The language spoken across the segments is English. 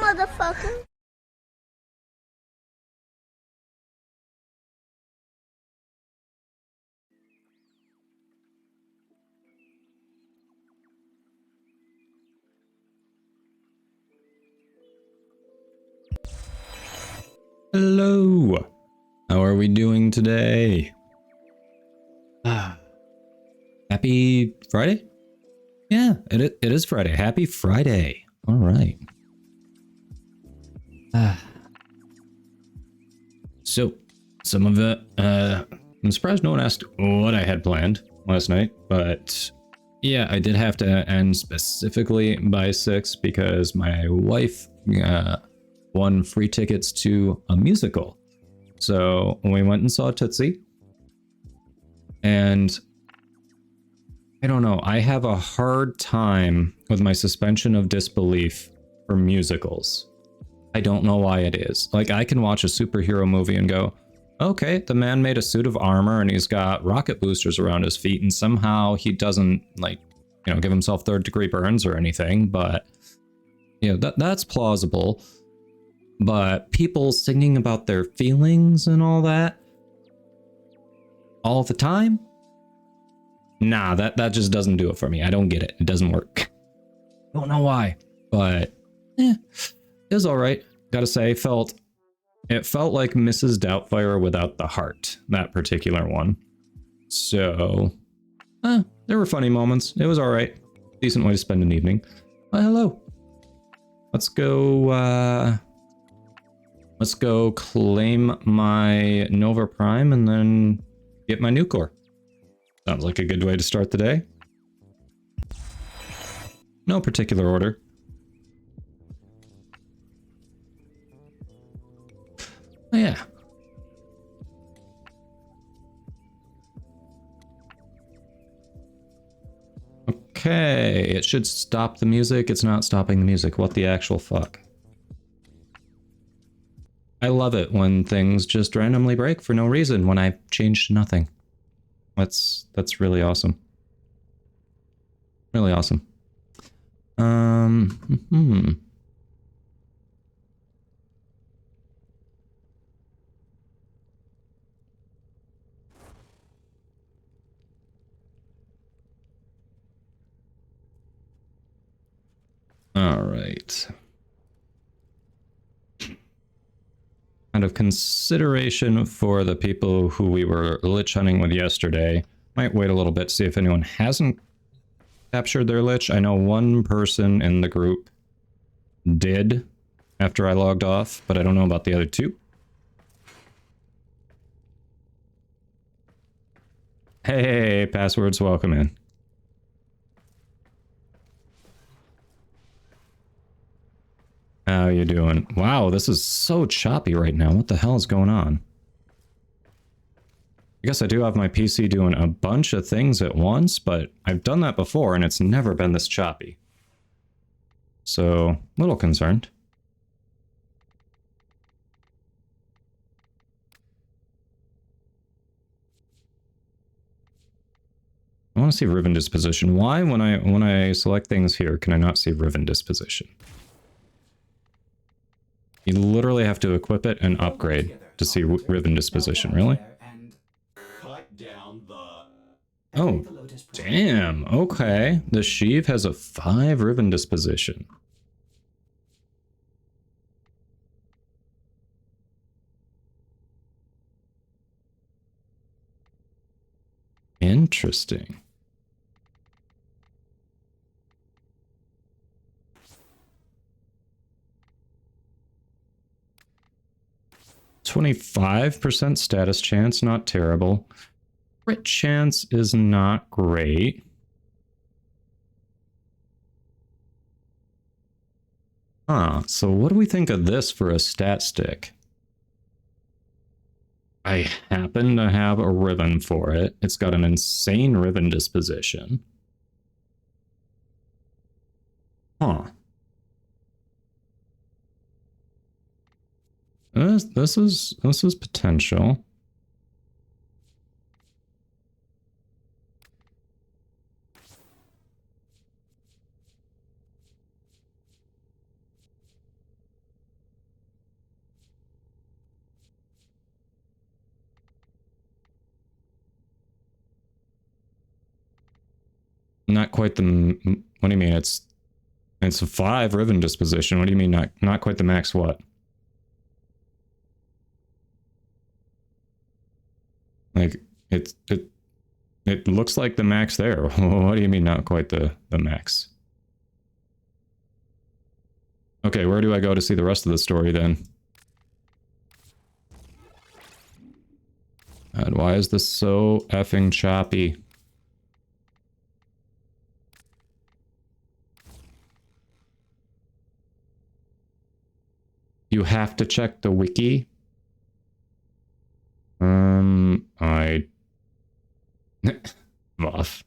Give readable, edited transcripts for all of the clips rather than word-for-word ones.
motherfucker. Hello. How are we doing today? Happy Friday? Yeah, it is Friday. Happy Friday. All right. So, some of it, I'm surprised no one asked what I had planned last night, but yeah, I did have to end specifically by 6 because my wife won free tickets to a musical. So we went and saw Tootsie, and I don't know, I have a hard time with my suspension of disbelief for musicals. I don't know why it is. Like, I can watch a superhero movie and go, okay, the man made a suit of armor and he's got rocket boosters around his feet, and somehow he doesn't, like, you know, give himself third-degree burns or anything, but, you know, that's plausible. But people singing about their feelings and all that all the time? Nah, that just doesn't do it for me. I don't get it. It doesn't work. Don't know why, but it was all right. Gotta say, it felt like Mrs. Doubtfire without the heart, that particular one. So, there were funny moments. It was all right. Decent way to spend an evening. Hello. Let's go claim my Nova Prime and then get my new core. Sounds like a good way to start the day. No particular order. Oh, yeah. Okay, it should stop the music. It's not stopping the music. What the actual fuck? I love it when things just randomly break for no reason when I've changed nothing. That's really awesome. Really awesome. All right. Out of consideration for the people who we were lich hunting with yesterday, might wait a little bit to see if anyone hasn't captured their lich. I know one person in the group did after I logged off, but I don't know about the other two. Hey, passwords, welcome in. How you doing? Wow, this is so choppy right now. What the hell is going on? I guess I do have my PC doing a bunch of things at once, but I've done that before and it's never been this choppy. So, a little concerned. I want to see Riven Disposition. Why, when I select things here, can I not see Riven Disposition? You literally have to equip it and upgrade to see Riven Disposition, really? Oh, damn, okay. The Sheev has a 5 Riven Disposition. Interesting. %25% status chance, not terrible. Crit chance is not great. So what do we think of this for a stat stick? I happen to have a Riven for it. It's got an insane Riven disposition. This is potential. Not quite the... What do you mean? It's a 5 Riven disposition. What do you mean not quite the max what? Like, it looks like the max there. What do you mean not quite the max? Okay, where do I go to see the rest of the story then? God, why is this so effing choppy? You have to check the wiki? I... Off.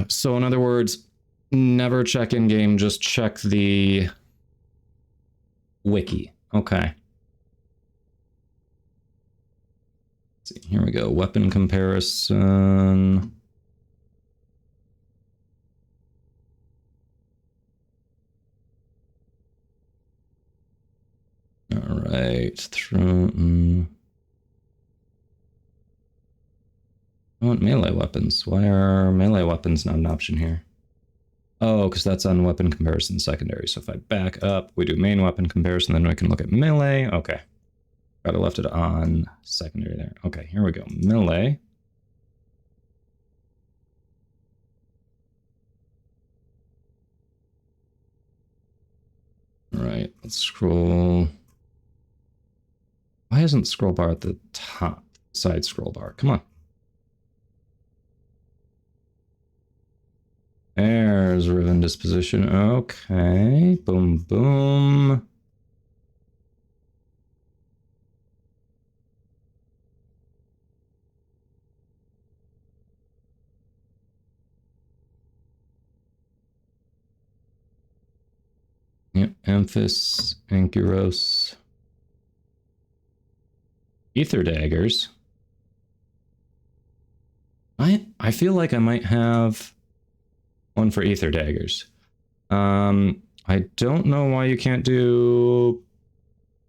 So in other words, never check in-game, just check the wiki. Okay. Let's see, here we go. Weapon comparison. All right. I want melee weapons. Why are melee weapons not an option here? Oh, because that's on weapon comparison secondary. So if I back up, we do main weapon comparison, then we can look at melee. Okay. Got to left it on secondary there. Okay, here we go. Melee. All right, let's scroll. Why isn't scroll bar at the top? Side scroll bar. Come on. There's Riven disposition. Okay. Boom, boom. Yep. Amphis, Ankyros. Ether daggers. I feel like I might have one for ether daggers. I don't know why you can't do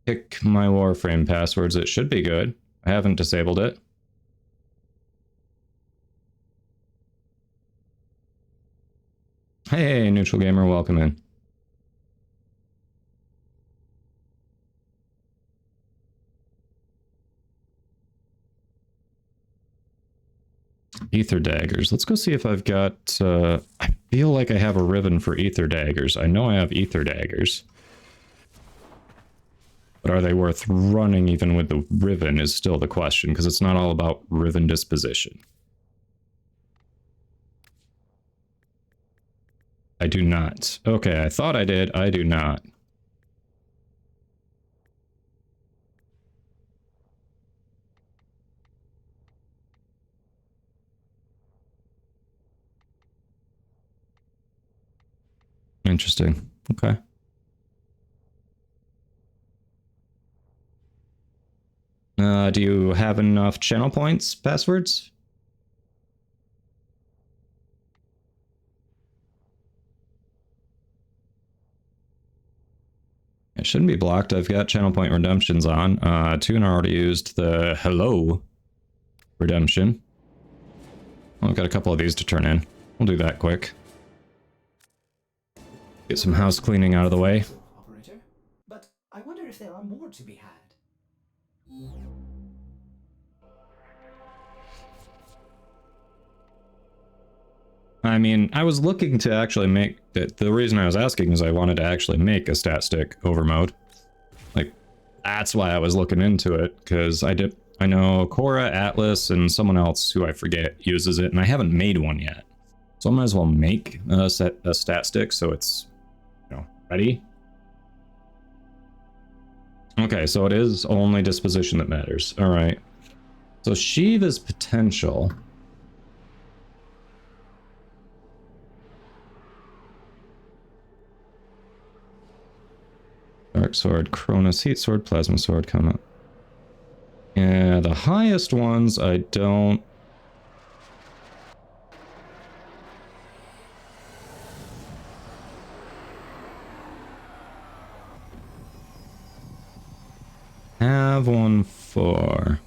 pick my Warframe passwords. It should be good. I haven't disabled it. Hey, Neutral Gamer, welcome in. Ether daggers. Let's go see if I've got... I feel like I have a Riven for ether daggers. I know I have ether daggers. But are they worth running even with the Riven is still the question, because it's not all about Riven disposition. I do not. Okay, I thought I did. I do not. Interesting. Okay. Do you have enough channel points, passwords? It shouldn't be blocked. I've got channel point redemptions on. Toon already used the hello redemption. Well, I've got a couple of these to turn in. We'll do that quick. Get some house cleaning out of the way. Operator, but I wonder if there are more to be had. I mean, I was looking to actually make... The reason I was asking is I wanted to actually make a stat stick overmode. Like, that's why I was looking into it, because I know Cora, Atlas, and someone else who I forget uses it, and I haven't made one yet. So I might as well make a stat stick so it's, you know, ready. Okay, so it is only disposition that matters. All right. So Shiva's potential... Dark Sword, Cronus, Heat Sword, Plasma Sword, come up. Yeah, the highest ones I don't... have one for...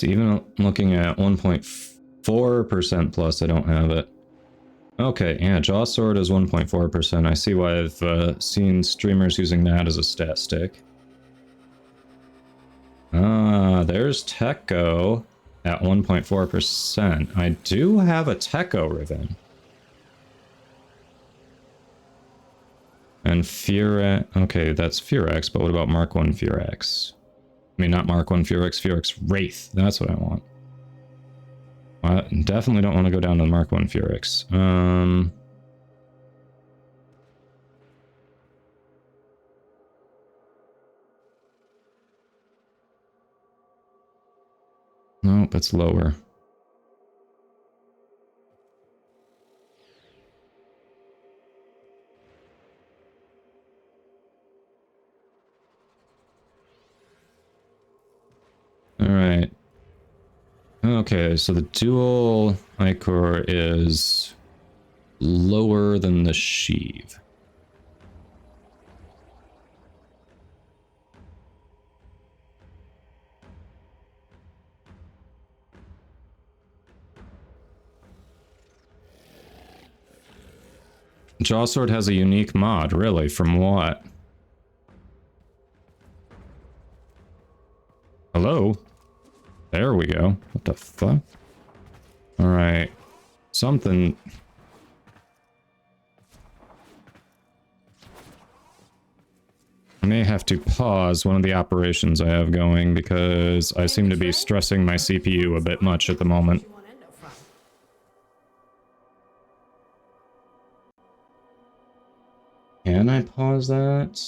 So even looking at 1.4% plus, I don't have it. Okay, yeah, Jaw Sword is 1.4%. I see why I've seen streamers using that as a stat stick. Ah, there's Techo at 1.4%. I do have a Techo Riven. And Furex. Okay, that's Furex, but what about Mark 1 Furex? I mean, not Mark 1 Furex, Furex Wraith. That's what I want. I definitely don't want to go down to the Mark 1 Furex. Nope, it's lower. Alright. Okay, so the dual Ichor is lower than the Sheev. Jawsword has a unique mod, really? From what? Hello? There we go. What the fuck? Alright. Something... I may have to pause one of the operations I have going because I seem to be stressing my CPU a bit much at the moment. Can I pause that?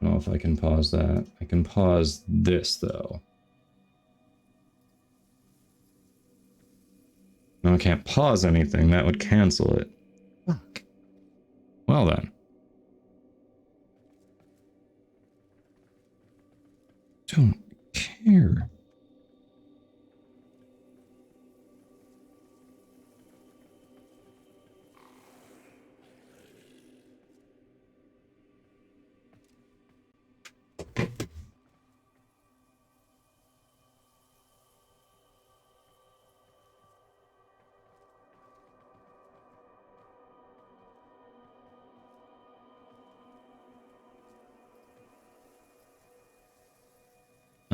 I don't know if I can pause that. I can pause this, though. No, I can't pause anything. That would cancel it. Fuck. Well then. Don't care.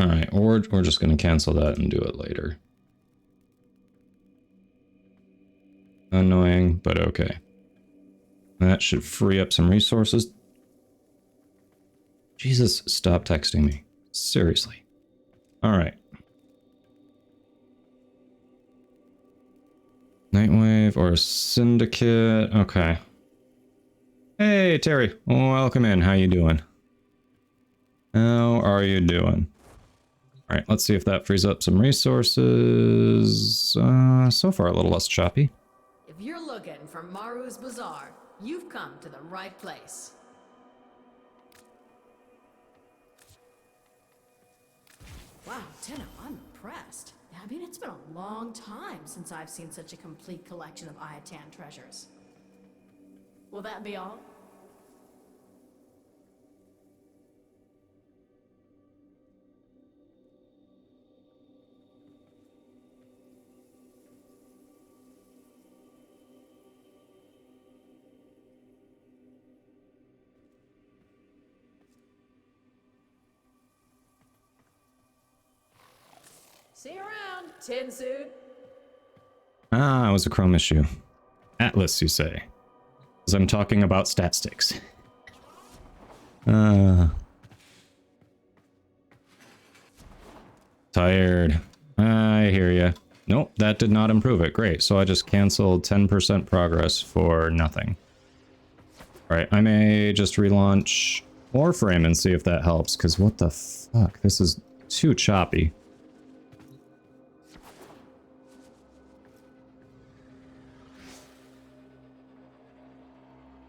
Alright, or we're just going to cancel that and do it later. Annoying, but okay. That should free up some resources. Jesus, stop texting me. Seriously. Alright. Nightwave or Syndicate. Okay. Hey, Terry. Welcome in. How you doing? How are you doing? Alright, let's see if that frees up some resources. So far a little less choppy. If you're looking for Maru's Bazaar, you've come to the right place. Wow, Tenno, I'm impressed. I mean, it's been a long time since I've seen such a complete collection of Ayatan treasures. Will that be all? See you around, tin suit. Ah, it was a Chrome issue. Atlas, you say? As I'm talking about stat sticks. Tired. I hear ya. Nope, that did not improve it. Great, so I just canceled 10% progress for nothing. Alright, I may just relaunch Warframe and see if that helps, because what the fuck? This is too choppy.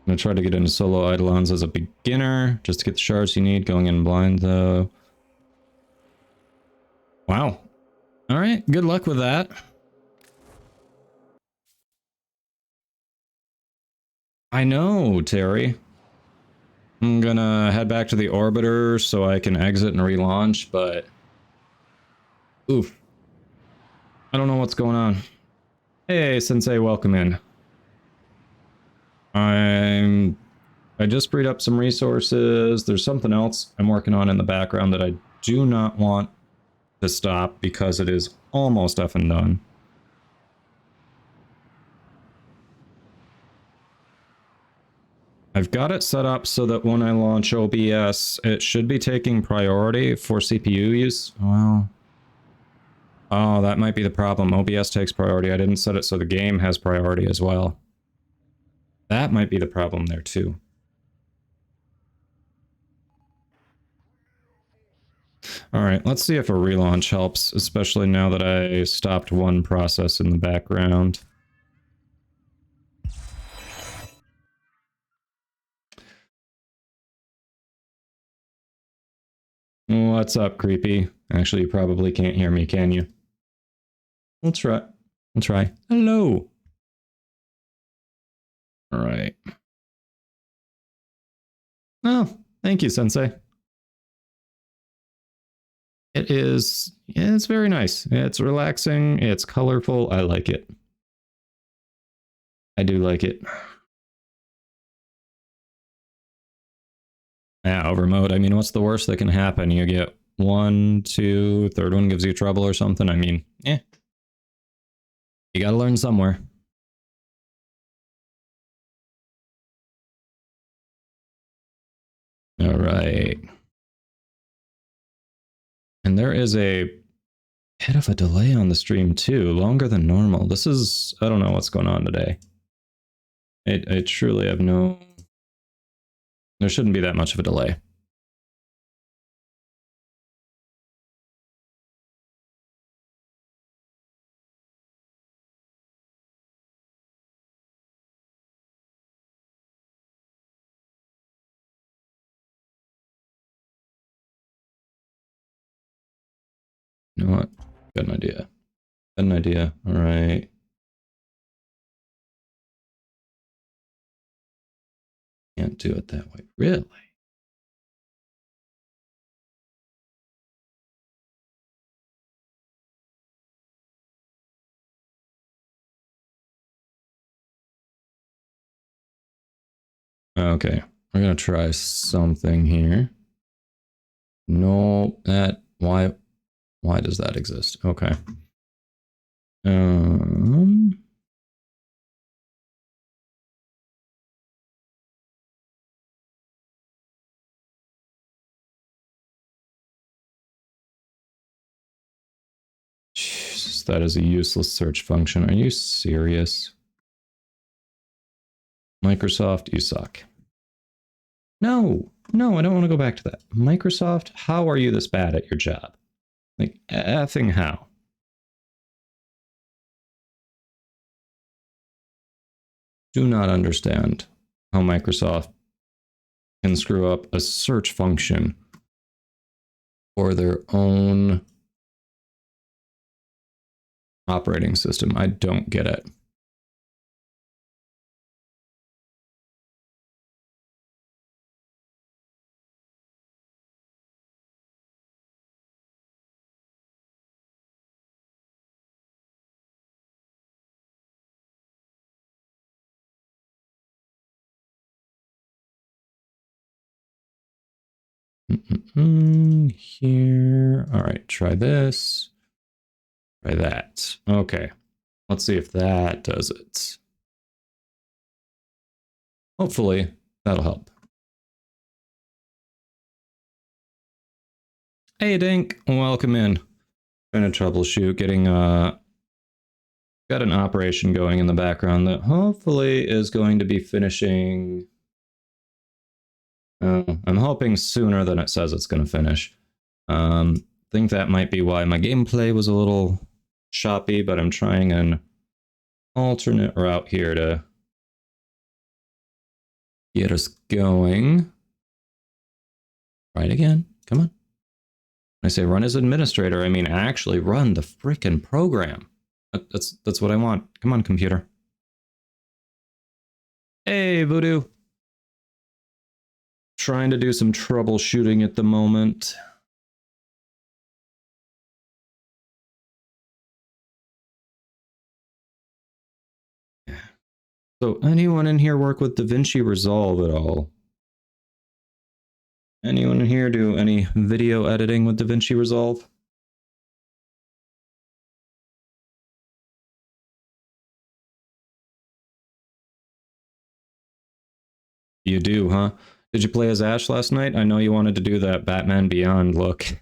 I'm gonna try to get into solo Eidolons as a beginner, just to get the shards you need, going in blind though. Wow. Alright, good luck with that. I know, Terry. I'm gonna head back to the orbiter so I can exit and relaunch, but Oof. I don't know what's going on. Hey, Sensei, welcome in. I just freed up some resources. There's something else I'm working on in the background that I do not want to stop because it is almost effing done. I've got it set up so that when I launch OBS, it should be taking priority for CPU use. Well, oh, that might be the problem. OBS takes priority. I didn't set it so the game has priority as well. That might be the problem there too. All right, let's see if a relaunch helps, especially now that I stopped one process in the background. What's up, creepy? Actually, you probably can't hear me, can you? We'll try. We'll try. Hello. All right. Oh, thank you, Sensei. It is, yeah, it's very nice. It's relaxing. It's colorful. I like it. I do like it. Yeah, over mode. I mean, what's the worst that can happen? You get 1, 2, third one gives you trouble or something. I mean, eh. You gotta learn somewhere. All right. And there is a bit of a delay on the stream too, longer than normal. This is, I don't know what's going on today. I truly have no, there shouldn't be that much of a delay. You know what? Got an idea. Got an idea. All right. Can't do it that way. Really? Okay. We're gonna try something here. No, why does that exist? Okay. Jesus, that is a useless search function. Are you serious? Microsoft, you suck. No, I don't want to go back to that. Microsoft, how are you this bad at your job? Like, effing how? Do not understand how Microsoft can screw up a search function for their own operating system. I don't get it. Here. All right, try this. Try that. Okay. Let's see if that does it. Hopefully, that'll help. Hey, Dink. Welcome in. Trying to troubleshoot getting got an operation going in the background that hopefully is going to be finishing. I'm hoping sooner than it says it's going to finish. Think that might be why my gameplay was a little choppy, but I'm trying an alternate route here to get us going. Right again. Come on. When I say run as administrator, I mean actually run the frickin' program. That's what I want. Come on, computer. Hey, Voodoo. Trying to do some troubleshooting at the moment. So anyone in here work with DaVinci Resolve at all? Anyone in here do any video editing with DaVinci Resolve? You do, huh? Did you play as Ash last night? I know you wanted to do that Batman Beyond look.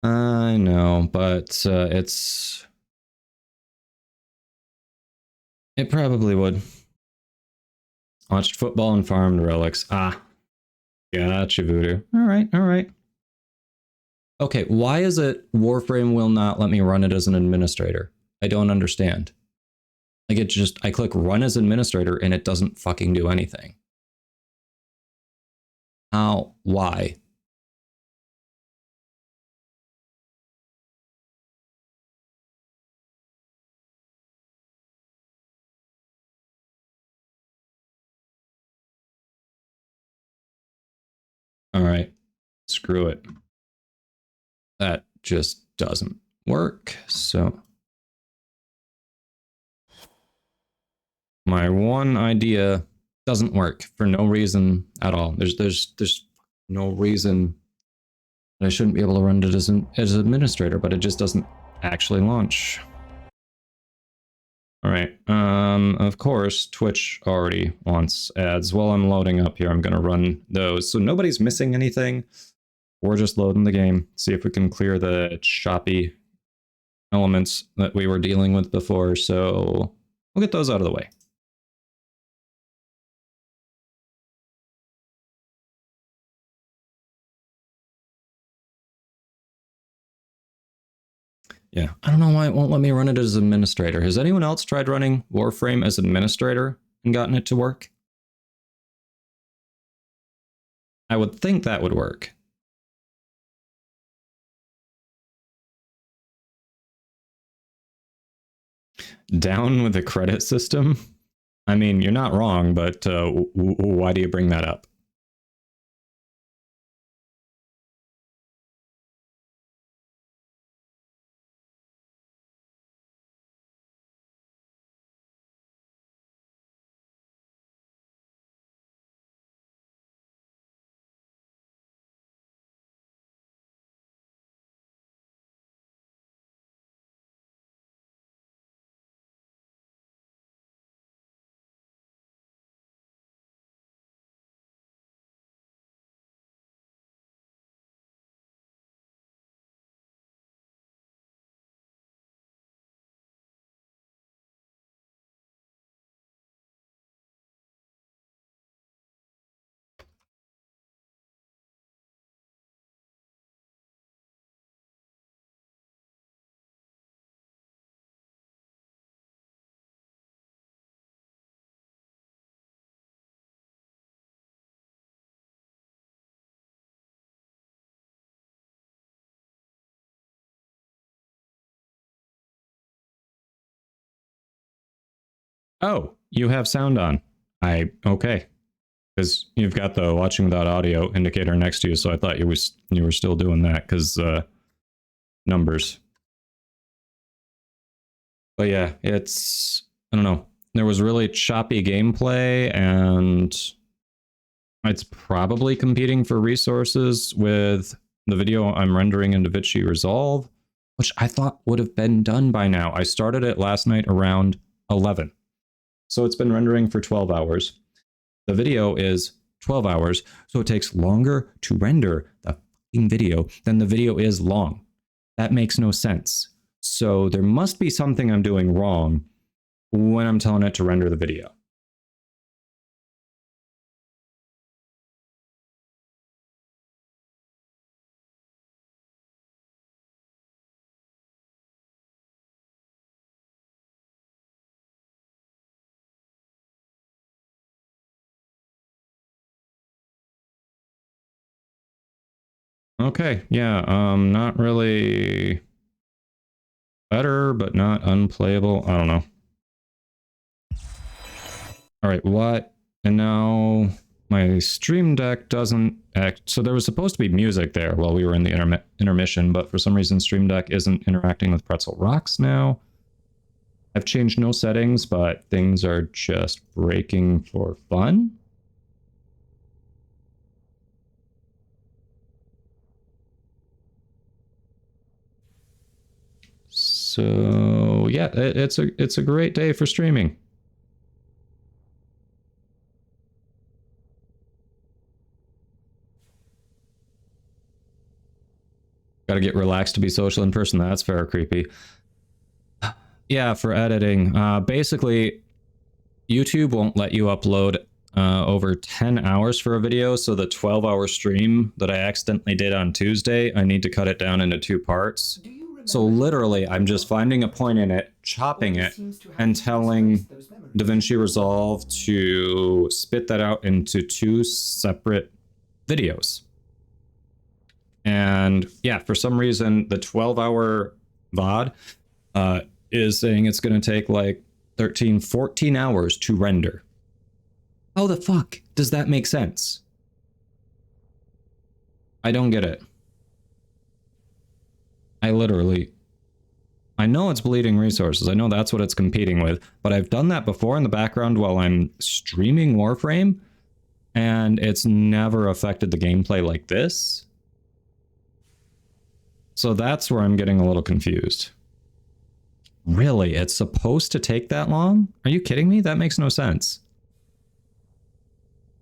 I know, but it probably would. Watched football and farmed relics. Ah, gotcha, Voodoo. All right, all right. Okay, why is it Warframe will not let me run it as an administrator? I don't understand. Like it just, I click run as administrator and it doesn't fucking do anything. How? Why? All right, screw it. That just doesn't work. So my one idea doesn't work for no reason at all. There's no reason that I shouldn't be able to run it as an administrator, but it just doesn't actually launch. All right. Of course, Twitch already wants ads. While I'm loading up here, I'm gonna run those. So nobody's missing anything. We're just loading the game. See if we can clear the choppy elements that we were dealing with before. So we'll get those out of the way. Yeah, I don't know why it won't let me run it as administrator. Has anyone else tried running Warframe as administrator and gotten it to work? I would think that would work. Down with the credit system? I mean, you're not wrong, but why do you bring that up? Oh, you have sound on. Okay. Because you've got the watching without audio indicator next to you, so I thought you were still doing that because numbers. But yeah, it's, I don't know. There was really choppy gameplay, and it's probably competing for resources with the video I'm rendering in DaVinci Resolve, which I thought would have been done by now. I started it last night around 11. So it's been rendering for 12 hours. The video is 12 hours, so it takes longer to render the fucking video than the video is long. That makes no sense. So there must be something I'm doing wrong when I'm telling it to render the video. Okay, yeah, not really better, but not unplayable. I don't know. All right, what? And now my stream deck doesn't act. So there was supposed to be music there while we were in the intermission, but for some reason stream deck isn't interacting with Pretzel Rocks now. I've changed no settings, but things are just breaking for fun. So yeah, it's a great day for streaming. Got to get relaxed to be social in person. That's fair, creepy. Yeah, for editing. Basically, YouTube won't let you upload over 10 hours for a video, so the 12-hour stream that I accidentally did on Tuesday, I need to cut it down into 2 parts. So literally, I'm just finding a point in it, chopping it, and telling DaVinci Resolve to spit that out into 2 separate videos. And yeah, for some reason, the 12-hour VOD is saying it's going to take like 13, 14 hours to render. How the fuck does that make sense? I don't get it. I know it's bleeding resources. I know that's what it's competing with, but I've done that before in the background while I'm streaming Warframe, and it's never affected the gameplay like this. So that's where I'm getting a little confused. Really? It's supposed to take that long? Are you kidding me? That makes no sense.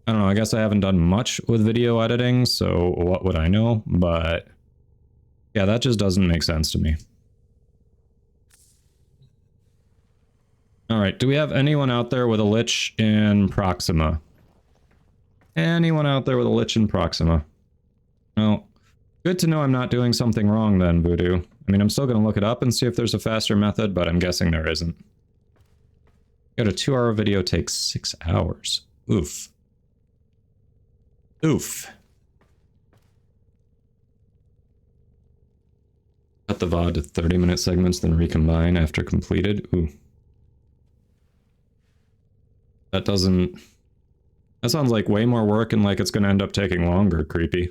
I don't know. I guess I haven't done much with video editing, so what would I know? But yeah, that just doesn't make sense to me. All right. Do we have anyone out there with a Lich in Proxima? Anyone out there with a Lich in Proxima? No. Good to know I'm not doing something wrong then, Voodoo. I mean, I'm still going to look it up and see if there's a faster method, but I'm guessing there isn't. Got a 2-hour video takes 6 hours. Oof. Oof. Cut the VOD to 30-minute segments, then recombine after completed. Ooh. That doesn't... That sounds like way more work and like it's going to end up taking longer, creepy.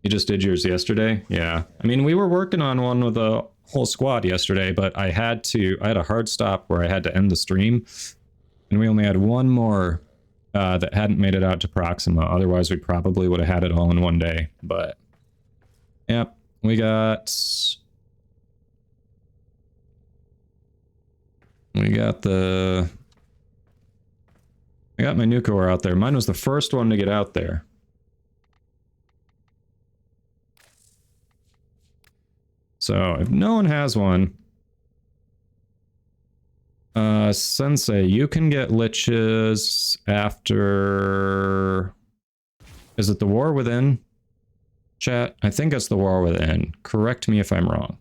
You just did yours yesterday? Yeah. I mean, we were working on one with a whole squad yesterday, but I had a hard stop where I had to end the stream. And we only had one more that hadn't made it out to Proxima. Otherwise, we probably would have had it all in one day. But, yep, we got the... I got my new core out there. Mine was the first one to get out there. So, if no one has one... Sensei, you can get liches after... Is it the War Within? Chat? I think it's the War Within. Correct me if I'm wrong.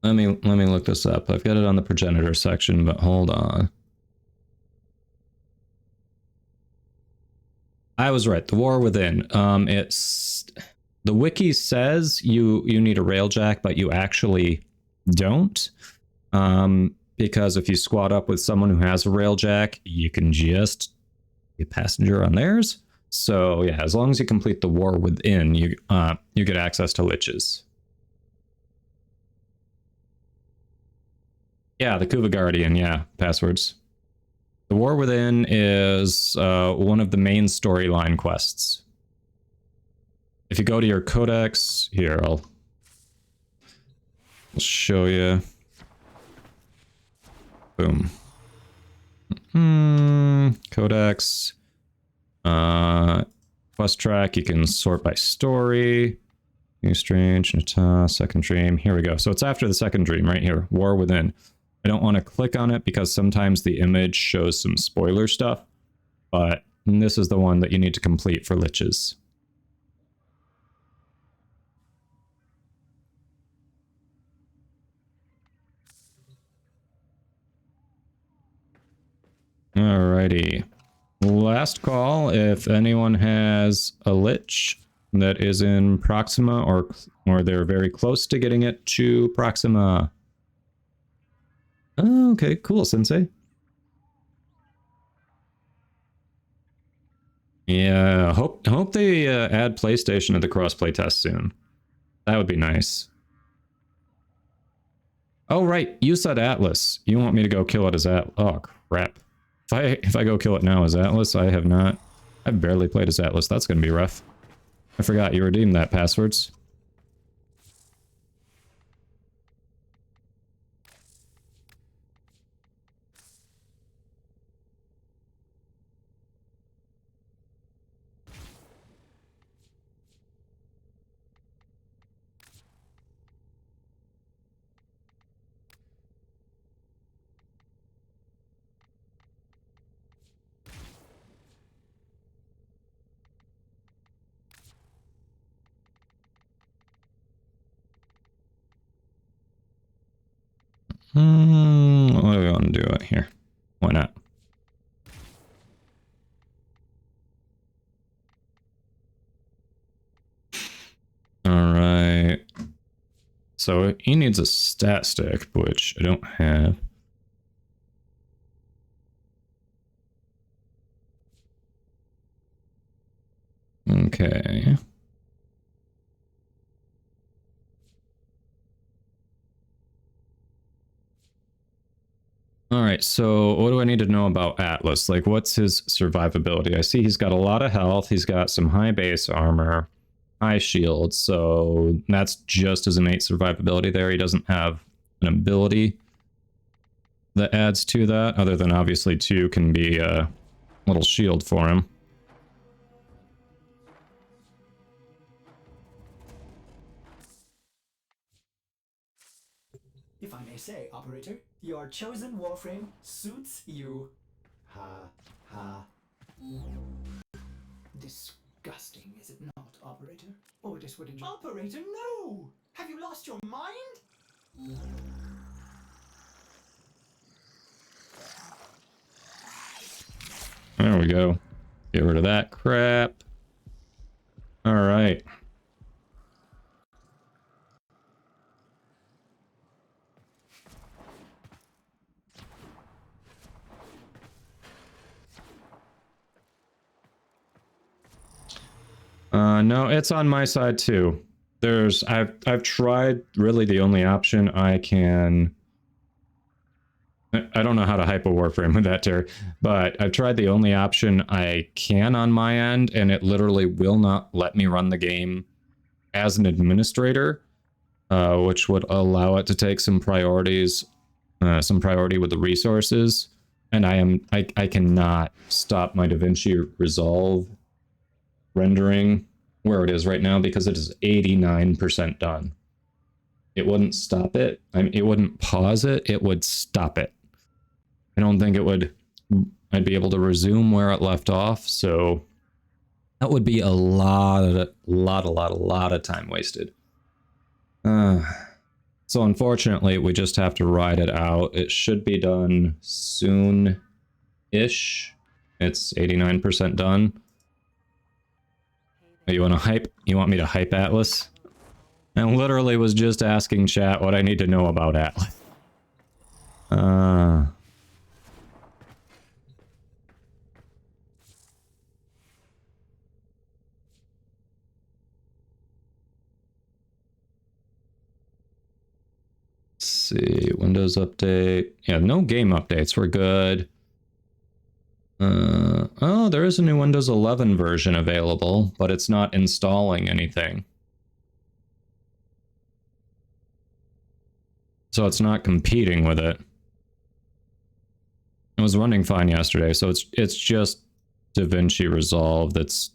Let me look this up. I've got it on the progenitor section, but hold on. I was right. The War Within. It's the wiki says you need a railjack, but you actually don't. Because if you squad up with someone who has a railjack, you can just be a passenger on theirs. So yeah, as long as you complete the War Within, you get access to liches. Yeah, the Kuva Guardian, yeah, passwords. The War Within is one of the main storyline quests. If you go to your codex, here, I'll show you. Boom. Codex. Quest track, you can sort by story. New Strange, Nata, Second Dream. Here we go. So it's after the second dream right here, War Within. I don't want to click on it because sometimes the image shows some spoiler stuff, but this is the one that you need to complete for liches. Alrighty. last call. If anyone has a lich that is in Proxima or they're very close to getting it to Proxima. Oh, okay, cool, Sensei. Yeah, hope they add PlayStation to the crossplay test soon. That would be nice. Oh right, you said Atlas. You want me to go kill it as Atlas? Oh crap! If I go kill it now as Atlas, I've barely played as Atlas. That's gonna be rough. I forgot you redeemed that passwords. What do we want to do out here? Why not? Alright. So he needs a stat stick, which I don't have. Okay. Alright, so what do I need to know about Atlas? Like, what's his survivability? I see he's got a lot of health, he's got some high base armor, high shield, so that's just his innate survivability there. He doesn't have an ability that adds to that, other than obviously 2 can be a little shield for him. If I may say, Operator, your chosen Warframe suits you. Ha, ha. Disgusting, is it not, Operator? Oh, this would enjoy. Operator, no! Have you lost your mind? There we go. Get rid of that crap. Alright. No, it's on my side too. I've tried really the only option I can. I don't know how to hype a Warframe with that, Terry, but I've tried the only option I can on my end, and it literally will not let me run the game as an administrator, which would allow it to take some priorities, some priority with the resources, and I cannot stop my DaVinci Resolve rendering where it is right now because it is 89% done. It wouldn't stop it. I mean, it wouldn't pause it. It would stop it. I don't think it would. I'd be able to resume where it left off. So that would be a lot of time wasted. So unfortunately, we just have to ride it out. It should be done soon-ish. It's 89% done. You want to hype? You want me to hype Atlas? I literally was just asking chat what I need to know about Atlas. Let's see, Windows update. Yeah, no game updates. We're good. Oh, there is a new Windows 11 version available, but it's not installing anything. So it's not competing with it. It was running fine yesterday, so it's just DaVinci Resolve that's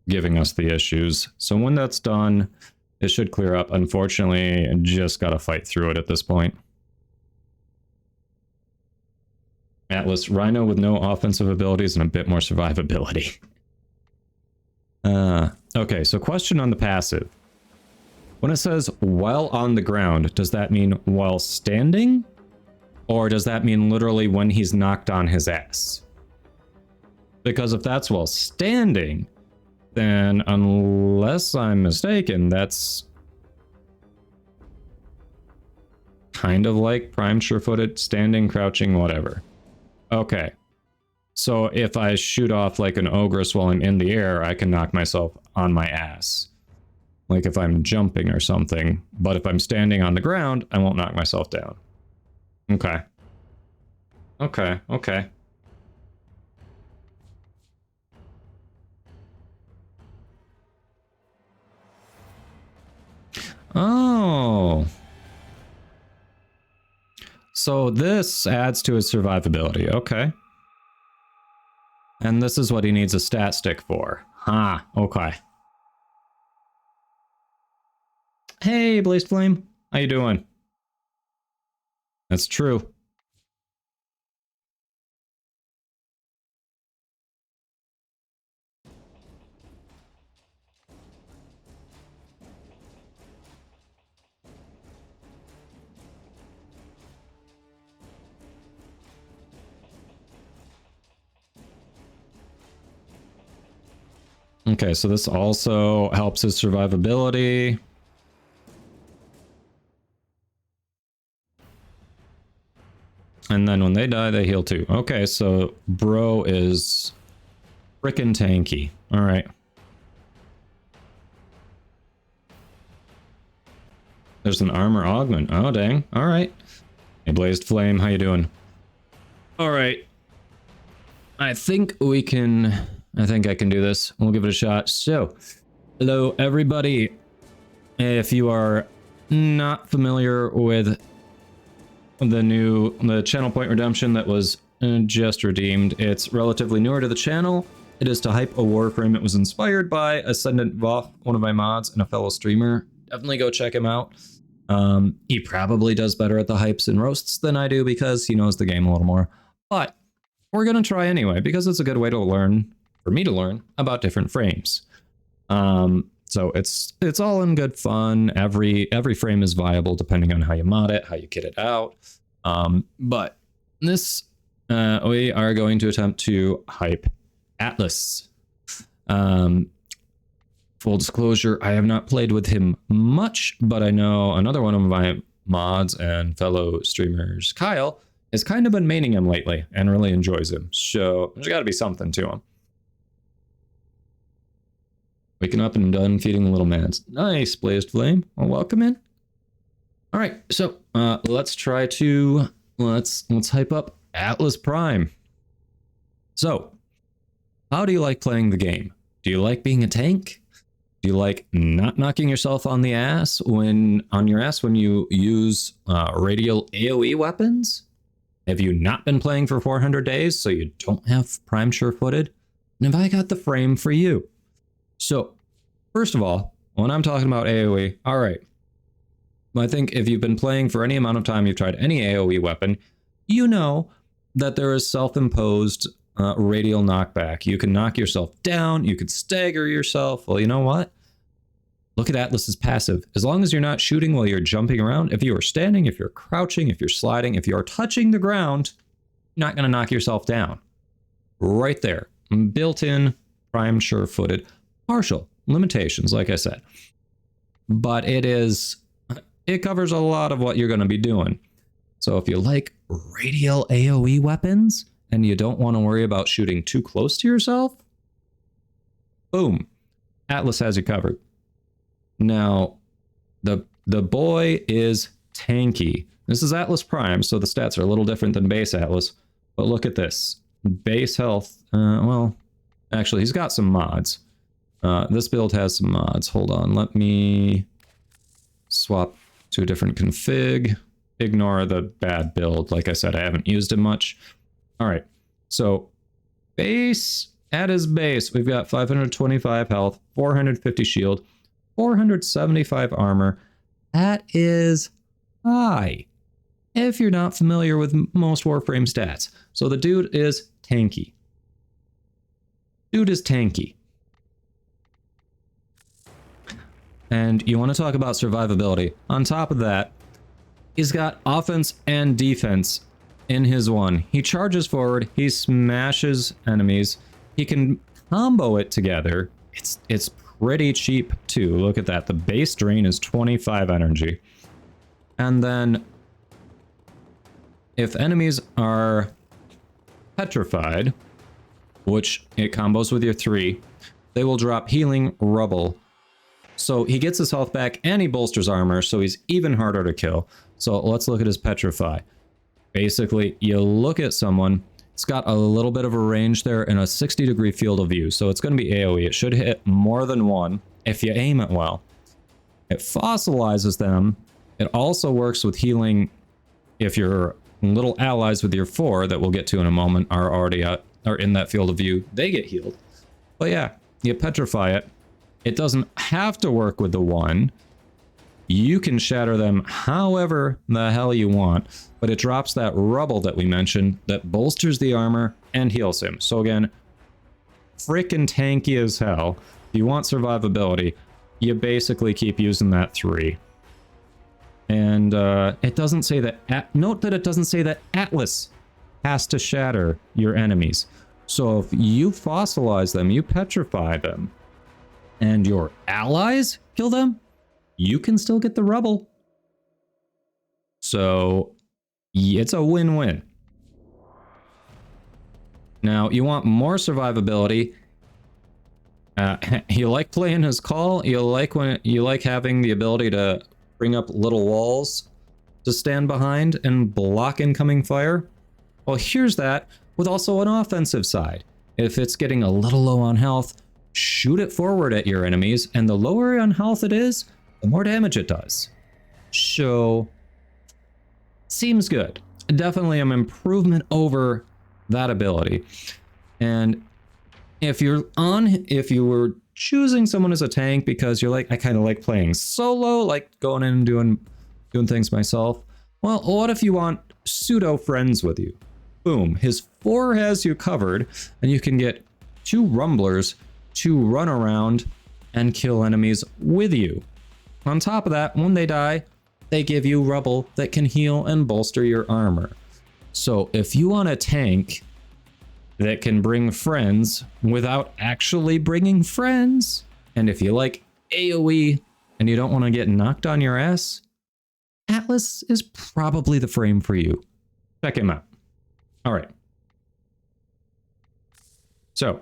giving us the issues. So when that's done, it should clear up. Unfortunately, I just gotta fight through it at this point. Atlas Rhino with no offensive abilities and a bit more survivability. Okay, so question on the passive. When it says while on the ground, does that mean while standing? Or does that mean literally when he's knocked on his ass? Because if that's while standing, then unless I'm mistaken, that's kind of like prime sure-footed, standing, crouching, whatever. Okay. So if I shoot off like an ogress while I'm in the air, I can knock myself on my ass. Like if I'm jumping or something. But if I'm standing on the ground, I won't knock myself down. Okay. Okay, okay. Oh. So this adds to his survivability. Okay. And this is what he needs a stat stick for. Ah, okay. Hey, Blazed Flame. How you doing? That's true. Okay, so this also helps his survivability. And then when they die, they heal too. Okay, so bro is frickin' tanky. All right. There's an armor augment. Oh, dang. All right. Hey, Blazed Flame, how you doing? All right. I think I can do this. We'll give it a shot. So, hello, everybody. If you are not familiar with the channel point redemption that was just redeemed, it's relatively newer to the channel. It is to hype a Warframe. It was inspired by Ascendant Voth, one of my mods and a fellow streamer. Definitely go check him out. He probably does better at the hypes and roasts than I do because he knows the game a little more. But we're gonna try anyway because it's a good way to learn, for me to learn, about different frames. So it's all in good fun. Every frame is viable depending on how you mod it, how you kit it out. But this we are going to attempt to hype Atlas. Full disclosure, I have not played with him much, but I know another one of my mods and fellow streamers, Kyle, has kind of been maining him lately and really enjoys him. So there's got to be something to him. Waking up and done feeding the little mans. Nice, Blazed Flame. Well, welcome in. All right, so let's try to let's hype up Atlas Prime. So, how do you like playing the game? Do you like being a tank? Do you like not knocking yourself on the ass when you use radial AoE weapons? Have you not been playing for 400 days so you don't have prime sure-footed? And have I got the frame for you? So, first of all, when I'm talking about AoE, all right. I think if you've been playing for any amount of time, you've tried any AoE weapon, you know that there is self-imposed radial knockback. You can knock yourself down, you could stagger yourself. Well, you know what? Look at Atlas's passive. As long as you're not shooting while you're jumping around, if you are standing, if you're crouching, if you're sliding, if you are touching the ground, you're not going to knock yourself down. Right there. Built-in, prime sure-footed, partial limitations, like I said. But it covers a lot of what you're going to be doing. So if you like radial AoE weapons and you don't want to worry about shooting too close to yourself, boom, Atlas has you covered. Now, the boy is tanky. This is Atlas Prime, so the stats are a little different than base Atlas. But look at this. Base health, well, actually, he's got some mods. This build has some mods. Hold on, let me swap to a different config. Ignore the bad build. Like I said, I haven't used it much. All right, so base, at his base, we've got 525 health, 450 shield, 475 armor. That is high if you're not familiar with most Warframe stats. So the dude is tanky. Dude is tanky. And you want to talk about survivability. On top of that, he's got offense and defense in his one. He charges forward, he smashes enemies, he can combo it together. It's pretty cheap too. Look at that. The base drain is 25 energy. And then if enemies are petrified, which it combos with your 3, they will drop healing rubble. So he gets his health back and he bolsters armor, so he's even harder to kill. So let's look at his petrify. Basically, you look at someone, it's got a little bit of a range there and a 60-degree field of view, so it's going to be AoE. It should hit more than one if you aim it well. It fossilizes them. It also works with healing if your little allies with your 4, that we'll get to in a moment, are already are in that field of view. They get healed. But yeah, you petrify it. It doesn't have to work with the 1. You can shatter them however the hell you want, but it drops that rubble that we mentioned that bolsters the armor and heals him. So again, freaking tanky as hell. If you want survivability, you basically keep using that 3. And it doesn't say that, note that it doesn't say that Atlas has to shatter your enemies. So if you fossilize them, you petrify them, and your allies kill them, you can still get the rubble. So it's a win-win. Now, you want more survivability. You like playing his call. You like having the ability to bring up little walls to stand behind and block incoming fire. Well, here's that with also an offensive side. If it's getting a little low on health, shoot it forward at your enemies, and the lower on health it is, the more damage it does. So, seems good. Definitely an improvement over that ability. And if you were choosing someone as a tank because you're like, I kind of like playing solo, like going in and doing things myself. Well, what if you want pseudo friends with you? Boom, his 4 has you covered, and you can get 2 rumblers to run around and kill enemies with you. On top of that, when they die, they give you rubble that can heal and bolster your armor. So if you want a tank that can bring friends without actually bringing friends, and if you like AoE and you don't want to get knocked on your ass, Atlas is probably the frame for you. Check him out. All right. So,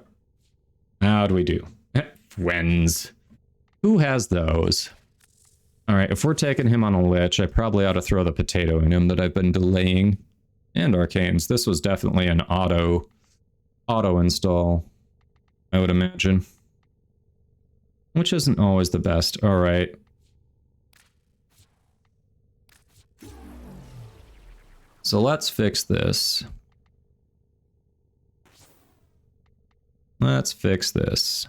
how do we do? Friends. Who has those? All right, if we're taking him on a lich, I probably ought to throw the potato in him that I've been delaying. And arcanes. This was definitely an auto install, I would imagine. Which isn't always the best. All right. So let's fix this. Let's fix this.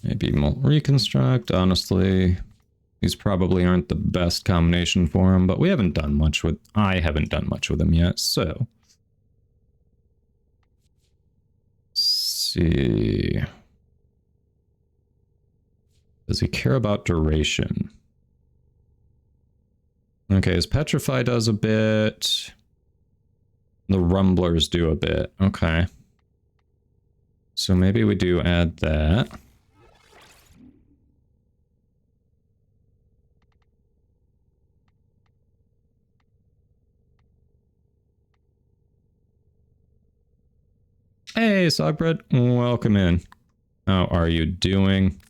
Maybe reconstruct, honestly. These probably aren't the best combination for him, but we haven't done much with... I haven't done much with him yet, so... Let's see... Does he care about duration? Okay, his Petrify does a bit. The Rumblers do a bit. Okay. So maybe we do add that. Hey, Sogbread, welcome in. How are you doing?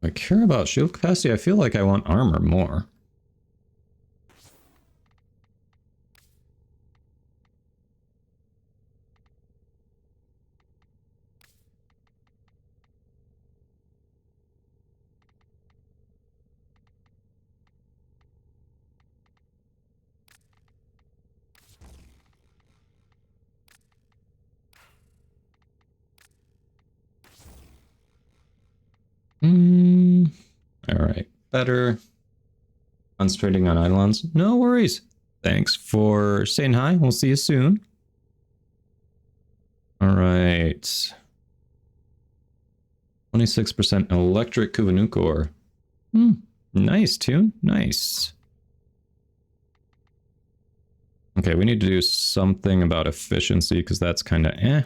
I care about shield capacity. I feel like I want armor more. All right, better. Concentrating on Eidolons. No worries. Thanks for saying hi. We'll see you soon. All right. 26% electric Kuvanukor. Nice, Tune. Nice. Okay, we need to do something about efficiency because that's kind of eh.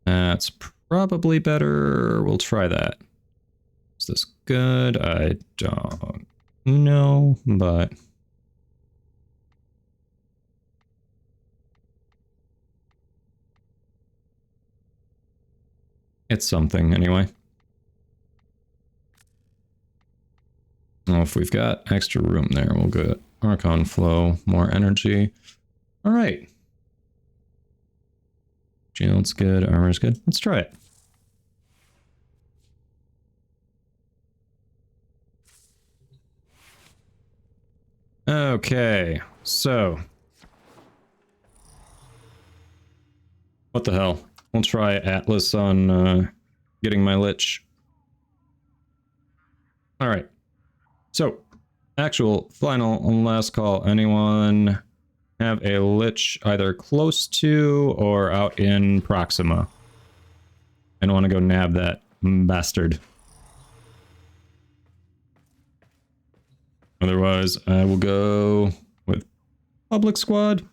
That's probably better. We'll try that. Is this good? I don't know, but... it's something, anyway. Well, if we've got extra room there, we'll get Archon Flow, more energy. All right. Shield's good, armor's good. Let's try it. Okay, so... what the hell? We'll try Atlas on getting my Lich. Alright. So, actual final and last call. Anyone have a Lich either close to or out in Proxima? I don't want to go nab that bastard. Otherwise, I will go with Public Squad.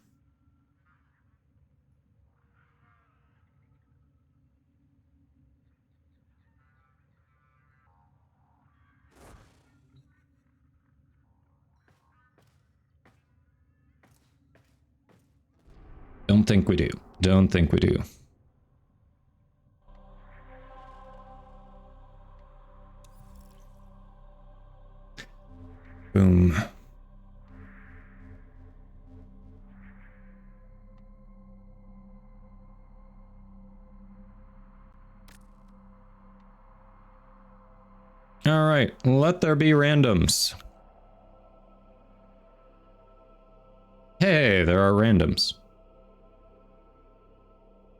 Don't think we do. Don't think we do. Boom. All right, let there be randoms. Hey, there are randoms.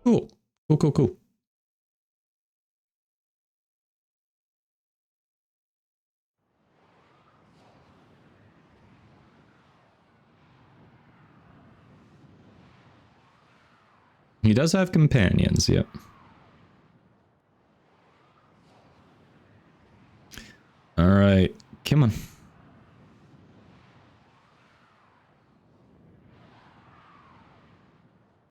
Cool. Cool, cool, cool. He does have companions, yep. All right, come on.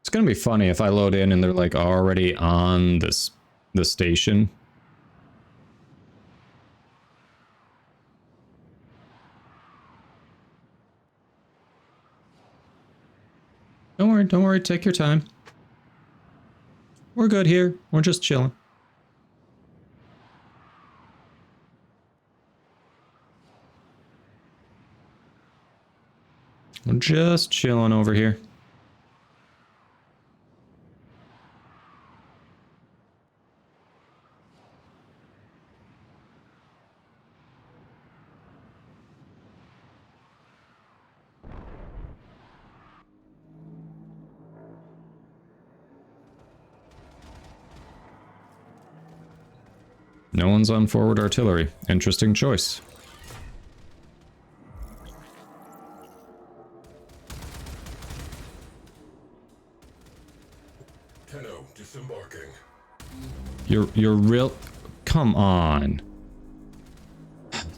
It's gonna be funny if I load in and they're like already on the station. Don't worry, take your time. We're good here. We're just chilling. We're just chilling over here. No one's on forward artillery. Interesting choice. Tenno disembarking. You're real... come on.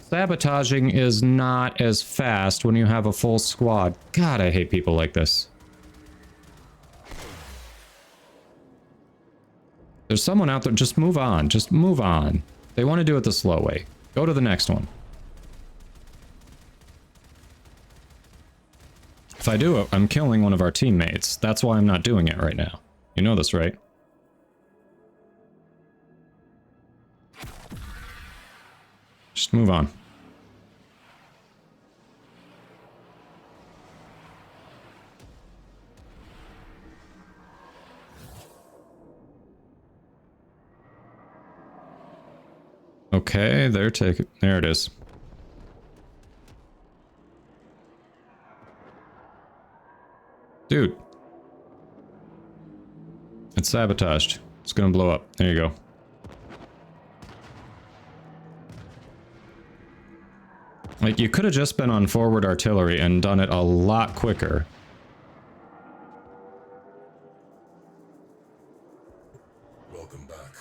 Sabotaging is not as fast when you have a full squad. God, I hate people like this. There's someone out there. Just move on. Just move on. They want to do it the slow way. Go to the next one. If I do it, I'm killing one of our teammates. That's why I'm not doing it right now. You know this, right? Just move on. Okay, they're taking... There it is. Dude. It's sabotaged. It's gonna blow up. There you go. Like, you could have just been on forward artillery and done it a lot quicker. Welcome back.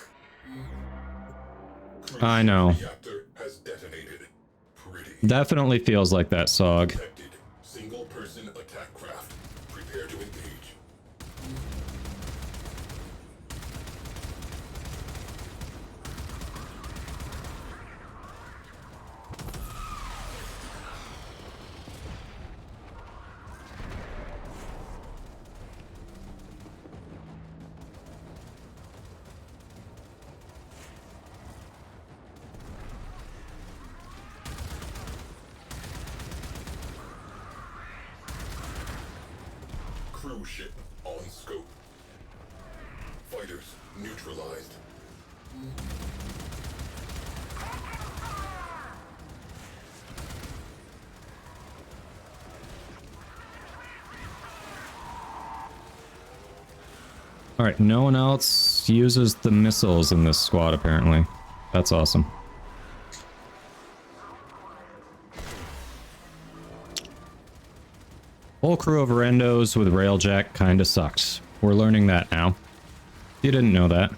I know. Reactor has detonated. Pretty. Definitely feels like that, Sog. Detected. Single person attack craft. Prepare to engage. Crew ship on scope. Fighters neutralized. Alright, no one else uses the missiles in this squad, apparently. That's awesome. Whole crew of randos with railjack kinda sucks. We're learning that now. You didn't know that.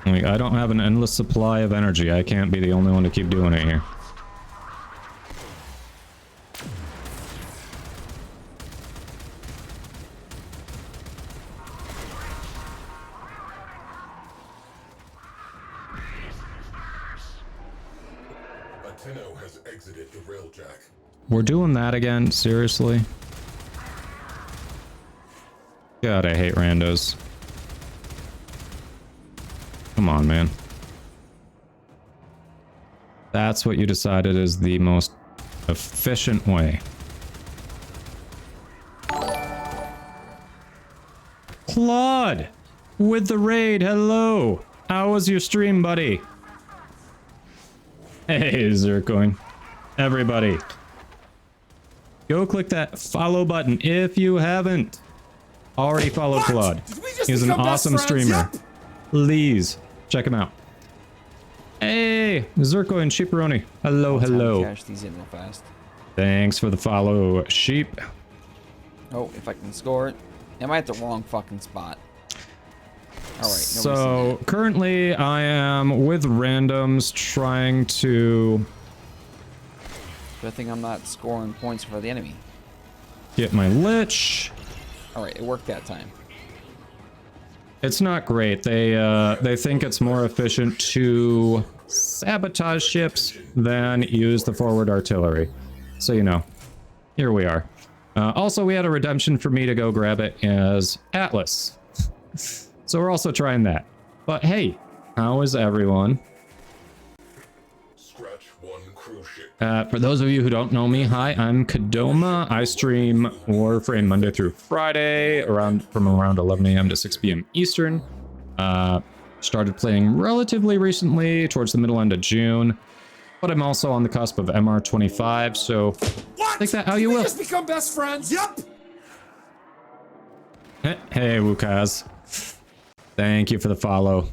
Like, I don't have an endless supply of energy. I can't be the only one to keep doing it here. Ateno has exited the railjack. We're doing that again? Seriously? God, I hate randos. Come on, man. That's what you decided is the most efficient way. Claude! With the raid, hello! How was your stream, buddy? Hey, Zircoin. Everybody. Go click that follow button if you haven't already followed Claude. He's an awesome streamer. Yep. Please, check him out. Hey, Zircoin Sheeperoni. Hello, hello. Cash these in real fast. Thanks for the follow, Sheep. Oh, if I can score it. Am I at the wrong fucking spot? Alright, so currently I am with randoms trying to... Good thing I'm not scoring points for the enemy. Get my Lich. Alright, it worked that time. It's not great. They think it's more efficient to sabotage ships than use the forward artillery. So, you know, here we are. Also, we had a redemption for me to go grab it as Atlas. So we're also trying that. But hey, how is everyone? Scratch one cruise ship. For those of you who don't know me, hi, I'm Kadoma. I stream Warframe Monday through Friday from around 11 a.m. to 6 p.m. Eastern. Started playing relatively recently, towards the middle end of June. But I'm also on the cusp of MR25, so take that how you will. We just become best friends. Yep. Hey, Wukaz. Thank you for the follow.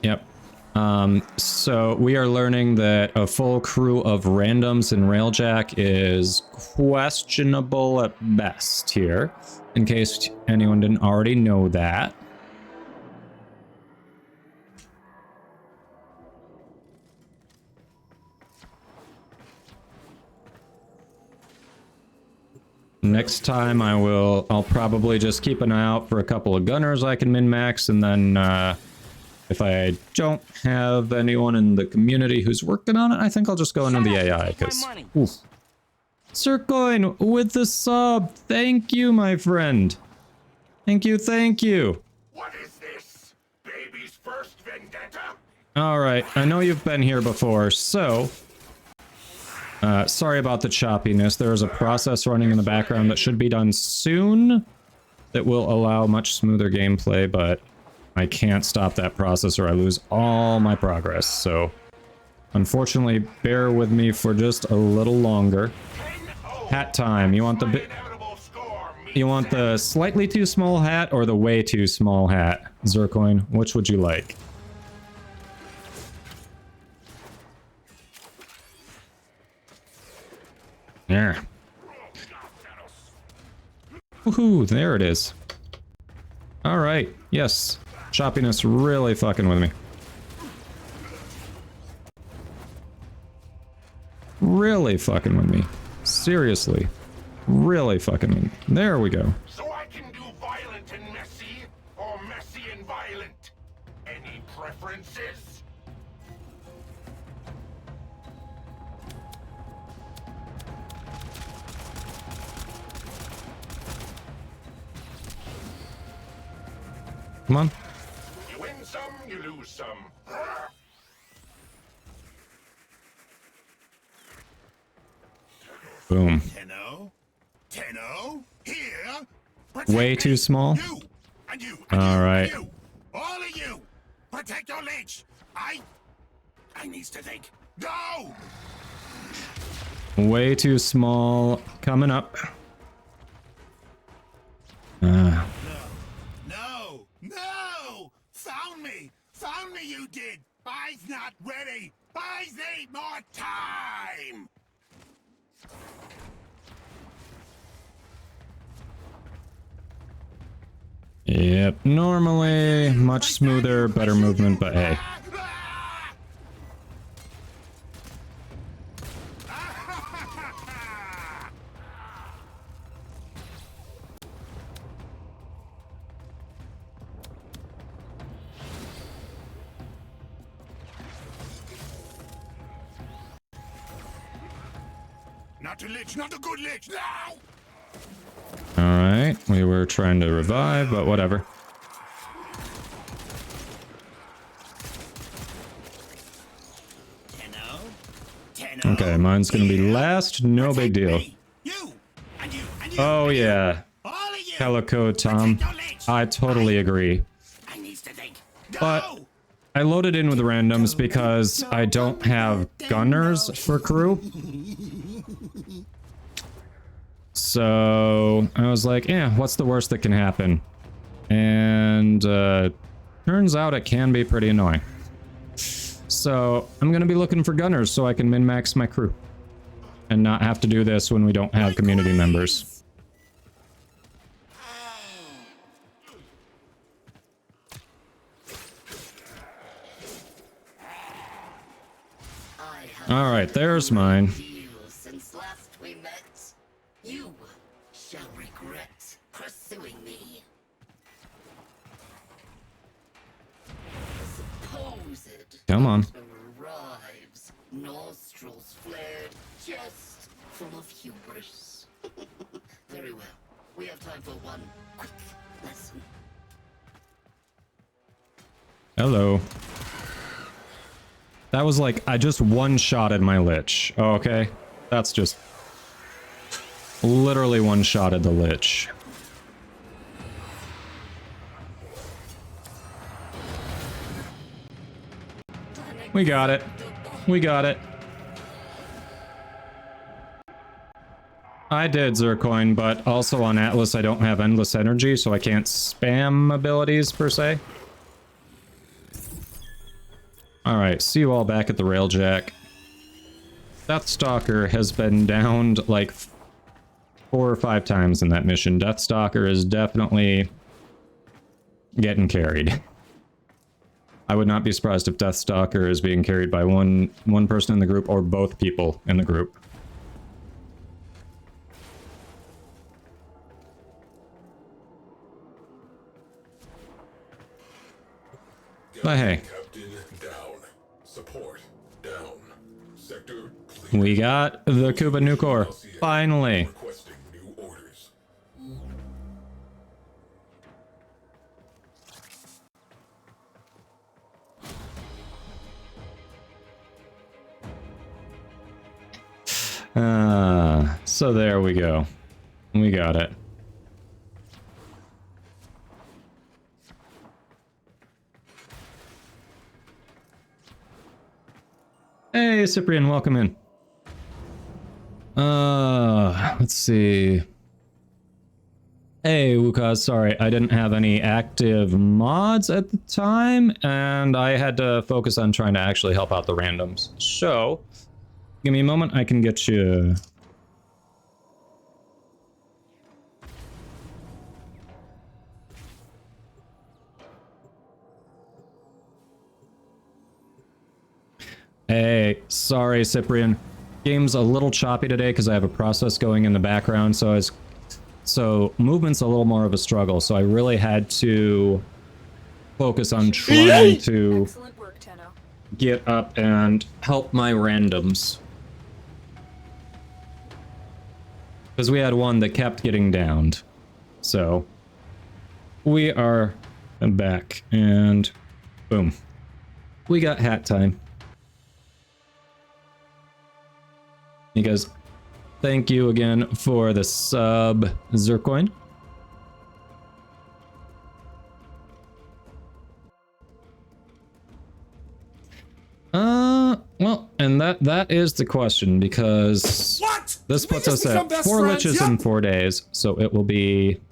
Yep. So we are learning that a full crew of randoms in Railjack is questionable at best here, in case anyone didn't already know that. Next time I'll probably just keep an eye out for a couple of gunners I can min-max, and then if I don't have anyone in the community who's working on it, I think I'll just go into the AI, because... Sircoin with the sub! Thank you, my friend! Thank you, thank you! What is this? Baby's first vendetta? Alright, I know you've been here before, so... sorry about the choppiness. There is a process running in the background that should be done soon that will allow much smoother gameplay, but I can't stop that process or I lose all my progress, so... Unfortunately, bear with me for just a little longer. Hat time. You want the slightly too small hat or the way too small hat? Zircoin, which would you like? There. Woohoo, there it is. Alright, yes. Choppiness really fucking with me. Really fucking with me. Seriously. Really fucking with me. There we go. So I can do violent and messy, or messy and violent. Any preferences? Come on. You win some, you lose some. Boom. 10-0? 10-0? Here? Way too small? You! And you! All right. You! All of you! Protect your ledge! I needs to think. Go! Way too small. Coming up. No! Found me! Found me, you did! I's not ready! I's need more time! Yep, normally much smoother, better movement, but hey. Not a lich, not a good lich! No! Alright, we were trying to revive, but whatever. Okay, mine's gonna be last, no big deal. Oh yeah, Calico Tom, I totally agree. But I loaded in with randoms because I don't have gunners for crew. So I was like, yeah, what's the worst that can happen? And turns out it can be pretty annoying. So I'm gonna be looking for gunners so I can min-max my crew. And not have to do this when we don't have community members. Alright, there's mine. Since last we met, you shall regret pursuing me. Supposed Come on. arrives, nostrils flared, chest full of hubris. Very well. We have time for one quick lesson. Hello. That was like, I just one-shotted my Lich. Oh, okay. That's just... literally one-shotted the Lich. We got it. We got it. I did Zircoin, but also on Atlas I don't have endless energy, so I can't spam abilities per se. Alright, see you all back at the Railjack. Deathstalker has been downed like 4 or 5 times in that mission. Deathstalker is definitely getting carried. I would not be surprised if Deathstalker is being carried by one person in the group or both people in the group. But hey, Captain down. Support down. Sector clear. we got the Cuba new core. Finally. Requesting new orders. So there we go. We got it. Hey, Cyprian, welcome in. Let's see. Hey, Wukaz, sorry, I didn't have any active mods at the time, and I had to focus on trying to actually help out the randoms. So, give me a moment, I can get you... Hey, sorry, Cyprian. Game's a little choppy today because I have a process going in the background, so movement's a little more of a struggle, so I really had to focus on trying to get up and help my randoms. Because we had one that kept getting downed. So, we are back, and boom. We got hat time. You guys, thank you again for the sub, Zircoin. Well, and that is the question, because What? this puts us at 4 liches in 4 days, so it will be...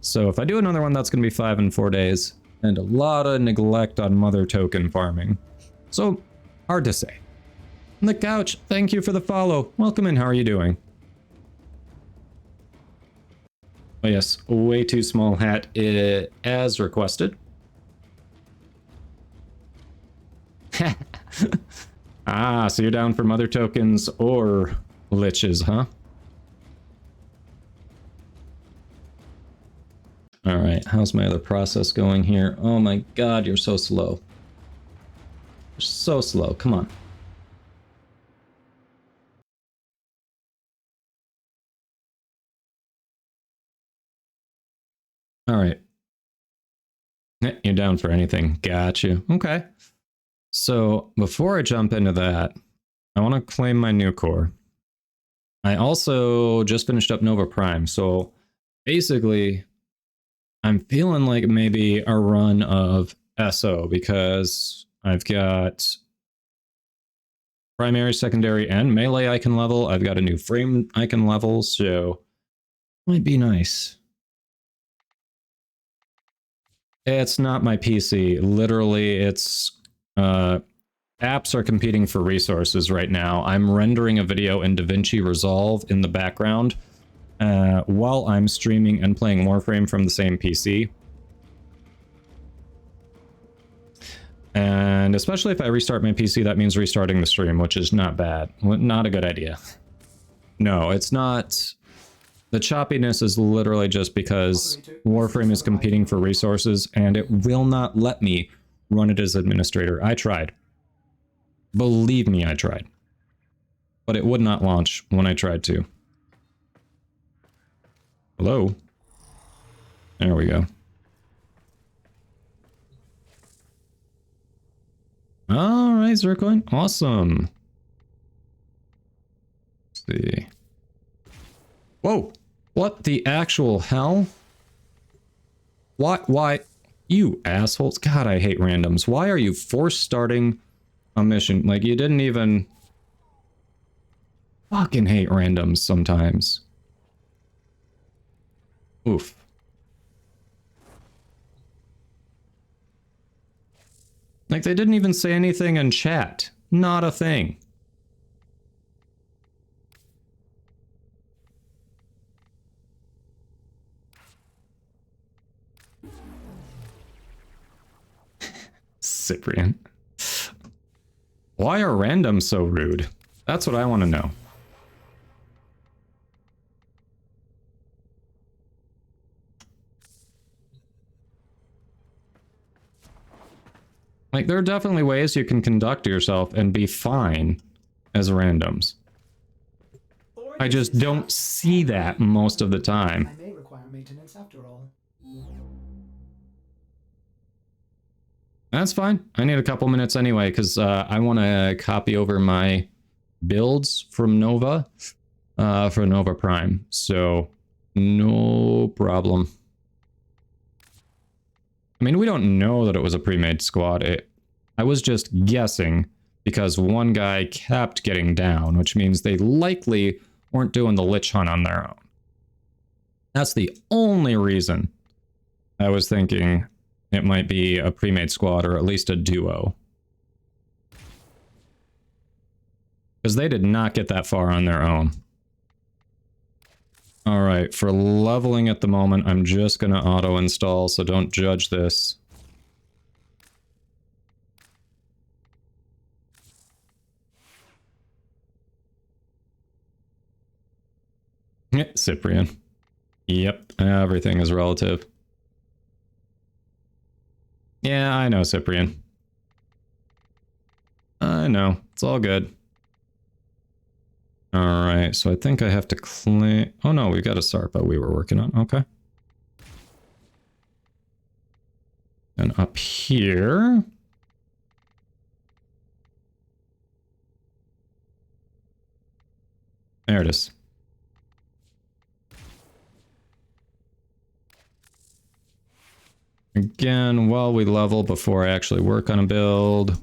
So if I do another one, that's going to be 5 in 4 days, and a lot of neglect on mother token farming. So, hard to say. The Couch, thank you for the follow. Welcome in, how are you doing? Oh yes, way too small hat, as requested. Ah, so you're down for mother tokens or liches, huh? Alright, how's my other process going here? Oh my god, you're so slow. You're so slow, come on. Alright. You're down for anything. Got you. Okay. So, before I jump into that, I want to claim my new core. I also just finished up Nova Prime, so basically, I'm feeling like maybe a run of SO, because I've got primary, secondary, and melee icon level. I've got a new frame icon level, so might be nice. It's not my PC. Literally, it's... apps are competing for resources right now. I'm rendering a video in DaVinci Resolve in the background while I'm streaming and playing Warframe from the same PC. And especially if I restart my PC, that means restarting the stream, which is not bad. Not a good idea. No, it's not... The choppiness is literally just because Warframe is competing for resources, and it will not let me run it as administrator. I tried. Believe me, I tried. But it would not launch when I tried to. Hello? There we go. Alright, Zircoin. Awesome. Let's see. Whoa! What the actual hell? Why? You assholes. God, I hate randoms. Why are you force starting a mission? Like, you didn't even... Fucking hate randoms sometimes. Oof. Like, they didn't even say anything in chat. Not a thing. Cyprian. Why are randoms so rude? That's what I want to know. Like, there are definitely ways you can conduct yourself and be fine as randoms. I just don't see that most of the time. I may require maintenance after all. That's fine. I need a couple minutes anyway, because I want to copy over my builds from Nova for Nova Prime. So, no problem. I mean, we don't know that it was a pre-made squad. I was just guessing because one guy kept getting down, which means they likely weren't doing the Lich Hunt on their own. That's the only reason I was thinking it might be a pre-made squad or at least a duo. Because they did not get that far on their own. Alright, for leveling at the moment, I'm just going to auto-install, so don't judge this. Cyprian. Yep, everything is relative. Yeah, I know, Cyprian. I know, it's all good. Alright, so I think I have to claim... Oh no, we've got a Sarpa we were working on. Okay. And up here... There it is. Again, while we level before I actually work on a build.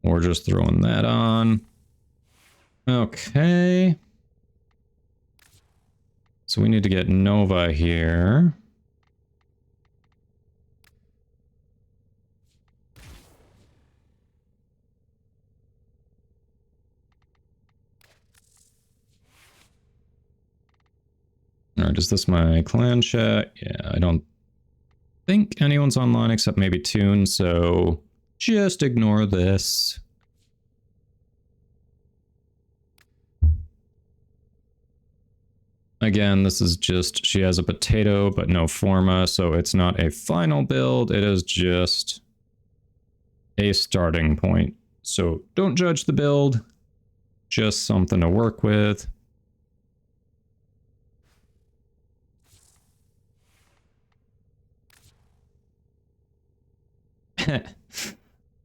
We're just throwing that on. Okay. So we need to get Nova here. Alright, is this my clan chat? Yeah, I don't think anyone's online except maybe Toon, so just ignore this. Again, this is just, she has a potato, but no forma, so it's not a final build, it is just a starting point. So don't judge the build, just something to work with.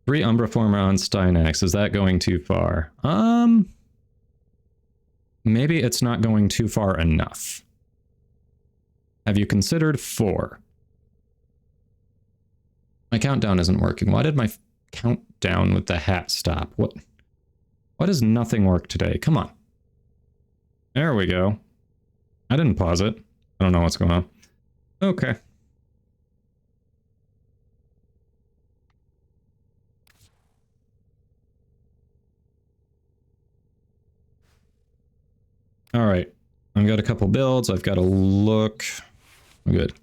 Three Umbra Forma on Stynax, is that going too far? Maybe it's not going too far enough. Have you considered 4? My countdown isn't working. Why did my countdown with the hat stop? What? Why does nothing work today? Come on. There we go. I didn't pause it. I don't know what's going on. Okay. All right, I've got a couple builds. I've got to look. I'm good.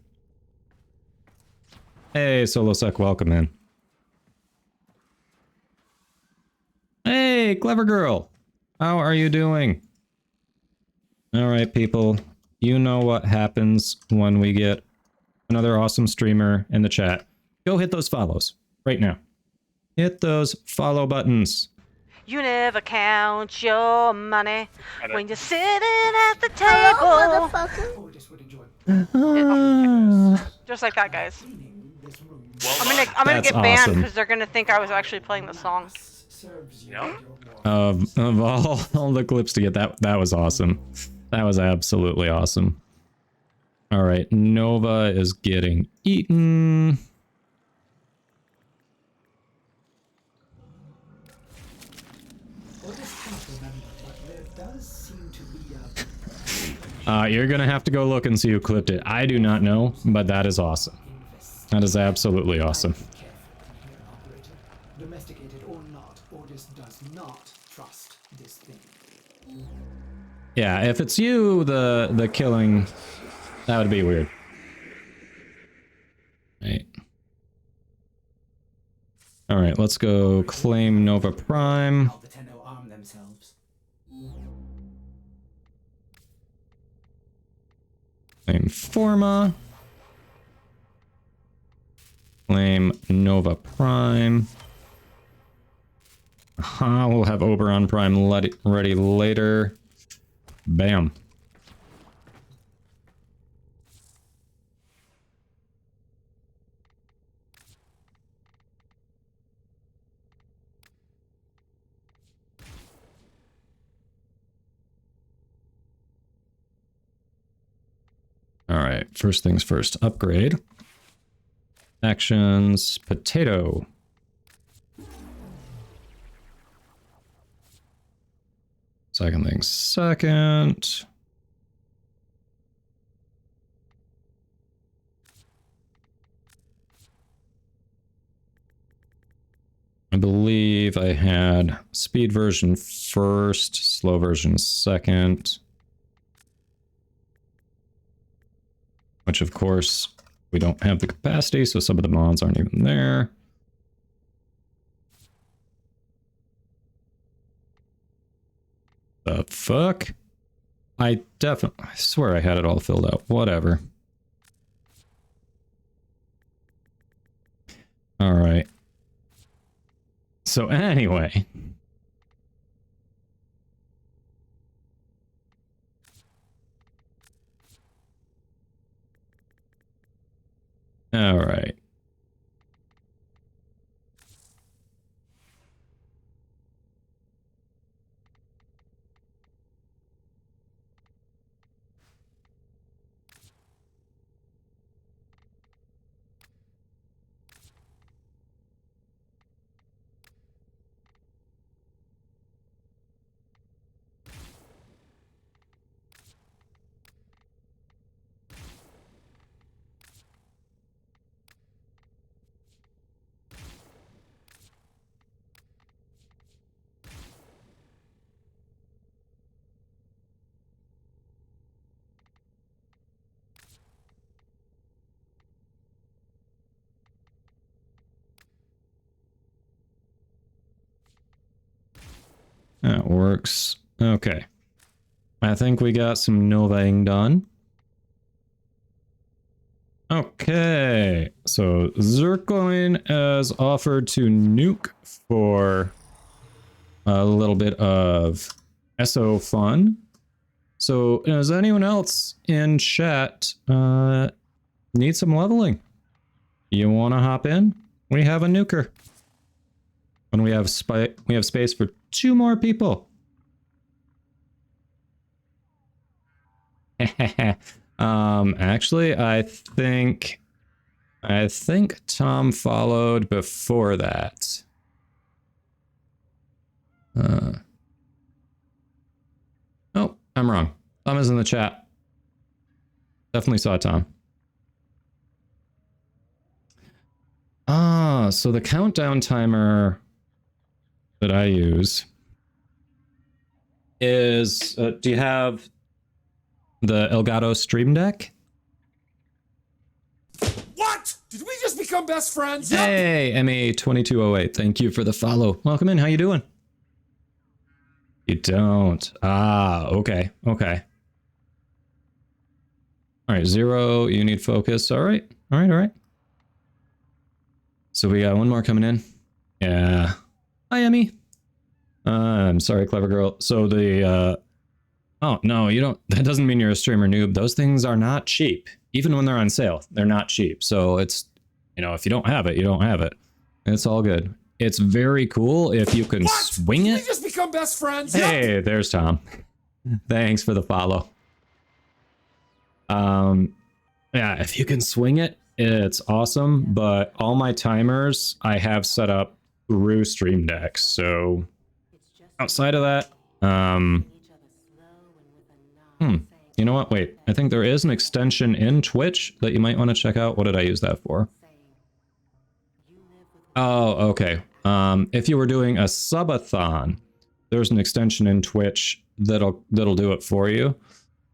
Hey, Solosec, welcome in. Hey, clever girl. How are you doing? All right, people. You know what happens when we get another awesome streamer in the chat. Go hit those follows right now. Hit those follow buttons. You never count your money when you're sitting at the table. Oh, this would enjoy Just like that, guys. cleaning this room. I'm gonna That's get banned awesome. because they're gonna think I was actually playing the song. Serves you No? and your war. Of all the clips to get, that was awesome. That was absolutely awesome. All right, Nova is getting eaten. Well, this can't remember, but there does seem to be a You're gonna have to go look and see who clipped it. I do not know, but that is awesome. That is absolutely awesome. careful here, operator. Domesticated or not, Ordis does not trust this thing. Yeah, if it's you, the killing, that would be weird. Right. All right, let's go claim Nova Prime. All the Tenno arm themselves. Claim Forma. claim Nova Prime. We'll have Oberon Prime ready later. Bam. All right, first things first, upgrade. Actions, potato. Second thing second. I believe I had speed version first, slow version second. Which, of course, we don't have the capacity, so some of the mods aren't even there. The fuck? I swear I had it all filled out. Whatever. Alright. So anyway. Alright. That works. Okay. I think we got some novaing done. Okay. So Zircoin has offered to nuke for a little bit of SO fun. So does anyone else in chat need some leveling? You want to hop in? We have a nuker. And we have space for 2 more people. Actually, I think Tom followed before that. Oh, I'm wrong. Tom is in the chat. Definitely saw Tom. So the countdown timer that I use is, do you have the Elgato Stream Deck? What? Did we just become best friends? Hey, MR24, thank you for the follow. Welcome in, how you doing? You don't. Okay. All right, 0, you need focus. All right. So we got one more coming in. Yeah. Hi, Emmy. I'm sorry, clever girl. So the, oh, no, you don't, that doesn't mean you're a streamer noob. Those things are not cheap. Even when they're on sale, they're not cheap. So it's, you know, if you don't have it, you don't have it. It's all good. It's very cool if you can swing it. Did we just become best friends? Hey, there's Tom. Thanks for the follow. Yeah, if you can swing it, it's awesome. But all my timers I have set up through Stream Deck. So outside of that, you know what? Wait, I think there is an extension in Twitch that you might want to check out. What did I use that for? Oh, okay. If you were doing a subathon, there's an extension in Twitch that'll do it for you.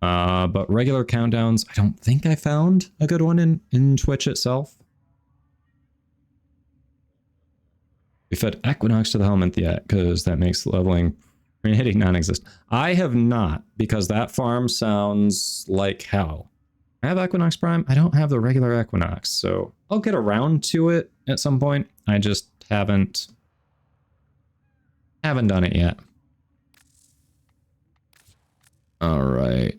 But regular countdowns, I don't think I found a good one in Twitch itself. We fed Equinox to the helmet yet, because that makes leveling pretty non-existent. I have not, because that farm sounds like hell. I have Equinox Prime. I don't have the regular Equinox, so I'll get around to it at some point. I just haven't done it yet. All right.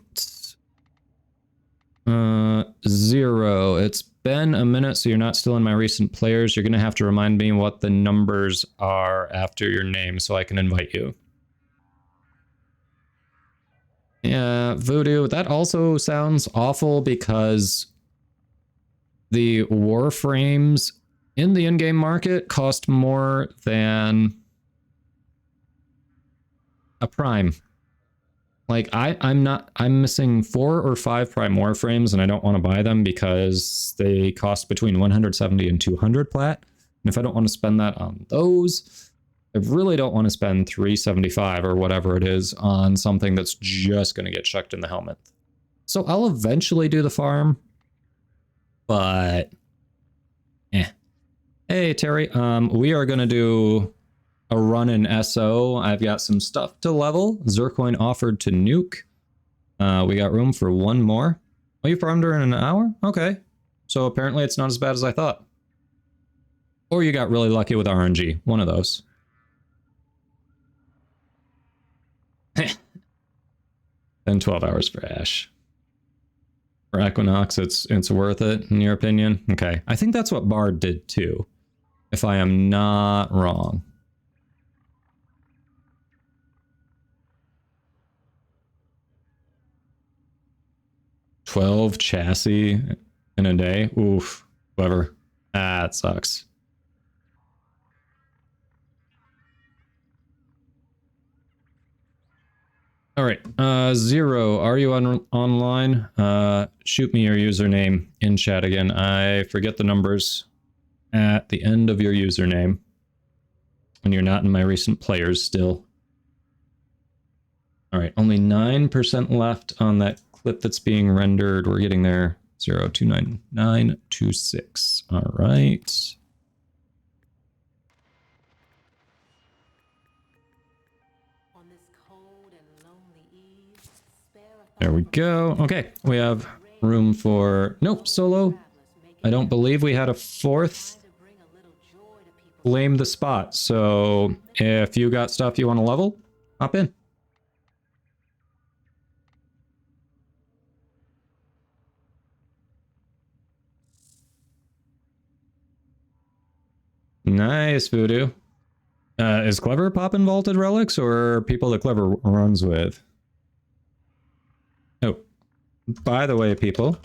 0. It's been a minute, so you're not still in my recent players. You're gonna have to remind me what the numbers are after your name so I can invite you. Yeah, Voodoo, that also sounds awful because the Warframes in the in-game market cost more than a Prime. Like, I'm missing 4 or 5 Prime Warframes, and I don't want to buy them because they cost between 170 and 200 plat. And if I don't want to spend that on those, I really don't want to spend 375 or whatever it is on something that's just going to get chucked in the helmet. So I'll eventually do the farm, but Hey, Terry, we are going to do a run in SO. I've got some stuff to level. Zircoin offered to nuke. We got room for one more. Oh, you farmed her in an hour? Okay. So apparently it's not as bad as I thought. Or you got really lucky with RNG. One of those. Then 12 hours for Ash. For Equinox, it's worth it, in your opinion? Okay. I think that's what Bard did too, if I am not wrong. $12 chassis in a day? Oof. Whatever. That sucks. All right. 0, are you online? Shoot me your username in chat again. I forget the numbers at the end of your username when you're not in my recent players still. All right. Only 9% left on that clip that's being rendered. We're getting there. 029926. All right. There we go. Okay, we have room for... Nope, solo. I don't believe we had a 4th. Blame the spot. So if you got stuff you want to level, hop in. Nice, Voodoo. Is Clever popping vaulted relics or people that Clever runs with? Oh, by the way, people,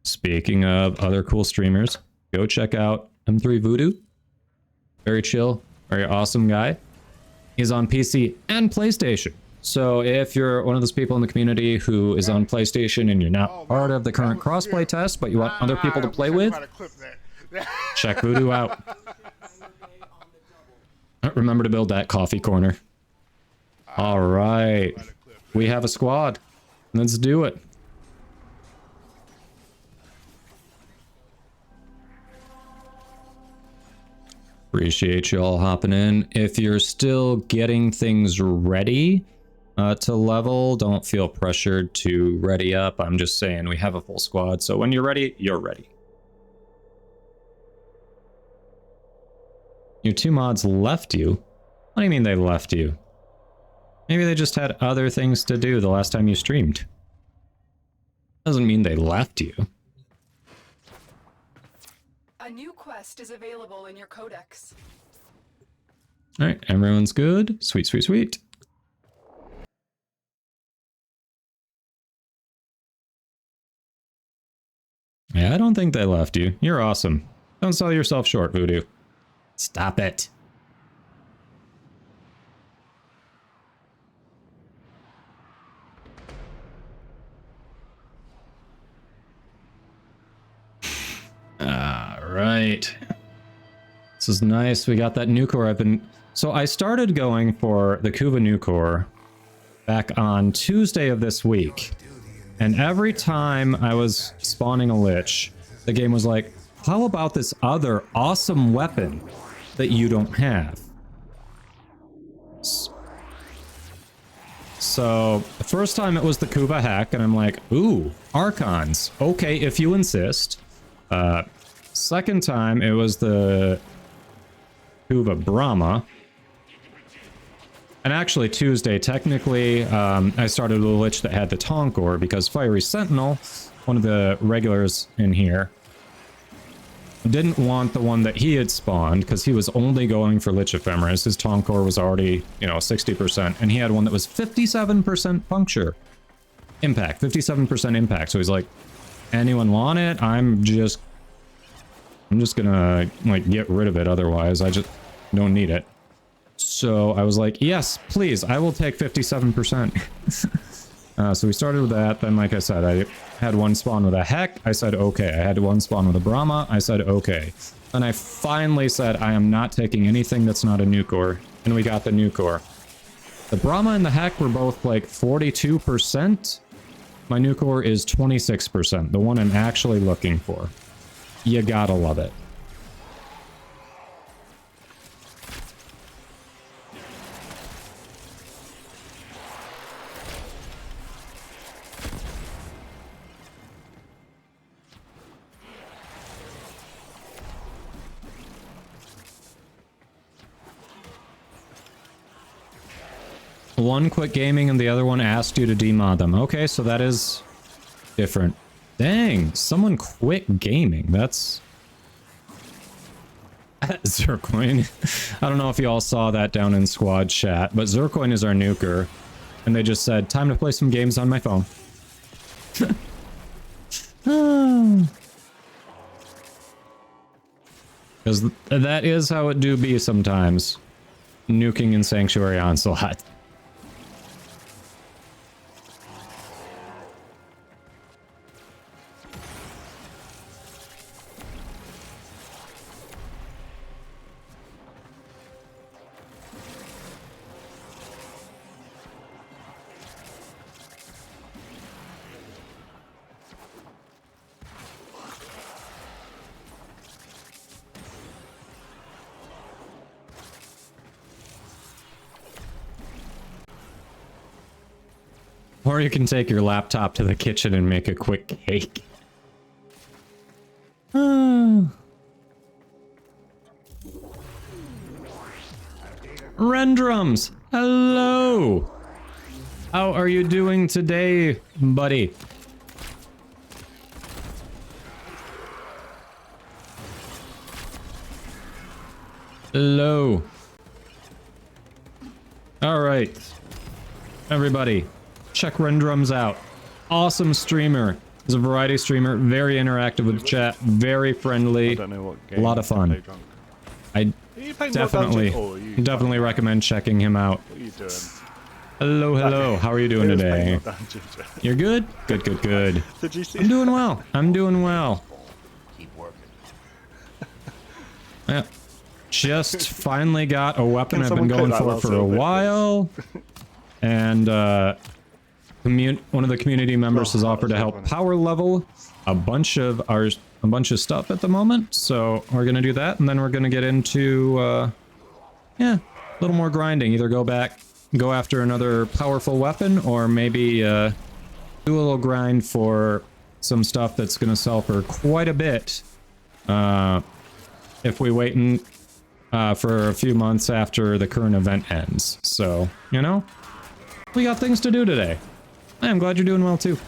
speaking of other cool streamers, go check out M3 Voodoo. Very chill, very awesome guy. He's on PC and PlayStation. So if you're one of those people in the community who is on PlayStation and you're not part of the current crossplay test, but you want other people to play with, check Voodoo out. Remember to build that coffee corner. All right. We have a squad. Let's do it. Appreciate you all hopping in. If you're still getting things ready to level, don't feel pressured to ready up. I'm just saying we have a full squad. So when you're ready, you're ready. Your 2 mods left you? What do you mean they left you? Maybe they just had other things to do the last time you streamed. Doesn't mean they left you. A new quest is available in your codex. Alright, everyone's good. Sweet, sweet, sweet. Yeah, I don't think they left you. You're awesome. Don't sell yourself short, Voodoo. Stop it. Alright. This is nice. We got that new core. So I started going for the Kuva new core back on Tuesday of this week. And every time I was spawning a lich, the game was like, how about this other awesome weapon that you don't have? So the first time it was the Kuva hack, and I'm like, ooh, Archons. Okay, if you insist. Second time it was the Kuva Brahma. And actually Tuesday, technically, I started with a Lich that had the Tonkor because Fiery Sentinel, one of the regulars in here, didn't want the one that he had spawned because he was only going for Lich Ephemeris. His Tonkor was already, you know, 60%, and he had one that was 57% puncture. Impact, 57% impact. So he's like, anyone want it? I'm just gonna, like, get rid of it otherwise. I just don't need it. So I was like, yes, please, I will take 57%. So we started with that. Then, like I said, I had one spawn with a Heck. I said, okay. I had one spawn with a Brahma. I said, okay. Then I finally said, I am not taking anything that's not a Nucor. And we got the Nucor. The Brahma and the Heck were both like 42%. My Nucor is 26%, the one I'm actually looking for. You gotta love it. One quit gaming and the other one asked you to demod them. Okay, so that is different. Dang, someone quit gaming. That's... Zercoin. I don't know if you all saw that down in squad chat, but Zercoin is our nuker. And they just said, time to play some games on my phone. Because that is how it do be sometimes. Nuking in Sanctuary Onslaught. Or you can take your laptop to the kitchen and make a quick cake. Rendrums! Hello! How are you doing today, buddy? Hello. Alright. Everybody. Check Rendrums out. Awesome streamer. He's a variety streamer, very interactive with chat, very friendly. I don't know what game. A lot of fun. I definitely recommend checking him out. What are you doing? Hello, hello. How are you doing today? You're good? Good, good, good. Did you see? I'm doing well. I'm doing well. Keep working. Yeah. Just finally got a weapon I've been going for a while. And one of the community members has offered to help power level a bunch of stuff at the moment. So we're gonna do that, and then we're gonna get into yeah, a little more grinding. Either go after another powerful weapon, or maybe do a little grind for some stuff that's gonna sell for quite a bit if we wait for a few months after the current event ends. So, you know, we got things to do today. I'm glad you're doing well, too.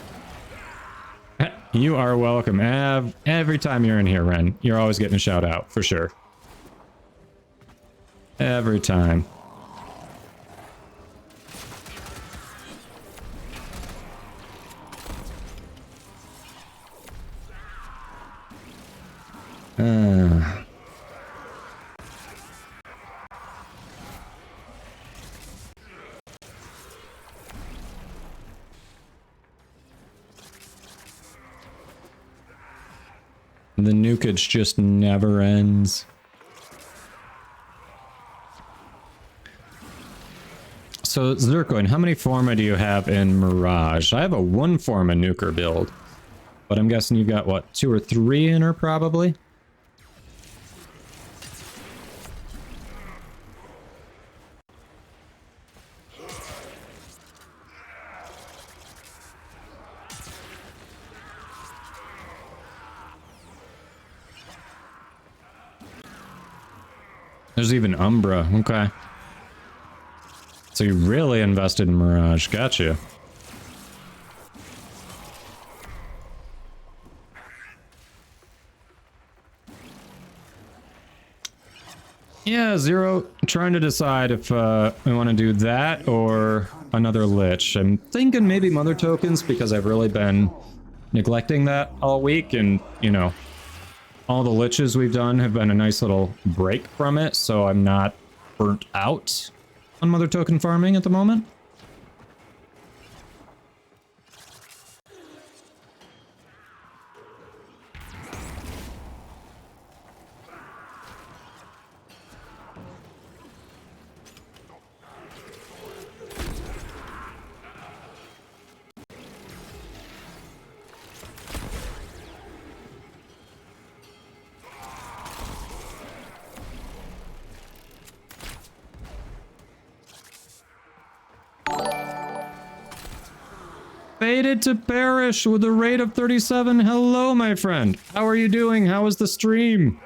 You are welcome. Every time you're in here, Ren, you're always getting a shout out, for sure. Every time. The nukage just never ends. So, Zercoin, how many Forma do you have in Mirage? I have a 1 Forma nuker build. But I'm guessing you've got, what, 2 or 3 in her, probably? There's even Umbra. Okay. So you really invested in Mirage. Gotcha. Yeah, Zero, trying to decide if we want to do that or another Lich. I'm thinking maybe Mother Tokens because I've really been neglecting that all week, and, you know, all the Liches we've done have been a nice little break from it, so I'm not burnt out on Mother Token farming at the moment. Fated to perish with a rate of 37. Hello, my friend. How are you doing? How was the stream?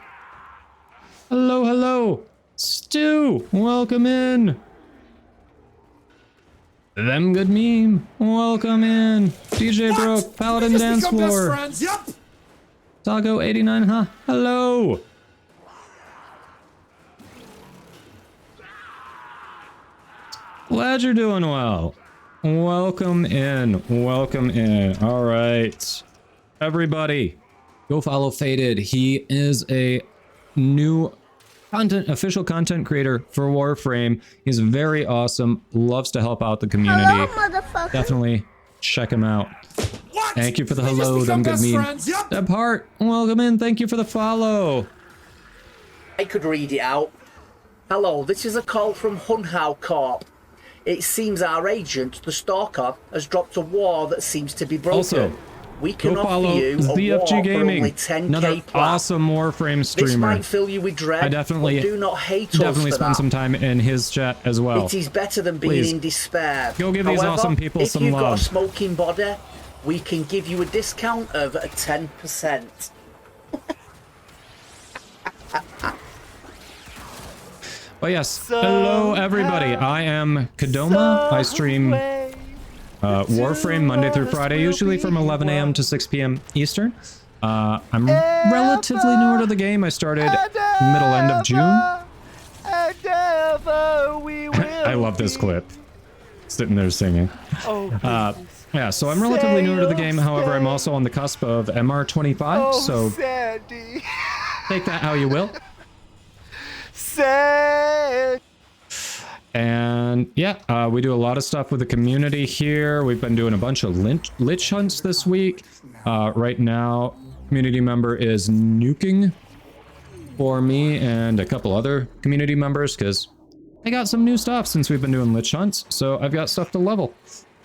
Hello, hello. Stu, welcome in. Them good meme, welcome in. DJ Broke, Paladin Dance Floor. Yep. Taco 89, huh? Hello. Glad you're doing well. Welcome in. Welcome in. All right. Everybody, go follow Fated. He is a new official content creator for Warframe. He's very awesome. Loves to help out the community. Hello, motherfucker. Definitely check him out. What? Thank you for the We just hello, become them good best meme. friends, yep. Deb Hart, welcome in. Thank you for the follow. I could read it out. Hello, this is a call from Hunhow Corp. It seems our agent, the Stalker, has dropped a war that seems to be broken. Also, we can go offer follow you a war ZFG Gaming, for only 10k another plat. awesome Warframe streamer. This might fill you with dread, I definitely, but do not hate definitely us for spend that. some time in his chat as well. It is better than being Please, in despair. go give these However, awesome people some if you've got love. a smoking body, we can give you a discount of 10%. Oh yes, hello everybody. I am Kadoma. I stream Warframe Monday through Friday, usually from 11 a.m. to 6 p.m. Eastern. I'm relatively newer to the game. I started middle end of June. I love this clip. Sitting there singing. Yeah, so I'm relatively newer to the game. However, I'm also on the cusp of MR25, so take that how you will. And yeah, we do a lot of stuff with the community here. We've been doing a bunch of lich hunts this week. Right now, community member is nuking for me and a couple other community members because I got some new stuff since we've been doing lich hunts. So I've got stuff to level.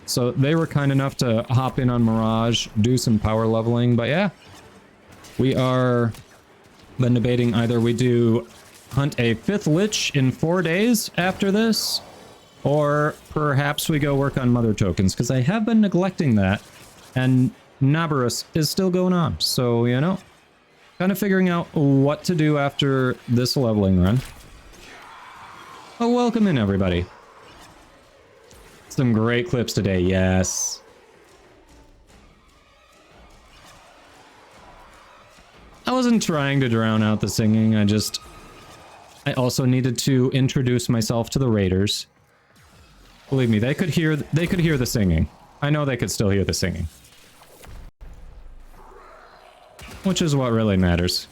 So they were kind enough to hop in on Mirage, do some power leveling. But yeah, we are been debating either we do hunt a 5th lich in 4 days after this, or perhaps we go work on Mother Tokens, because I have been neglecting that, and Nabarus is still going on, so, you know, kind of figuring out what to do after this leveling run. Oh, welcome in, everybody. Some great clips today, yes. I wasn't trying to drown out the singing, I also needed to introduce myself to the raiders. Believe me, they could hear the singing. I know they could still hear the singing. Which is what really matters.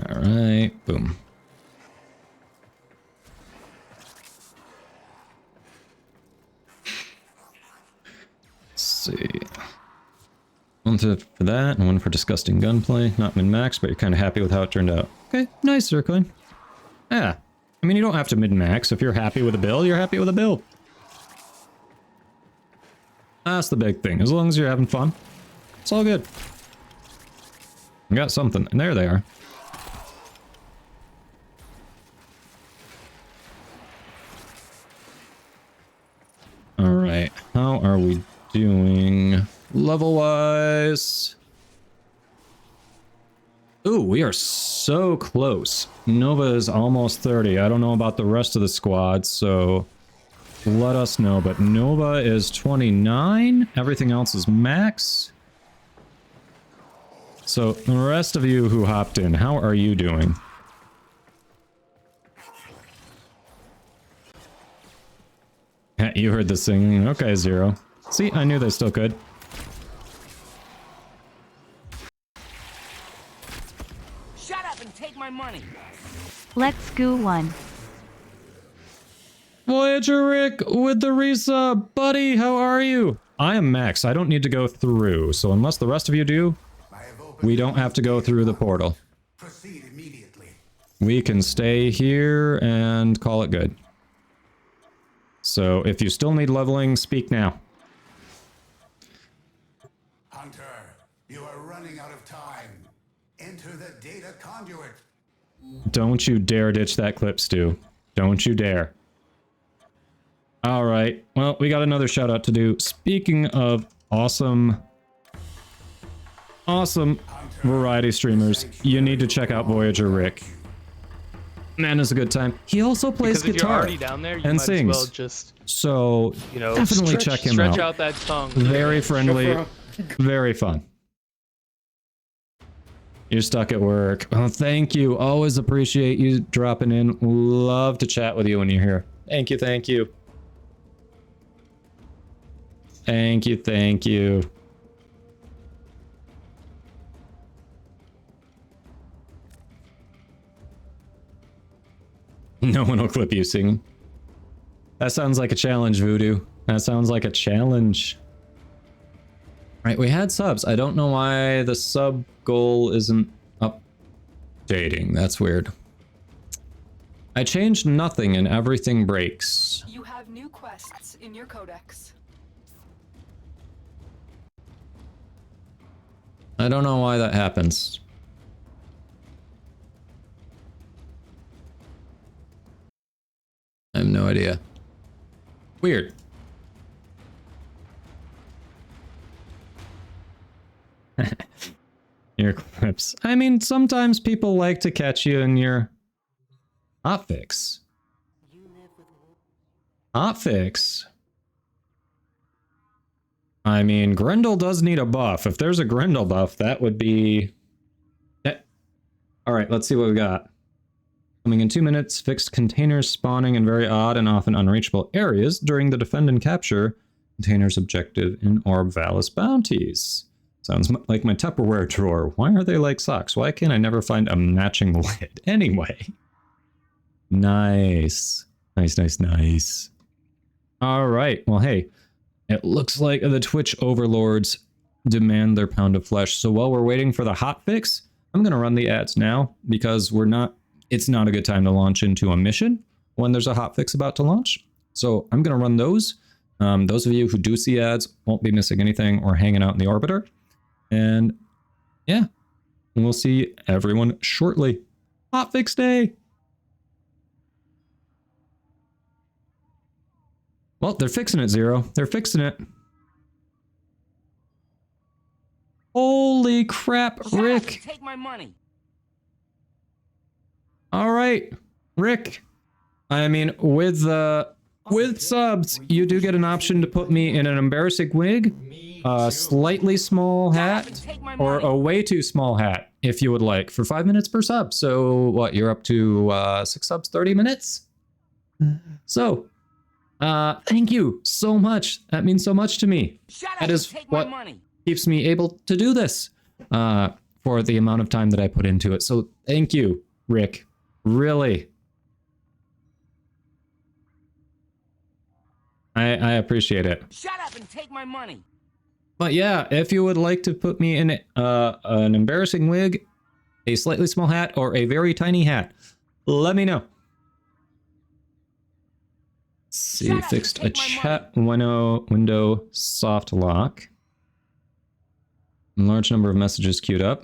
All right, boom. Let's see. One for that, and one for disgusting gunplay. Not min-max, but you're kind of happy with how it turned out. Okay, nice, Zircoin. Yeah. I mean, you don't have to min-max. If you're happy with a build, you're happy with a build. That's the big thing. As long as you're having fun, it's all good. You got something, and there they are. level-wise. Ooh, we are so close. Nova is almost 30. I don't know about the rest of the squad, so let us know. But Nova is 29. Everything else is max. So the rest of you who hopped in, how are you doing? You heard the singing. Okay, Zero. See, I knew they still could. Shut up and take my money. Let's go one. Voyager Rick with the resub. Buddy, how are you? I am Max. I don't need to go through. So unless the rest of you do, we don't have to go through the portal. Proceed immediately. We can stay here and call it good. So if you still need leveling, speak now. Hunter, you are running out of time. Enter the data conduit. Don't you dare ditch that clip, Stu. Don't you dare. Alright, well, we got another shout out to do. Speaking of awesome variety streamers, you need to check out Voyager Rick. Man, it's a good time. He also plays because if guitar you're already down there, you and might sings. As well just, so you know, definitely check him out. Stretch out that tongue. Very friendly, very fun. You're stuck at work. Oh, thank you. Always appreciate you dropping in. Love to chat with you when you're here. Thank you, thank you. Thank you, thank you. No one will clip you singing. That sounds like a challenge, Voodoo. That sounds like a challenge. Right, we had subs. I don't know why the sub goal isn't updating. That's weird. I changed nothing and everything breaks. You have new quests in your codex. I don't know why that happens. I have no idea. Weird. Your clips. I mean, sometimes people like to catch you in your hotfix. Hotfix? I mean, Grendel does need a buff. If there's a Grendel buff, that would be... Alright, let's see what we got. Coming in 2 minutes, fixed containers spawning in very odd and often unreachable areas during the defend and capture containers objective in Orb Valis bounties. Sounds like my Tupperware drawer. Why are they like socks? Why can't I never find a matching lid? Anyway. Nice. Nice, nice, nice. Alright, well hey. It looks like the Twitch overlords demand their pound of flesh. So while we're waiting for the hotfix, I'm going to run the ads now because it's not a good time to launch into a mission when there's a hotfix about to launch. So I'm going to run those. Those of you who do see ads won't be missing anything or hanging out in the orbiter. And yeah, we'll see everyone shortly. Hotfix day! Well, they're fixing it, Zero. They're fixing it. Holy crap, Rick! Take my money. All right, Rick. I mean, with subs, you do get an option to put me in an embarrassing wig, a slightly small hat, or a way too small hat, if you would like, for 5 minutes per sub. So what? You're up to 6 subs, 30 minutes. So. Thank you so much. That means so much to me. That is what keeps me able to do this, for the amount of time that I put into it. So thank you, Rick. Really. I appreciate it. Shut up and take my money. But yeah, if you would like to put me in an embarrassing wig, a slightly small hat, or a very tiny hat, let me know. See, fixed a chat window soft lock. Large number of messages queued up.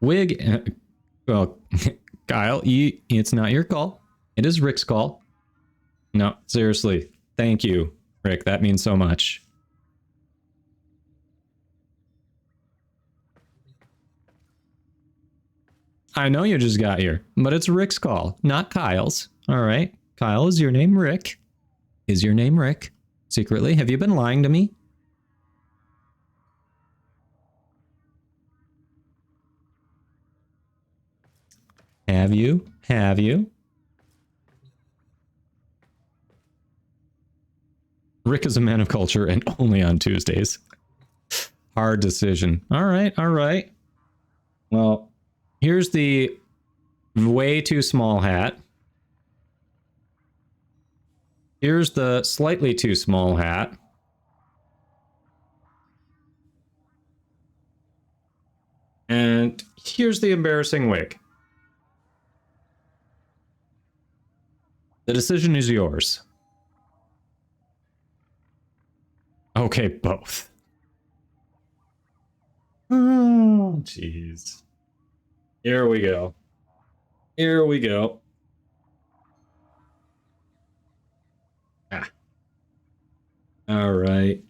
Wig, well, Kyle, it's not your call. It is Rick's call. No, seriously. Thank you, Rick. That means so much. I know you just got here, but it's Rick's call, not Kyle's. All right. Kyle, is your name Rick? Is your name Rick? Secretly, have you been lying to me? Have you? Have you? Rick is a man of culture and only on Tuesdays. Hard decision. All right, all right. Well, here's the way too small hat. Here's the slightly too small hat. And here's the embarrassing wig. The decision is yours. Okay, both. Oh, jeez. Here we go. Here we go. Ah. All right.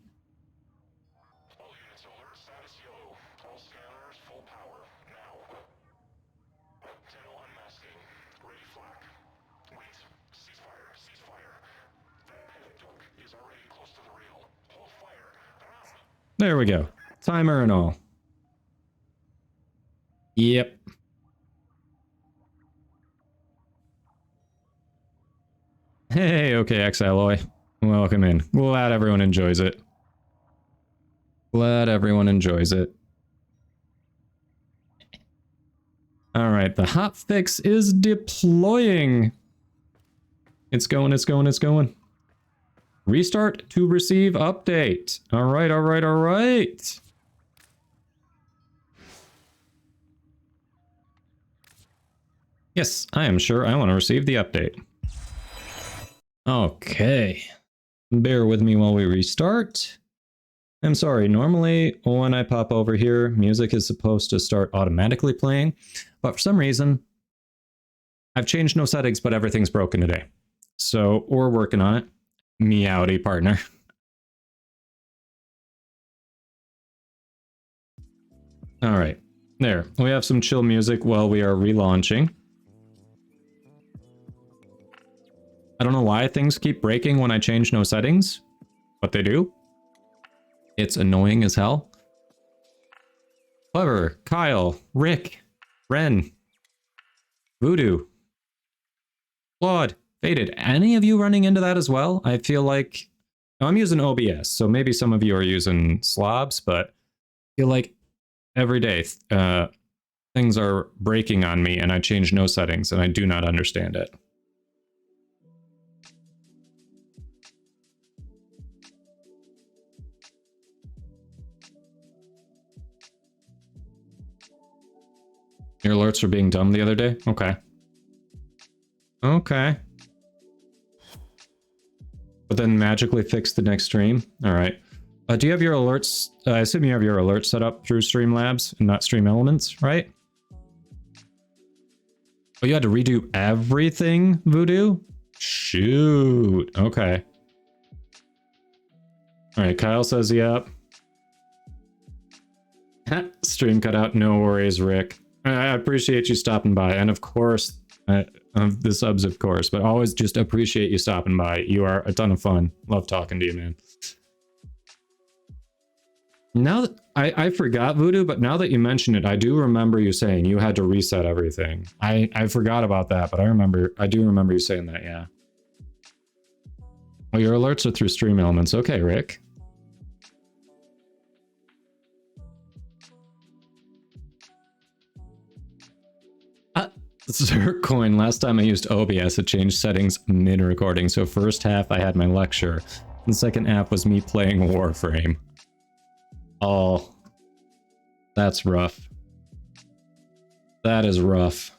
There we go. Timer and all. Yep. Hey, okay, X-Alloy. Welcome in. Glad everyone enjoys it. Glad everyone enjoys it. Alright, the hotfix is deploying. It's going, it's going, it's going. Restart to receive update. Alright, alright, alright. Yes, I am sure I want to receive the update. Okay. Bear with me while we restart. I'm sorry, normally when I pop over here, music is supposed to start automatically playing, but for some reason, I've changed no settings, but everything's broken today. So, we're working on it. Meowdy, partner. All right, there. We have some chill music while we are relaunching. I don't know why things keep breaking when I change no settings, but they do. It's annoying as hell. Clever, Kyle, Rick, Ren, Voodoo, Claude, Faded. Any of you running into that as well? I feel like I'm using OBS, so maybe some of you are using slobs, but I feel like every day things are breaking on me and I change no settings and I do not understand it. Your alerts were being dumb the other day? Okay. Okay. But then magically fix the next stream? Alright. Do you have your alerts? I assume you have your alerts set up through Streamlabs and not Stream Elements, right? Oh, you had to redo everything, Voodoo? Shoot. Okay. Alright, Kyle says yep. Stream cut out. No worries, Rick. I appreciate you stopping by, and of course, the subs, of course, but always just appreciate you stopping by. You are a ton of fun. Love talking to you, man. Now that I forgot, Voodoo, but now that you mention it, I do remember you saying you had to reset everything. I forgot about that, but I do remember you saying that, yeah. Oh, your alerts are through Stream Elements. Okay, Rick. Zercoin, last time I used OBS, it changed settings mid-recording. So first half I had my lecture, and the second half was me playing Warframe. Oh, that's rough. That is rough.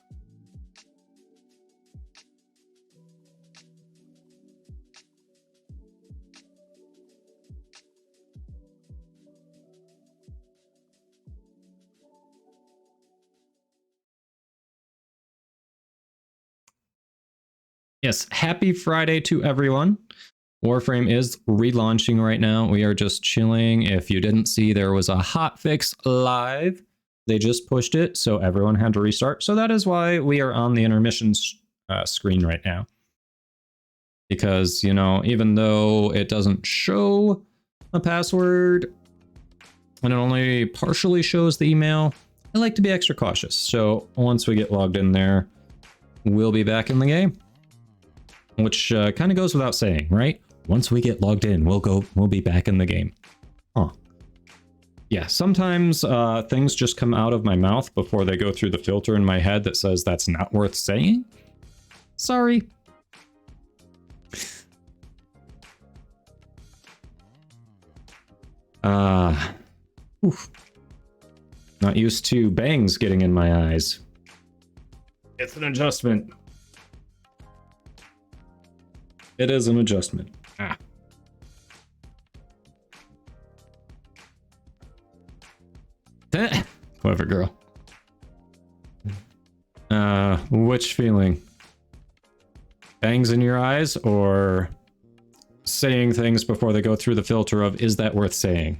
Yes, happy Friday to everyone. Warframe is relaunching right now. We are just chilling. If you didn't see, there was a hotfix live. They just pushed it, so everyone had to restart. So that is why we are on the intermission screen right now. Because, you know, even though it doesn't show a password and it only partially shows the email, I like to be extra cautious. So once we get logged in there, we'll be back in the game. Which kind of goes without saying, right? Once we get logged in, we'll be back in the game. Huh. Yeah, sometimes things just come out of my mouth before they go through the filter in my head that says that's not worth saying. Sorry. Oof. Not used to bangs getting in my eyes. It's an adjustment. It is an adjustment. Ah. Clever girl. Which feeling? Bangs in your eyes or saying things before they go through the filter of, is that worth saying?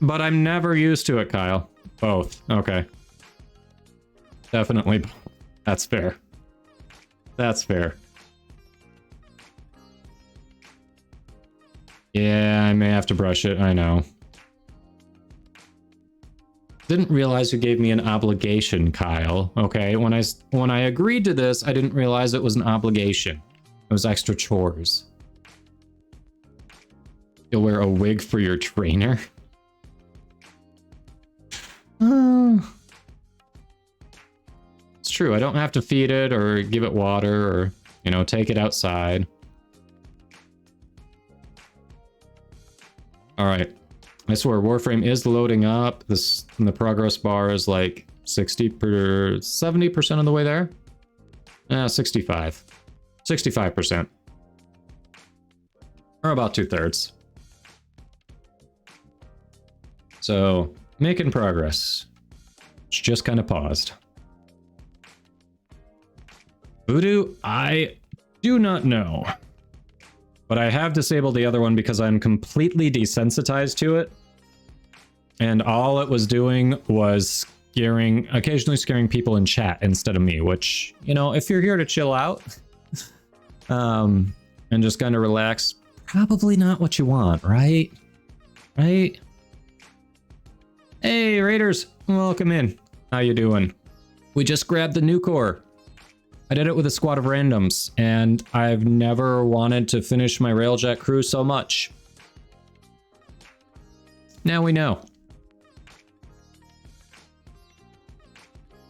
But I'm never used to it, Kyle. Both. Okay. Definitely. That's fair. That's fair. Yeah, I may have to brush it. I know. Didn't realize you gave me an obligation, Kyle. Okay, when I agreed to this, I didn't realize it was an obligation. It was extra chores. You'll wear a wig for your trainer? It's true, I don't have to feed it or give it water or, you know, take it outside. Alright. I swear, Warframe is loading up. The progress bar is like 70% of the way there? 65. 65%. Or about 2/3. So, making progress. It's just kind of paused. Voodoo, I do not know. But I have disabled the other one because I'm completely desensitized to it. And all it was doing was occasionally scaring people in chat instead of me, which, you know, if you're here to chill out, and just kind of relax, probably not what you want, right? Right? Hey, Raiders, welcome in. How you doing? We just grabbed the new core. I did it with a squad of randoms, and I've never wanted to finish my Railjack crew so much. Now we know.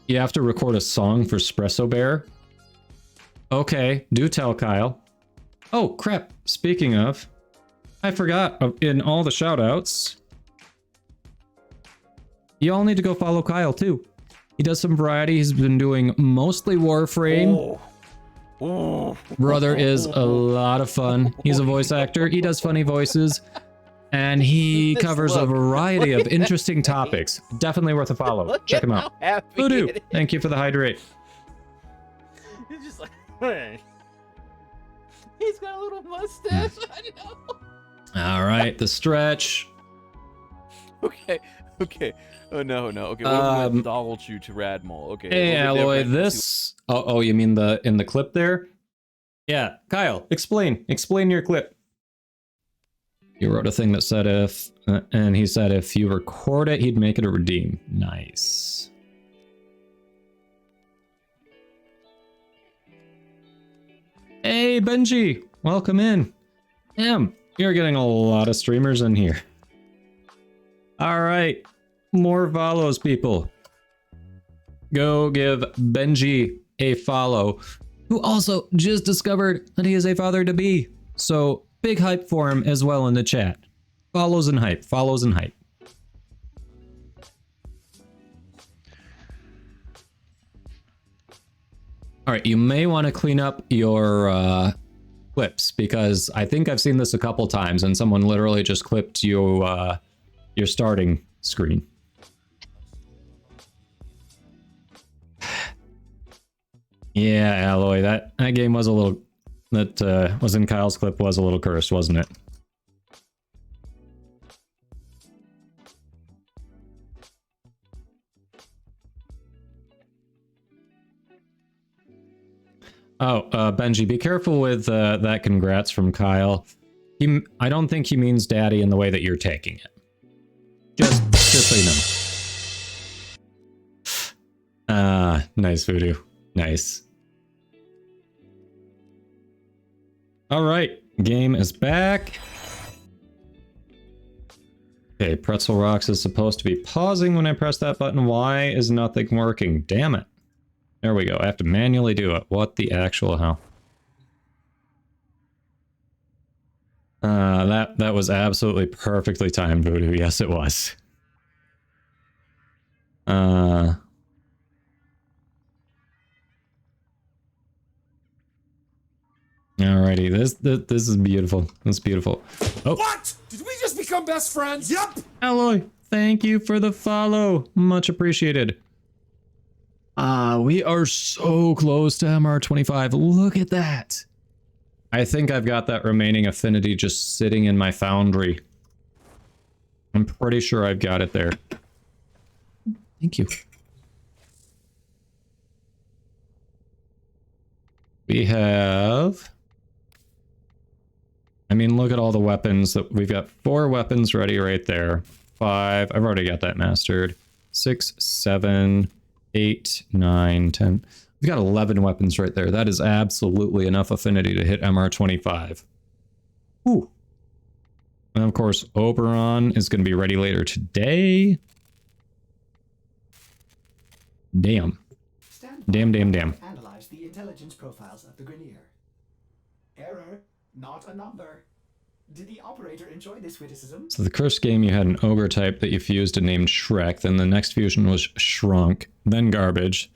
You have to record a song for Spresso Bear? Okay, do tell, Kyle. Oh, crap. Speaking of, I forgot in all the shoutouts. You all need to go follow Kyle, too. He does some variety. He's been doing mostly Warframe. Brother is a lot of fun. He's a voice actor. He does funny voices. And he covers a variety of interesting topics. Definitely worth a follow. Check him out. Voodoo, thank you for the hydrate. He's just like, hey. He's got a little mustache. I know. All right, the stretch. Okay. Oh no. Okay, what if I dolled you to Radmol? Okay. Hey, Alloy, this... Oh, you mean in the clip there? Yeah, Kyle, explain your clip. You wrote a thing that said if... and he said if you record it, he'd make it a redeem. Nice. Hey, Benji, welcome in. Damn, you're getting a lot of streamers in here. All right, more follows, people. Go give Benji a follow, who also just discovered that he is a father-to-be. So big hype for him as well in the chat. Follows and hype. All right, you may want to clean up your clips because I think I've seen this a couple times and someone literally just clipped you your starting screen. Yeah, Alloy, that game was a little... That was in Kyle's clip was a little cursed, wasn't it? Oh, Benji, be careful with that congrats from Kyle. I don't think he means daddy in the way that you're taking it. Just so you know. Nice, Voodoo. Nice. Alright, game is back. Okay, Pretzel Rocks is supposed to be pausing when I press that button. Why is nothing working? Damn it. There we go. I have to manually do it. What the actual hell? That was absolutely perfectly timed, Voodoo. Yes, it was. Alrighty, this is beautiful. It's beautiful. Oh. What? Did we just become best friends? Yup. Alloy, thank you for the follow. Much appreciated. We are so close to MR25. Look at that. I think I've got that remaining affinity just sitting in my foundry. I'm pretty sure I've got it there. Thank you. We have... I mean, look at all the weapons. We've got 4 weapons ready right there. 5. I've already got that mastered. 6, 7, 8, 9, 10. We've got 11 weapons right there. That is absolutely enough affinity to hit MR25. Ooh. And of course, Oberon is going to be ready later today. Damn. Damn. Analyze the intelligence profiles of the Grenier. Error, not a number. Did the operator enjoy this witticism? So the first game you had an ogre type that you fused and named Shrek, then the next fusion was Shrunk, then Garbage,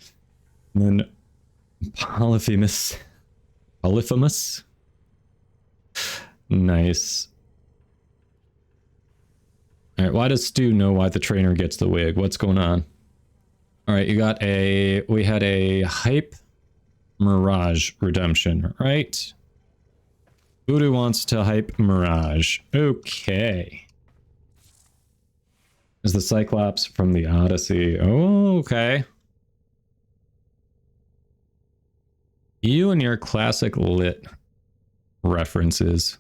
then Polyphemus. Polyphemus? Nice. Alright, why does Stu know why the trainer gets the wig? What's going on? Alright, we had a Hype Mirage Redemption, right? Voodoo wants to hype Mirage. Okay. Is the Cyclops from the Odyssey? Oh, okay. You and your classic lit references.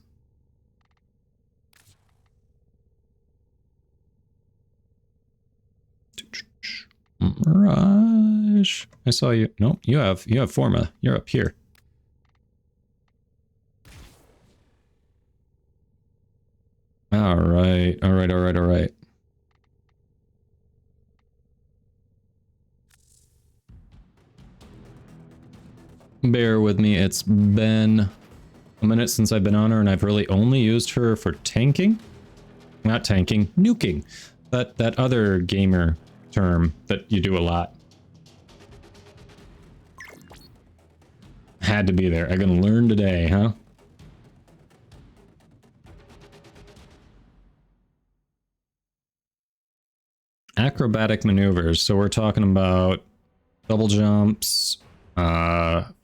Mirage. I saw you. No, you have Forma. You're up here. All right. Bear with me. It's been a minute since I've been on her, and I've really only used her for tanking. Not tanking, nuking. That other gamer term that you do a lot. Had to be there. I'm gonna learn today, huh? Acrobatic maneuvers. So we're talking about double jumps, let's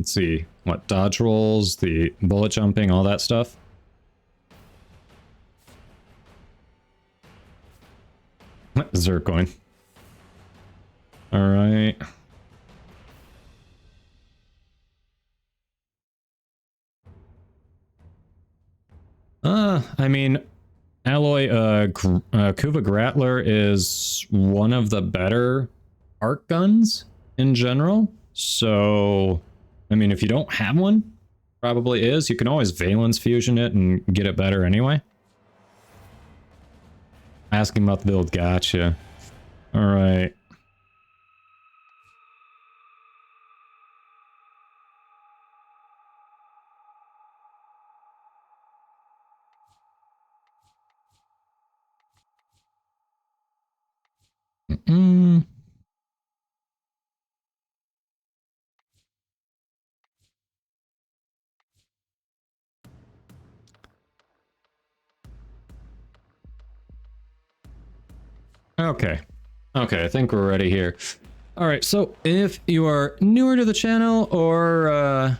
see, what, dodge rolls, the bullet jumping, all that stuff. Zircoin. All right. I mean, Alloy, Kuva Grattler is one of the better arc guns in general. So, I mean, if you don't have one, probably is. You can always Valence Fusion it and get it better anyway. Asking about the build, gotcha. Alright. Okay, I think we're ready here. All right, so if you are newer to the channel or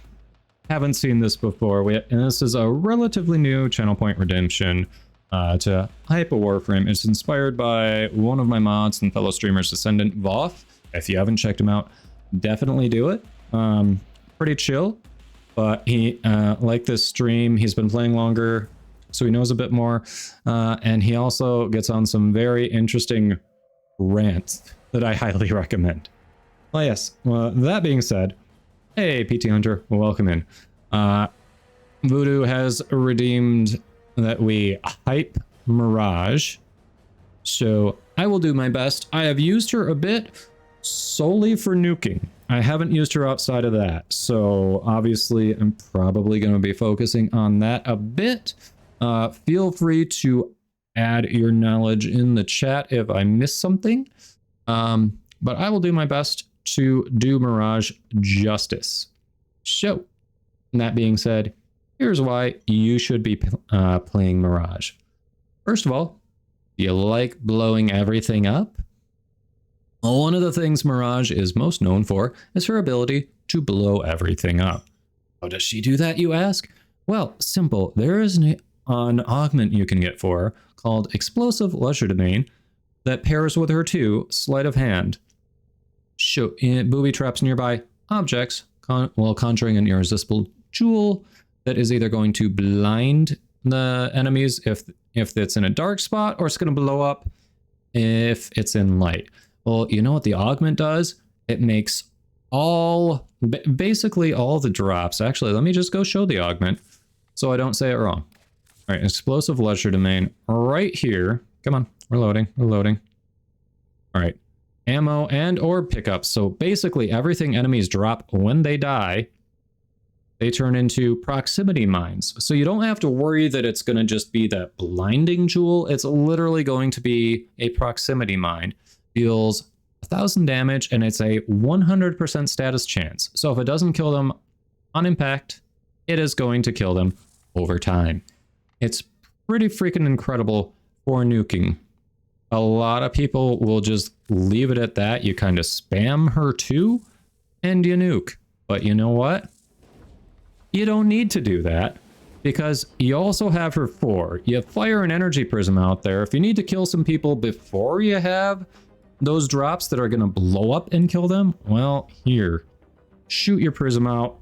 haven't seen this before, and this is a relatively new channel point redemption to hype a Warframe. It's inspired by one of my mods and fellow streamers, Ascendant Voth. If you haven't checked him out, definitely do it. Pretty chill, but he like this stream, he's been playing longer, so he knows a bit more, and he also gets on some very interesting rants that I highly recommend. Well, yes, that being said, hey, PT Hunter, welcome in. Voodoo has redeemed that we hype Mirage, so I will do my best. I have used her a bit solely for nuking. I haven't used her outside of that, so obviously I'm probably going to be focusing on that a bit. Feel free to add your knowledge in the chat if I miss something, but I will do my best to do Mirage justice. So, that being said, here's why you should be playing Mirage. First of all, do you like blowing everything up? Well, one of the things Mirage is most known for is her ability to blow everything up. How does she do that, you ask? Well, simple. There is an augment you can get for her called Explosive Legerdemain that pairs with her too, Sleight of Hand. Booby traps nearby objects while conjuring an irresistible jewel that is either going to blind the enemies if it's in a dark spot, or it's going to blow up if it's in light. Well, you know what the augment does? It makes basically all the drops. Actually, let me just go show the augment so I don't say it wrong. All right, Explosive Legerdemain right here. Come on, we're loading. All right, ammo and orb pickups. So basically everything enemies drop when they die, they turn into proximity mines. So you don't have to worry that it's going to just be that blinding jewel. It's literally going to be a proximity mine. Deals 1,000 damage and it's a 100% status chance. So if it doesn't kill them on impact, it is going to kill them over time. It's pretty freaking incredible for nuking. A lot of people will just leave it at that. You kind of spam her too, and you nuke. But you know what? You don't need to do that, because you also have her for. You fire an energy prism out there. If you need to kill some people before you have those drops that are going to blow up and kill them, well, here. Shoot your prism out.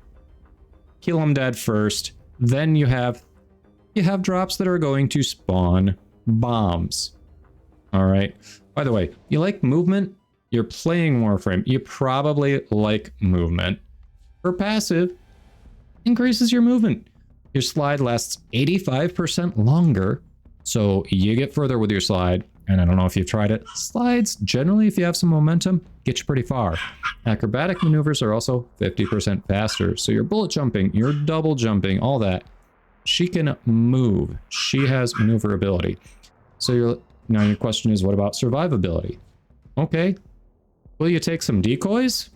Kill them dead first. Then you have drops that are going to spawn bombs. All right. By the way, you like movement? You're playing Warframe. You probably like movement. Her passive increases your movement. Your slide lasts 85% longer, so you get further with your slide. And I don't know if you've tried it. Slides, generally, if you have some momentum, get you pretty far. Acrobatic maneuvers are also 50% faster. So you're bullet jumping, you're double jumping, all that. She can move. She has maneuverability. So now your question is, what about survivability? Okay. Will you take some decoys?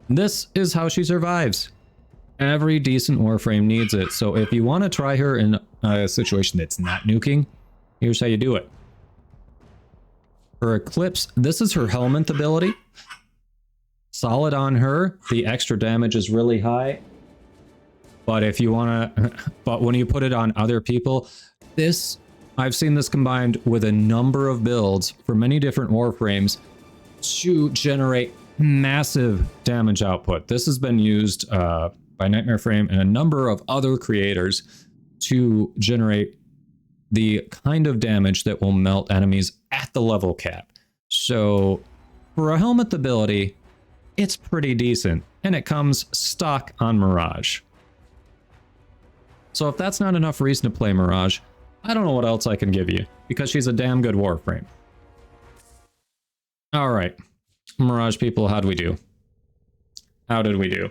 This is how she survives. Every decent Warframe needs it. So if you want to try her in a situation that's not nuking, here's how you do it. Her Eclipse, this is her helmet ability. Solid on her. The extra damage is really high. But if you want to, but when you put it on other people, I've seen this combined with a number of builds for many different Warframes to generate massive damage output. This has been used by Nightmare Frame and a number of other creators to generate the kind of damage that will melt enemies at the level cap. So for a helmet ability, it's pretty decent, and it comes stock on Mirage. So if that's not enough reason to play Mirage, I don't know what else I can give you, because she's a damn good Warframe. All right, Mirage people, how'd we do? How did we do?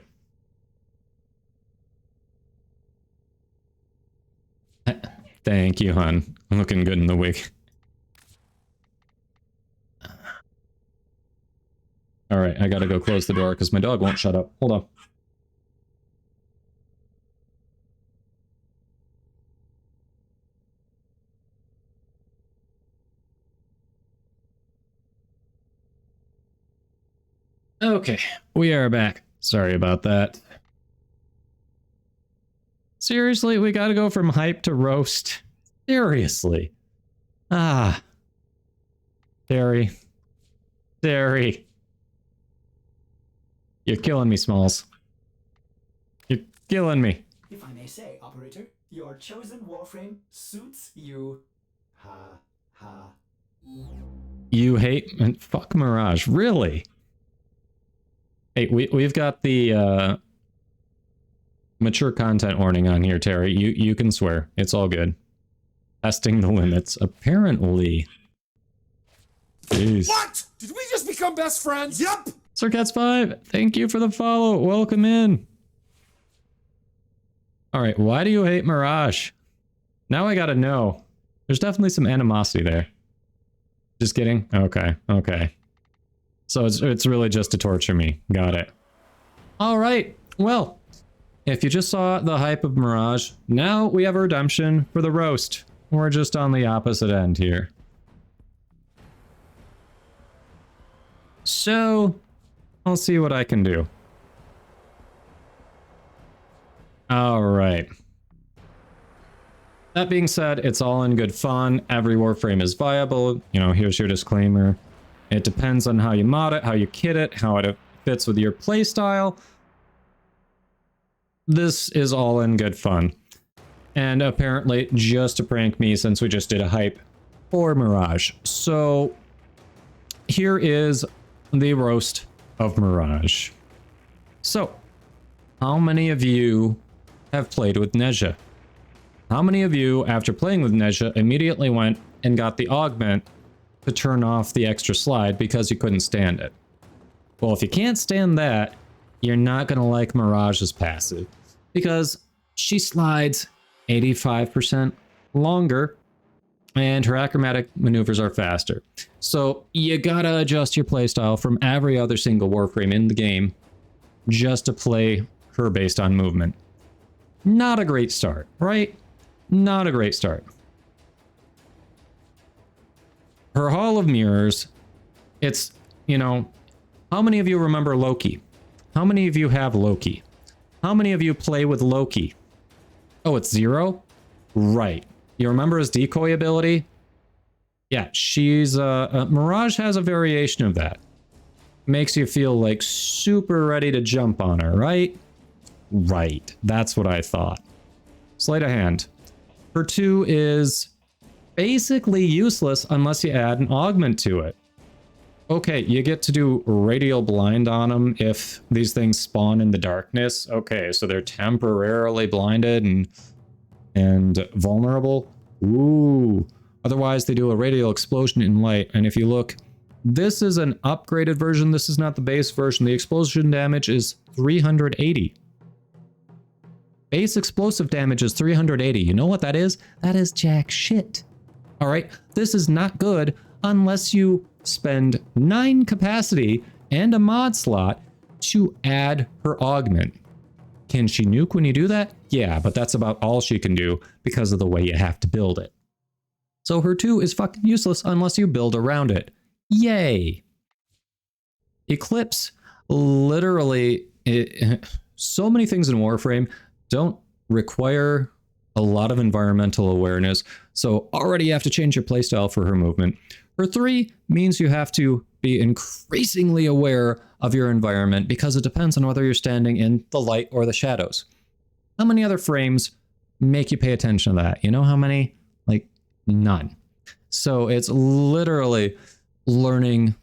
Thank you, hon. I'm looking good in the wig. All right, I gotta go close the door because my dog won't shut up. Hold on. Okay, we are back. Sorry about that. Seriously, we gotta go from hype to roast. Seriously. Ah. Terry. Terry. You're killing me, Smalls. You're killing me. If I may say, operator, your chosen Warframe suits you. Ha ha. You hate and fuck Mirage, really? Hey, we've got the mature content warning on here, Terry. You can swear. It's all good. Testing the limits, apparently. Jeez. What? Did we just become best friends? Yep. Sir Cats 5, thank you for the follow. Welcome in. All right, why do you hate Mirage? Now I gotta know. There's definitely some animosity there. Just kidding. Okay, okay. So it's really just to torture me. Got it. All right. Well, if you just saw the hype of Mirage, now we have a redemption for the roast. We're just on the opposite end here. So, I'll see what I can do. All right. That being said, it's all in good fun. Every Warframe is viable. You know, here's your disclaimer. It depends on how you mod it, how you kit it, how it fits with your playstyle. This is all in good fun. And apparently just to prank me since we just did a hype for Mirage. So here is the roast of Mirage. So, how many of you have played with Nezha? How many of you, after playing with Nezha, immediately went and got the augment to turn off the extra slide because you couldn't stand it? Well, if you can't stand that, you're not going to like Mirage's passive because she slides 85% longer and her achromatic maneuvers are faster. So you gotta adjust your playstyle from every other single Warframe in the game just to play her based on movement. Not a great start, right? Not a great start. Her Hall of Mirrors, it's, you know, how many of you remember Loki? How many of you have Loki? How many of you play with Loki? Oh, it's 0? Right. You remember his decoy ability? Yeah, she's, Mirage has a variation of that. Makes you feel like super ready to jump on her, right? Right. That's what I thought. Sleight of hand. Her 2 is basically useless unless you add an augment to it. Okay, you get to do radial blind on them if these things spawn in the darkness. Okay, so they're temporarily blinded and vulnerable. Ooh. Otherwise, they do a radial explosion in light. And if you look, this is an upgraded version. This is not the base version. The explosion damage is 380. Base explosive damage is 380. You know what that is? That is jack shit. All right, this is not good unless you spend 9 capacity and a mod slot to add her augment. Can she nuke when you do that? Yeah, but that's about all she can do because of the way you have to build it. So her 2 is fucking useless unless you build around it. Yay! Eclipse, literally, so many things in Warframe don't require a lot of environmental awareness, so already you have to change your playstyle for her movement. Her 3 means you have to be increasingly aware of your environment because it depends on whether you're standing in the light or the shadows. How many other frames make you pay attention to that? You know how many? Like, none. So it's literally learning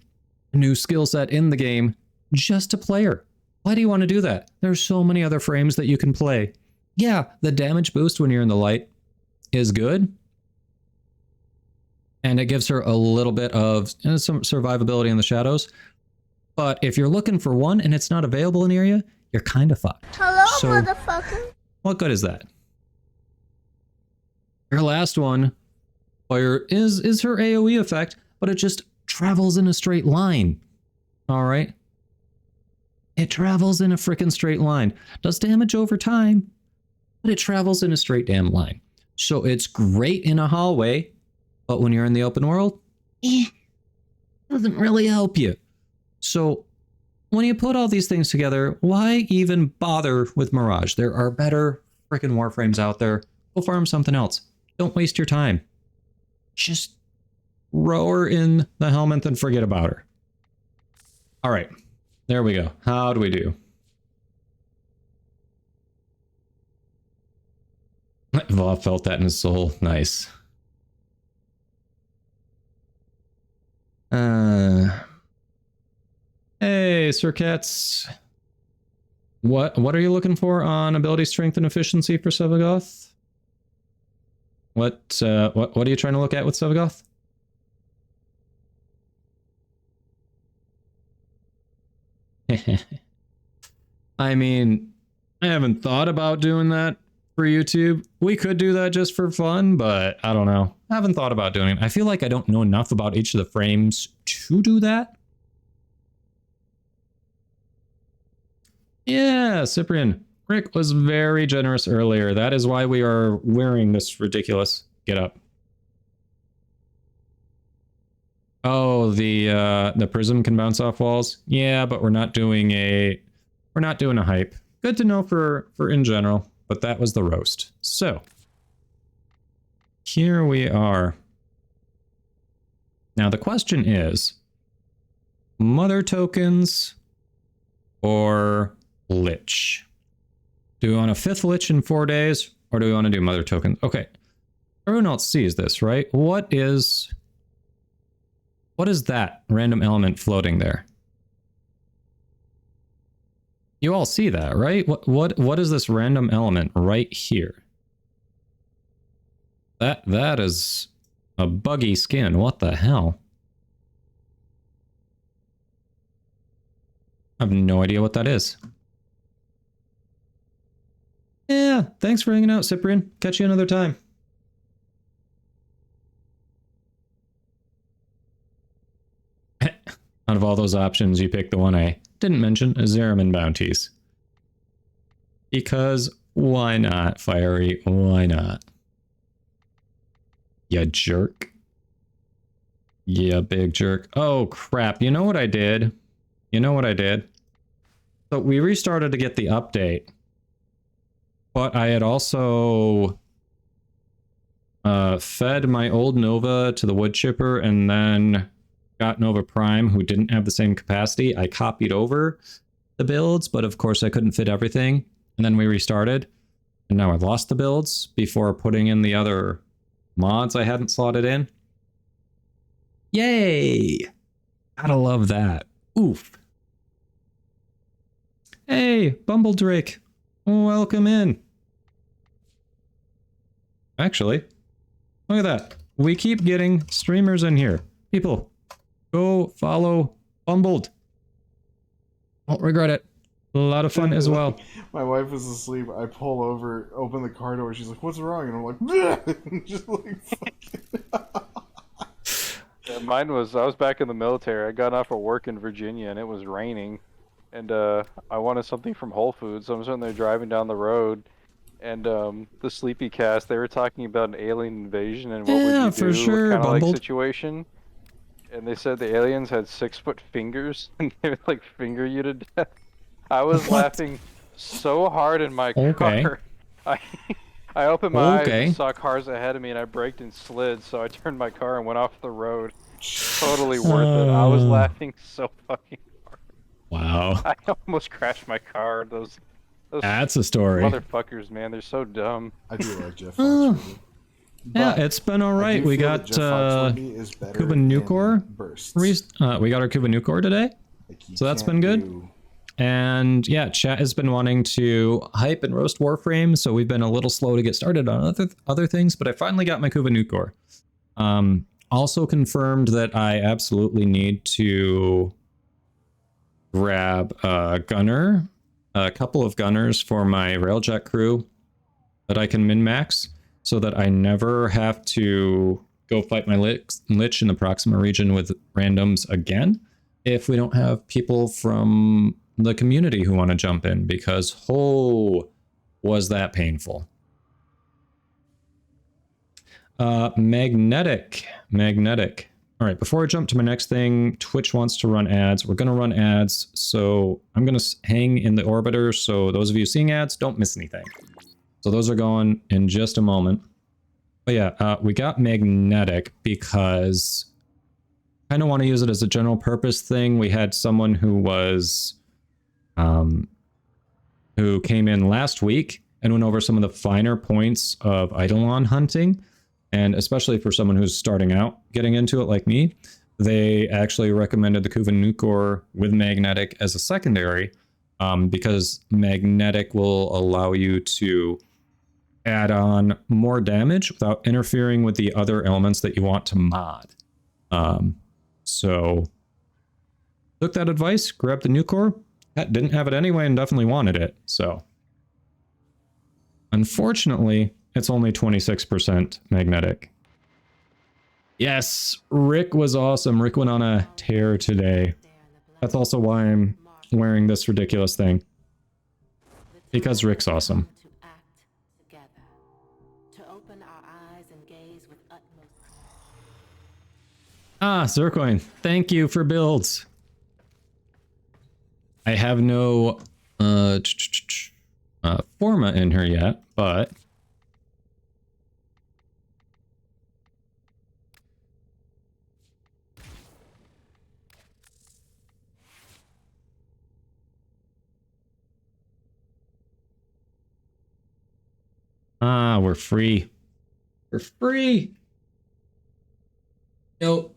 a new skill set in the game just to play her. Why do you want to do that? There's so many other frames that you can play. Yeah, the damage boost when you're in the light is good. And it gives her a little bit of some survivability in the shadows. But if you're looking for one and it's not available in the area, you're kind of fucked. Hello, so, motherfucker. What good is that? Her last one, fire, is her AoE effect, but it just travels in a straight line. All right? It travels in a freaking straight line. Does damage over time, but it travels in a straight damn line. So it's great in a hallway, but when you're in the open world, doesn't really help you. So when you put all these things together, why even bother with Mirage? There are better freaking Warframes out there. Go farm something else. Don't waste your time. Just throw her in the helmet and forget about her. All right, there we go. How do we do? Vav felt that in his soul. Nice. Hey, Sir Cats. What are you looking for on ability, strength, and efficiency for Sevagoth? What are you trying to look at with Sevagoth? I mean, I haven't thought about doing that for YouTube. We could do that just for fun, but I don't know. I haven't thought about doing it. I feel like I don't know enough about each of the frames to do that. Yeah, Cyprian. Rick was very generous earlier. That is why we are wearing this ridiculous getup. Oh, the prism can bounce off walls. Yeah, but we're not doing a hype. Good to know for in general, but that was the roast. So here we are. Now the question is, mother tokens or lich? Do we want a 5th lich in 4 days, or do we want to do mother tokens? Okay, everyone else sees this, right? What is that random element floating there? You all see that, right? What is this random element right here? That is a buggy skin. What the hell? I have no idea what that is. Yeah, thanks for hanging out, Cyprian. Catch you another time. Out of all those options, you picked the one I didn't mention, Zeraman bounties. Because why not, Fiery? Why not? You jerk. Yeah, big jerk. Oh, crap. You know what I did? So we restarted to get the update. But I had also fed my old Nova to the wood chipper and then got Nova Prime, who didn't have the same capacity. I copied over the builds, but of course I couldn't fit everything. And then we restarted. And now I lost the builds before putting in the other mods I hadn't slotted in. Yay! Gotta love that. Oof. Hey, Bumbledrake. Welcome in. Actually, look at that. We keep getting streamers in here. People, go follow Bumbled. Won't regret it. A lot of fun as well. My wife was asleep. I pull over, open the car door. She's like, "What's wrong?" And I'm like, "Bleh!" Just like, yeah, mine was, I was back in the military. I got off of work in Virginia and it was raining. And I wanted something from Whole Foods. So I'm sitting there driving down the road. And the Sleepy Cast, they were talking about an alien invasion and what would you do, for sure, kind of like Bumbled. situation. And they said the aliens had 6-foot fingers and they would like finger you to death. I was laughing so hard in my car. I opened my eyes and saw cars ahead of me and I braked and slid, so I turned my car and went off the road. Totally worth it. I was laughing so fucking hard. Wow. I almost crashed my car. Those That's a story. motherfuckers, man, they're so dumb. I do like Jeff Foxworthy. Yeah, it's been all right. We got Cuba Nucor. We got our Cuba Nucor today, so that's been good. And yeah, chat has been wanting to hype and roast Warframe, so we've been a little slow to get started on other things, but I finally got my Cuba Nucor. Also confirmed that I absolutely need to grab a gunner, a couple of gunners for my Railjack crew that I can min-max, so that I never have to go fight my Lich in the Proxima region with randoms again if we don't have people from the community who want to jump in, because was that painful. Magnetic. All right, before I jump to my next thing, Twitch wants to run ads. We're going to run ads, so I'm going to hang in the orbiter, so those of you seeing ads, don't miss anything. So those are going in just a moment. But yeah, we got magnetic because I kind of want to use it as a general purpose thing. We had someone who was, who came in last week and went over some of the finer points of Eidolon hunting. And especially for someone who's starting out getting into it like me, they actually recommended the Kuvan Nukor with magnetic as a secondary, because magnetic will allow you to add on more damage without interfering with the other elements that you want to mod. So took that advice, grabbed the Nukor, didn't have it anyway and definitely wanted it. So unfortunately, it's only 26% magnetic. Yes, Rick was awesome. Rick went on a tear today. That's also why I'm wearing this ridiculous thing. Because Rick's awesome. Ah, Zircoin, thank you for builds. I have no Forma in here yet, but we're free. We're free. Nope.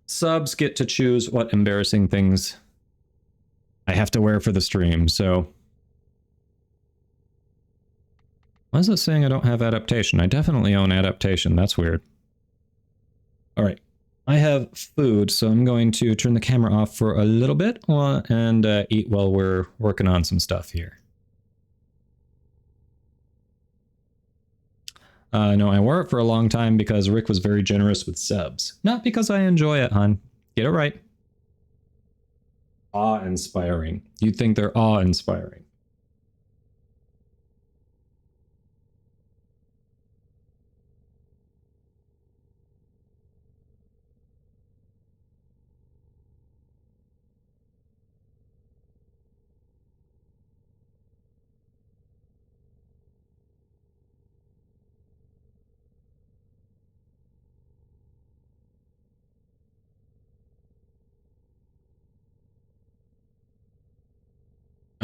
Subs get to choose what embarrassing things I have to wear for the stream, so. Why is it saying I don't have adaptation? I definitely own adaptation. That's weird. All right. I have food, so I'm going to turn the camera off for a little bit and eat while we're working on some stuff here. No, I wore it for a long time because Rick was very generous with subs. Not because I enjoy it, hon. Get it right. Awe-inspiring. You'd think they're awe-inspiring.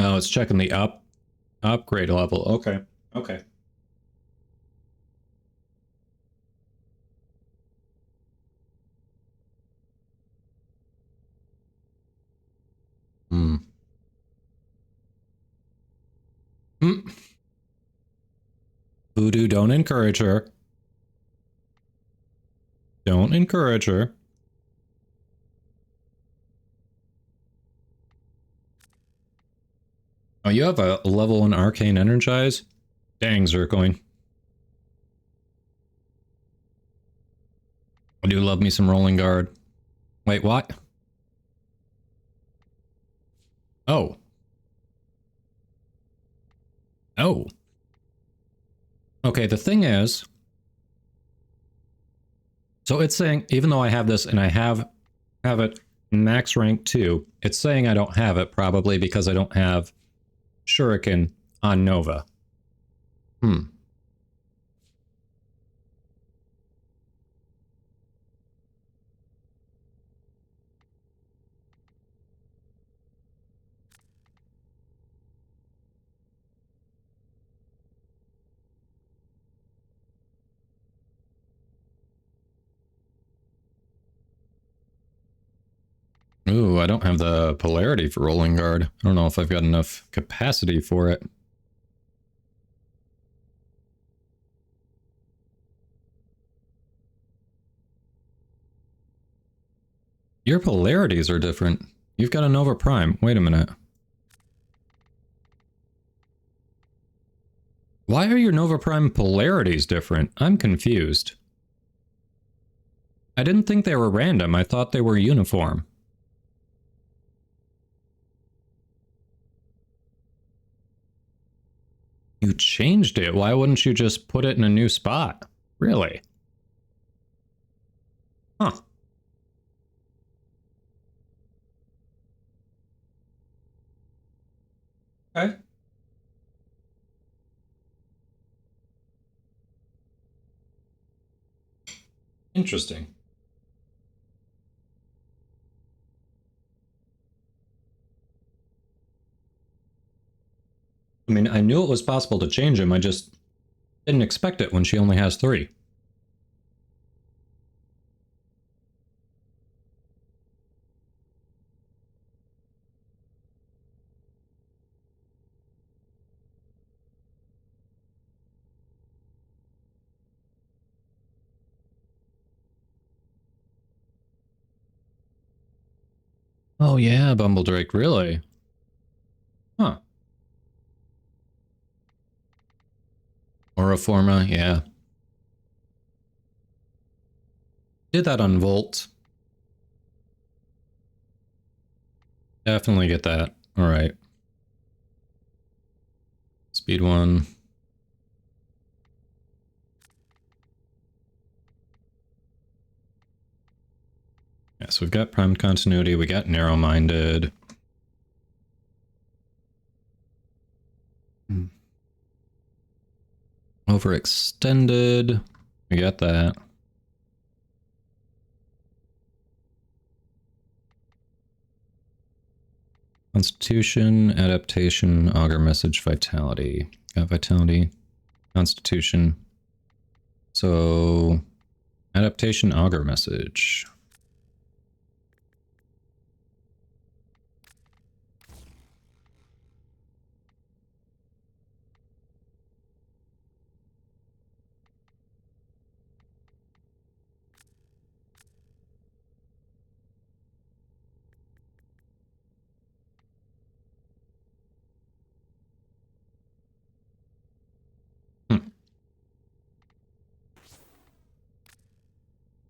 Oh, it's checking the upgrade level. Okay. Okay. Hmm. Voodoo, don't encourage her. Don't encourage her. Oh, you have a level 1 arcane energize? Dang, Zircoin. I do love me some rolling guard. Wait, what? Oh. Oh. Okay, the thing is, so it's saying, even though I have this and I have it max rank 2, it's saying I don't have it probably because I don't have Shuriken on Nova. Ooh, I don't have the polarity for rolling guard. I don't know if I've got enough capacity for it. Your polarities are different. You've got a Nova Prime. Wait a minute. Why are your Nova Prime polarities different? I'm confused. I didn't think they were random. I thought they were uniform. You changed it. Why wouldn't you just put it in a new spot? Really? Huh. Okay. Interesting. I mean, I knew it was possible to change him, I just didn't expect it when she only has 3. Oh yeah, Bumbledrake, really? Huh. Auraforma, yeah. Did that on Volt. Definitely get that. Alright. Speed 1. Yeah, so we've got primed continuity, we got narrow-minded. Overextended. We got that. Constitution, adaptation, augur message, vitality. Got vitality, constitution. So, adaptation, augur message.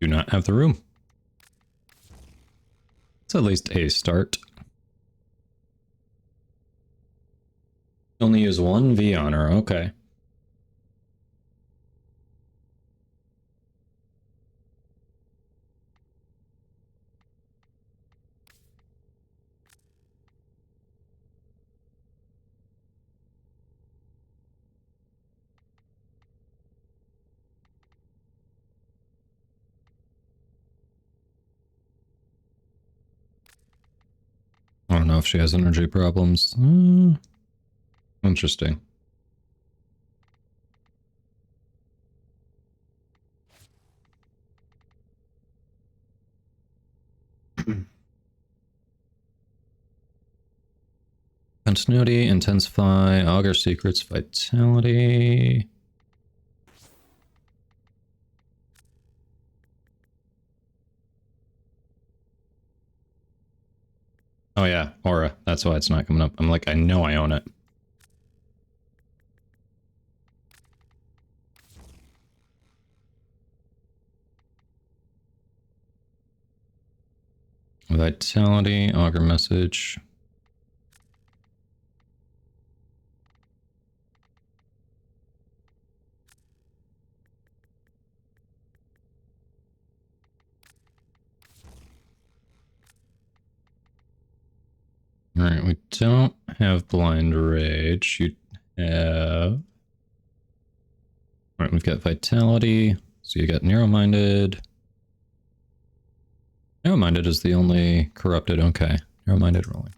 Do not have the room. It's at least a start. Only use 1 V on her, okay. I don't know if she has energy problems. Interesting. Continuity, intensify, augur secrets, vitality. Oh yeah, aura. That's why it's not coming up. I'm like, I know I own it. Vitality, augur message. Alright, we don't have blind rage. You have... Alright, we've got vitality. So you got narrow-minded. Narrow-minded is the only corrupted. Okay. Narrow-minded rolling.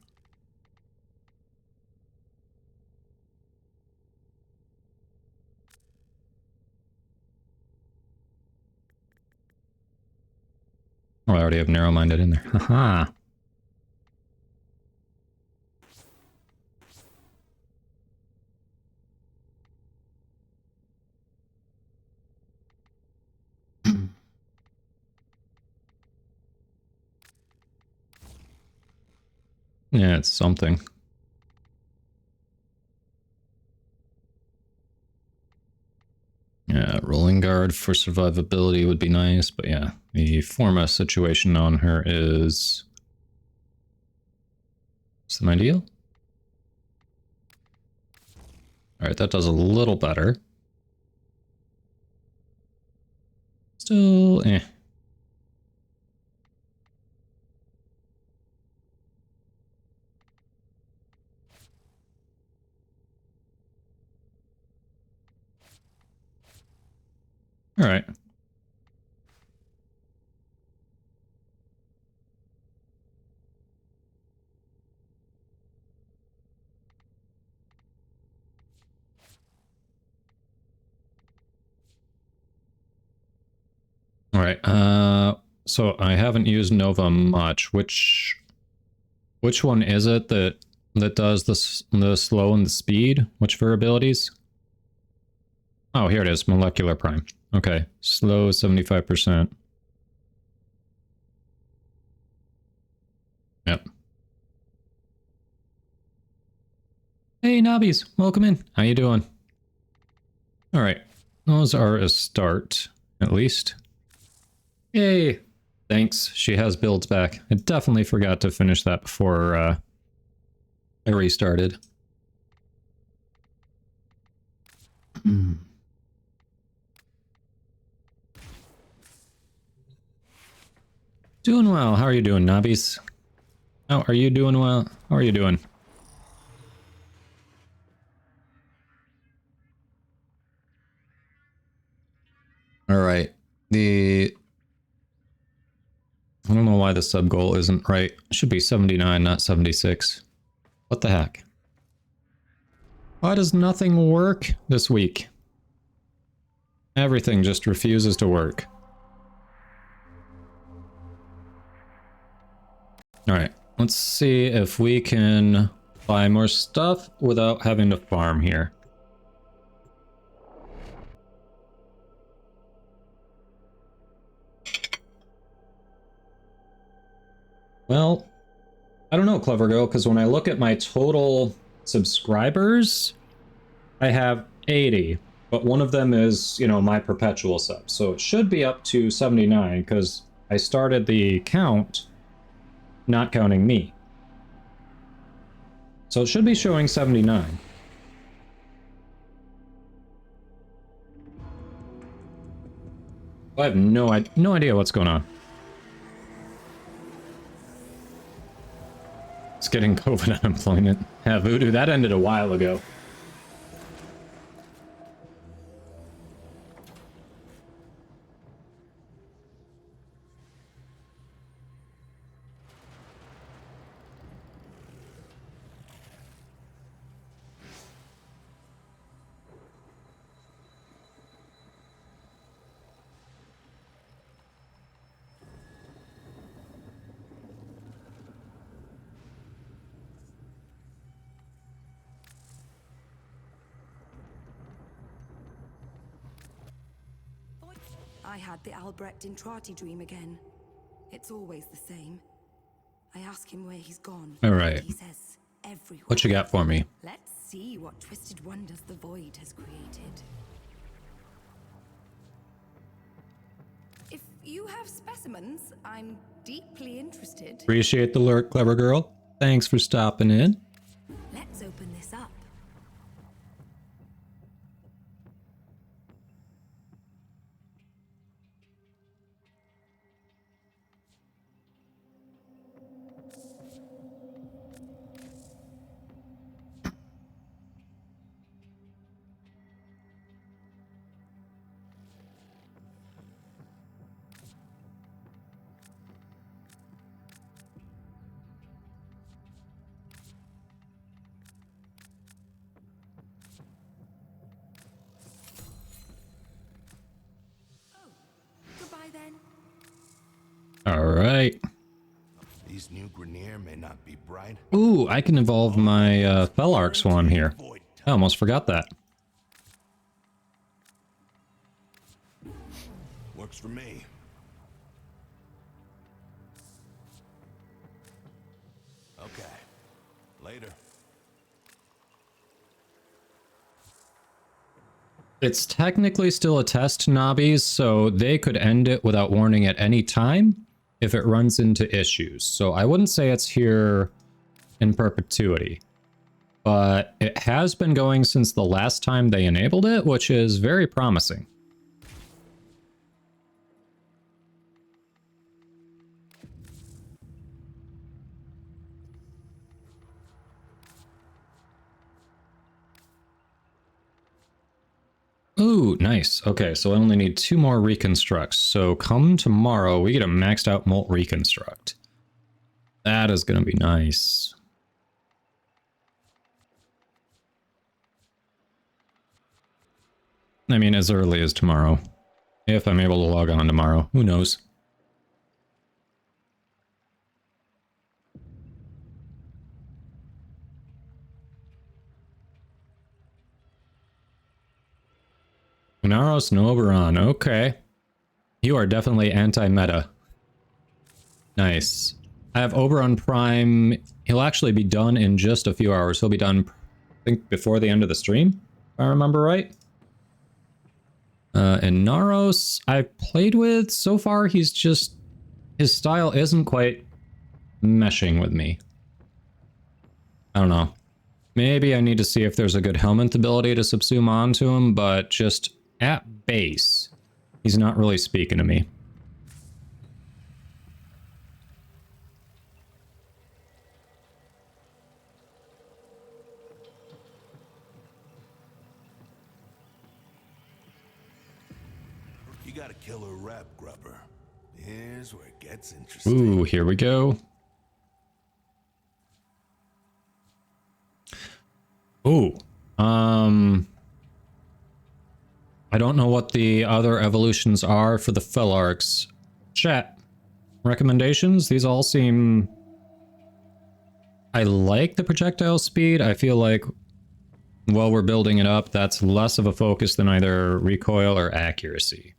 Oh, I already have narrow-minded in there. Haha. Yeah, it's something. Yeah, rolling guard for survivability would be nice, but yeah, the Forma situation on her is some ideal. Alright, that does a little better. Still, eh. All right. All right. So I haven't used Nova much. Which one is it that does the slow and the speed? Which variabilities? Oh, here it is. Molecular prime. Okay. Slow 75%. Yep. Hey, Nobbies. Welcome in. How you doing? All right. Those are a start, at least. Yay. Thanks. She has builds back. I definitely forgot to finish that before I restarted. Doing well. How are you doing, Nobbies? How are you doing well? How are you doing? All right. I don't know why the sub goal isn't right. It should be 79, not 76. What the heck? Why does nothing work this week? Everything just refuses to work. Alright, let's see if we can buy more stuff without having to farm here. Well, I don't know, Clever Girl, because when I look at my total subscribers, I have 80, but one of them is, you know, my perpetual sub. So it should be up to 79, because I started the count not counting me. So it should be showing 79. I have no idea what's going on. It's getting COVID unemployment. Yeah, Voodoo, that ended a while ago. I had the Albrecht Intrati dream again. It's always the same. I ask him where he's gone. All right. He says everywhere. What you got for me? Let's see what twisted wonders the void has created. If you have specimens, I'm deeply interested. Appreciate the lurk, Clever Girl. Thanks for stopping in. Let's open this up. Goodbye then. All right. These new Grenier may not be bright. Ooh, I can evolve my Fellark Swan here. I almost forgot that. Works for me. Okay. Later. It's technically still a test, Nobbies, so they could end it without warning at any time if it runs into issues. So I wouldn't say it's here in perpetuity. But it has been going since the last time they enabled it, which is very promising. Ooh, nice. Okay, so I only need 2 more reconstructs. So come tomorrow, we get a maxed out molt reconstruct. That is going to be nice. I mean, as early as tomorrow. If I'm able to log on tomorrow. Who knows? Unaros no Oberon. Okay. You are definitely anti-meta. Nice. I have Oberon Prime. He'll actually be done in just a few hours. He'll be done, I think, before the end of the stream, if I remember right. And Naros, I've played with. So far, he's just... his style isn't quite meshing with me. I don't know. Maybe I need to see if there's a good helmet ability to subsume onto him, but just at base, he's not really speaking to me. You got a killer rep, Grubber. Here's where it gets interesting. Ooh, here we go. Ooh. I don't know what the other evolutions are for the Fellarks. Chat. Recommendations? These all seem... I like the projectile speed. I feel like while we're building it up, that's less of a focus than either recoil or accuracy.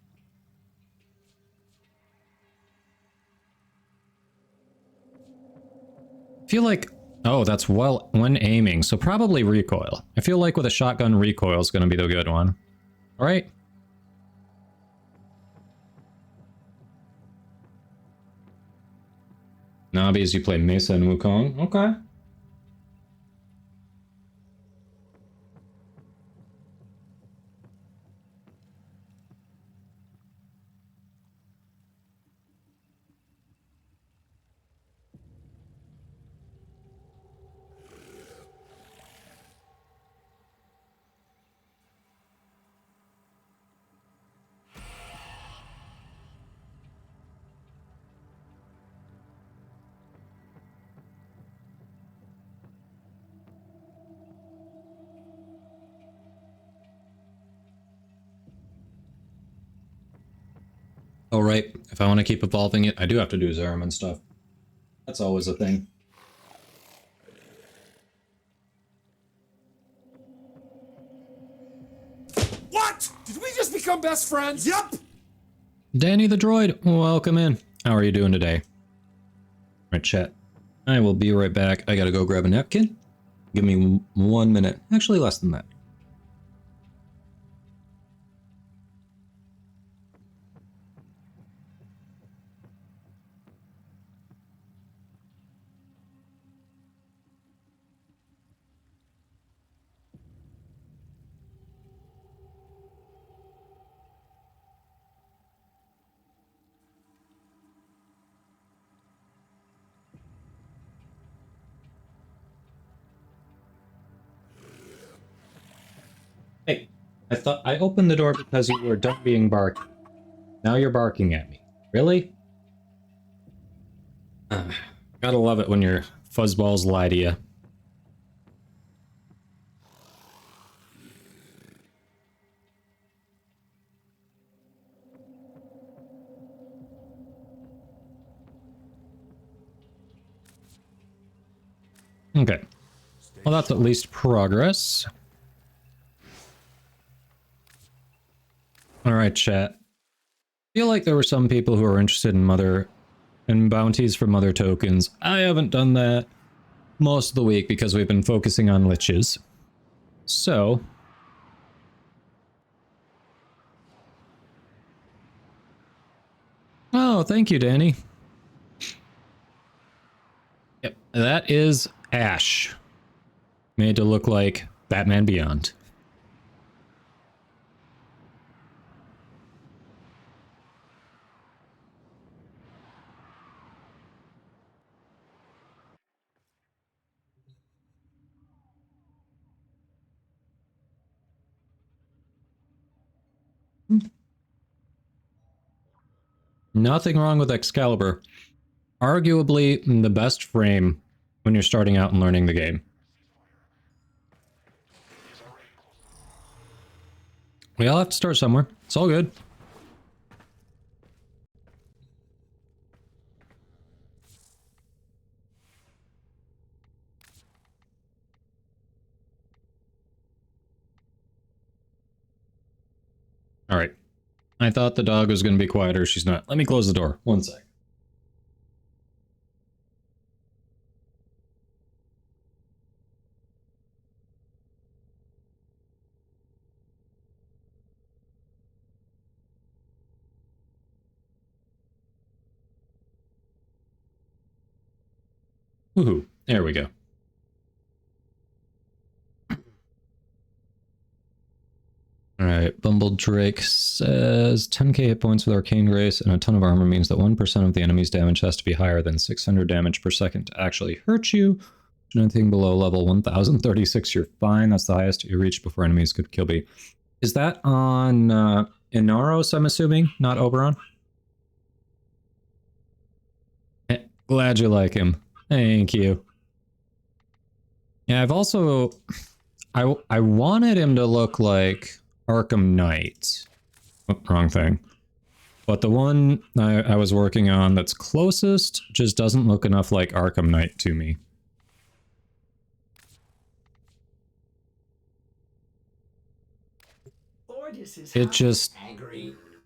I feel like... oh, that's well when aiming, so probably recoil. I feel like with a shotgun, recoil is going to be the good one. All right. Nobbies, you play Mesa and Wukong. Okay. Oh, right. If I want to keep evolving it, I do have to do Zerum and stuff. That's always a thing. What? Did we just become best friends? Yep. Danny the droid, welcome in. How are you doing today? Right, chat. I will be right back. I gotta go grab a napkin. Give me 1 minute. Actually, less than that. Hey, I thought I opened the door because you were done being barky. Now you're barking at me. Really? Gotta love it when your fuzzballs lie to you. Okay. Well, that's at least progress. Alright, chat. I feel like there were some people who are interested in bounties for mother tokens. I haven't done that most of the week because we've been focusing on liches. So... oh, thank you, Danny. Yep, that is Ash. Made to look like Batman Beyond. Nothing wrong with Excalibur. Arguably the best frame when you're starting out and learning the game. We all have to start somewhere. It's all good. All right. I thought the dog was going to be quieter. She's not. Let me close the door. One sec. Woohoo. There we go. Alright, Bumble Drake says 10k hit points with Arcane Grace and a ton of armor means that 1% of the enemy's damage has to be higher than 600 damage per second to actually hurt you. Anything below level 1036, you're fine. That's the highest you reach before enemies could kill me. Is that on Inaros, I'm assuming, not Oberon? Glad you like him. Thank you. Yeah, I've also... I wanted him to look like Arkham Knight. Oh, wrong thing. But the one I was working on that's closest just doesn't look enough like Arkham Knight to me.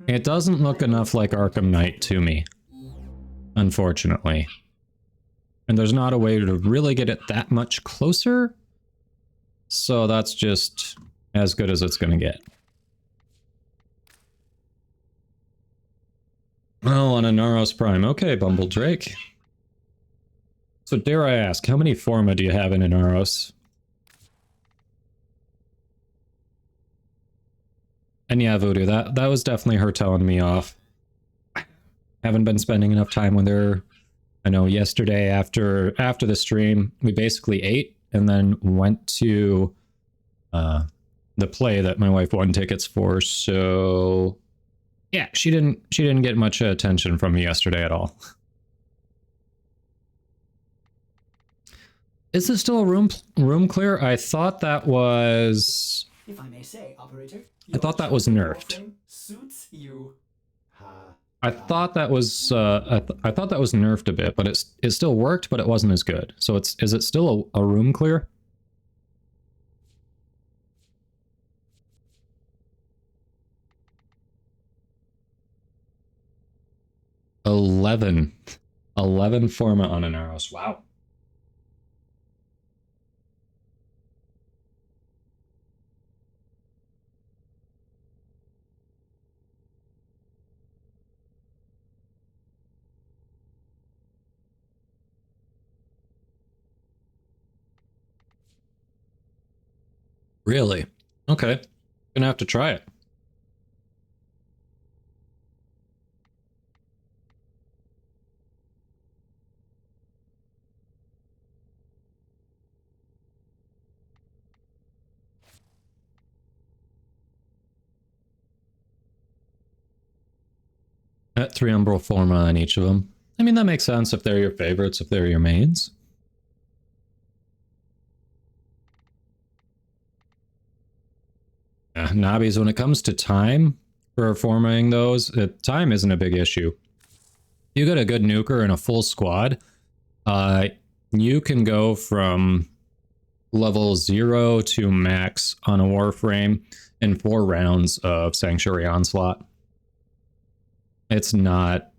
It doesn't look enough like Arkham Knight to me, unfortunately. And there's not a way to really get it that much closer, so that's just as good as it's gonna get. Oh, on a Naros Prime. Okay, Bumble Drake. So dare I ask, how many Forma do you have in Inaros? And yeah, Voodoo, that was definitely her telling me off. Haven't been spending enough time with her. I know yesterday after the stream, we basically ate and then went to the play that my wife won tickets for, so yeah, she didn't get much attention from me yesterday at all. Is this still a room clear? I thought that was... If I may say, operator, I thought that was nerfed. Suits you. I thought that was I thought that was nerfed a bit, but it still worked, but it wasn't as good. So is it still a room clear? Eleven Forma on Inaros. Wow. Really? Okay. Gonna have to try it. At 3 Umbral Forma on each of them. I mean, that makes sense if they're your favorites, if they're your mains. Nobbies, when it comes to time for formatting those, time isn't a big issue. You get a good nuker and a full squad, you can go from level 0 to max on a Warframe in 4 rounds of Sanctuary Onslaught. It's not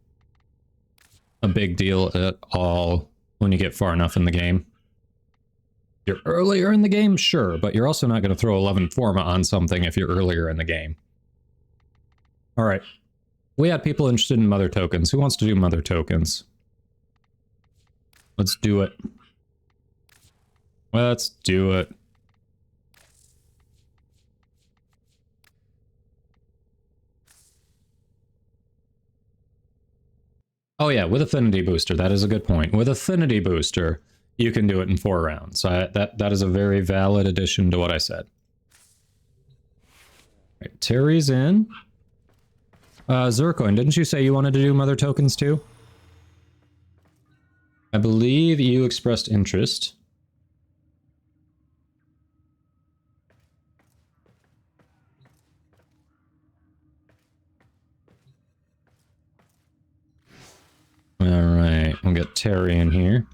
a big deal at all when you get far enough in the game. You're earlier in the game, sure, but you're also not going to throw 11 Forma on something if you're earlier in the game. All right. We had people interested in mother tokens. Who wants to do mother tokens? Let's do it. Let's do it. Oh yeah, with Affinity Booster, that is a good point. With Affinity Booster, you can do it in 4 rounds. So that is a very valid addition to what I said. Right, Terry's in. Zircoin, didn't you say you wanted to do mother tokens too? I believe you expressed interest. Alright, we'll get Terry in here.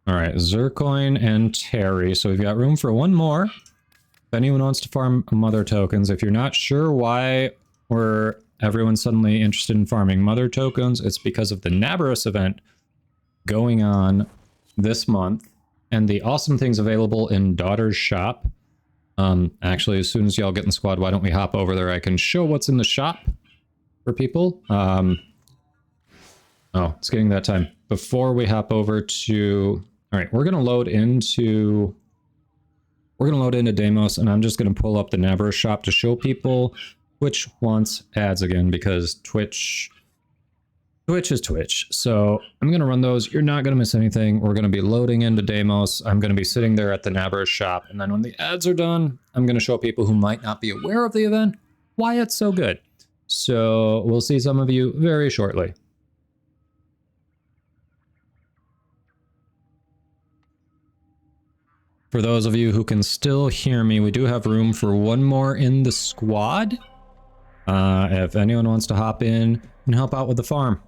Alright, Zircoin and Terry. So we've got room for one more. If anyone wants to farm mother tokens, if you're not sure why everyone's suddenly interested in farming mother tokens, it's because of the Nabarus event going on this month and the awesome things available in Daughter's shop. Actually, as soon as y'all get in the squad, why don't we hop over there? I can show what's in the shop for people. Oh, it's getting that time. Before we hop over to... Alright, we're gonna load into Deimos, and I'm just gonna pull up the Navarro shop to show people Twitch wants ads again, because Twitch is Twitch. So I'm gonna run those. You're not gonna miss anything. We're gonna be loading into Deimos. I'm gonna be sitting there at the Navarro shop, and then when the ads are done, I'm gonna show people who might not be aware of the event why it's so good. So we'll see some of you very shortly. For those of you who can still hear me, we do have room for one more in the squad. If anyone wants to hop in and help out with the farm,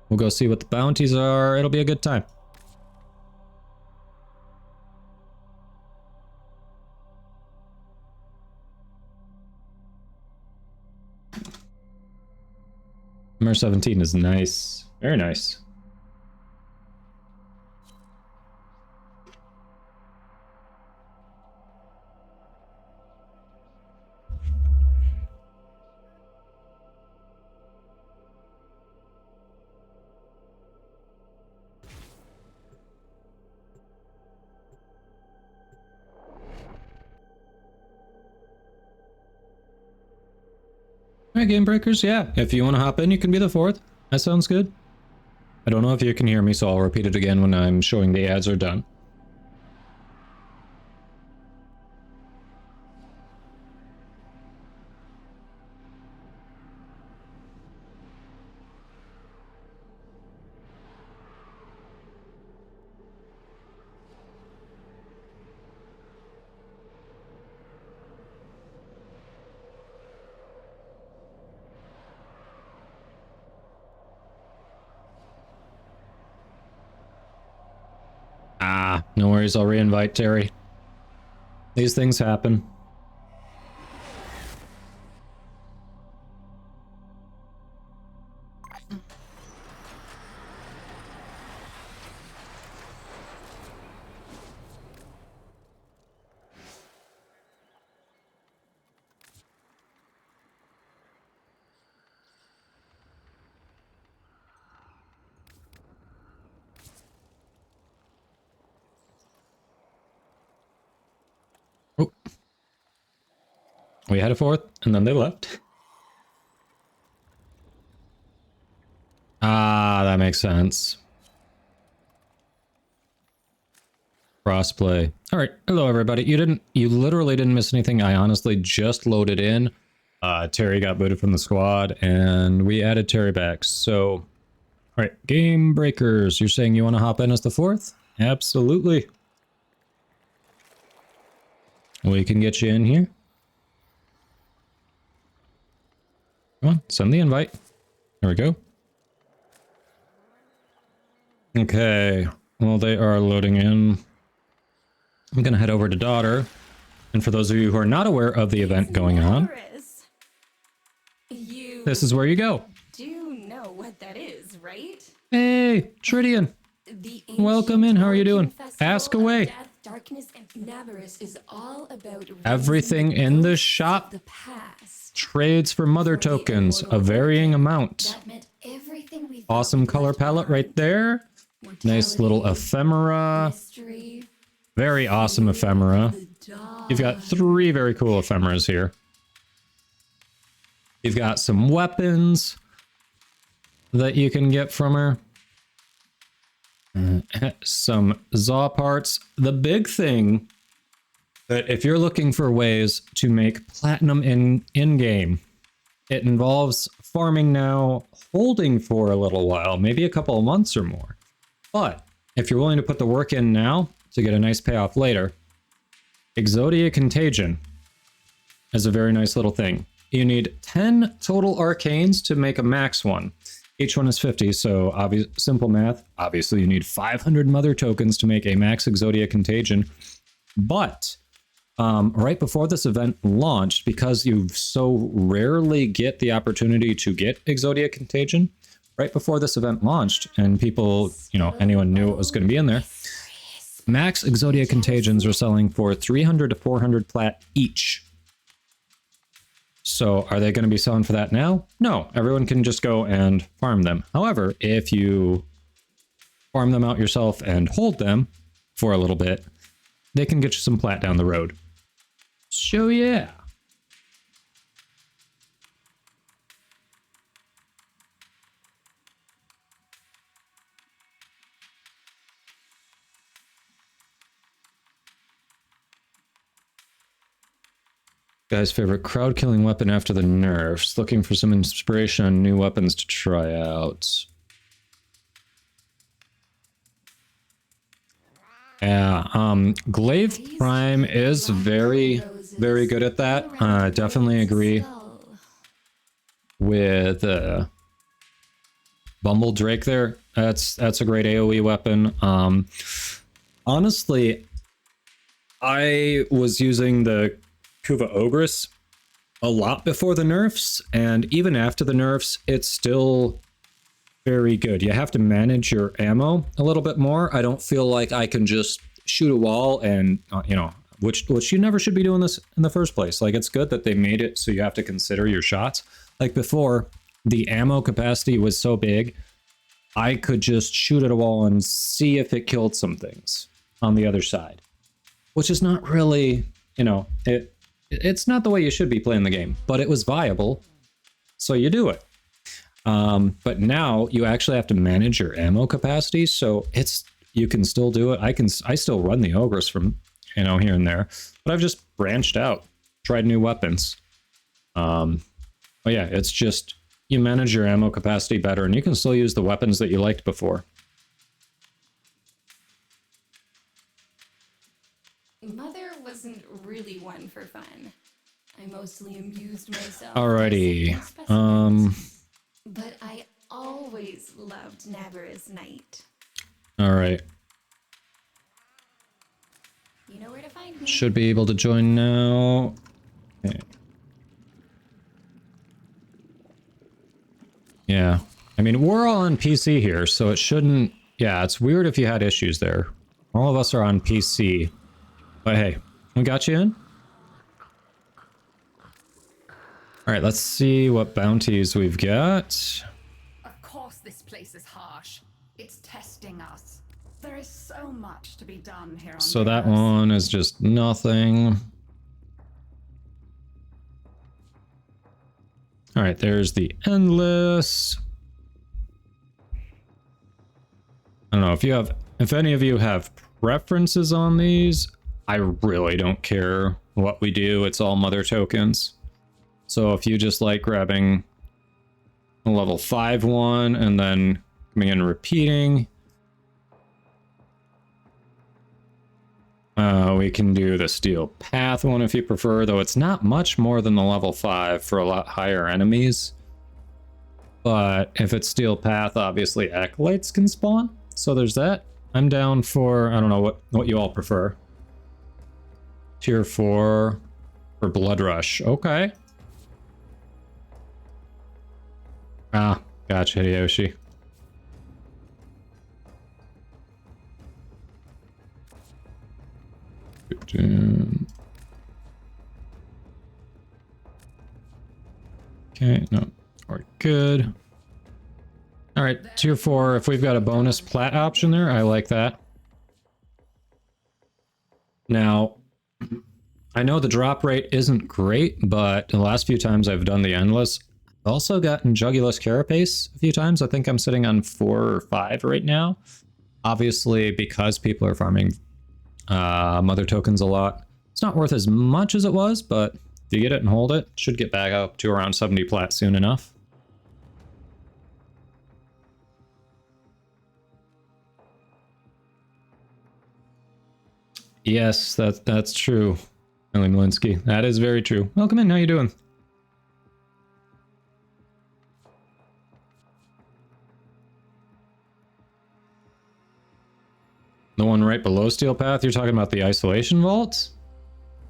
we'll go see what the bounties are. It'll be a good time. MR17 is nice. Very nice. Alright, Game Breakers, yeah. If you want to hop in, you can be the fourth. That sounds good. I don't know if you can hear me, so I'll repeat it again when I'm showing the ads are done. No worries, I'll re-invite Terry. These things happen. Oh. We had a fourth, and then they left. Ah, that makes sense. Crossplay. All right, hello everybody. You literally didn't miss anything. I honestly just loaded in. Terry got booted from the squad, and we added Terry back. So, all right, Game Breakers. You're saying you want to hop in as the fourth? Absolutely. We can get you in here. Come on, send the invite. There we go. Okay, well, they are loading in. I'm gonna head over to Daughter. And for those of you who are not aware of the event going on, this is where you go. Do know what that is, right? Hey, Tridian. Welcome in, how are you doing? Ask away. Darkness and Navarus is all about Everything in the shop trades for mother tokens, a varying amount. Awesome color palette right there. Nice little ephemera. Very awesome ephemera. You've got 3 very cool ephemeras here. You've got some weapons that you can get from her. Some Zaw parts. The big thing that if you're looking for ways to make platinum in-game, it involves farming now, holding for a little while, maybe a couple of months or more. But if you're willing to put the work in now to get a nice payoff later, Exodia Contagion is a very nice little thing. You need 10 total arcanes to make a max one. Each one is 50, so simple math. Obviously, you need 500 mother tokens to make a max Exodia Contagion. But right before this event launched, because you so rarely get the opportunity to get Exodia Contagion, right before this event launched, and people, anyone knew it was going to be in there, max Exodia Contagions are selling for 300 to 400 plat each. So are they going to be selling for that now? No, everyone can just go and farm them. However, if you farm them out yourself and hold them for a little bit, they can get you some plat down the road. So yeah. Guy's favorite crowd killing weapon after the nerfs. Looking for some inspiration on new weapons to try out. Yeah, Glaive Prime is very, very good at that. Definitely agree with Bumble Drake there. That's a great AoE weapon. Honestly, I was using the Kuva Ogress a lot before the nerfs, and even after the nerfs, it's still very good. You have to manage your ammo a little bit more. I don't feel like I can just shoot a wall and, which you never should be doing this in the first place. Like, it's good that they made it so you have to consider your shots. Like before, the ammo capacity was so big, I could just shoot at a wall and see if it killed some things on the other side, which is not really, it's not the way you should be playing the game, but it was viable, so you do it. But now you actually have to manage your ammo capacity, so you can still do it. I still run the Ogress from, here and there, but I've just branched out, tried new weapons. But yeah, it's just, you manage your ammo capacity better, and you can still use the weapons that you liked before. Mother wasn't really one for fun. I mostly amused myself. Alrighty. But I always loved Nabara's Night. Alright. You know where to find me. Should be able to join now. Okay. Yeah. I mean, we're all on PC here, so it shouldn't... Yeah, it's weird if you had issues there. All of us are on PC. But hey, we got you in? Alright, let's see what bounties we've got. Of course this place is harsh. It's testing us. There is so much to be done here on So that one is just nothing. Alright, there's the Endless. I don't know if any of you have preferences on these. I really don't care what we do. It's all mother tokens. So if you just like grabbing a level 5 one and then coming in and repeating, we can do the Steel Path one if you prefer, though it's not much more than the level 5 for a lot higher enemies. But if it's Steel Path, obviously Acolytes can spawn. So there's that. I'm down for, I don't know what you all prefer. Tier 4 for Blood Rush. Okay. Ah, gotcha, Hideyoshi. Okay, no, we're good. All right, tier 4, if we've got a bonus plat option there, I like that. Now, I know the drop rate isn't great, but the last few times I've done the Endless, I've also gotten Jugulus Carapace a few times. I think I'm sitting on 4 or 5 right now. Obviously, because people are farming mother tokens a lot, it's not worth as much as it was, but if you get it and hold it, should get back up to around 70 plat soon enough. Yes, that's true. Ellie Malinsky. That is very true. Welcome in, how you doing? The one right below Steel Path, you're talking about the isolation vaults?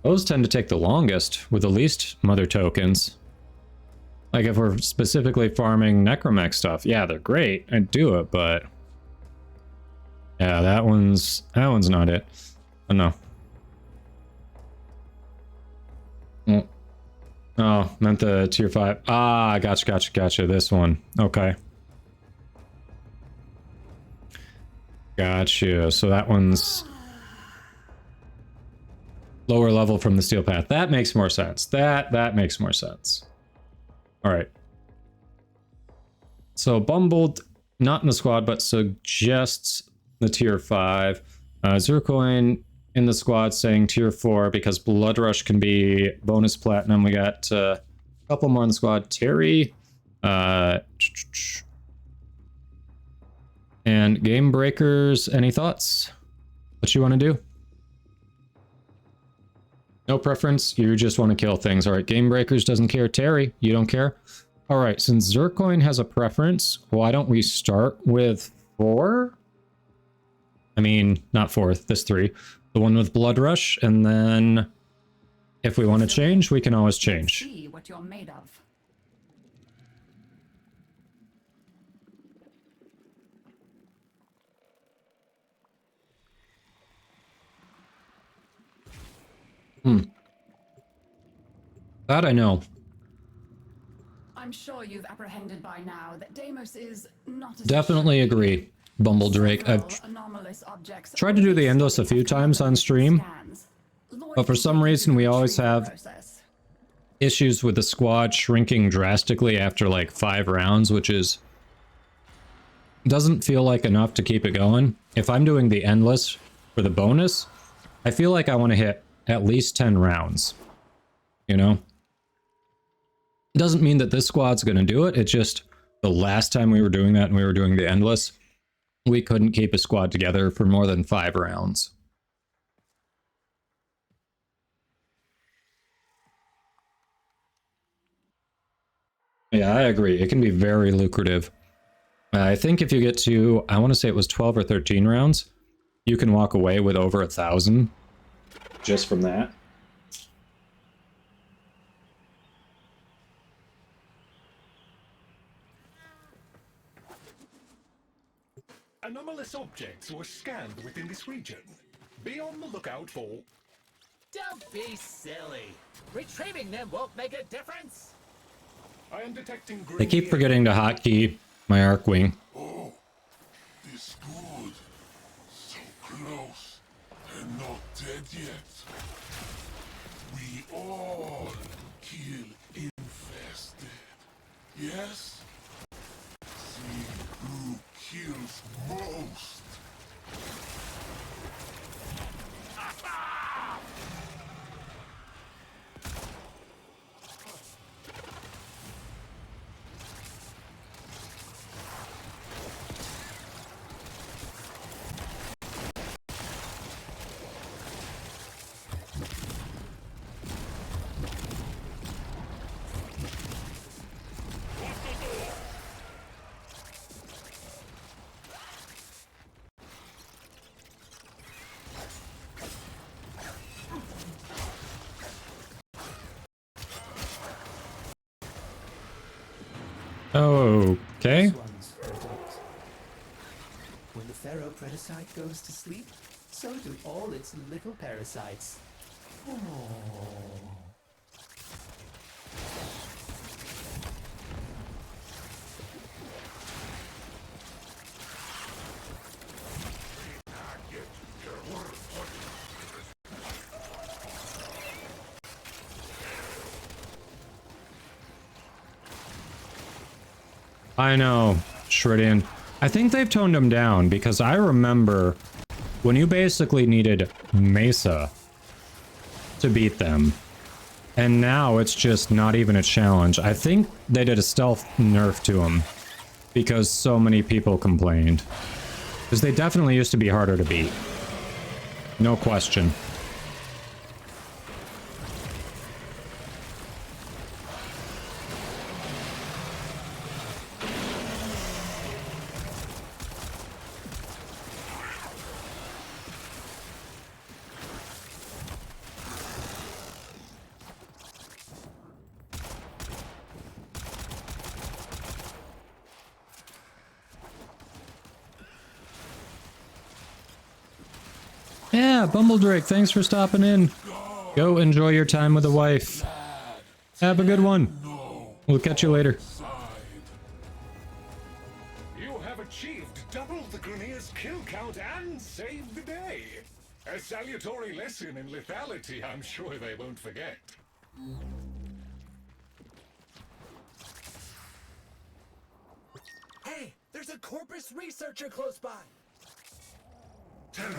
Those tend to take the longest, with the least mother tokens. Like if we're specifically farming necromech stuff, yeah, they're great. I'd do it, but yeah, that one's not it. Oh no. Oh, meant the tier 5. Ah, gotcha. This one. Okay. Gotcha. So that one's lower level from the Steel Path. That makes more sense. That makes more sense. All right. So Bumbled, not in the squad, but suggests the tier 5. Zurcoin in the squad saying tier 4 because Blood Rush can be bonus platinum. We got a couple more in the squad. Terry. And Game Breakers, any thoughts? What you want to do? No preference, you just want to kill things. All right, Game Breakers doesn't care. Terry, you don't care? All right, since Zurcoin has a preference, why don't we start with 4? I mean, not 4th, this 3. The one with Blood Rush, and then if we want to change, we can always change. See what you're made of. That I know. I'm sure you've apprehended by now that Deimos is not as Definitely agree, Bumble Drake. I've tried to do the Endless a few times on stream, but for some reason we always have issues with the squad shrinking drastically after like 5 rounds, which doesn't feel like enough to keep it going. If I'm doing the Endless for the bonus, I feel like I want to hit at least 10 rounds, you know? It doesn't mean that this squad's going to do it. It's just the last time we were doing that and we were doing the Endless, we couldn't keep a squad together for more than 5 rounds. Yeah, I agree. It can be very lucrative. I think if you get to, I want to say it was 12 or 13 rounds, you can walk away with over 1,000 just from that. Anomalous objects were scanned within this region. Be on the lookout for... Don't be silly. Retrieving them won't make a difference. I am detecting green... They keep forgetting to hotkey my Arcwing. Oh, this good. So close. And not dead yet. We all kill infested. Yes? See who kills most. Okay. When the Pharaoh Predacite goes to sleep, so do all its little parasites. Oh. I know, Shridian. I think they've toned them down because I remember when you basically needed Mesa to beat them. And now it's just not even a challenge. I think they did a stealth nerf to them because so many people complained. Because they definitely used to be harder to beat. No question. Yeah, Bumbledrake, thanks for stopping in. Go enjoy your time with the wife. Have a good one. We'll catch you later. You have achieved double the Grineer's kill count and saved the day. A salutary lesson in lethality I'm sure they won't forget. Hey, there's a Corpus researcher close by. Tenor,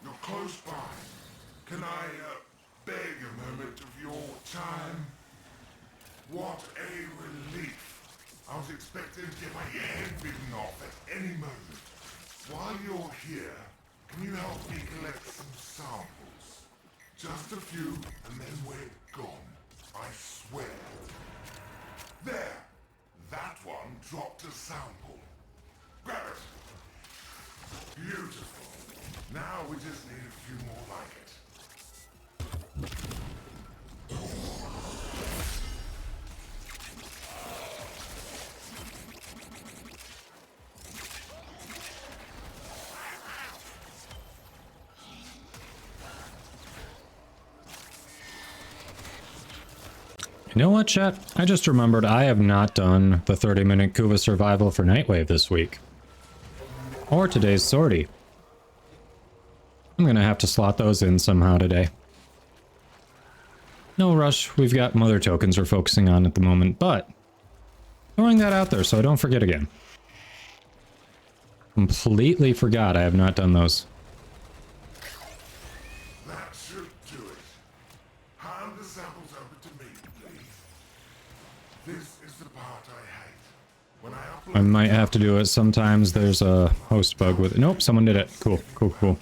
you're close by. Can I, beg a moment of your time? What a relief. I was expecting to get my head bitten off at any moment. While you're here, can you help me collect some samples? Just a few, and then we're gone. I swear. There! That one dropped a sample. Grab it! Beautiful. Now we just need a few more like it. You know what, chat? I just remembered I have not done the 30-minute Kuva survival for Nightwave this week. Or today's sortie. I'm gonna have to slot those in somehow today. No rush, we've got mother tokens we're focusing on at the moment, but throwing that out there so I don't forget again. Completely forgot I have not done those. That should do it. Hand the samples over to me, please. This is the part I hate. When I upload... I might have to do it. Sometimes there's a host bug with it. Nope, someone did it. Cool, cool, cool.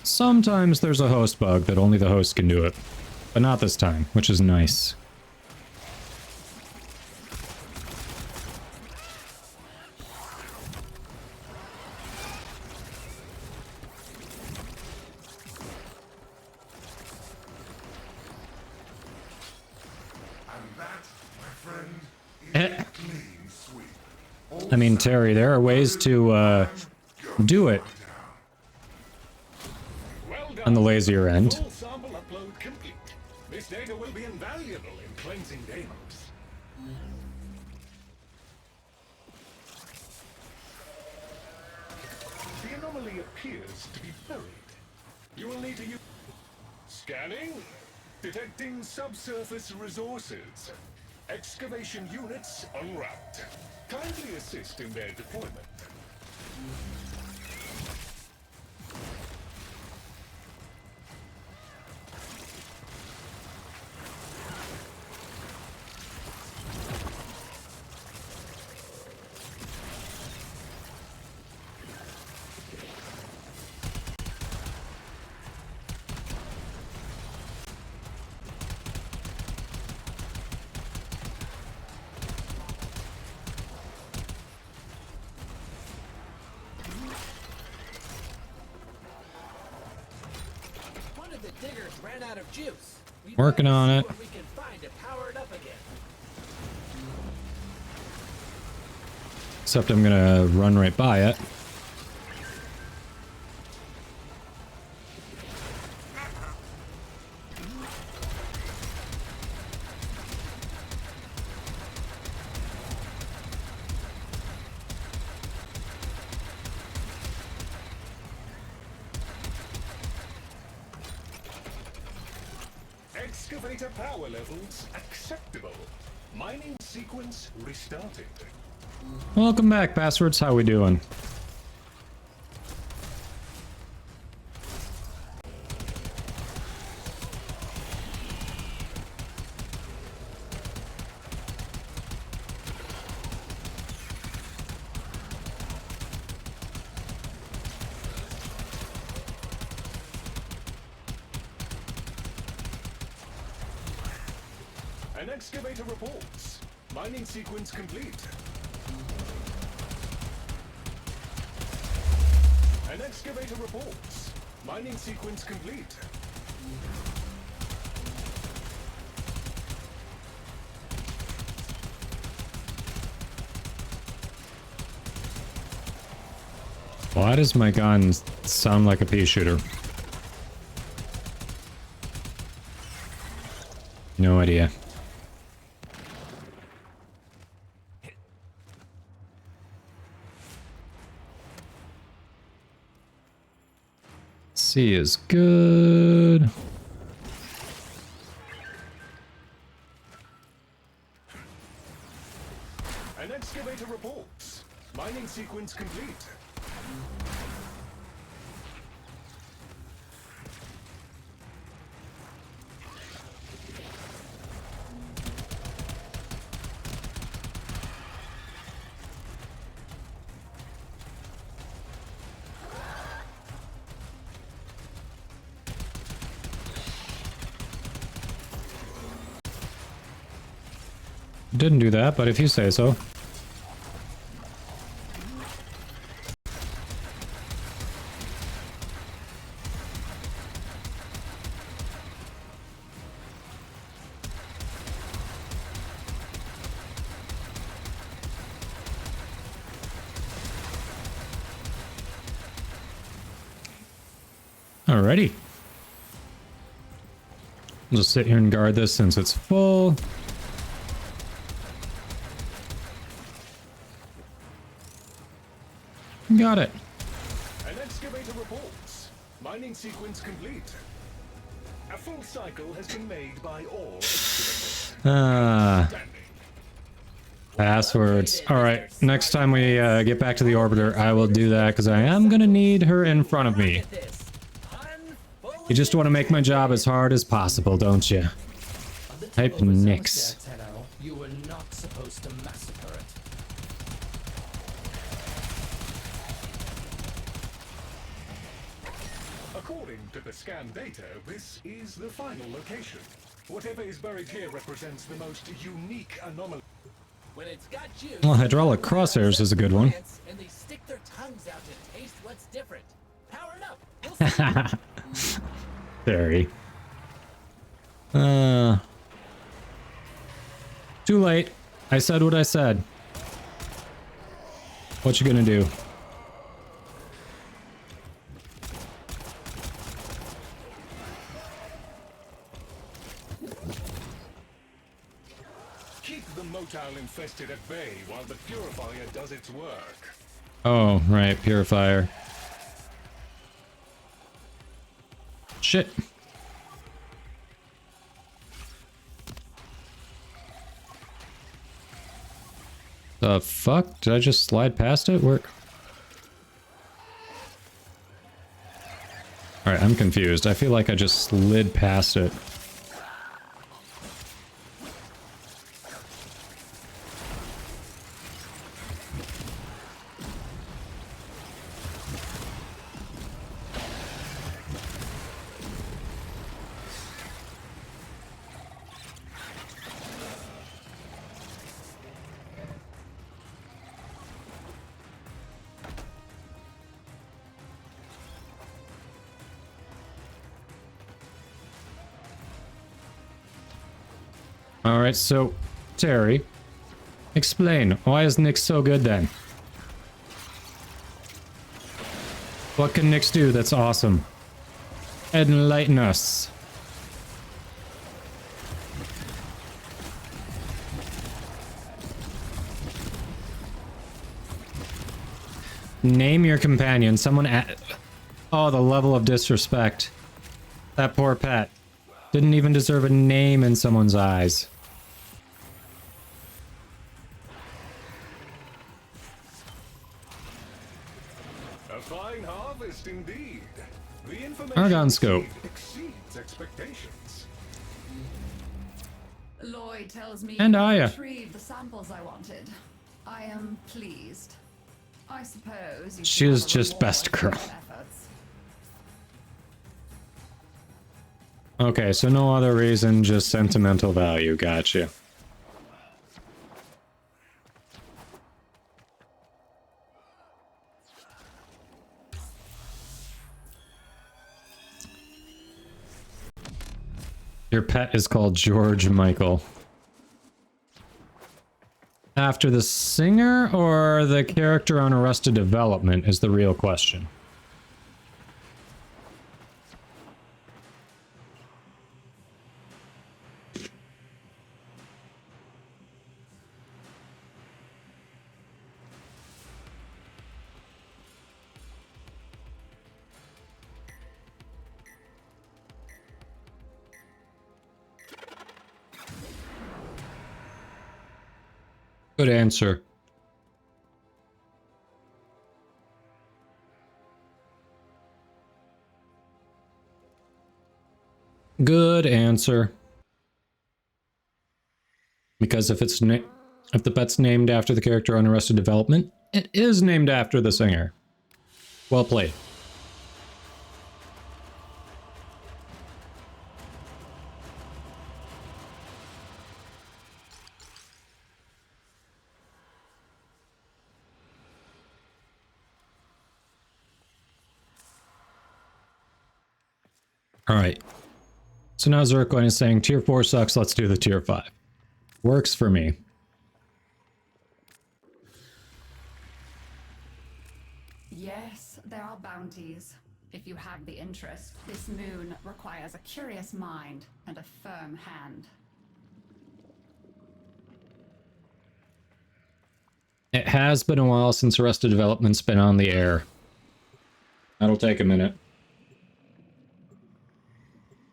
Sometimes there's a host bug that only the host can do it. But not this time, which is nice. I mean, Terry, there are ways to do it on the lazier end. Full sample upload complete. This data will be invaluable in cleansing Deimos. The anomaly appears to be buried. You will need to use... Scanning. Detecting subsurface resources. Excavation units en route. Kindly assist in their deployment. Juice. Working on it. We can find to power it up again. Except I'm gonna run right by it. Excavator power levels acceptable. Mining sequence restarted. Welcome back, Passwords. How we doing? An excavator reports. Mining sequence complete. An excavator reports. Mining sequence complete. Why does my gun sound like a pea shooter? No idea. C is good. An excavator reports. Mining sequence complete. Didn't do that, but if you say so. Alrighty. I'll just sit here and guard this since it's full. Got it. An excavator reports. Mining sequence complete. A full cycle has been made by all excavators. Passwords. Alright, next time we get back to the orbiter, I will do that because I am gonna need her in front of me. You just want to make my job as hard as possible, don't you? Type Nix. You were not supposed to massacre it. According to the scan data, this is the final location. Whatever is buried here represents the most unique anomaly. When it's got you, Well, hydraulic crosshairs is a good one. and they stick their tongues out to taste what's different. Power it up. Very. Too late. I said what I said. What you gonna do? Keep the motile infested at bay while the purifier does its work. Oh, right, purifier. Shit. The fuck? Did I just slide past it? Where? Alright, I'm confused. I feel like I just slid past it. Alright, so, Terry, explain, why is Nyx so good then? What can Nyx do that's awesome? Enlighten us. Name your companion, someone at... Oh, the level of disrespect. That poor pet. Didn't even deserve a name in someone's eyes. A fine harvest indeed. The information Argon scope. exceeds expectations. Lloyd tells me And you Aya. retrieved the samples I wanted. I am pleased. I suppose you She should is have a just reward best for your girl. efforts. Okay, so no other reason, just sentimental value. Gotcha. Your pet is called George Michael. After the singer or the character on Arrested Development is the real question. Good answer. Good answer. Because if the pet's named after the character on Arrested Development, it is named after the singer. Well played. Alright. So now Zircoin is saying tier 4 sucks, let's do the tier 5. Works for me. Yes, there are bounties. If you have the interest, this moon requires a curious mind and a firm hand. It has been a while since Arrested Development's been on the air. That'll take a minute.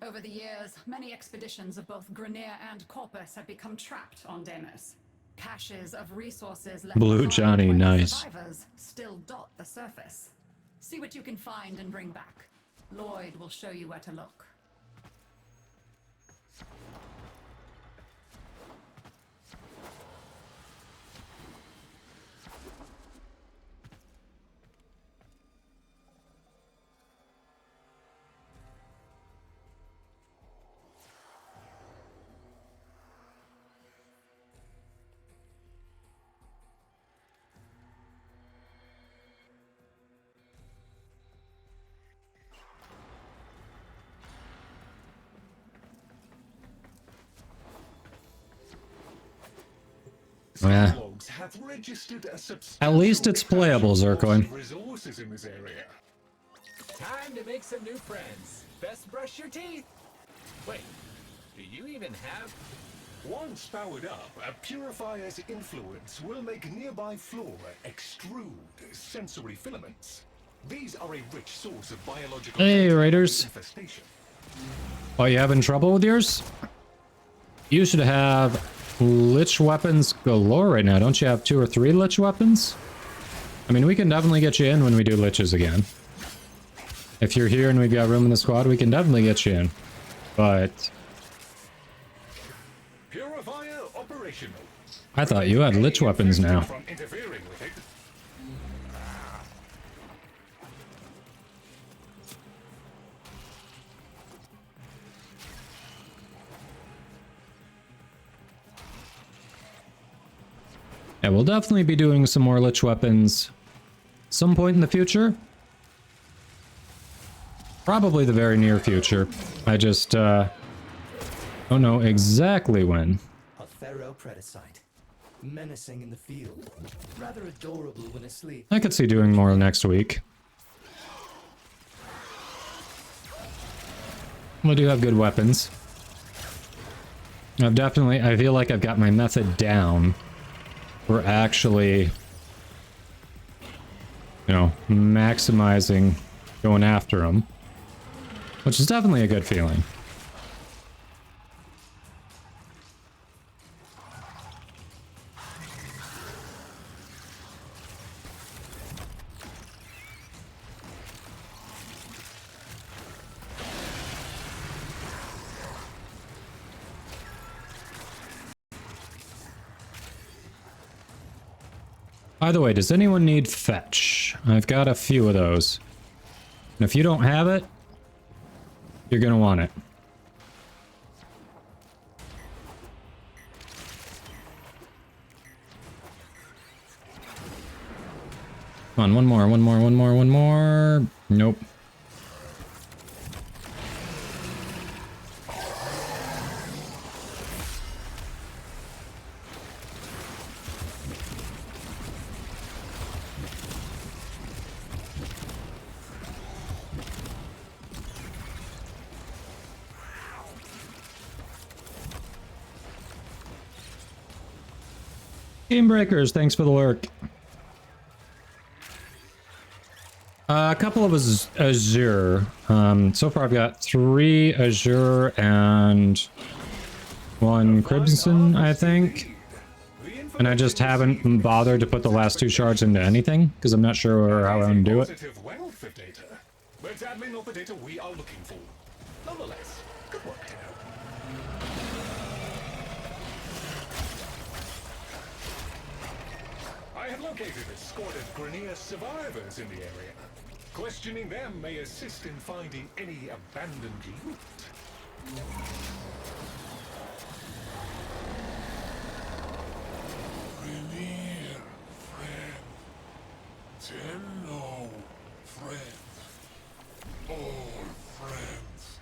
Over the years, many expeditions of both Grenier and Corpus have become trapped on Deimos. Caches of resources left Blue behind Johnny, by the nice. survivors still dot the surface. See what you can find and bring back. Lloyd will show you where to look. Yeah. Logs have registered a At least it's playable, Zircoin. resources in this area. Time to make some new friends. Best brush your teeth. Wait, do you even have... Once powered up, a purifier's influence will make nearby flora extrude sensory filaments. These are a rich source of biological Hey, Raiders. infestation. Oh, you having trouble with yours? You should have Lich weapons galore right now. Don't you have 2 or 3 Lich weapons? I mean, we can definitely get you in when we do Liches again. If you're here and we've got room in the squad, we can definitely get you in. But... Purifier operational. I thought you had Lich weapons now. From interfering with it. Yeah, we'll definitely be doing some more Lich weapons some point in the future. Probably the very near future. I just, don't know exactly when. A Pharaoh Predicite. Menacing in the field. Rather adorable when asleep. I could see doing more next week. We do have good weapons. I feel like I've got my method down. We're actually, you know, maximizing going after them, which is definitely a good feeling. By the way, does anyone need fetch? I've got a few of those. And if you don't have it, you're gonna want it. Come on, one more. Nope. Game Breakers, thanks for the lurk. A couple of Azure. So far I've got 3 Azure and 1 Crimson, I think. And I just haven't bothered to put the last 2 shards into anything, because I'm not sure how I want to do it. Wealth of data, but sadly not the data we are looking for. Nonetheless, good work, Tenno. I have located a squad of Grenier survivors in the area. Questioning them may assist in finding any abandoned loot. Grenier, friend. Tenno, friend. All friends.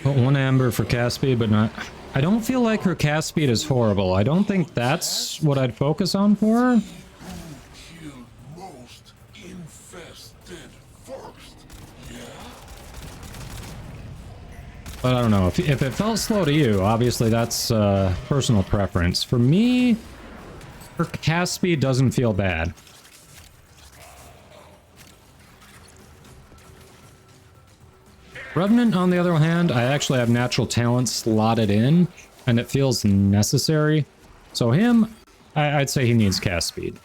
Put 1 amber for cast speed, but not... I don't feel like her cast speed is horrible. I don't think that's what I'd focus on for her. But I don't know, if it felt slow to you, obviously that's personal preference. For me, her cast speed doesn't feel bad. Revenant, on the other hand, I actually have natural talent slotted in, and it feels necessary. So him, I'd say he needs cast speed.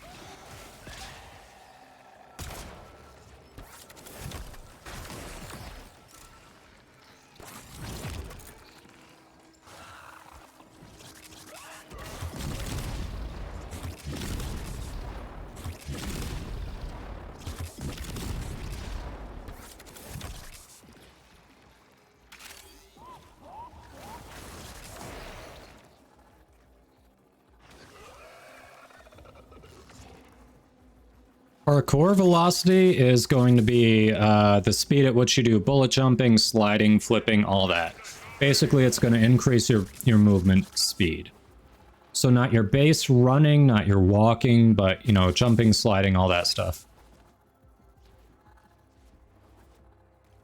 Parkour velocity is going to be the speed at which you do bullet jumping, sliding, flipping, all that. Basically, it's going to increase your movement speed. So not your base running, not your walking, but, you know, jumping, sliding, all that stuff.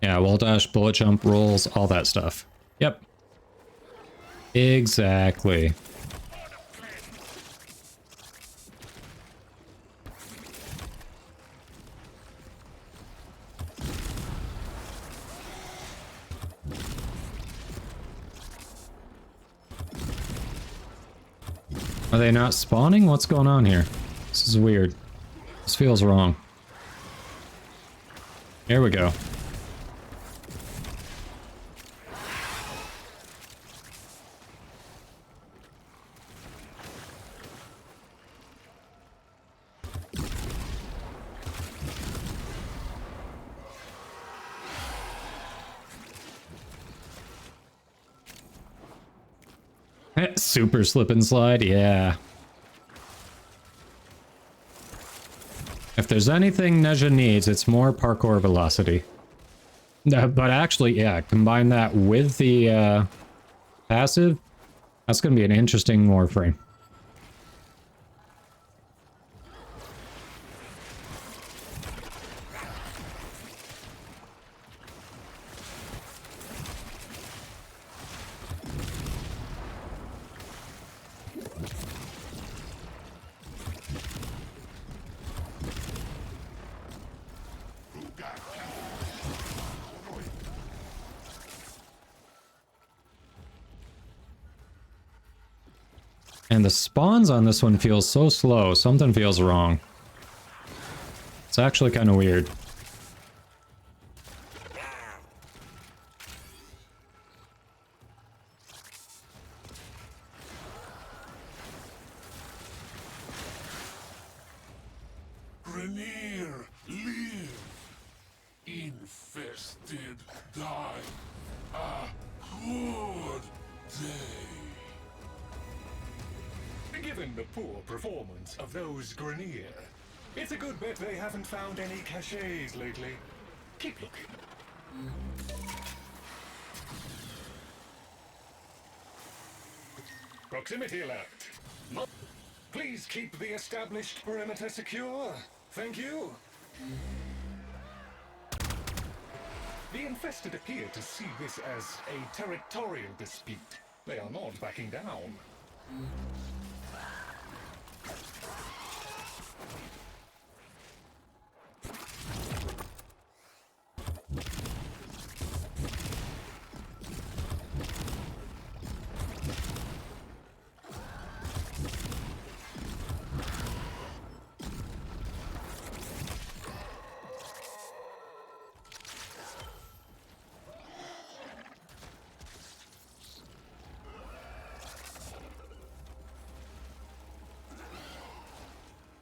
Yeah, wall dash, bullet jump, rolls, all that stuff. Yep. Exactly. Are they not spawning? What's going on here? This is weird. This feels wrong. Here we go. Super slip and slide, yeah. If there's anything Neja needs, it's more parkour velocity. But actually, yeah, combine that with the passive, that's going to be an interesting Warframe. And the spawns on this one feel so slow. Something feels wrong. It's actually kind of weird. Grenier, live. Infested, die. A good day. Given the poor performance of those Grenier, it's a good bet they haven't found any caches lately. Keep looking. Proximity alert. Please keep the established perimeter secure. Thank you. The infested appear to see this as a territorial dispute. They are not backing down.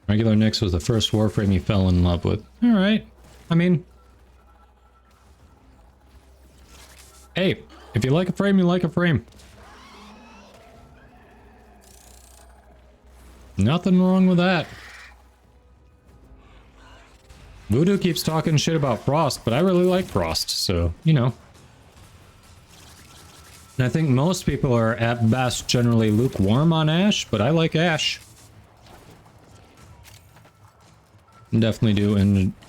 Regular Nyx was the first Warframe he fell in love with. Alright. I mean... Hey, if you like a frame, you like a frame. Nothing wrong with that. Voodoo keeps talking shit about Frost, but I really like Frost, so, you know. And I think most people are at best generally lukewarm on Ash, but I like Ash. Definitely do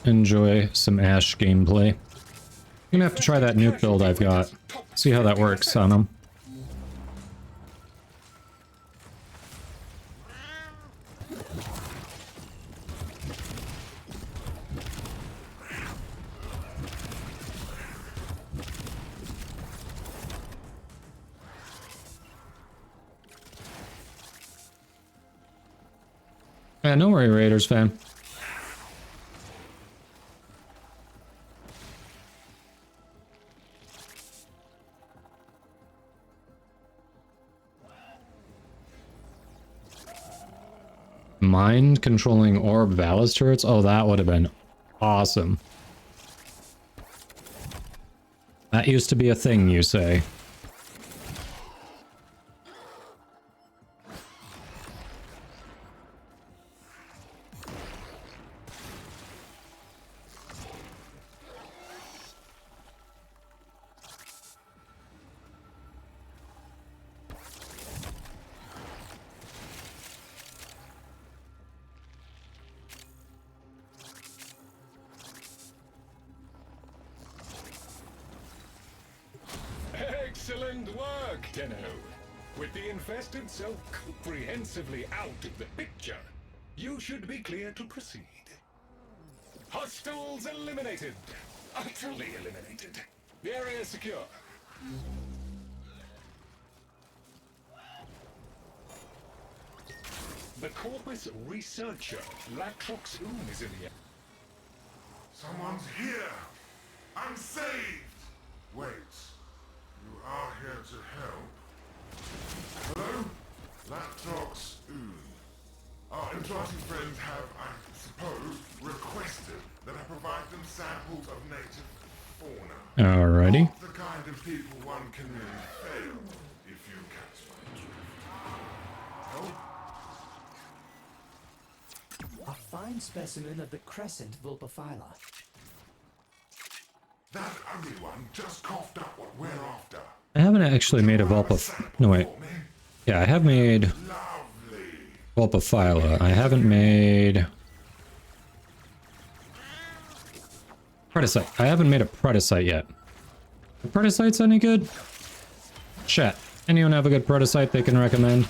enjoy some Ash gameplay. I'm gonna have to try that nuke build I've got. See how that works on him. Yeah, no worry, Raiders fan. Mind controlling orb Valis turrets? Oh, that would have been awesome. That used to be a thing, you say. Excellent work, Tenno. With the infested so comprehensively out of the picture, you should be clear to proceed. Hostiles eliminated. Utterly eliminated. The area is secure. The Corpus Researcher, Latrox Oom, is in the air. Someone's here! I'm saved! Wait, you are here to help? Hello? Latrox Oom. Our interacting friends have, I suppose, requested that I provide them samples of native fauna. Alrighty. Not the kind of people one can really fail, if you catch my drift. Help? A fine specimen of the crescent Vulpaphyla. That ugly one just coughed up what we're after. I haven't actually made a No, wait. Yeah, I have made Vulpaphyla. I haven't made Predacite. I haven't made a Predacite yet. Are Predacite's any good? Chat. Anyone have a good Predacite they can recommend?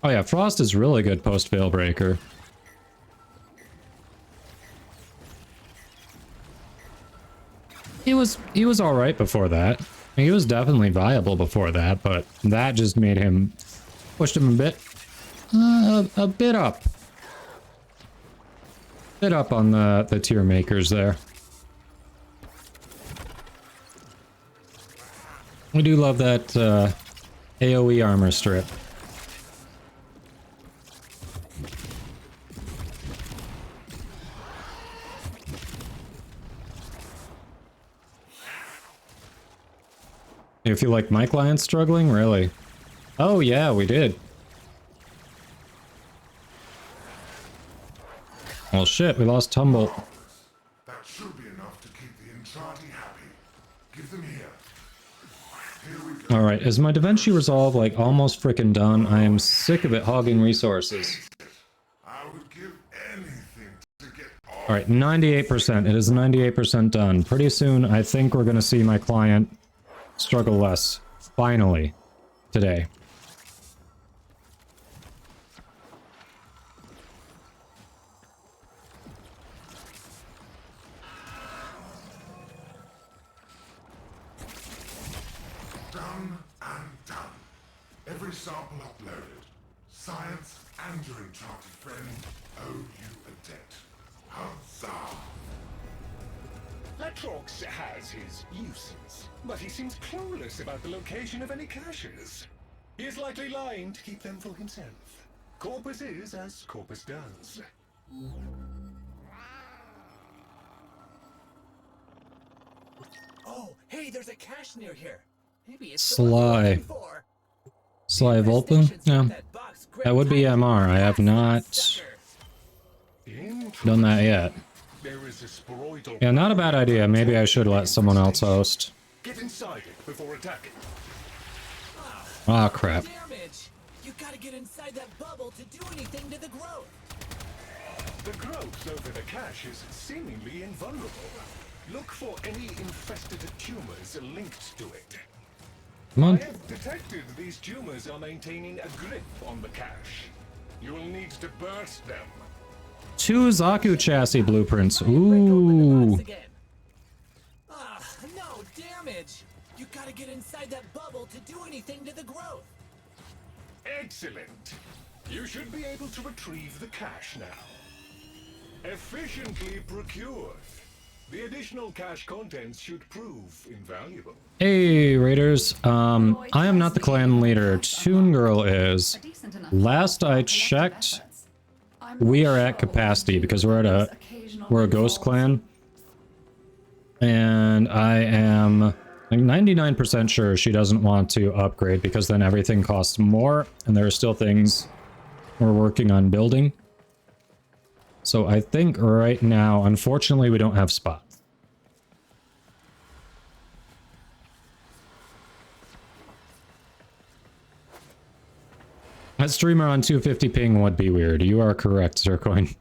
Oh yeah, Frost is really good post Veilbreaker. He was alright before that. He was definitely viable before that, but that just made him, pushed him a bit up. Bit up on the tier makers there. We do love that AoE armor strip. You feel like my client's struggling? Really? Oh yeah, we did. Well shit, we lost Tumble. That should be enough to keep the Intrati happy. Give them here. Here we go. Alright, is my Da Vinci Resolve like almost freaking done? I am sick of it hogging resources. I would give anything to get off. Alright, 98%. It is 98% done. Pretty soon, I think we're gonna see my client struggle less. Finally. Today. Done and done. Every sample uploaded. Science and your enchanted friend owe you a debt. Huzzah! Aatrox has his uses, but he seems clueless about the location of any caches. He is likely lying to keep them for himself. Corpus is as Corpus does. Oh, hey, there's a cache near here. Maybe it's Sly. Sly Volpa? Yeah. That would be MR. I have not done that yet. Yeah, not a bad idea. Maybe I should let someone else host. Get inside it before attack. Ah, crap. Damage. You gotta get inside that bubble to do anything to the growth. The growth over the cache is seemingly invulnerable. Look for any infested tumors linked to it. Come on. I have detected these tumors are maintaining a grip on the cache. You will need to burst them. 2 Zaku chassis blueprints. Ooh. No damage. You gotta get inside that bubble to do anything to the growth. Excellent. You should be able to retrieve the cache now. Efficiently procured. The additional cache contents should prove invaluable. Hey, Raiders. I am not the clan leader. Toon Girl is. Last I checked, we are at capacity because we're a ghost clan. And I am like 99% sure she doesn't want to upgrade because then everything costs more and there are still things we're working on building. So I think right now, unfortunately, we don't have spots. A streamer on 250 ping would be weird. You are correct, Zircoin.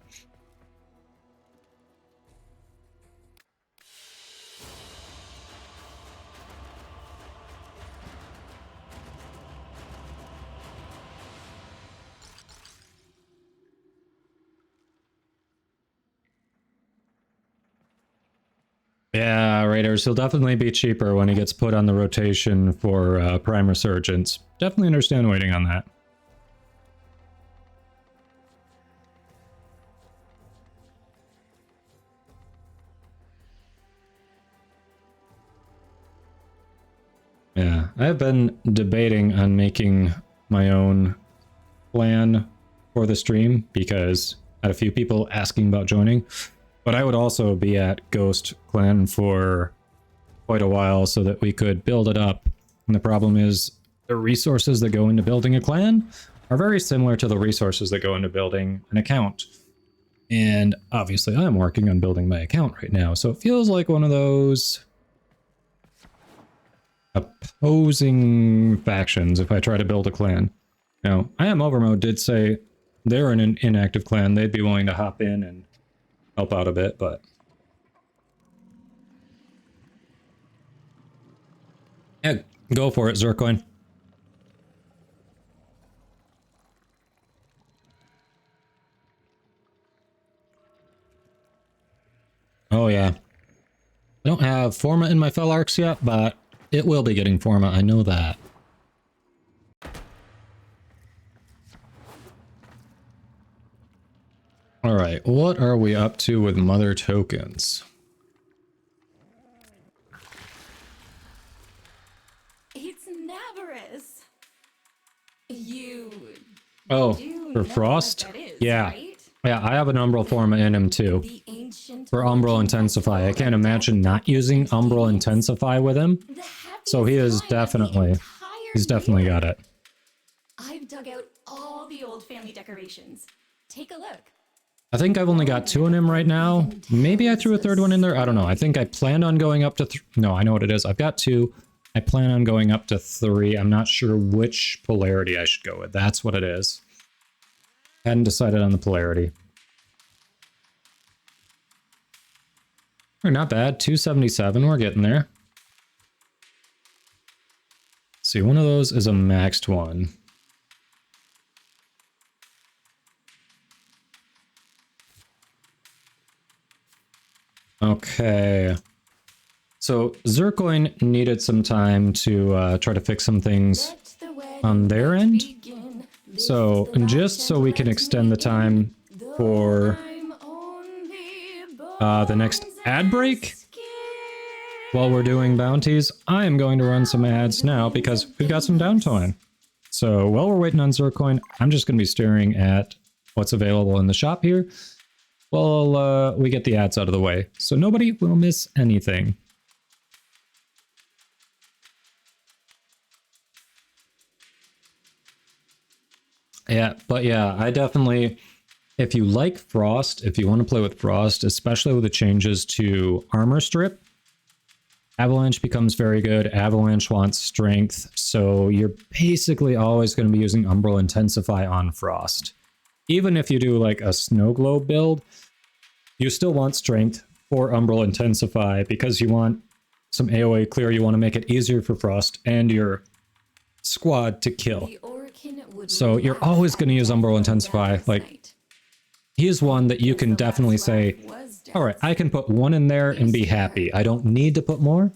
Yeah, Raiders, he'll definitely be cheaper when he gets put on the rotation for Prime Resurgence. Definitely understand waiting on that. Yeah, I've been debating on making my own plan for the stream because I had a few people asking about joining. But I would also be at Ghost Clan for quite a while so that we could build it up. And the problem is the resources that go into building a clan are very similar to the resources that go into building an account. And obviously I'm working on building my account right now, so it feels like one of those opposing factions if I try to build a clan. Now, I Am Overmode did say they're an inactive clan. They'd be willing to hop in and help out a bit, but yeah, go for it, Zircoin. Oh yeah, I don't have Forma in my Fel Arcs yet, but it will be getting Forma, I know that. Alright, what are we up to with mother tokens? It's Navarus. You. Oh, do for know Frost? what that is, Yeah. right? Yeah, I have an Umbral Forma in him too. For Umbral Intensify. I can't imagine not using Umbral Intensify with him. So he is definitely, he's definitely got it. I've dug out all the old family decorations. Take a look. I think I've only got 2 in him right now. Maybe I threw a 3rd one in there. I don't know. I think I planned on going up to no, I know what it is. I've got 2. I plan on going up to 3. I'm not sure which polarity I should go with. That's what it is. Hadn't decided on the polarity. Not bad. 277. We're getting there. Let's see, one of those is a maxed one. Okay. So Zircoin needed some time to try to fix some things on their end. So just so we can extend the time for the next ad break, while we're doing bounties, I am going to run some ads now because we've got some downtime. So while we're waiting on Zircoin, I'm just going to be staring at what's available in the shop here while we get the ads out of the way. So nobody will miss anything. Yeah, but yeah, I definitely, if you like Frost, if you want to play with Frost, especially with the changes to Armor Strip, Avalanche becomes very good. Avalanche wants Strength, so you're basically always going to be using Umbral Intensify on Frost. Even if you do like a Snow Globe build, you still want Strength for Umbral Intensify because you want some AoE clear, you want to make it easier for Frost and your squad to kill. So you're always going to use Umbral Intensify. Like, he is one that you can definitely say, all right, I can put one in there and be happy. I don't need to put more.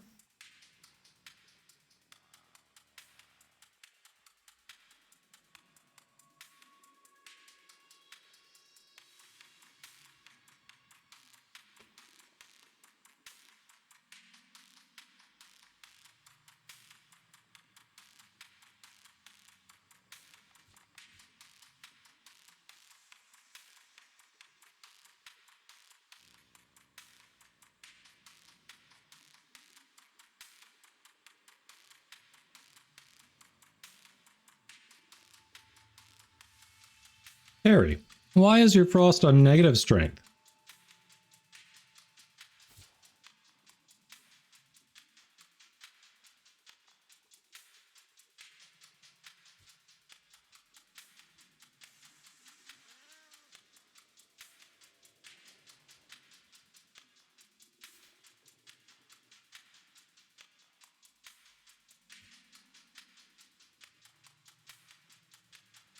Harry, why is your Frost on negative strength?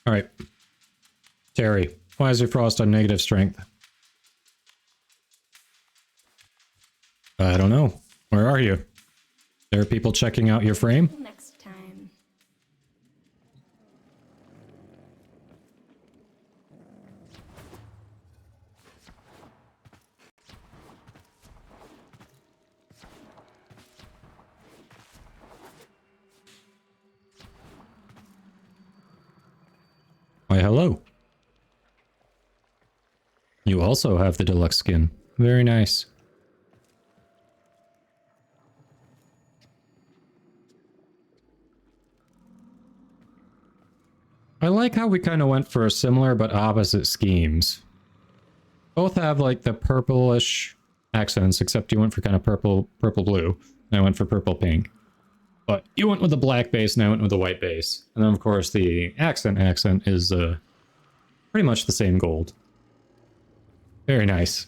All right. Terry, why is your Frost on negative strength? I don't know. Where are you? There are people checking out your frame? Next time. Why, hello. You also have the deluxe skin. Very nice. I like how we kind of went for similar but opposite schemes. Both have like the purplish accents, except you went for kind of purple blue, and I went for purple pink. But you went with the black base, and I went with the white base. And then of course the accent is pretty much the same gold. Very nice.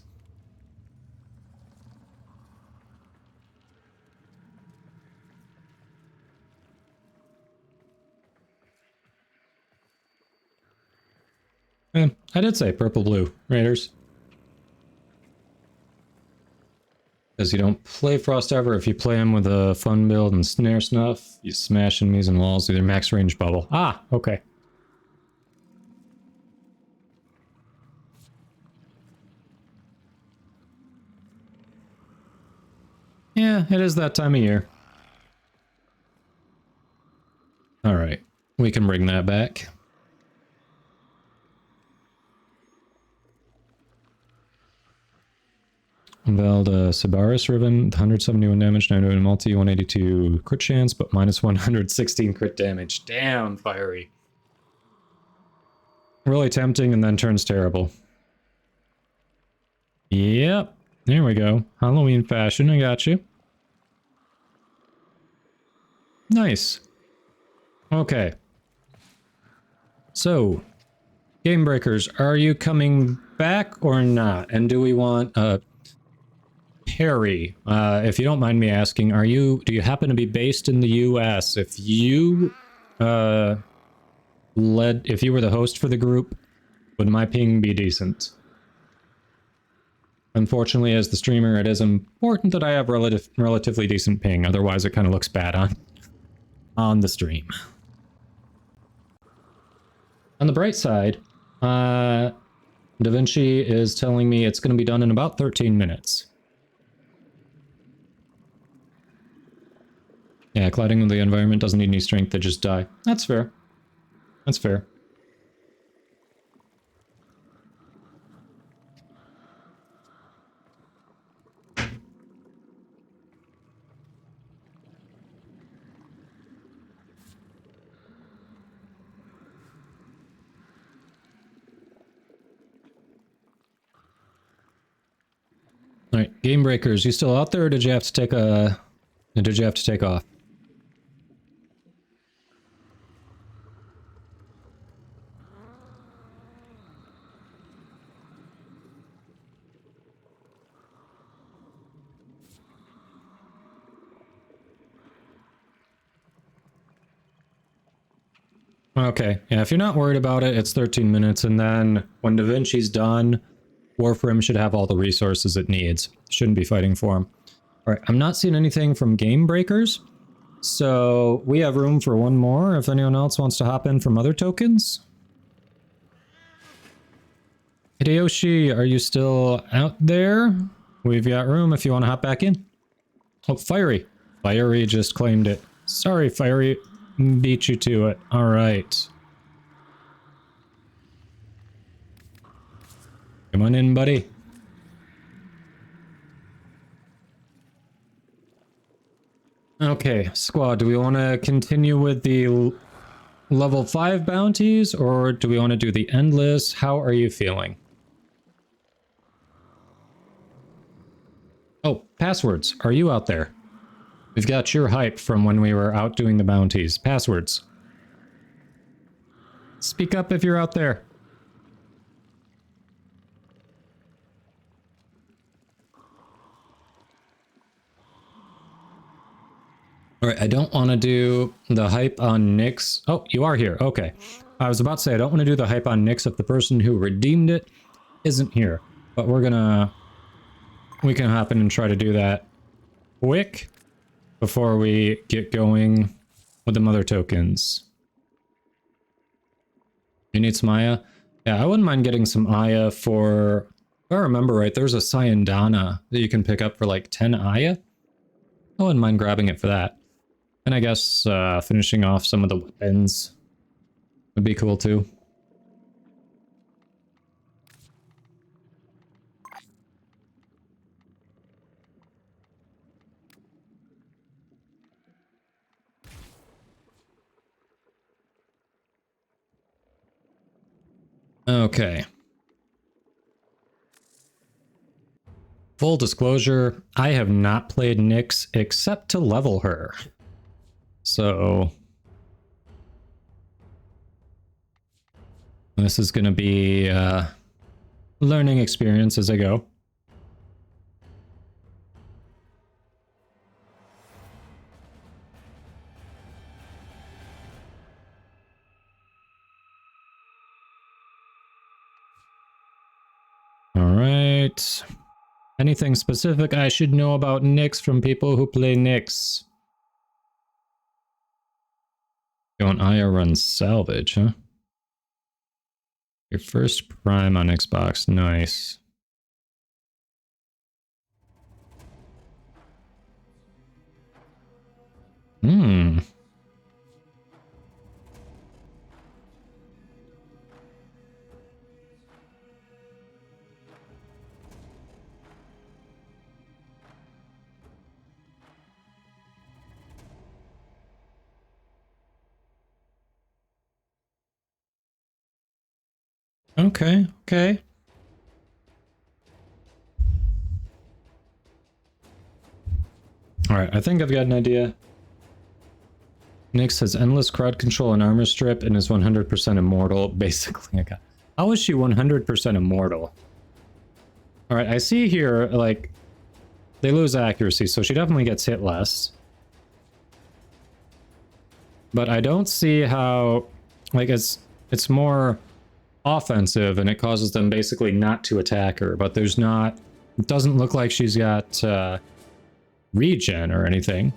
I did say purple blue, Raiders. Because you don't play Frost ever. If you play him with a fun build and snare snuff, you smash enemies and walls with your max range bubble. Ah, okay. Yeah, it is that time of year. Alright, we can bring that back. Veld Sabaris Riven, 171 damage, 9 multi, 182 crit chance, but minus 116 crit damage. Damn, fiery. Really tempting and then turns terrible. Yep, there we go. Halloween fashion, I got you. Nice. Okay. So, Game Breakers, are you coming back or not? And do we want Harry, if you don't mind me asking, do you happen to be based in the US? If you if you were the host for the group, would my ping be decent? Unfortunately, as the streamer, it is important that I have relatively decent ping, otherwise it kind of looks bad on the stream. On the bright side, Da Vinci is telling me it's going to be done in about 13 minutes. Yeah, colliding with the environment doesn't need any strength, they just die. That's fair. That's fair. Alright, Game Breakers, you still out there, or did you have to take off? Okay, yeah, if you're not worried about it, it's 13 minutes, and then when Da Vinci's done, Warframe should have all the resources it needs. Shouldn't be fighting for him. Alright, I'm not seeing anything from Game Breakers, so we have room for one more if anyone else wants to hop in from other tokens. Hideyoshi, are you still out there? We've got room if you want to hop back in. Oh, Fiery. Fiery just claimed it. Sorry, Fiery. Beat you to it. Alright. Come on in, buddy. Okay, squad, do we want to continue with the level 5 bounties, or do we want to do the endless? How are you feeling? Oh, passwords. Are you out there? We've got your hype from when we were out doing the bounties. Passwords. Speak up if you're out there. Alright, I don't want to do the hype on Nyx. Oh, you are here. Okay. I was about to say, I don't want to do the hype on Nyx if the person who redeemed it isn't here. But we can hop in and try to do that quick before we get going with the mother tokens. You need some Aya? Yeah, I wouldn't mind getting some Aya for... If I remember right, there's a Syandana that you can pick up for like 10 Aya. I wouldn't mind grabbing it for that. And I guess finishing off some of the weapons would be cool too. Okay. Full disclosure, I have not played Nyx except to level her. So... this is going to be a learning experience as I go. Alright. Anything specific I should know about Nyx from people who play Nyx? Don't Aya run salvage, huh? Your first prime on Xbox, nice. Hmm. Okay, okay. Alright, I think I've got an idea. Nyx has endless crowd control and armor strip and is 100% immortal. Basically, okay. How is she 100% immortal? Alright, I see here, like, they lose accuracy, so she definitely gets hit less. But I don't see how, like, it's more offensive and it causes them basically not to attack her, but there's not, it doesn't look like she's got regen or anything.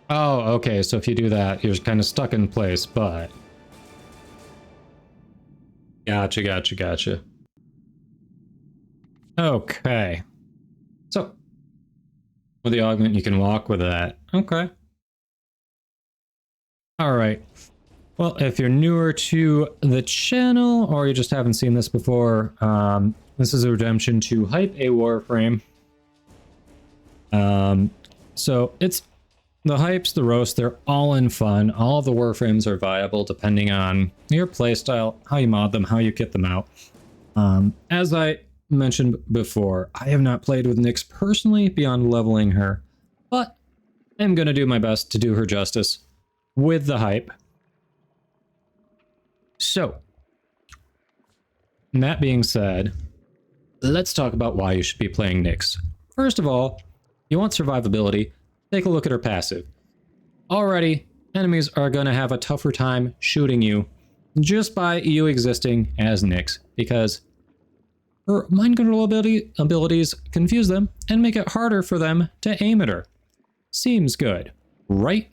Oh, okay, so if you do that, you're kind of stuck in place, but... Gotcha. Okay. So, With the augment, you can walk with that. Okay. Alright. Well, if you're newer to the channel, or you just haven't seen this before, this is a redemption to hype a Warframe. So it's the hypes, the roast, they're all in fun. All of the Warframes are viable depending on your playstyle, how you mod them, how you kit them out. As I mentioned before, I have not played with Nyx personally beyond leveling her, but I'm going to do my best to do her justice with the hype. So, that being said, let's talk about why you should be playing Nyx. First of all, you want survivability, take a look at her passive. Already, enemies are going to have a tougher time shooting you just by you existing as Nyx, because her mind control abilities confuse them and make it harder for them to aim at her. Seems good, right?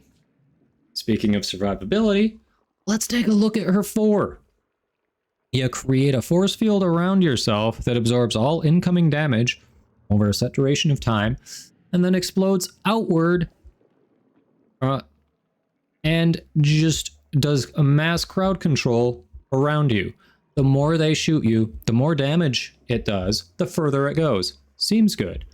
Speaking of survivability, let's take a look at her 4. You create a force field around yourself that absorbs all incoming damage over a set duration of time, and then explodes outward and just does a mass crowd control around you. The more they shoot you, the more damage it does, the further it goes. Seems good.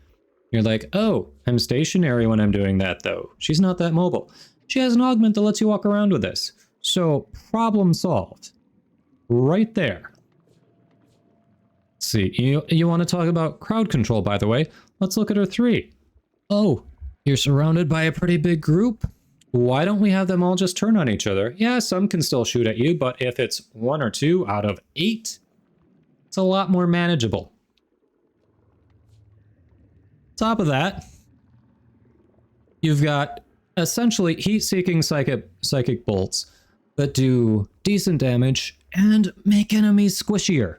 You're like, oh, I'm stationary when I'm doing that though. She's not that mobile. She has an augment that lets you walk around with this. So, problem solved. Right there. Let's see, you want to talk about crowd control, by the way. Let's look at her 3. Oh, you're surrounded by a pretty big group? Why don't we have them all just turn on each other? Yeah, some can still shoot at you, but if it's 1 or 2 out of 8, it's a lot more manageable. Top of that, you've got essentially heat-seeking psychic bolts that do decent damage and make enemies squishier.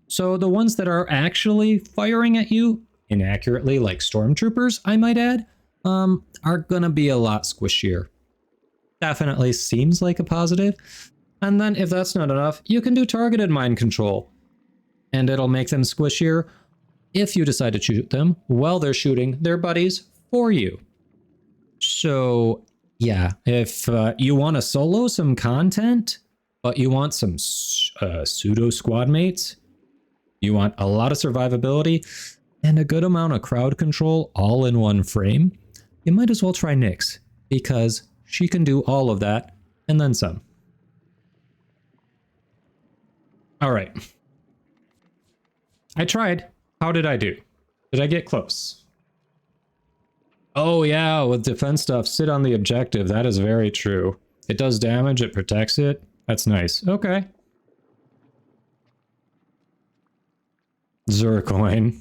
So the ones that are actually firing at you inaccurately, like stormtroopers, I might add, are gonna be a lot squishier. Definitely seems like a positive. And then if that's not enough, you can do targeted mind control, and it'll make them squishier if you decide to shoot them while they're shooting their buddies for you. So yeah, if you want to solo some content, but you want some pseudo squad mates, you want a lot of survivability and a good amount of crowd control all in one frame, you might as well try Nyx, because she can do all of that and then some. All right. I tried. How did I do? Did I get close? Oh yeah, with defense stuff, sit on the objective. That is very true. It does damage, it protects it. That's nice. Okay. Zercoin.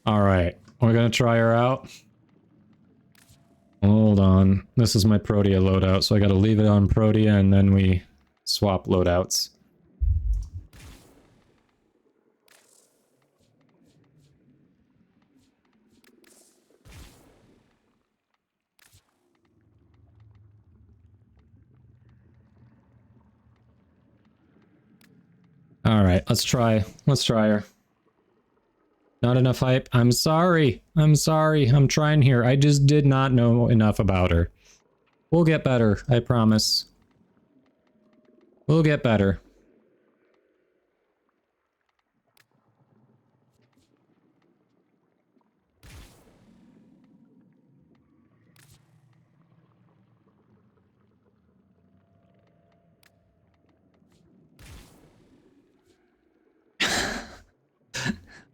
Alright, we're gonna try her out. Hold on. This is my Protea loadout, so I gotta leave it on Protea and then we swap loadouts. Alright, let's try her. Not enough hype. I'm sorry. I'm trying here. I just did not know enough about her. We'll get better, I promise. We'll get better.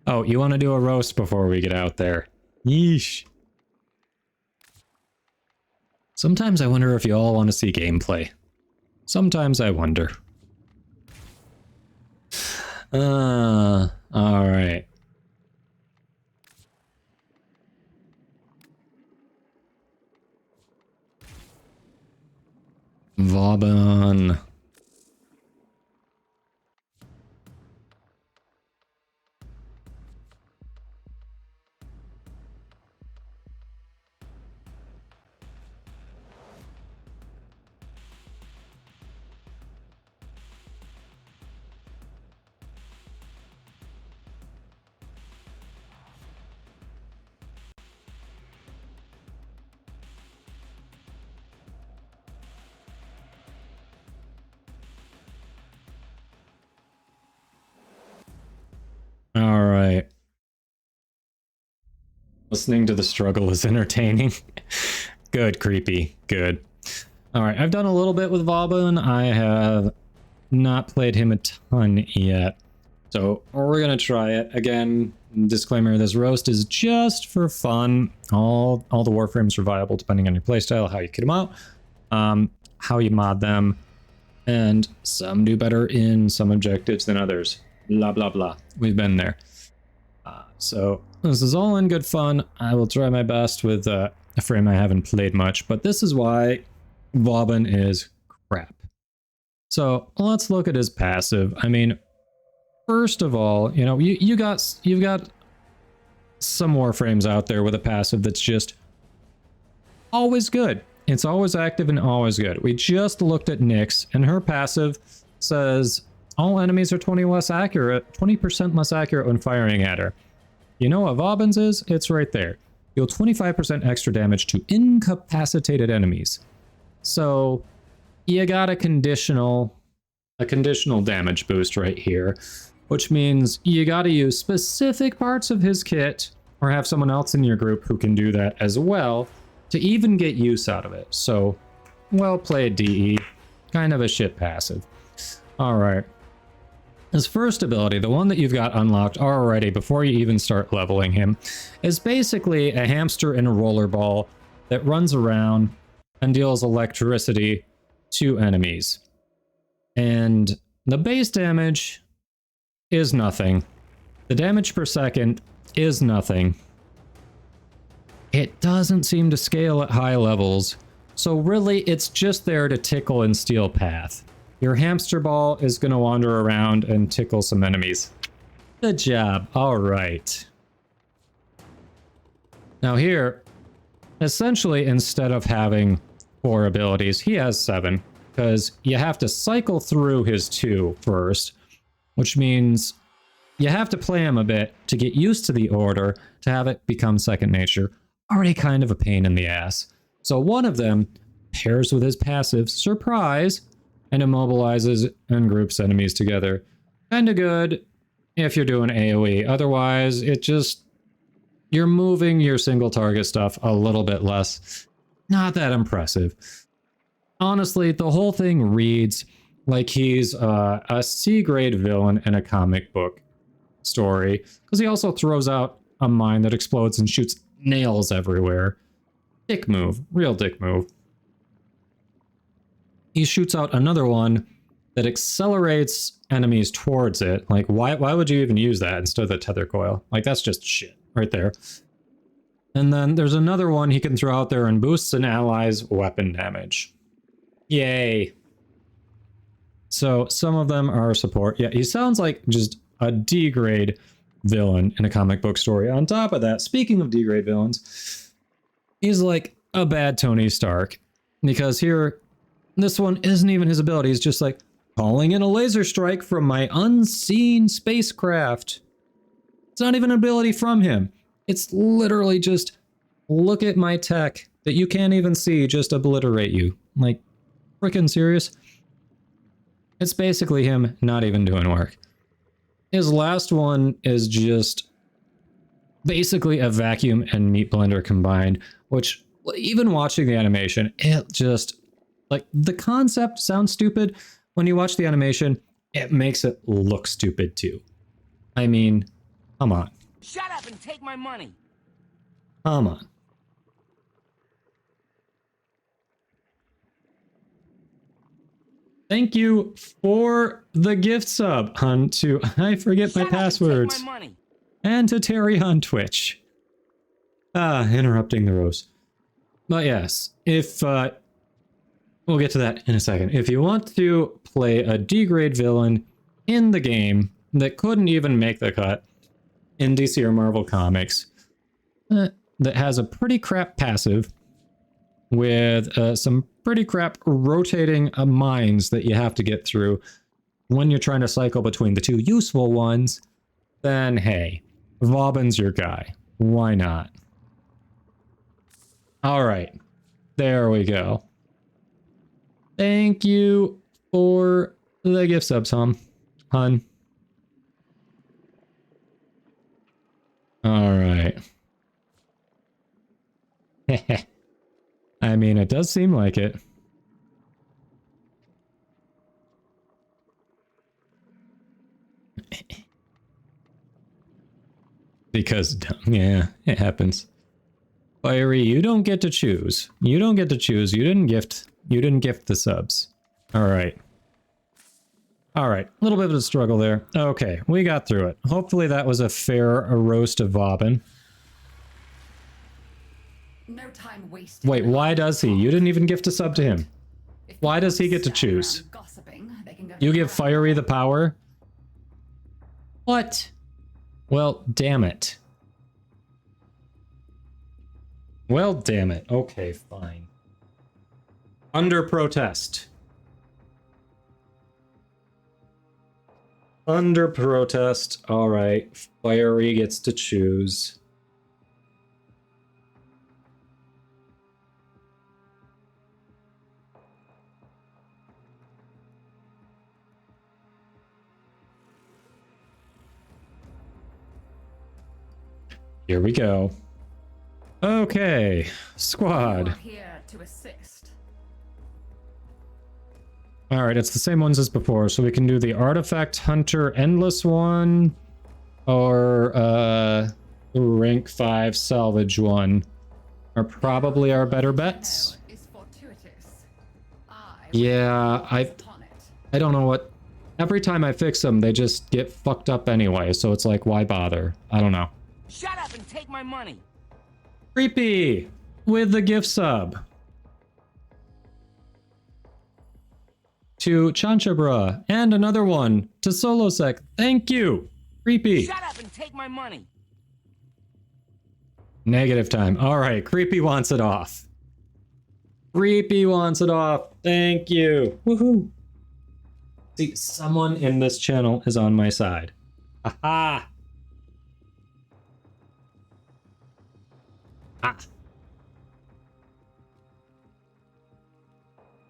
Oh, you want to do a roast before we get out there? Yeesh. Sometimes I wonder if you all want to see gameplay. Sometimes I wonder. Alright. Vauban. All right. Listening to the struggle is entertaining. Good, creepy. Good. All right, I've done a little bit with Vauban. I have not played him a ton yet. So we're going to try it. Again, disclaimer, this roast is just for fun. All the Warframes are viable depending on your playstyle, how you kit them out, how you mod them, and some do better in some objectives than others. Blah, blah, blah. We've been there. So this is all in good fun. I will try my best with a frame I haven't played much, but this is why Vauban is crap. So let's look at his passive. I mean, first of all, you know, you've got some Warframes out there with a passive that's just always good. It's always active and always good. We just looked at Nyx, and her passive says all enemies are 20% less accurate when firing at her. You know what Vauban's is? It's right there. Deal 25% extra damage to incapacitated enemies. So you got a conditional damage boost right here, which means you got to use specific parts of his kit or have someone else in your group who can do that as well to even get use out of it. So, well played, DE. Kind of a shit passive. All right. His first ability, the one that you've got unlocked already before you even start leveling him, is basically a hamster in a rollerball that runs around and deals electricity to enemies. And the base damage is nothing. The damage per second is nothing. It doesn't seem to scale at high levels, so really it's just there to tickle and steal path. Your hamster ball is going to wander around and tickle some enemies. Good job. All right. Now here, essentially instead of having 4 abilities, he has 7, because you have to cycle through his 2 first, which means you have to play him a bit to get used to the order to have it become second nature. Already kind of a pain in the ass. So one of them pairs with his passive, surprise, and immobilizes and groups enemies together. Kinda good if you're doing AoE. Otherwise, you're moving your single target stuff a little bit less. Not that impressive. Honestly, the whole thing reads like he's a C-grade villain in a comic book story, because he also throws out a mine that explodes and shoots nails everywhere. Dick move. Real dick move. He shoots out another one that accelerates enemies towards it. Like, why would you even use that instead of the tether coil? Like, that's just shit right there. And then there's another one he can throw out there and boosts an ally's weapon damage. Yay. So some of them are support. Yeah, he sounds like just a D-grade villain in a comic book story. On top of that, speaking of D-grade villains, he's like a bad Tony Stark. Because here, this one isn't even his ability. He's just like, calling in a laser strike from my unseen spacecraft. It's not even an ability from him. It's literally just, look at my tech that you can't even see, just obliterate you. Like, freaking serious? It's basically him not even doing work. His last one is just basically a vacuum and meat blender combined, which, even watching the animation, it just, like, the concept sounds stupid. When you watch the animation, it makes it look stupid too. I mean, come on. Shut up and take my money. Come on. Thank you for the gift sub, Hun, to I forget my passwords. And to Terry on Twitch. Interrupting the roast. But yes, if we'll get to that in a second. If you want to play a D-grade villain in the game that couldn't even make the cut in DC or Marvel Comics, that has a pretty crap passive with some pretty crap rotating mines that you have to get through when you're trying to cycle between the 2 useful ones, then hey, Vauban's your guy. Why not? All right, there we go. Thank you for the gift subs, Hun. right. I mean, it does seem like it. Because, yeah, it happens. Fiery, you don't get to choose. You don't get to choose. You didn't gift the subs. Alright. Alright, a little bit of a struggle there. Okay, we got through it. Hopefully that was a fair roast of Vauban. No time wasted. Wait, why does he? You didn't even gift a sub to him. Why does he get to choose? You give Fiery the power? What? Well, damn it. Well, damn it. Okay, fine. Under protest. Under protest. Alright. Fiery gets to choose. Here we go. Okay, squad. Here to assist. Alright, it's the same ones as before, so we can do the Artifact Hunter Endless one, or rank 5 Salvage one are probably our better bets. Yeah, I don't know what... Every time I fix them, they just get fucked up anyway, so it's like, why bother? I don't know. Shut up and take my money. Creepy with the gift sub to Chanchabra and another one to Solosec. Thank you, Creepy. Shut up and take my money. Negative time. All right, Creepy wants it off. Creepy wants it off. Thank you. Woohoo! See, someone in this channel is on my side. Aha!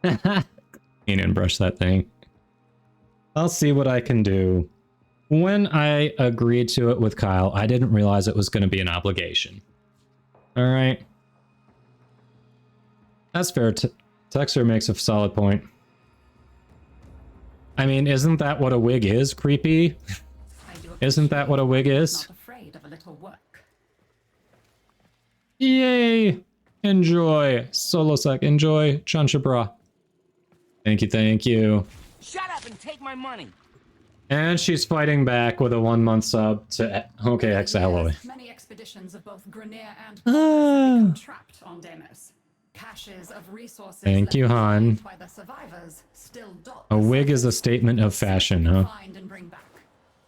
Clean and brush that thing. I'll see what I can do. When I agreed to it with Kyle, I didn't realize it was going to be an obligation. Alright. That's fair. Texer makes a solid point. I mean, isn't that what a wig is, Creepy? Isn't that what a wig is? Not afraid of a little work. Yay! Enjoy, Solosec. Enjoy, Chanchabra. Thank you, thank you. Shut up and take my money. And she's fighting back with a 1-month sub to OK X Alloy. Many expeditions of both Grenier and have become trapped on Deimos. Caches of resources Thank you, Han. by the survivors still dot A wig is a statement of fashion, huh? find and bring back.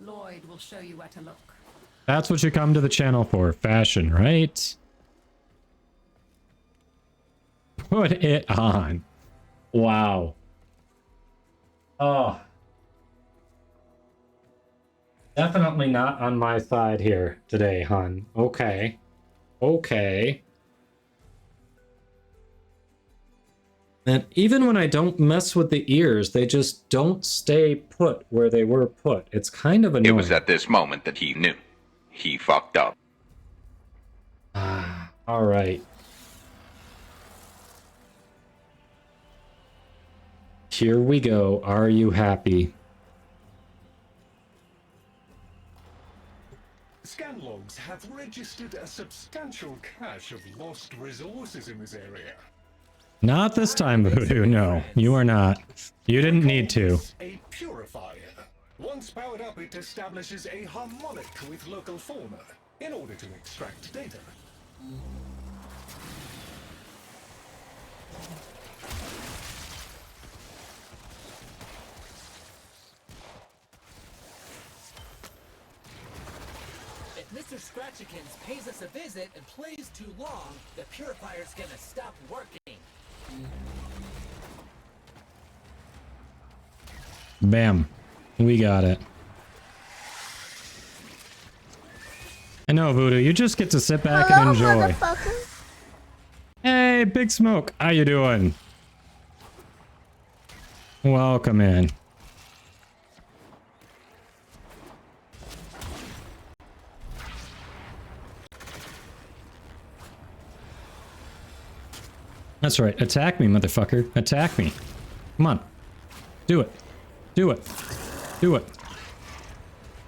Lloyd will show you where to look. That's what you come to the channel for, fashion, right? Put it on. Wow. Oh. Definitely not on my side here today, hon. Okay. Okay. And even when I don't mess with the ears, they just don't stay put where they were put. It's kind of annoying. It was at this moment that he knew. He fucked up. All right. Here we go. Are you happy? Scan logs have registered a substantial cache of lost resources in this area. Not this time, Voodoo. No, you are not. You didn't need to. A purifier. Once powered up, it establishes a harmonic with local fauna in order to extract data. If Mr. Scratchikins pays us a visit and plays too long, the purifier's gonna stop working. Bam. We got it. I know, Voodoo. You just get to sit back and enjoy. Hey, Big Smoke. How you doing? Welcome in. That's right. Attack me, motherfucker. Attack me. Come on. Do it. Do it. Do it.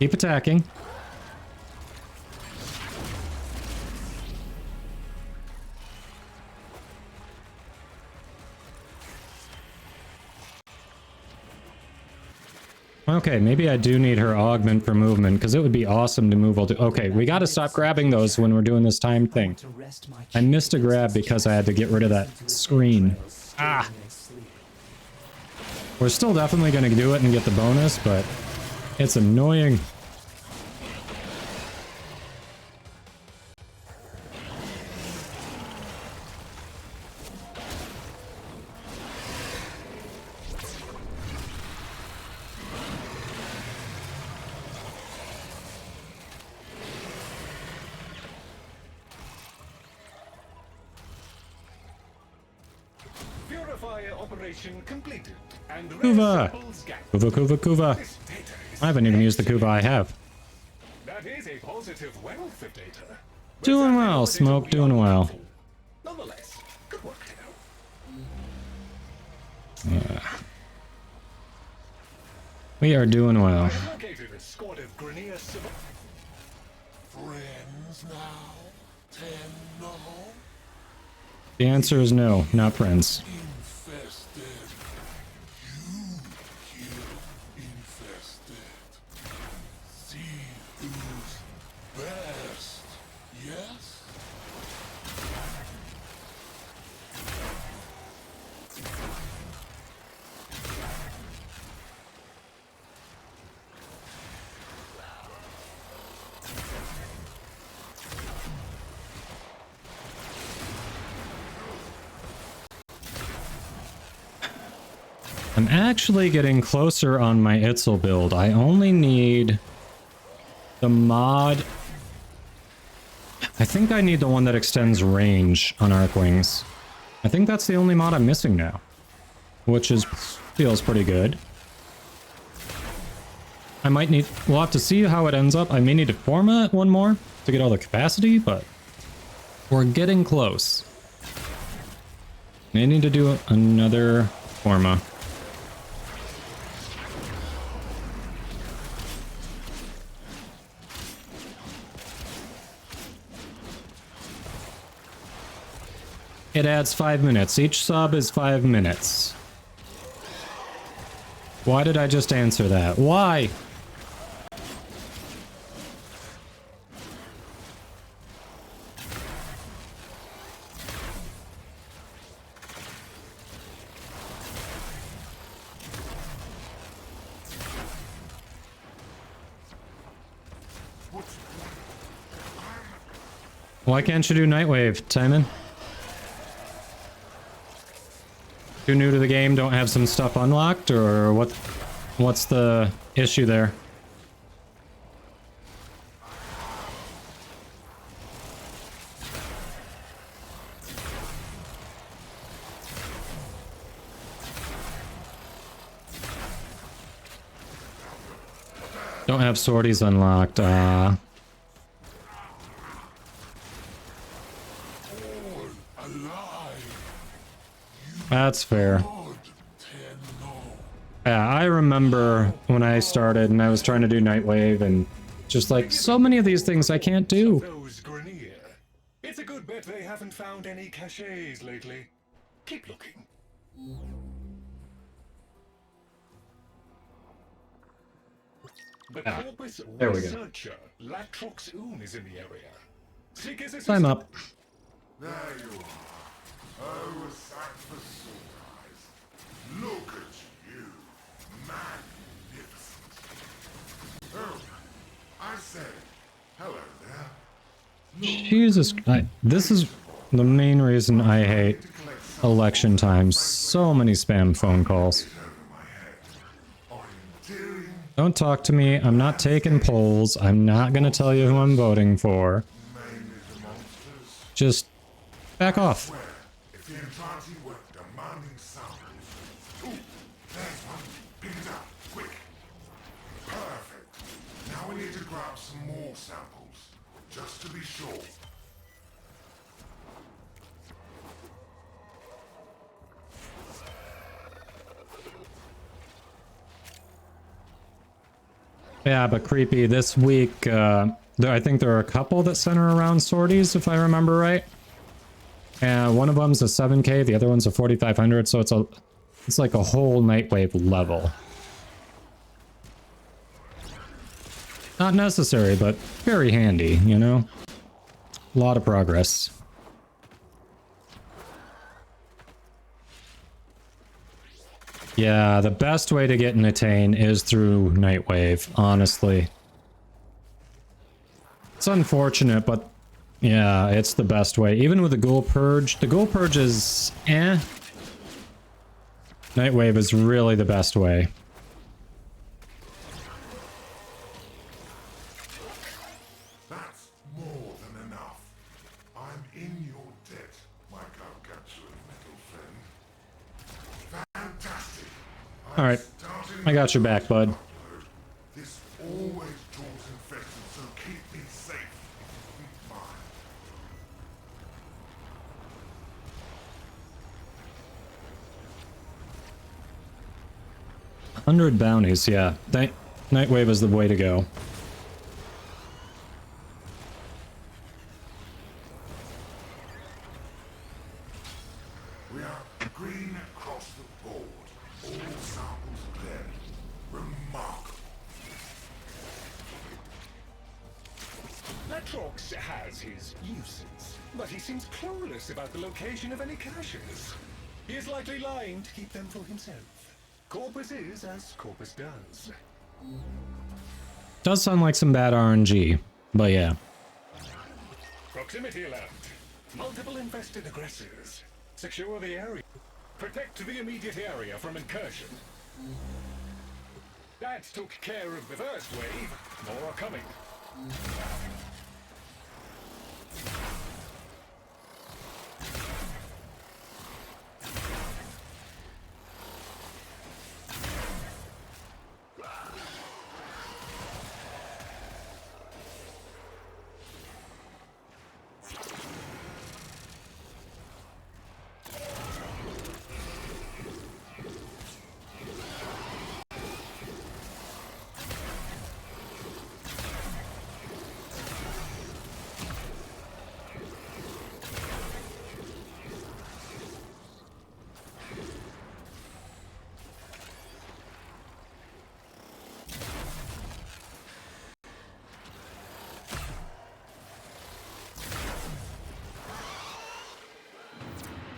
Keep attacking. Okay, maybe I do need her augment for movement, because it would be awesome to move all the... Okay, we gotta stop grabbing those when we're doing this time thing. I missed a grab because I had to get rid of that screen. Ah! We're still definitely gonna do it and get the bonus, but it's annoying. Operation completed. And Kuva! Kuva, Kuva, Kuva. I haven't even used the Kuva I have. That is a positive wealth of data. Doing well, Smoke, doing well. Nonetheless, good work, We are doing well. located a squad of Grenier friends now. 10 no. The answer is no, not friends. Infested. You kill infested. See who's best. Yes? I'm actually getting closer on my Itzel build. I only need the mod. I think I need the one that extends range on Arcwings. I think that's the only mod I'm missing now, which is feels pretty good. I might need, we'll have to see how it ends up. I may need to format one more to get all the capacity, but we're getting close. May need to do another forma. It adds 5 minutes. Each sub is 5 minutes. Why did I just answer that? Why? Why can't you do Nightwave, Simon? Too new to the game, don't have some stuff unlocked, or what? What's the issue there? Don't have sorties unlocked. That's fair. Yeah, I remember when I started and I was trying to do Nightwave and just like so many of these things I can't do. Those Grenier. It's a good bet they haven't found any caches lately. Keep looking. The Corpus there we go. Researcher, Latrox Oon, is in the area. Seek his Time up. There you are. Oh, a sight for sore eyes. Look at you. Magnificent. Oh, I say, hello there. Jesus, this is the main reason I hate election times. So many spam phone calls. Don't talk to me. I'm not taking polls. I'm not gonna tell you who I'm voting for. Just back off. If the Entrati were demanding samples. Ooh, there's one. Pick it up, quick. Perfect. Now we need to grab some more samples, just to be sure. Yeah, but creepy. This week, I think there are a couple that center around sorties, if I remember right. And one of them's a 7K, the other one's a 4500, so it's like a whole Nightwave level. Not necessary, but very handy, you know? A lot of progress. Yeah, the best way to get an attain is through Nightwave, honestly. It's unfortunate, but yeah, it's the best way. Even with the Ghoul Purge is eh. Nightwave is really the best way. That's more than enough. I'm in your debt, my gargantuan metal friend. Fantastic. Alright, I got your back, bud. This always draws infected, so keep me safe. Keep mine. 100 bounties, yeah. Nightwave is the way to go. We are green across the board. All samples clear. Remarkable. Latrox has his uses, but he seems clueless about the location of any caches. He is likely lying to keep them for himself. Corpus is as Corpus does. Does sound like some bad RNG, but yeah. Proximity alert. Multiple infested aggressors. Secure the area. Protect the immediate area from incursion. That took care of the first wave. More are coming.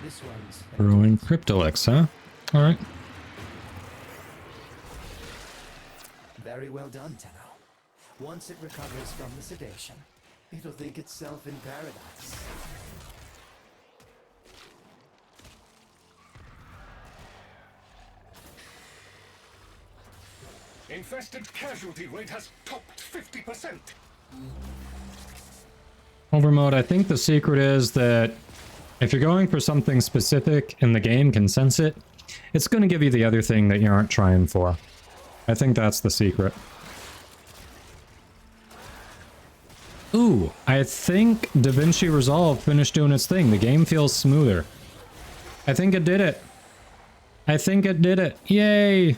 This one's Brewing Cryptolix, huh? Alright. very well done, Tenno. Once it recovers from the sedation, it'll think itself in paradise. Infested casualty rate has topped 50%. Overmode, I think the secret is that if you're going for something specific and the game can sense it, it's going to give you the other thing that you aren't trying for. I think that's the secret. Ooh, I think DaVinci Resolve finished doing its thing. The game feels smoother. I think it did it. I think it did it. Yay!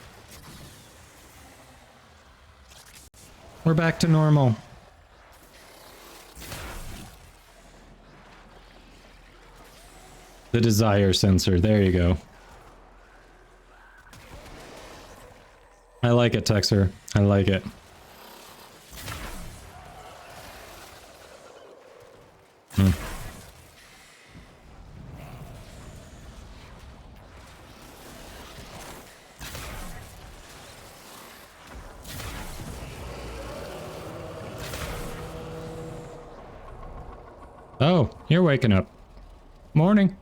We're back to normal. The desire sensor, there you go. I like it, Texer. I like it. Oh, you're waking up. Morning.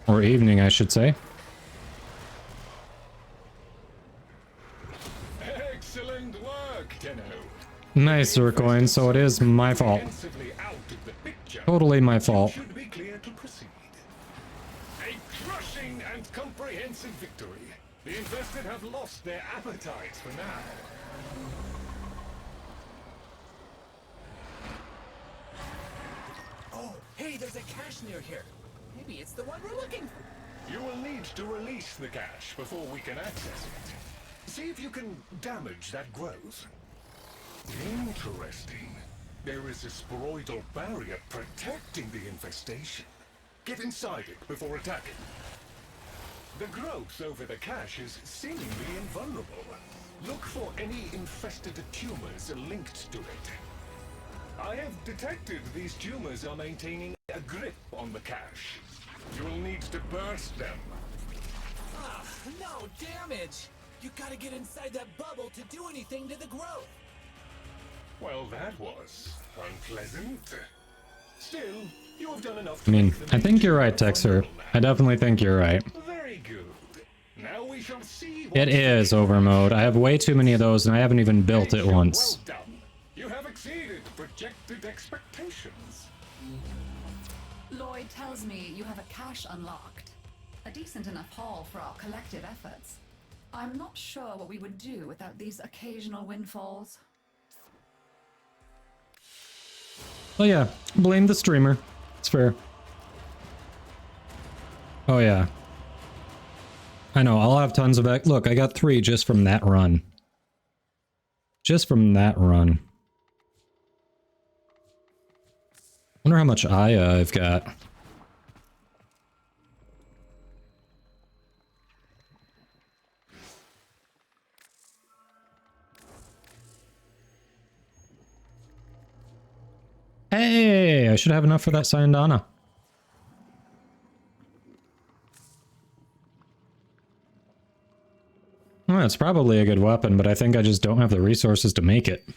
Or evening, I should say. Excellent work, Tenno. Nice, Zurcoin, so it is my fault. Totally my fault. Should be clear to proceed. A crushing and comprehensive victory. The infested have lost their appetites for now. Oh, hey, there's a cache near here. Maybe it's the one we're looking for. You will need to release the cache before we can access it. See if you can damage that growth. Interesting. There is a sporoidal barrier protecting the infestation. Get inside it before attacking. The growth over the cache is seemingly invulnerable. Look for any infested tumors linked to it. I have detected these tumors are maintaining a grip on the cache. You will need to burst them. Ah, no damage! You gotta get inside that bubble to do anything to the growth. Well, that was unpleasant. Still, you have done enough I to mean, make the I think you're right, Texer. I definitely think you're right. Very good. Now we shall see It is overmode. I have way too many of those and I haven't even built it once. well done. You have exceeded projected expectations. Lloyd tells me you have a cache unlocked. A decent enough haul for our collective efforts. I'm not sure what we would do without these occasional windfalls. Oh yeah, blame the streamer. It's fair. Oh yeah. I know, I'll have tons of that. Look, I got 3 just from that run. Just from that run. Wonder how much I've got. Hey, I should have enough for that Sayandana. Well, it's probably a good weapon, but I think I just don't have the resources to make it.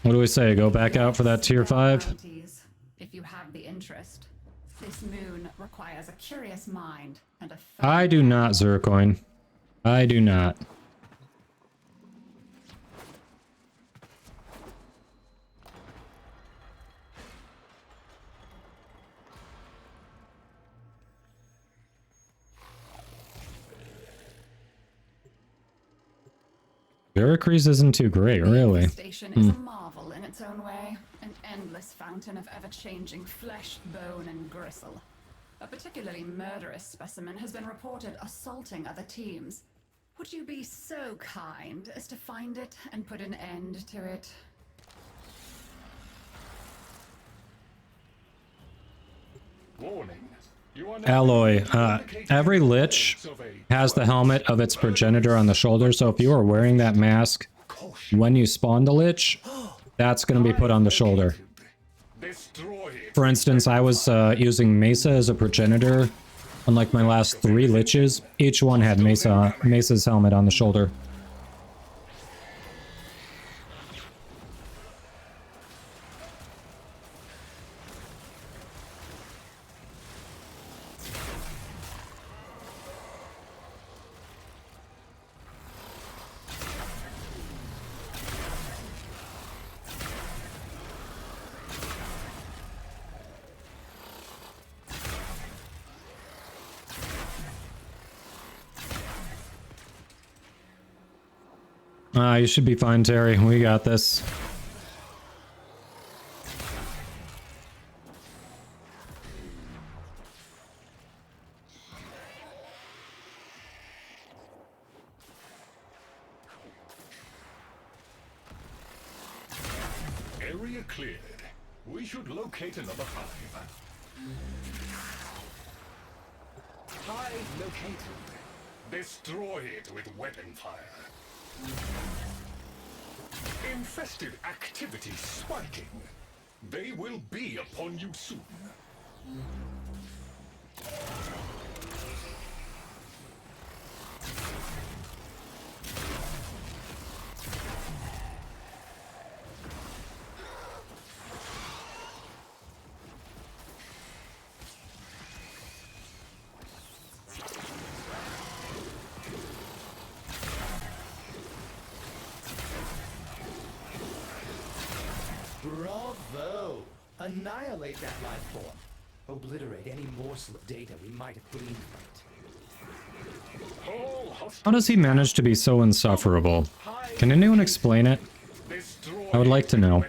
What do we say? Go back out for that tier 5? If you have the interest. This moon requires a curious mind and a I do not, Zircoin. I do not. Veracruz isn't too great, really. The station is a marvel in its own way, an endless fountain of ever-changing flesh, bone, and gristle. A particularly murderous specimen has been reported assaulting other teams. Would you be so kind as to find it and put an end to it? Warning. Alloy, every Lich has the helmet of its progenitor on the shoulder, so if you are wearing that mask when you spawn the Lich, that's going to be put on the shoulder. For instance, I was using Mesa as a progenitor on like my last 3 Liches. Each one had Mesa's helmet on the shoulder. You should be fine, Terry. We got this. Area cleared. We should locate another hive. Hive located. Destroy it with weapon fire. Infested activity spiking. They will be upon you soon. Bravo! Annihilate that life form. Obliterate any morsel of data we might have gleaned from it. How does he manage to be so insufferable? Can anyone explain it? I would like to know.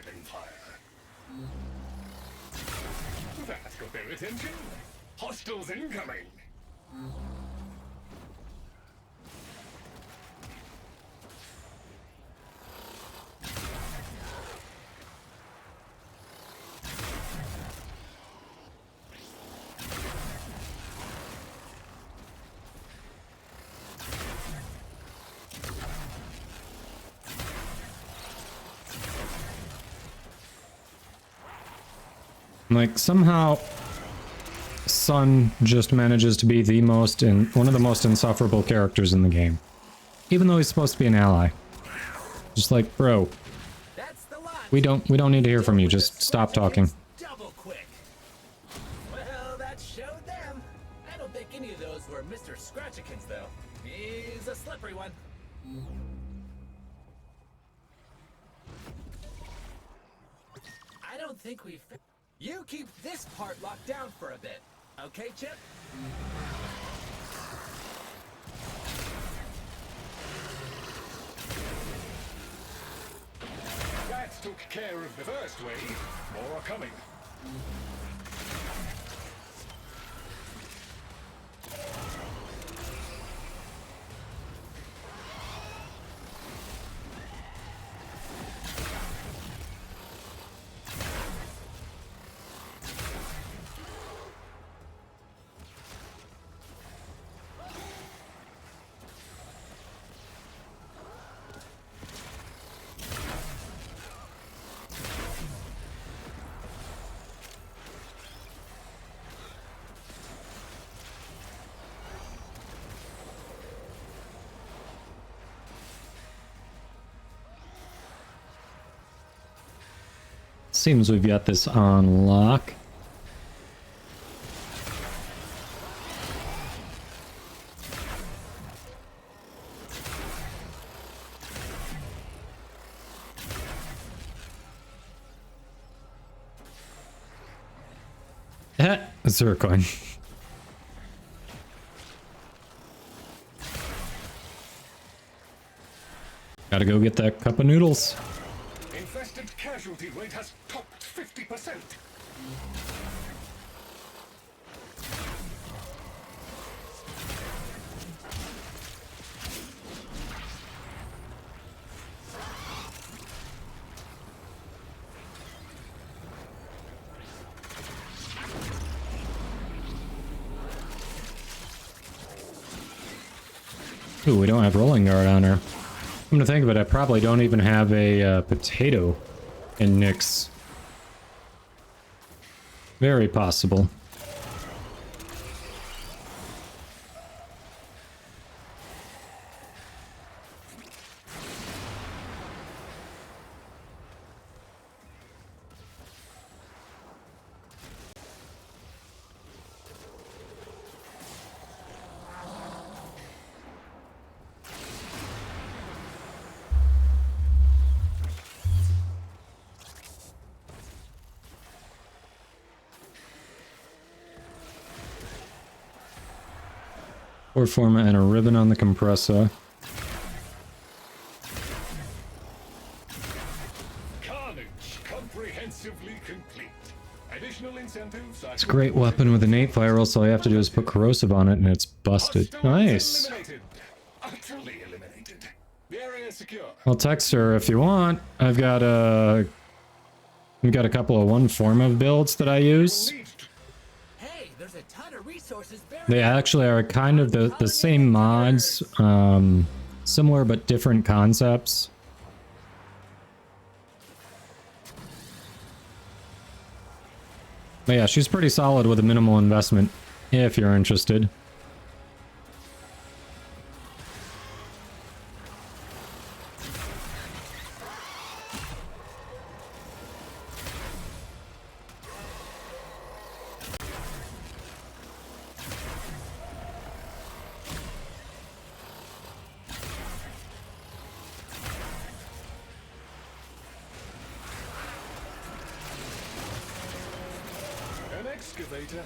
Like, somehow Sun just manages to be one of the most insufferable characters in the game. Even though he's supposed to be an ally. Just like, bro. We don't need to hear from you, just stop talking. Double quick. Well, that showed them. I don't think any of those were Mr. Scratchikins, though. He's a slippery one. I don't think we've... You keep this part locked down for a bit. Okay, Chip? That took care of the first wave. More are coming. Seems we've got this on lock. A Zircoin. Gotta go get that cup of noodles. Infested casualty rate has topped 50%. Ooh, we don't have rolling guard on her. I'm gonna think of it, I probably don't even have a potato in Nyx. Very possible. Warframe and a ribbon on the compressor. Carnage comprehensively complete. Additional incentives. It's a great weapon with innate fire, else all you have to do is put corrosive on it and it's busted. Nice. Utterly eliminated. The area is secure. I'll text her if you want. I've got a couple of one form of builds that I use. They actually are kind of the same mods, similar but different concepts. But yeah, she's pretty solid with a minimal investment, if you're interested.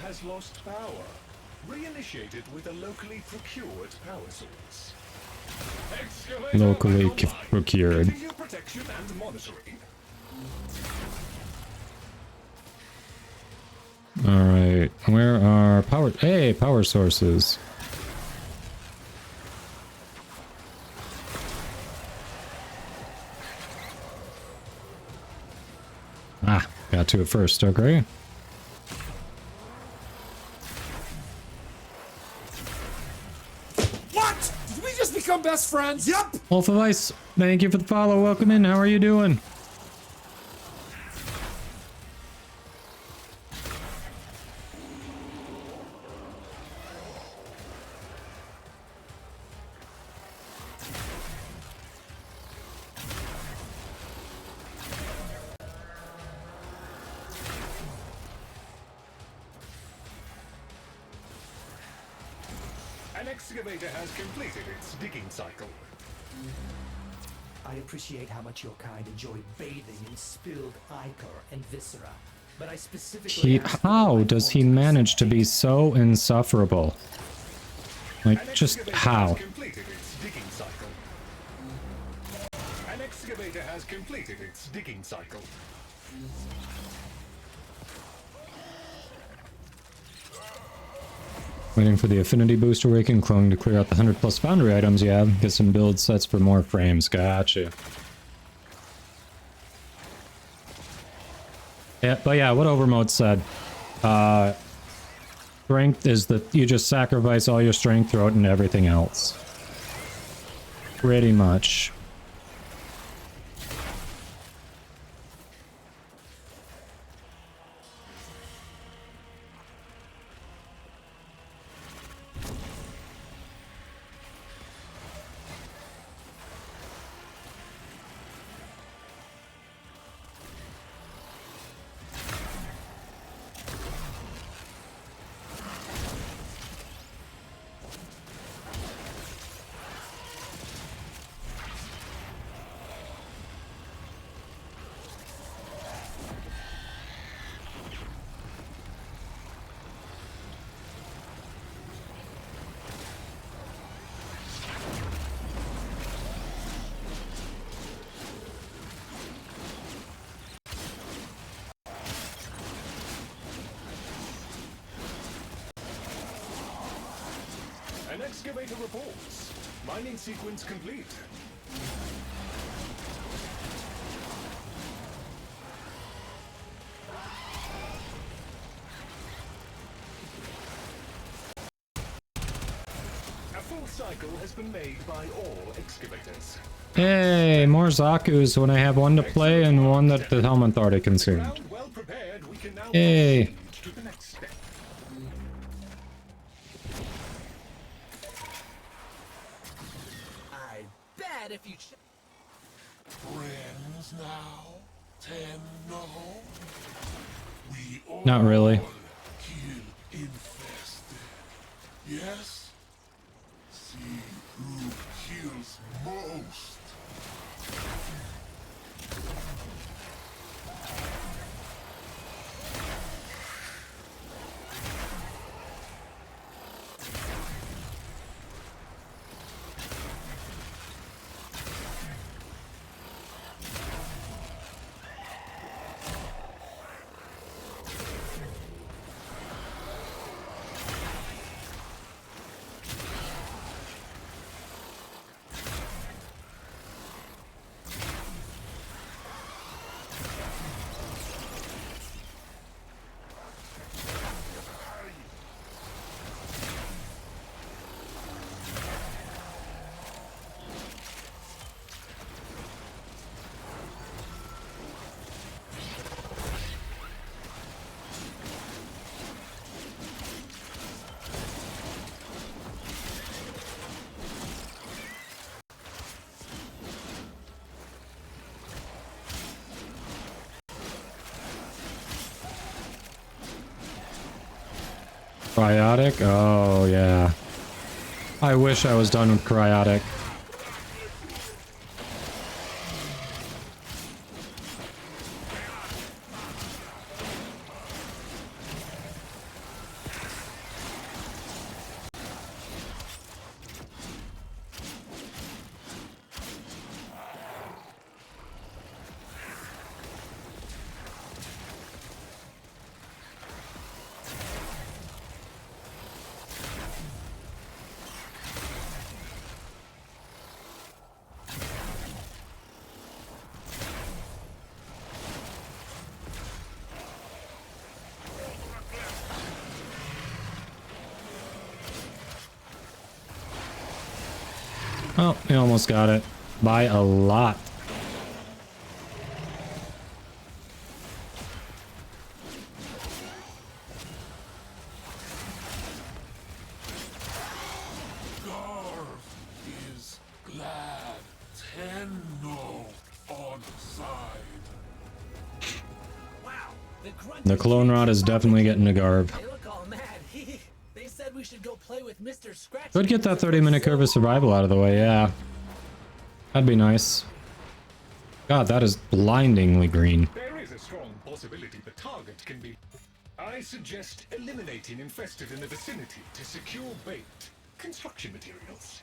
Has lost power. Reinitiated with a locally procured power source. Locally procured. Continue protection and monitoring. Alright, where are power... Hey, power sources. Ah, got to it first, okay. Become best friends. Yep. Wolf of Ice, thank you for the follow. Welcome in. How are you doing? An excavator has completed its digging cycle. I appreciate how much your kind enjoy bathing in spilled ichor and viscera, but I specifically How does he manage to be so insufferable? Like, just how? Completed its digging cycle. An excavator has completed its digging cycle. Waiting for the affinity booster awakening clone to clear out the 100+ foundry items, yeah. Get some build sets for more frames, gotcha. Yeah, but yeah, what Overmode said. Strength is that you just sacrifice all your strength, throw it into everything else. Pretty much. An excavator reports. Mining sequence complete. A full cycle has been made by all excavators. Hey, more Zaku's when I have one to play and one that the Helm Authority consumed. Well prepared, we can now Hey. proceed to the next step. I bet if you Friends now, Tenno. We all Not really. kill infested. Yes? See who kills most. Cryotic? Oh, yeah. I wish I was done with Cryotic. Oh, he almost got it. By a lot. Is glad Tenno on side. Wow, The clone rod is definitely getting a garb. they look all mad. They said we should go play with Mr. Scratch. Could get that 30-minute curve of survival out of the way, yeah. That'd be nice. God, that is blindingly green. There is a strong possibility the target can be... I suggest eliminating infested in the vicinity to secure bait. Construction materials.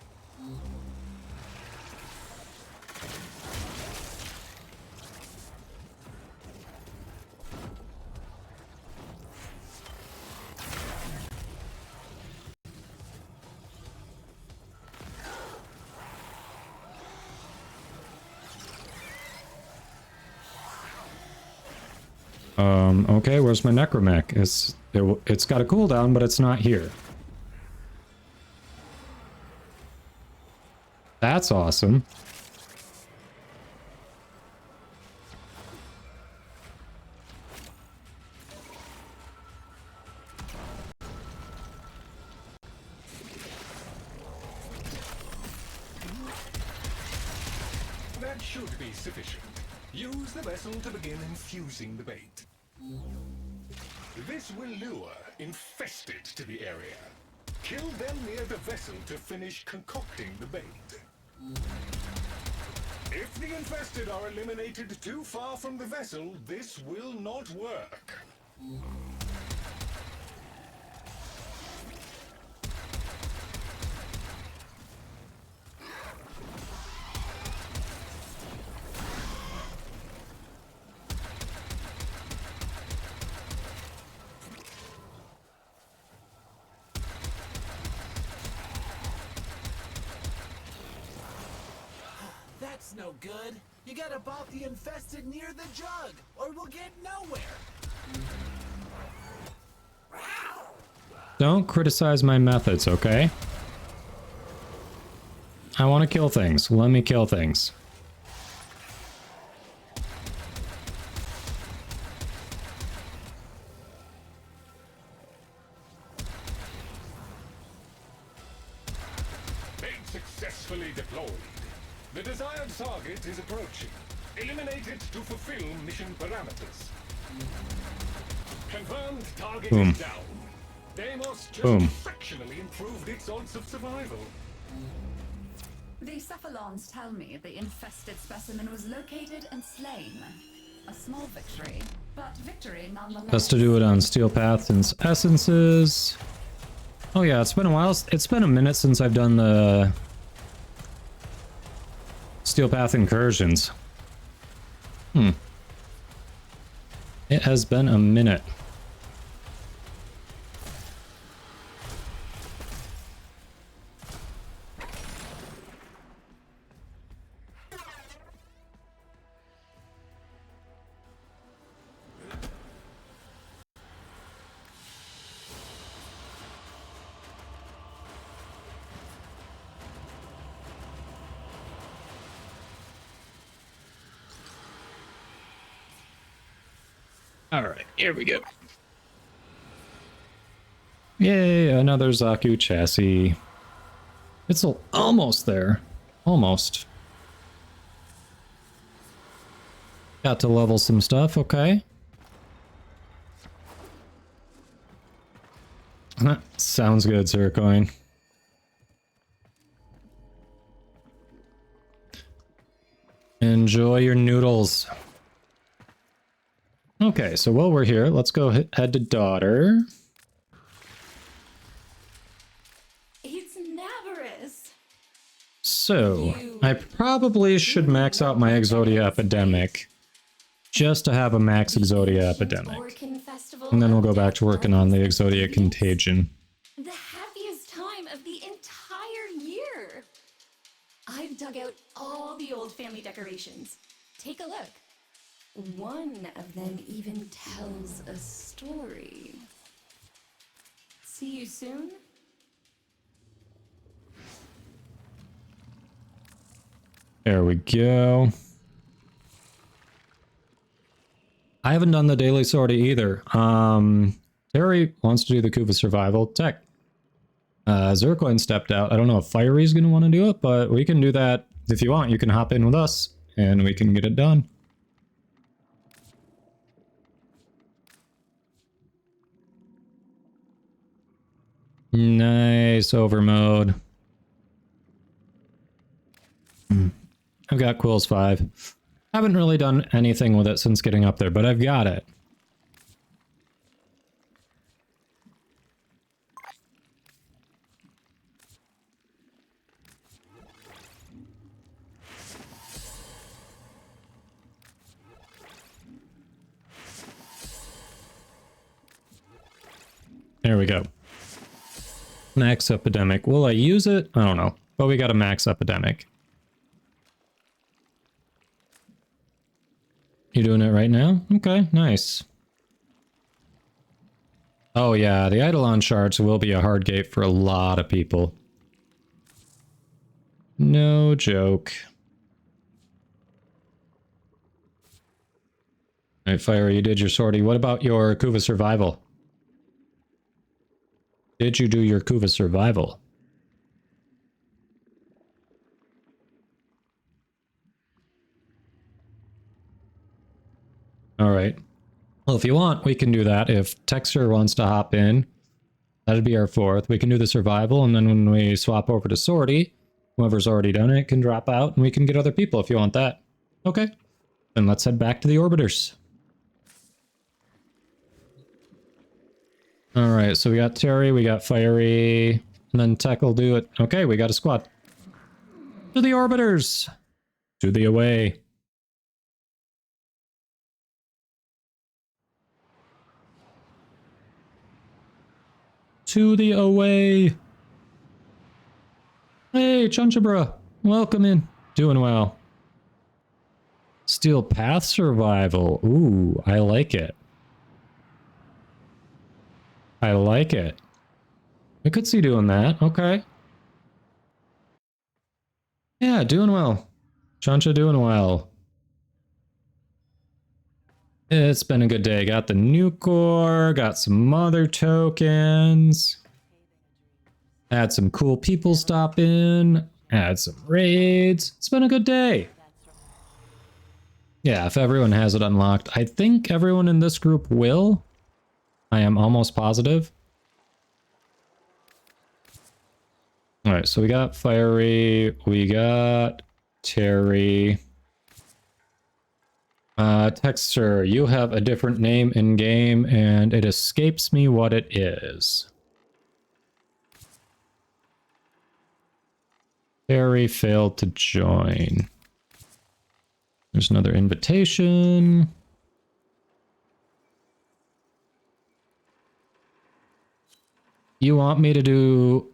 Okay, where's my necromech? It's got a cooldown, but it's not here. That's awesome. That should be sufficient. Use the vessel to begin infusing the bait. This will lure infested to the area. Kill them near the vessel to finish concocting the bait. If the infested are eliminated too far from the vessel, this will not work. That's no good. You gotta bop the infested near the jug, or we'll get nowhere. Don't criticize my methods, okay? I want to kill things. Let me kill things. Bait successfully deployed. The desired target is approaching. Eliminate it to fulfill mission parameters. Confirmed target Boom. is down. Deimos just Boom. fractionally improved its odds of survival. The Cephalons tell me the infested specimen was located and slain. A small victory, but victory nonetheless. Best to do it on Steel Path and Essences. Oh yeah, it's been a while. It's been a minute since I've done the Steel Path incursions. It has been a minute. Alright, here we go. Yay, another Zaku chassis. It's almost there. Almost. Got to level some stuff, okay. Sounds good, Zircoin. Enjoy your noodles. Okay, so while we're here, let's go head to Daughter. It's Navarus. So, I probably should max out my Exodia Epidemic just to have a max Exodia Epidemic. And then we'll go back to working on the Exodia Contagion. The happiest time of the entire year. I've dug out all the old family decorations. Take a look. One of them even tells a story. See you soon? There we go. I haven't done the daily sortie either. Terry wants to do the Kuva survival tech. Zircoin stepped out. I don't know if Fiery's going to want to do it, but we can do that. If you want, you can hop in with us and we can get it done. Nice overmode. I've got Quills 5. Haven't really done anything with it since getting up there, but I've got it. There we go. Max Epidemic. Will I use it? I don't know. But we got a Max Epidemic. You doing it right now? Okay, nice. Oh yeah, the Eidolon shards will be a hard gate for a lot of people. No joke. Alright, Fire, you did your sortie. What about your Kuva survival? Did you do your Kuva survival? Alright. Well, if you want, we can do that. If Texture wants to hop in, that'd be our fourth. We can do the survival, and then when we swap over to sortie, whoever's already done it can drop out, and we can get other people if you want that. Okay. Then let's head back to the Orbiters. Alright, so we got Terry, we got Fiery, and then Tech will do it. Okay, we got a squad. To the Orbiters! To the away. To the away. Hey, Chunchabra, welcome in. Doing well. Steel Path Survival. Ooh, I like it. I like it. I could see doing that. Okay. Yeah, doing well. Chancha doing well. It's been a good day. Got the new core, got some mother tokens. Had some cool people stop in. Had some raids. It's been a good day. Yeah, if everyone has it unlocked. I think everyone in this group will. I am almost positive. Alright, so we got Fiery, we got Terry. Texture, you have a different name in game and it escapes me what it is. Terry failed to join. There's another invitation. You want me to do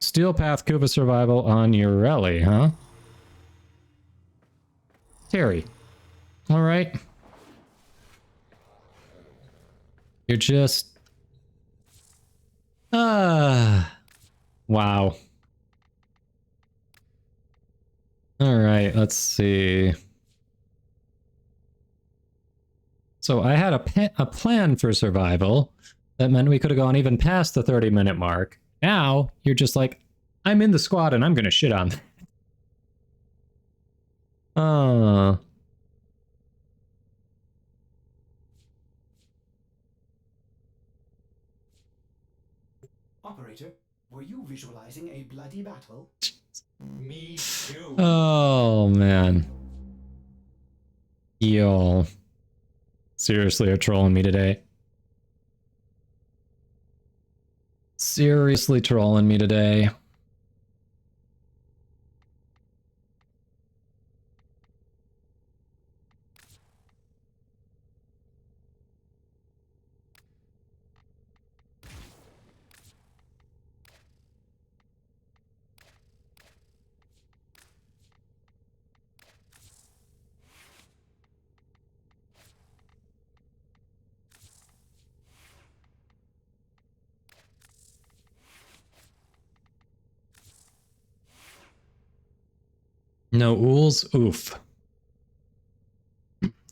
Steel Path Kuva Survival on Ureli, huh? Terry. Alright. You're just... Wow. Alright, let's see. So I had a plan for survival that meant we could have gone even past the 30-minute mark. Now, you're just like, I'm in the squad and I'm gonna shit on that. Operator, were you visualizing a bloody battle? Me too. Oh, man. Y'all seriously are trolling me today. Seriously trolling me today. No ools? Oof.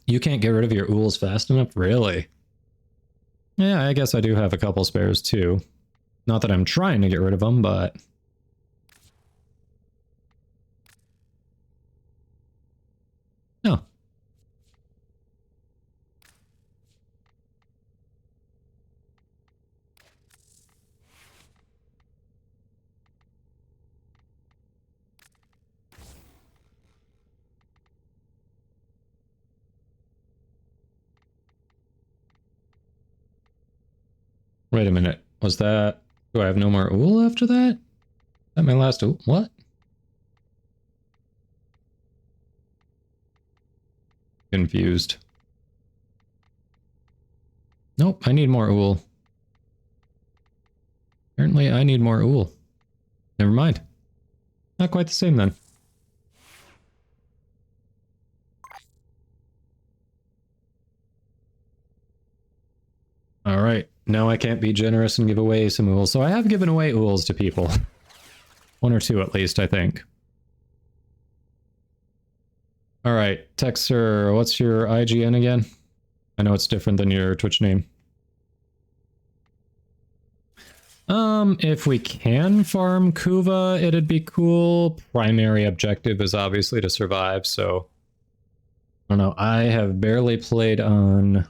You can't get rid of your ools fast enough? Really? Yeah, I guess I do have a couple spares too. Not that I'm trying to get rid of them, but... No. Wait a minute. Was that... Do I have no more ool after that? Is that my last ool? What? Confused. Nope, I need more ool. Apparently I need more ool. Never mind. Not quite the same then. Alright, now I can't be generous and give away some ools, so I have given away ools to people. One or two at least, I think. Alright, Texer, what's your IGN again? I know it's different than your Twitch name. If we can farm Kuva, it'd be cool. Primary objective is obviously to survive, so... I don't know, I have barely played on...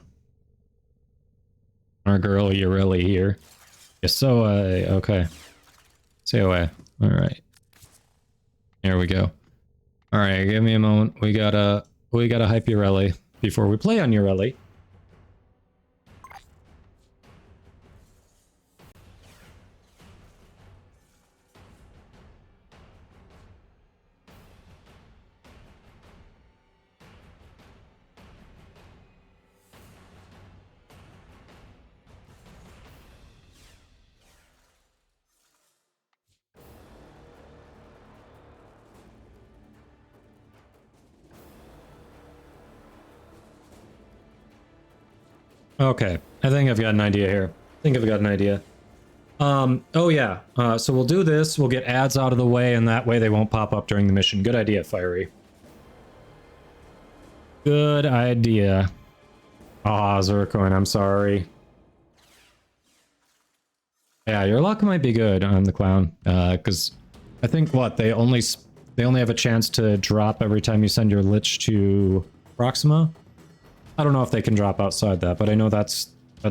our girl Ureli here. Yasoa, okay. Sayaway, alright. There we go. Alright, give me a moment. We gotta hype Ureli before we play on Ureli. Okay, I think I've got an idea here. Oh yeah, so we'll do this, we'll get ads out of the way, and that way they won't pop up during the mission. Good idea, Fiery. Good idea. Ah, Zircoin, I'm sorry. Yeah, your luck might be good on the clown, because I think, what, they only have a chance to drop every time you send your Lich to Proxima? I don't know if they can drop outside that, but I know that's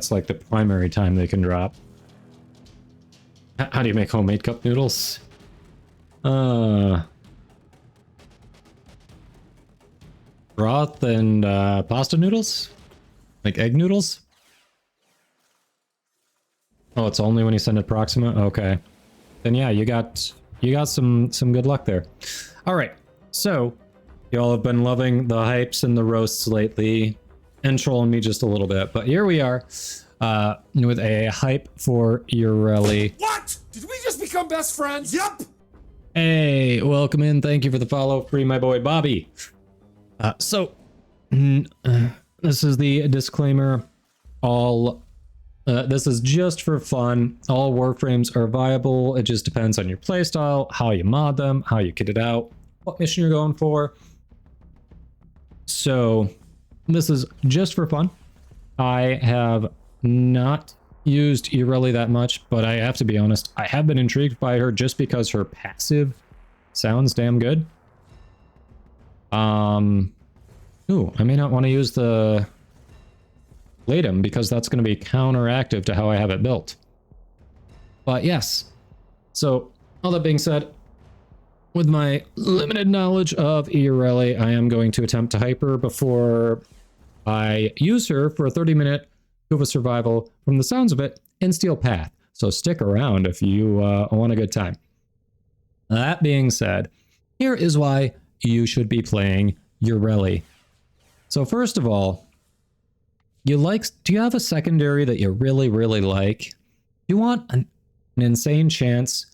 like the primary time they can drop. How do you make homemade cup noodles? Broth and pasta noodles? Like egg noodles? Oh, it's only when you send it Proxima? Okay. Then yeah, you got some good luck there. Alright, so y'all have been loving the hypes and the roasts lately. And trolling me just a little bit, but here we are with a hype for Ureli. What? Did we just become best friends? Yep. Hey, welcome in. Thank you for the follow. Free my boy Bobby. This is the disclaimer. This is just for fun. All Warframes are viable. It just depends on your playstyle, how you mod them, how you kit it out, what mission you're going for. So this is just for fun. I have not used Ureli that much, but I have to be honest, I have been intrigued by her just because her passive sounds damn good. Ooh, I may not want to use the Latum because that's going to be counteractive to how I have it built. But yes, so all that being said, with my limited knowledge of Ureli, I am going to attempt to hype her before I use her for a 30-minute Kuva survival, from the sounds of it, in Steel Path. So stick around if you want a good time. That being said, here is why you should be playing Ureli. So first of all, do you have a secondary that you really, really like? You want an insane chance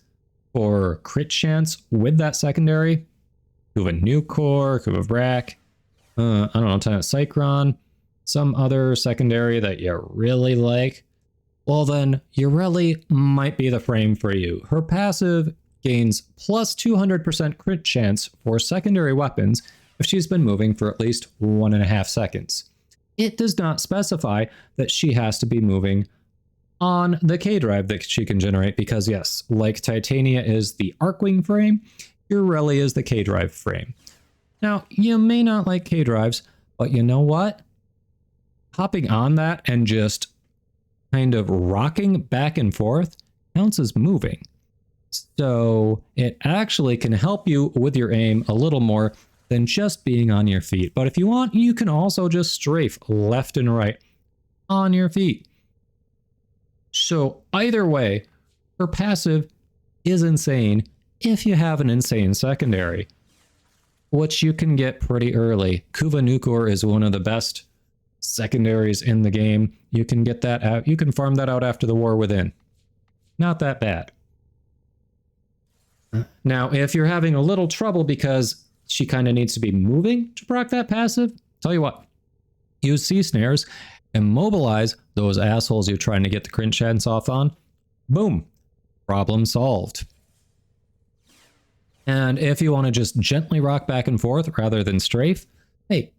or crit chance with that secondary? You have a Nuke Core, you have a Rack, I don't know, Cycron, some other secondary that you really like, well then, Ureli might be the frame for you. Her passive gains plus 200% crit chance for secondary weapons if she's been moving for at least 1.5 seconds. It does not specify that she has to be moving on the K-Drive that she can generate, because yes, like Titania is the Arcwing frame, Ureli is the K-Drive frame. Now, you may not like K-Drives, but you know what? Hopping on that and just kind of rocking back and forth counts as moving. So it actually can help you with your aim a little more than just being on your feet. But if you want, you can also just strafe left and right on your feet. So either way, her passive is insane if you have an insane secondary, which you can get pretty early. Kuva Nukor is one of the best secondaries in the game. You can get that out. You can farm that out after the War Within. Not that bad. Now, if you're having a little trouble because she kind of needs to be moving to proc that passive, tell you what, use Sea Snares, immobilize those assholes you're trying to get the crit chance off on. Boom. Problem solved. And if you want to just gently rock back and forth rather than strafe, hey,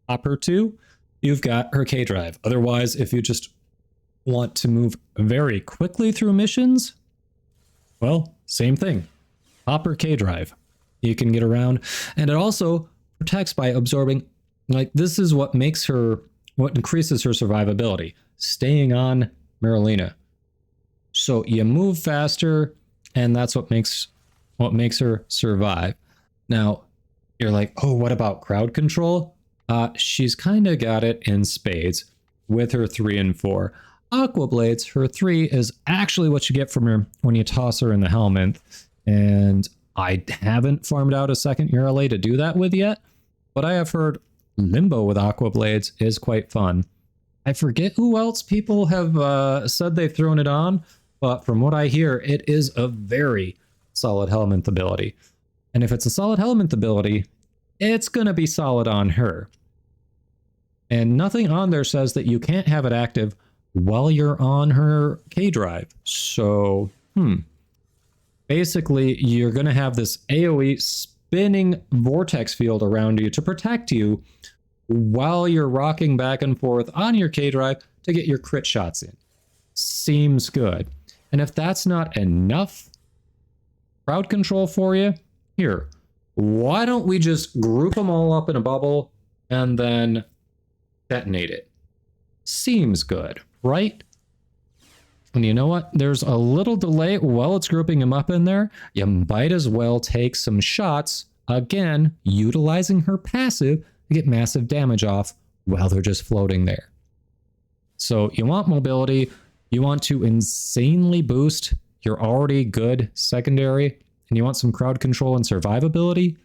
pop her 2, you've got her K-Drive. Otherwise, if you just want to move very quickly through missions, well, same thing. Pop her K-Drive. You can get around. And it also protects by absorbing, like, this is what makes her, what increases her survivability. Staying on Marilena. So you move faster, and that's what makes her survive. Now, you're like, oh, what about crowd control? She's kind of got it in spades with her 3 and 4. Aqua Blades, her 3 is actually what you get from her when you toss her in the helmet. And I haven't farmed out a second URLA to do that with yet, but I have heard Limbo with Aqua Blades is quite fun. I forget who else people have said they've thrown it on, but from what I hear, it is a very solid helmet ability. And if it's a solid helmet ability, it's going to be solid on her. And nothing on there says that you can't have it active while you're on her K-Drive. So, basically, you're going to have this AoE spinning vortex field around you to protect you while you're rocking back and forth on your K-Drive to get your crit shots in. Seems good. And if that's not enough crowd control for you, here, why don't we just group them all up in a bubble and then detonate it? Seems good, right? And you know what? There's a little delay while it's grouping them up in there. You might as well take some shots, again, utilizing her passive to get massive damage off while they're just floating there. So you want mobility, you want to insanely boost your already good secondary, and you want some crowd control and survivability,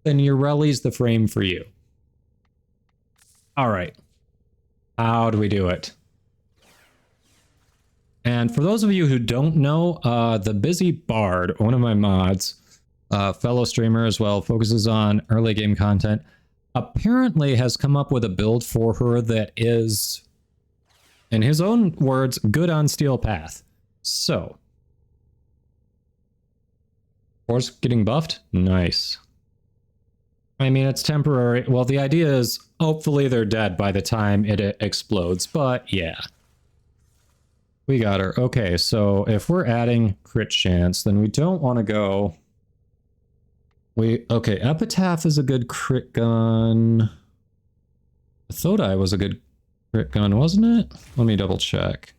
then Ureli's the frame for you. All right. How do we do it? And for those of you who don't know, the Busy Bard, one of my mods, fellow streamer as well, focuses on early game content, apparently has come up with a build for her that is, in his own words, good on Steel Path. So, horse getting buffed? Nice. I mean, it's temporary. Well, the idea is hopefully they're dead by the time it explodes, but yeah. We got her. Okay, so if we're adding crit chance, then we don't want to go... Okay, Epitaph is a good crit gun. Thodai was a good crit gun, wasn't it? Let me double check.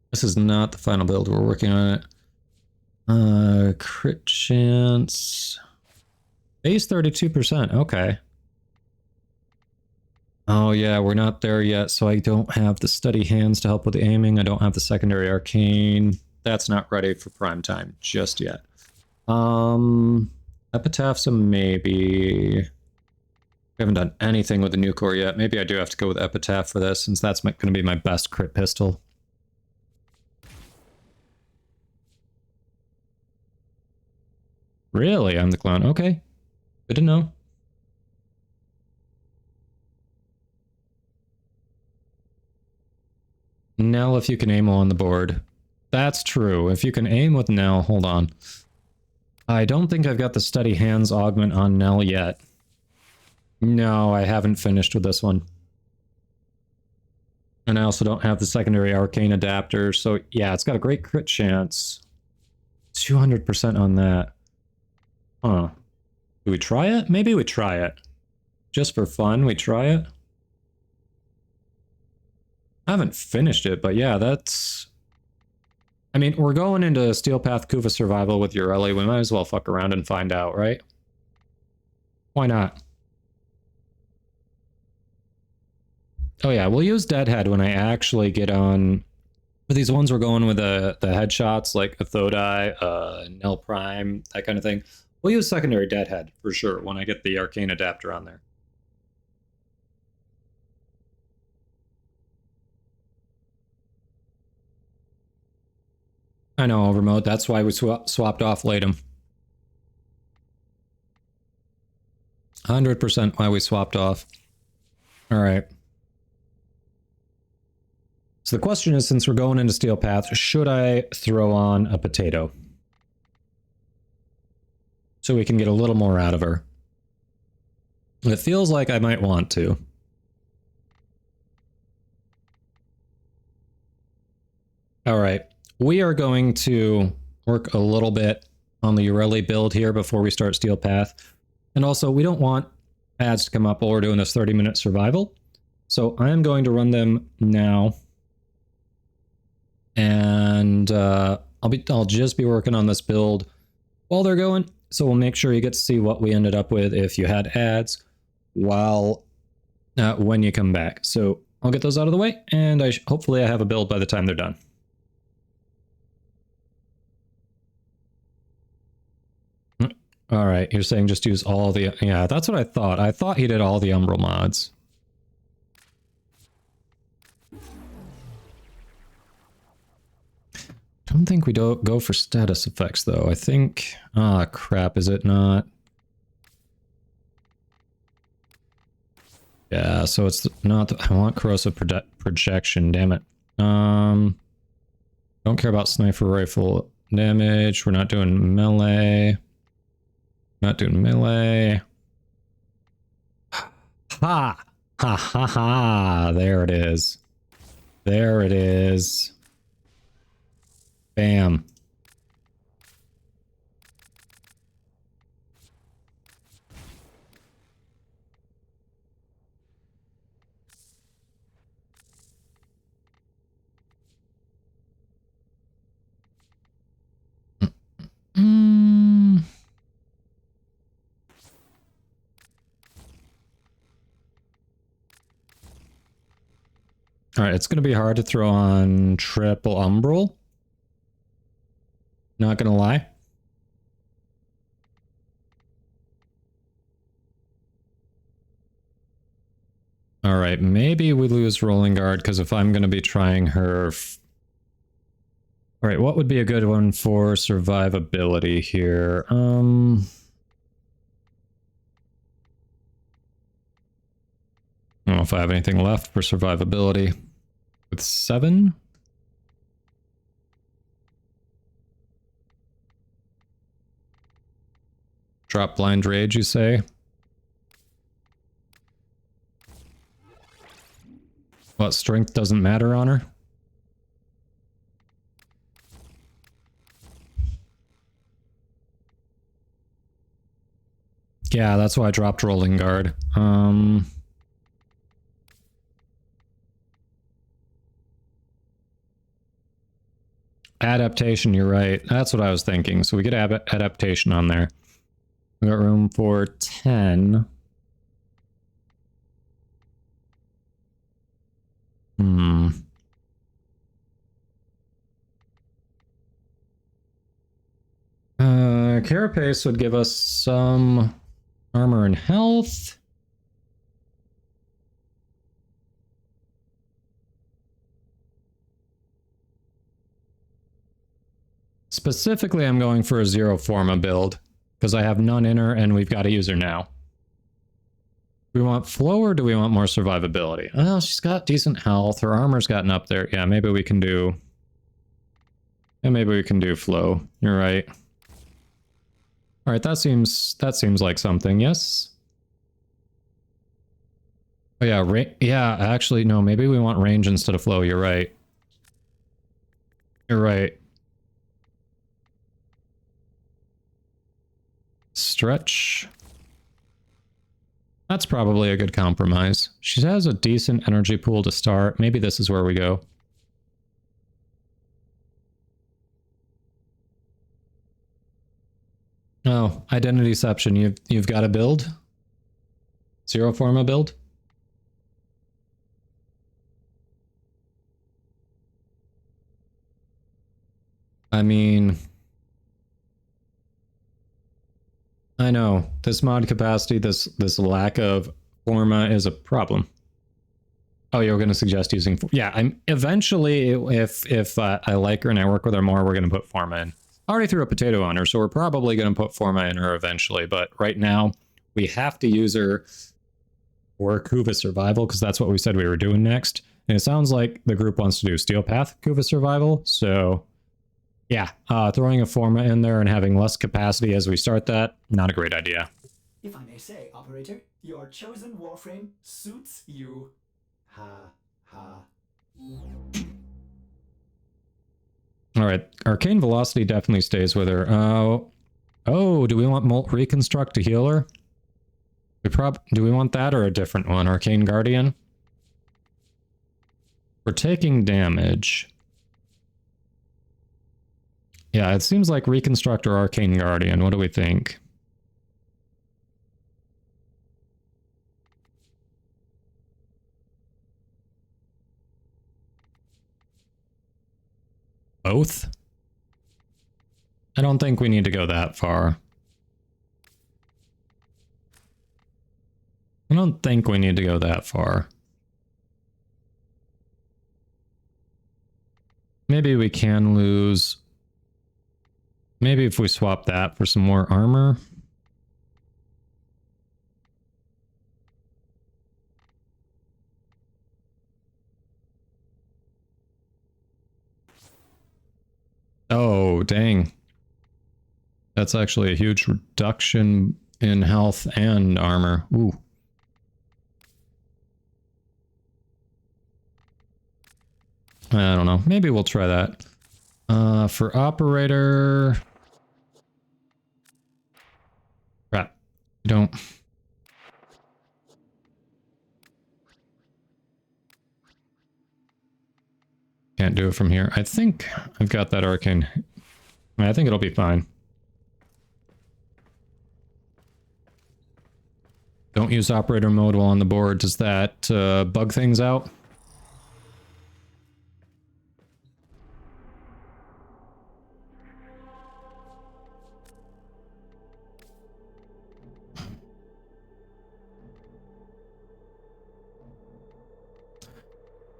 This is not the final build. We're working on it. Crit chance. Base 32%. Okay. Oh yeah, we're not there yet, so I don't have the steady hands to help with the aiming. I don't have the secondary arcane. That's not ready for prime time just yet. Epitaph's a maybe. We haven't done anything with the Nucor yet. Maybe I do have to go with Epitaph for this, since that's going to be my best crit pistol. Really? I'm the clone. Okay. Good to know. Nell, if you can aim on the board. That's true. If you can aim with Nell, hold on. I don't think I've got the steady hands augment on Nell yet. No, I haven't finished with this one. And I also don't have the secondary arcane adapter, so yeah, it's got a great crit chance. 200% on that. Huh. Do we try it? Maybe we try it. Just for fun, we try it. I haven't finished it, but yeah, that's... I mean, we're going into Steel Path Kuva Survival with Ureli. We might as well fuck around and find out, right? Why not? Oh yeah, we'll use Deadhead when I actually get on. For these ones we're going with the headshots, like a Thodai, Nell Prime, that kind of thing. We'll use secondary Deadhead for sure when I get the Arcane Adapter on there. I know, Overmode. That's why we swapped off Latum. 100% why we swapped off. All right. So the question is, since we're going into Steel Path, should I throw on a potato? So we can get a little more out of her. It feels like I might want to. All right. We are going to work a little bit on the Ureli build here before we start Steel Path. And also, we don't want ads to come up while we're doing this 30-minute survival. So I am going to run them now. And I'll just be working on this build while they're going. So we'll make sure you get to see what we ended up with if you had ads while when you come back. So I'll get those out of the way, and hopefully I have a build by the time they're done. All right, you're saying just use all the... Yeah, that's what I thought. I thought he did all the Umbral mods. Don't think we don't go for status effects, though. I think... Ah, crap, is it not? Yeah, so it's not... I want corrosive projection, damn it. Don't care about sniper rifle damage. We're not doing melee. Not doing melee. Ha! Ha ha ha! There it is. There it is. Bam. All right, it's going to be hard to throw on triple Umbral. Not going to lie. All right, maybe we lose Rolling Guard, because if I'm going to be trying her... All right, what would be a good one for survivability here? I don't know if I have anything left for survivability. With 7? Drop Blind Rage, you say? What, strength doesn't matter on her? Yeah, that's why I dropped Rolling Guard. Adaptation, you're right. That's what I was thinking. So we get adaptation on there. We got room for 10. Carapace would give us some armor and health. Specifically, I'm going for a Zero Forma build, because I have none in her and we've got a user now. Do we want flow or do we want more survivability? Well, she's got decent health. Her armor's gotten up there. Yeah, maybe we can do... Yeah, maybe we can do flow. You're right. All right, that seems like something. Yes. Oh yeah, yeah. Actually, no. Maybe we want range instead of flow. You're right. You're right. Stretch. That's probably a good compromise. She has a decent energy pool to start. Maybe this is where we go. Oh, Identityception. You've got a build? Zero Forma build? I mean, I know this mod capacity, this lack of Forma is a problem. Oh, you're going to suggest using, yeah, I'm eventually, if I like her and I work with her more, we're going to put Forma in. I already threw a potato on her, so we're probably going to put Forma in her eventually, but right now we have to use her for Kuva Survival because that's what we said we were doing next. And it sounds like the group wants to do Steel Path Kuva Survival, so yeah, throwing a Forma in there and having less capacity as we start that, not a great idea. If I may say, Operator, your chosen Warframe suits you. Ha, ha. Alright, Arcane Velocity definitely stays with her. Oh, do we want Molt Reconstruct to heal her? Do we want that or a different one? Arcane Guardian? We're taking damage. Yeah, it seems like Reconstruct or Arcane Guardian. What do we think? Both? I don't think we need to go that far. I don't think we need to go that far. Maybe we can lose. Maybe if we swap that for some more armor. Oh, dang. That's actually a huge reduction in health and armor. Ooh. I don't know. Maybe we'll try that. For operator... Crap. Don't... Can't do it from here. I think I've got that arcane. I think it'll be fine. Don't use operator mode while on the board. Does that bug things out?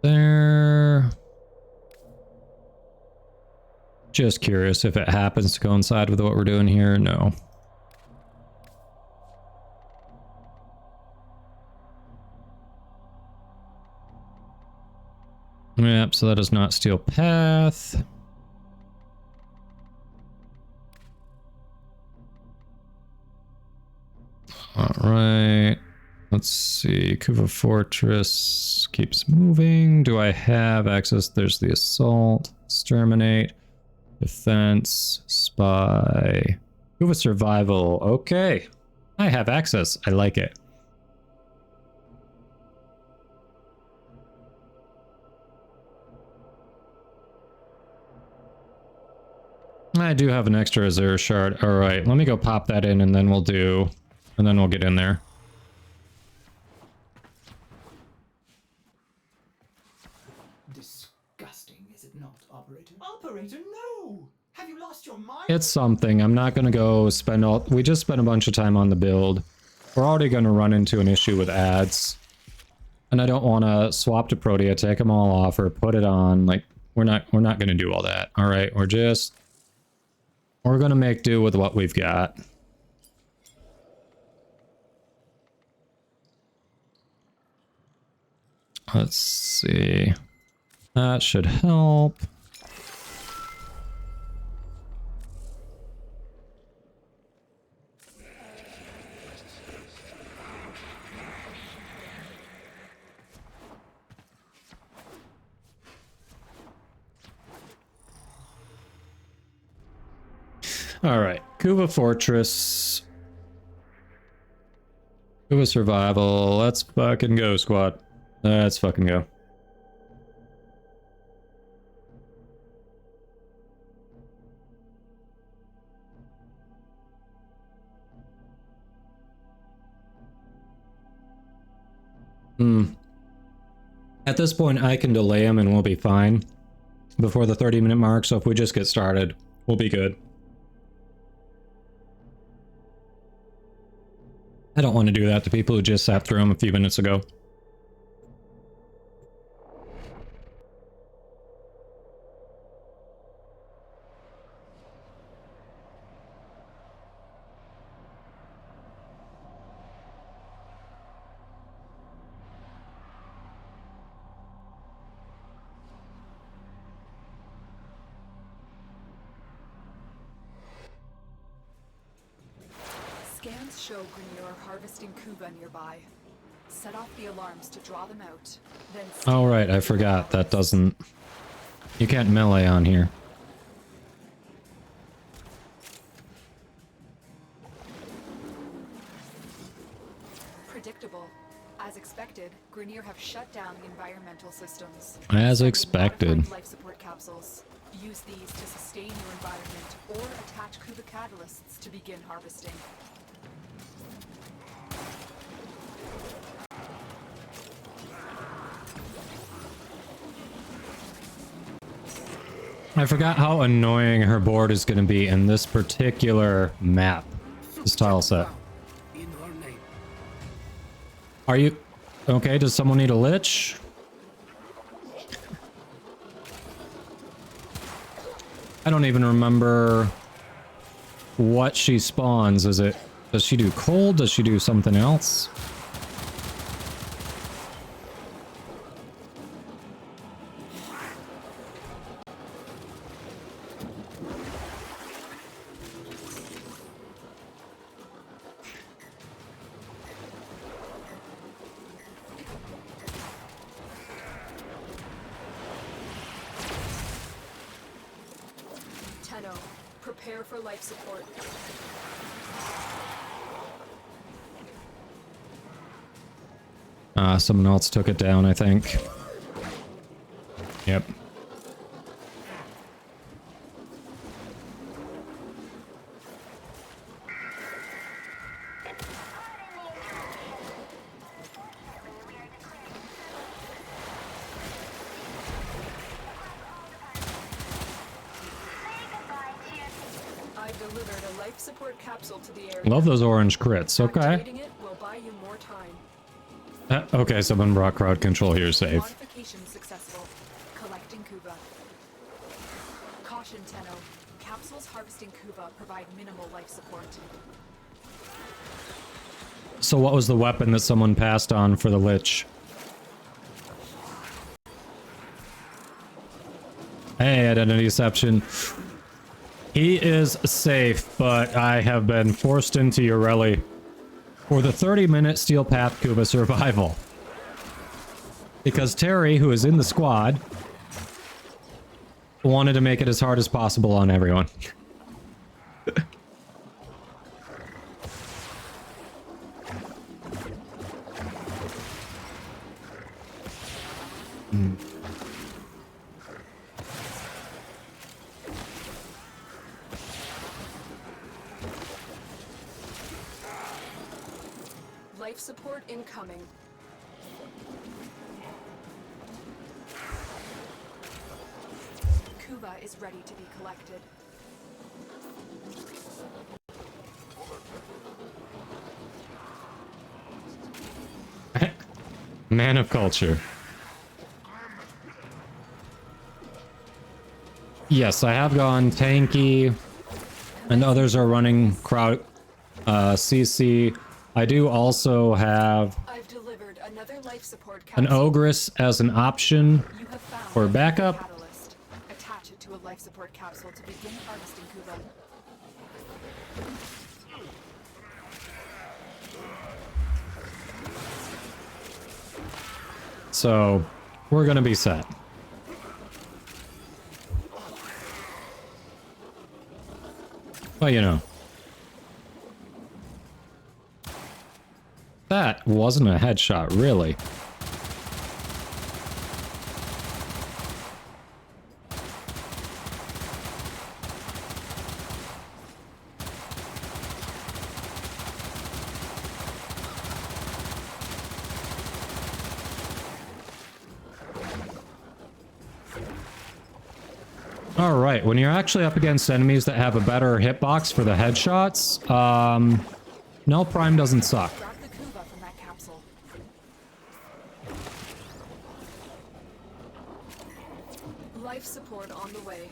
There. Just curious if it happens to coincide with what we're doing here. No. Yep, so that is not Steel Path. Alright. Let's see. Kuva Fortress keeps moving. Do I have access? There's the Assault. Exterminate. Defense. Spy. Kuva Survival. Okay. I have access. I like it. I do have an extra Azure shard. Alright, let me go pop that in and then we'll do... And then we'll get in there. Disgusting, is it not, Operator? Operator, no! Have you lost your mind? It's something. I'm not gonna go spend all... We just spent a bunch of time on the build. We're already gonna run into an issue with ads. And I don't want to swap to Protea, take them all off, or put it on. Like, we're not gonna do all that. Alright, we're gonna make do with what we've got. Let's see. That should help. Alright, Kuva Fortress. Kuva Survival. Let's fucking go, squad. Let's fucking go. At this point, I can delay him and we'll be fine. before the 30-minute mark, so if we just get started, we'll be good. I don't want to do that to people who just sat through them a few minutes ago. Scans show Grenier harvesting Kuba nearby. Set off the alarms to draw them out. Then Oh right, I forgot. That doesn't... You can't melee on here. predictable. As expected, Grenier have shut down the environmental systems. As expected. Life support capsules. Use these to sustain your environment or attach Kuba catalysts to begin harvesting. I forgot how annoying her board is going to be in this particular map, this tile set. Are you... Okay, does someone need a lich? I don't even remember what she spawns. Is it... Does she do cold? Does she do something else? Prepare for life support. Someone else took it down, I think. Yep. Love those orange crits, okay. Okay, someone brought crowd control here, safe. Modification successful. Collecting Kuba. Caution, Tenno. Capsules harvesting Kuba provide minimal life support. So what was the weapon that someone passed on for the Lich? Hey, identity deception. He is safe, but I have been forced into your rally for the 30-minute Steel Path Kuba survival. Because Terry, who is in the squad, wanted to make it as hard as possible on everyone. Life support incoming. Kuba is ready to be collected. Man of culture. Yes, I have gone tanky, and others are running crowd CC. I do also have I've delivered another life support an capsule. Ogress as an option You have found for a backup. catalyst. Attach it to a life support capsule to begin harvesting Kuba. So, we're gonna be set. But you know. That wasn't a headshot, really. Alright, when you're actually up against enemies that have a better hitbox for the headshots, Null Prime doesn't suck. Grab the Kuva from that capsule. Life support on the way.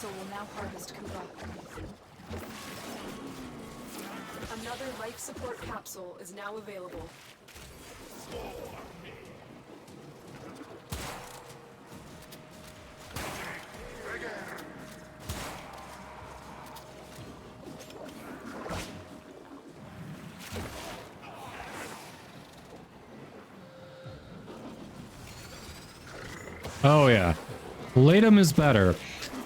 Will now harvest Kuva. Another life support capsule is now available. Oh yeah. Latum is better.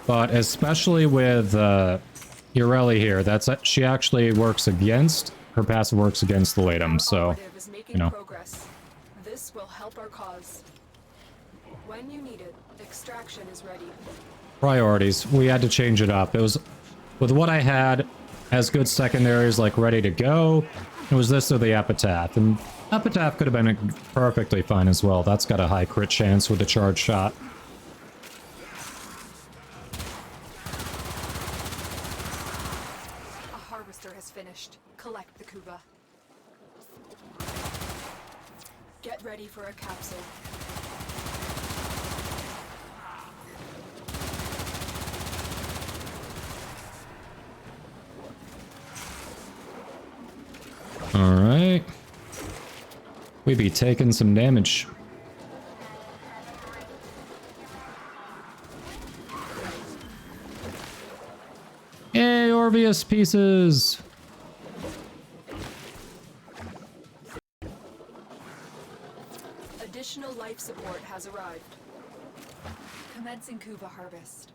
But especially with Ureli here, she actually works against, her passive works against the Latum, so, you know. Progress. This will help our cause. When you need it, extraction is ready. Priorities. We had to change it up. It was, with what I had as good secondaries, like ready to go, it was this or the Epitaph. And Epitaph could have been perfectly fine as well. That's got a high crit chance with a charge shot. Finished. Collect the Kuva. Get ready for a capsule. Alright. We be taking some damage. Yay, Orvius pieces! Additional life support has arrived. Commencing Kuva harvest.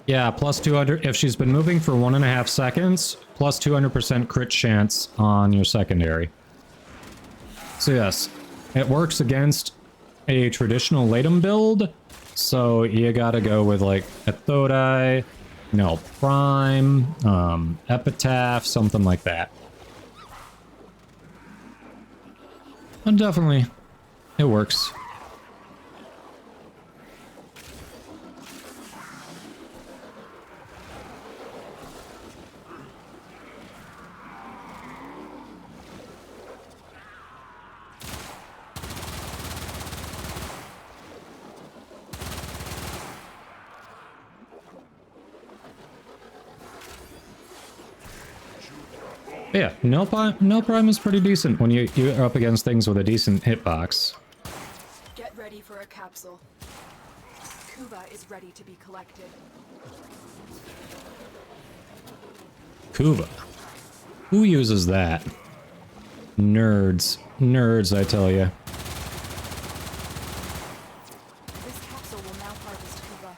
Yeah, plus 200, if she's been moving for 1.5 seconds, plus 200% crit chance on your secondary. So yes, it works against a traditional Latum build, so you gotta go with like a Thodai, Null Prime, Epitaph, something like that. And definitely, it works. Yeah, Null Prime is pretty decent when you're up against things with a decent hitbox. Get ready for a capsule. Kuva is ready to be collected. Kuva. Who uses that? Nerds. Nerds, I tell ya. This capsule will now harvest Kuva.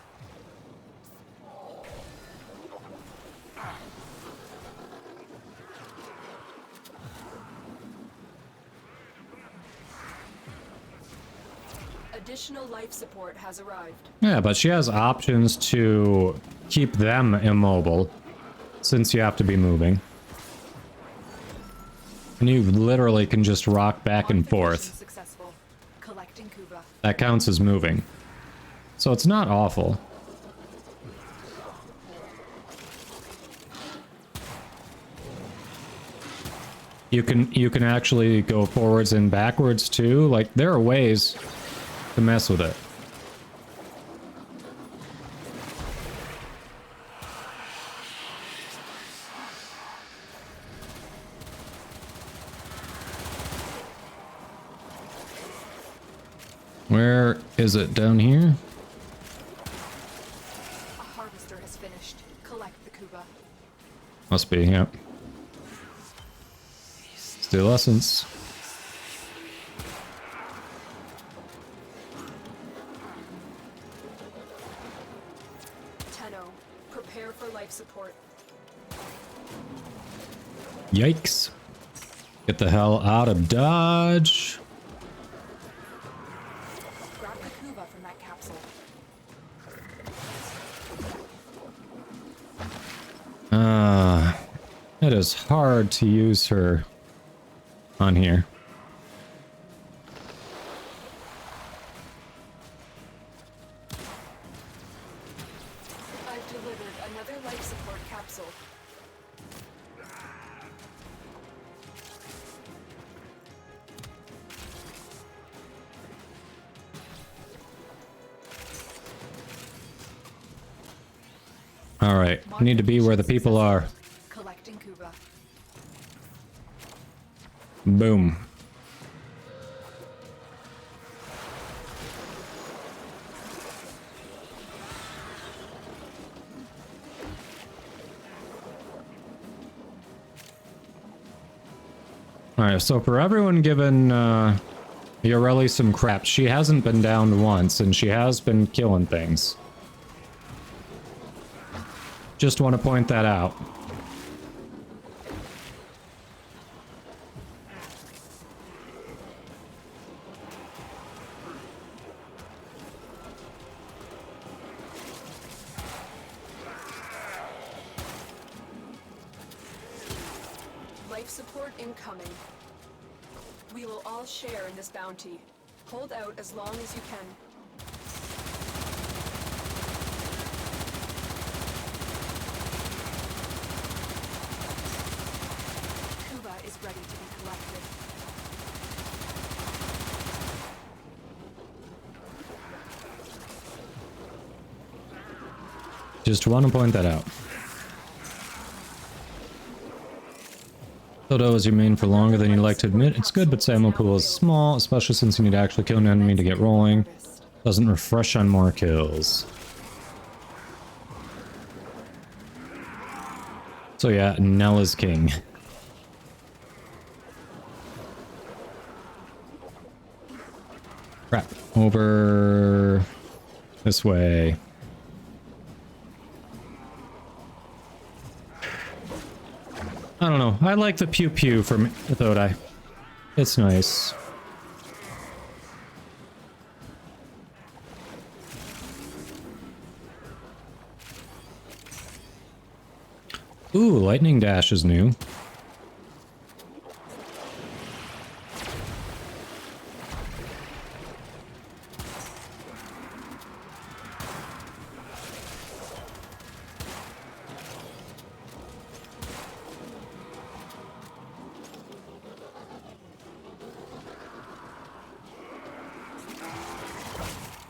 Additional life support has arrived. Yeah, but she has options to keep them immobile, since you have to be moving. And you literally can just rock back and forth. Successful. Collecting Kuva. That counts as moving. So it's not awful. You can actually go forwards and backwards too. Like, there are ways to mess with it. Where is it? Down here? A harvester has finished. Collect the Kuva. Must be, yep. Still essence. Tenno, prepare for life support. Yikes. Get the hell out of Dodge. Grab the Kuba from that capsule. It is hard to use her on here. I've delivered another life support capsule. Alright, I need to be where the people are. Collecting Kuba. Boom. Alright, so for everyone giving Yoreli some crap, she hasn't been downed once, and she has been killing things. Just want to point that out. Life support incoming. We will all share in this bounty. Hold out as long as you can. Kuba is ready to be collected. Just want to point that out. Soto is your main for longer than you'd like to admit. It's good, but Samo pool is small, especially since you need to actually kill an enemy to get rolling. Doesn't refresh on more kills. So yeah, Nell is king. Crap. Over this way. I don't know. I like the pew pew from Thodai. It's nice. Ooh, lightning dash is new.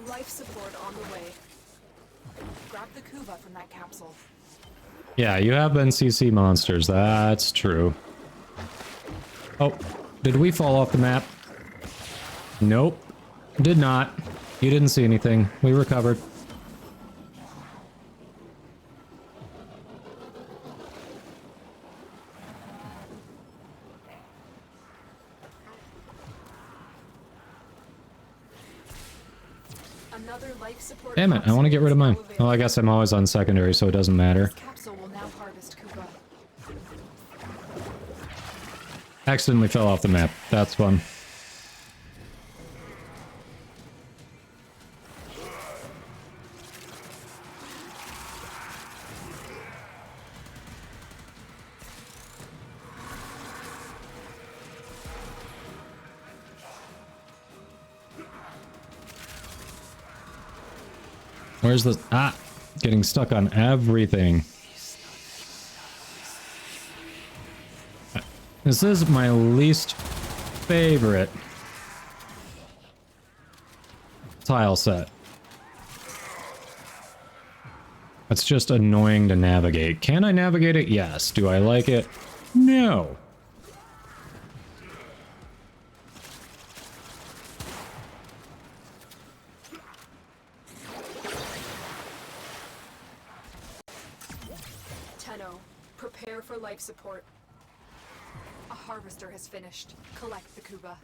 Life support on the way. Grab the Kuba from that capsule. Yeah, you have been CC monsters, that's true. Oh, did we fall off the map? Nope, did not. You didn't see anything. We recovered. Another life support. Damn it, I want to get rid of mine. Well, I guess I'm always on secondary, so it doesn't matter. Capsule will now harvest Kuba. Accidentally fell off the map. That's fun. Where's the... Ah! Getting stuck on everything. This is my least favorite tile set. It's just annoying to navigate. Can I navigate it? Yes. Do I like it? No. Prepare for life support. A harvester has finished. Collect the Kuba.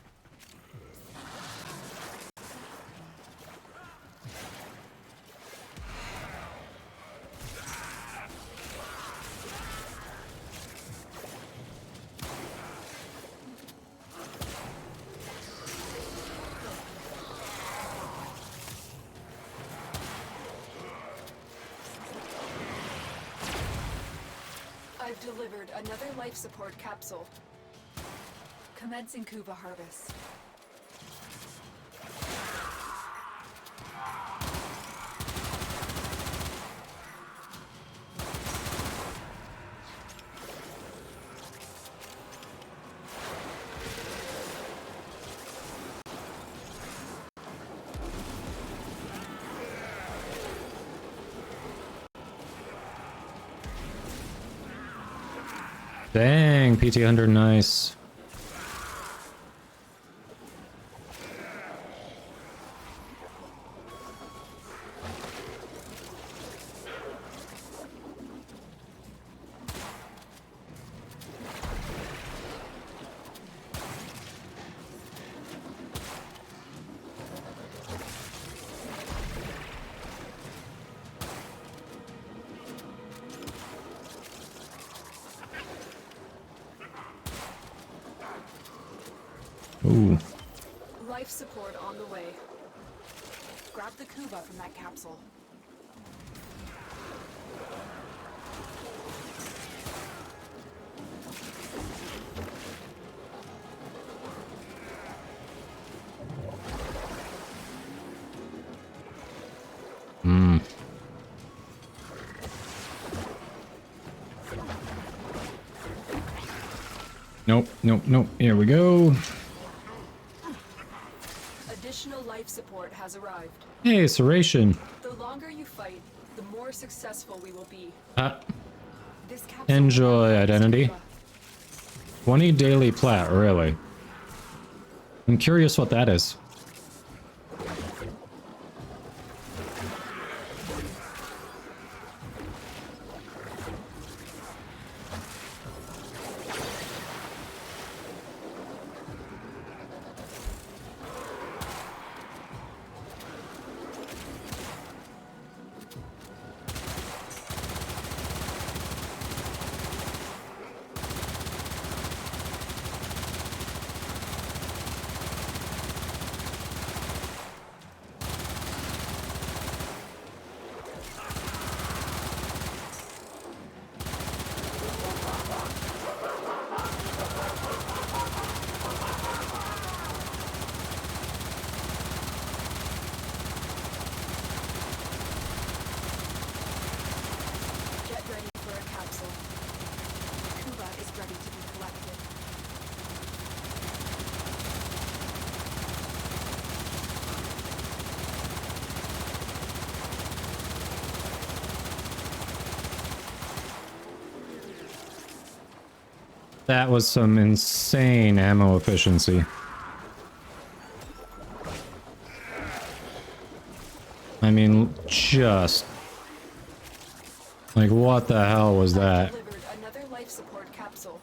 delivered another life support capsule. Commencing Kuva harvest. Dang, PT100, nice. Ooh. Life support on the way. Grab the Kuva from that capsule. Hmm. Nope, nope, nope. Here we go. Additional life support has arrived. Hey, Serration. The longer you fight, the more successful we will be. This capsule Enjoy identity. 20 daily plat, really. I'm curious what that is. Get ready for a capsule. Kuva is ready to be collected. That was some insane ammo efficiency. I mean, just... like, what the hell was that? Delivered another life support capsule.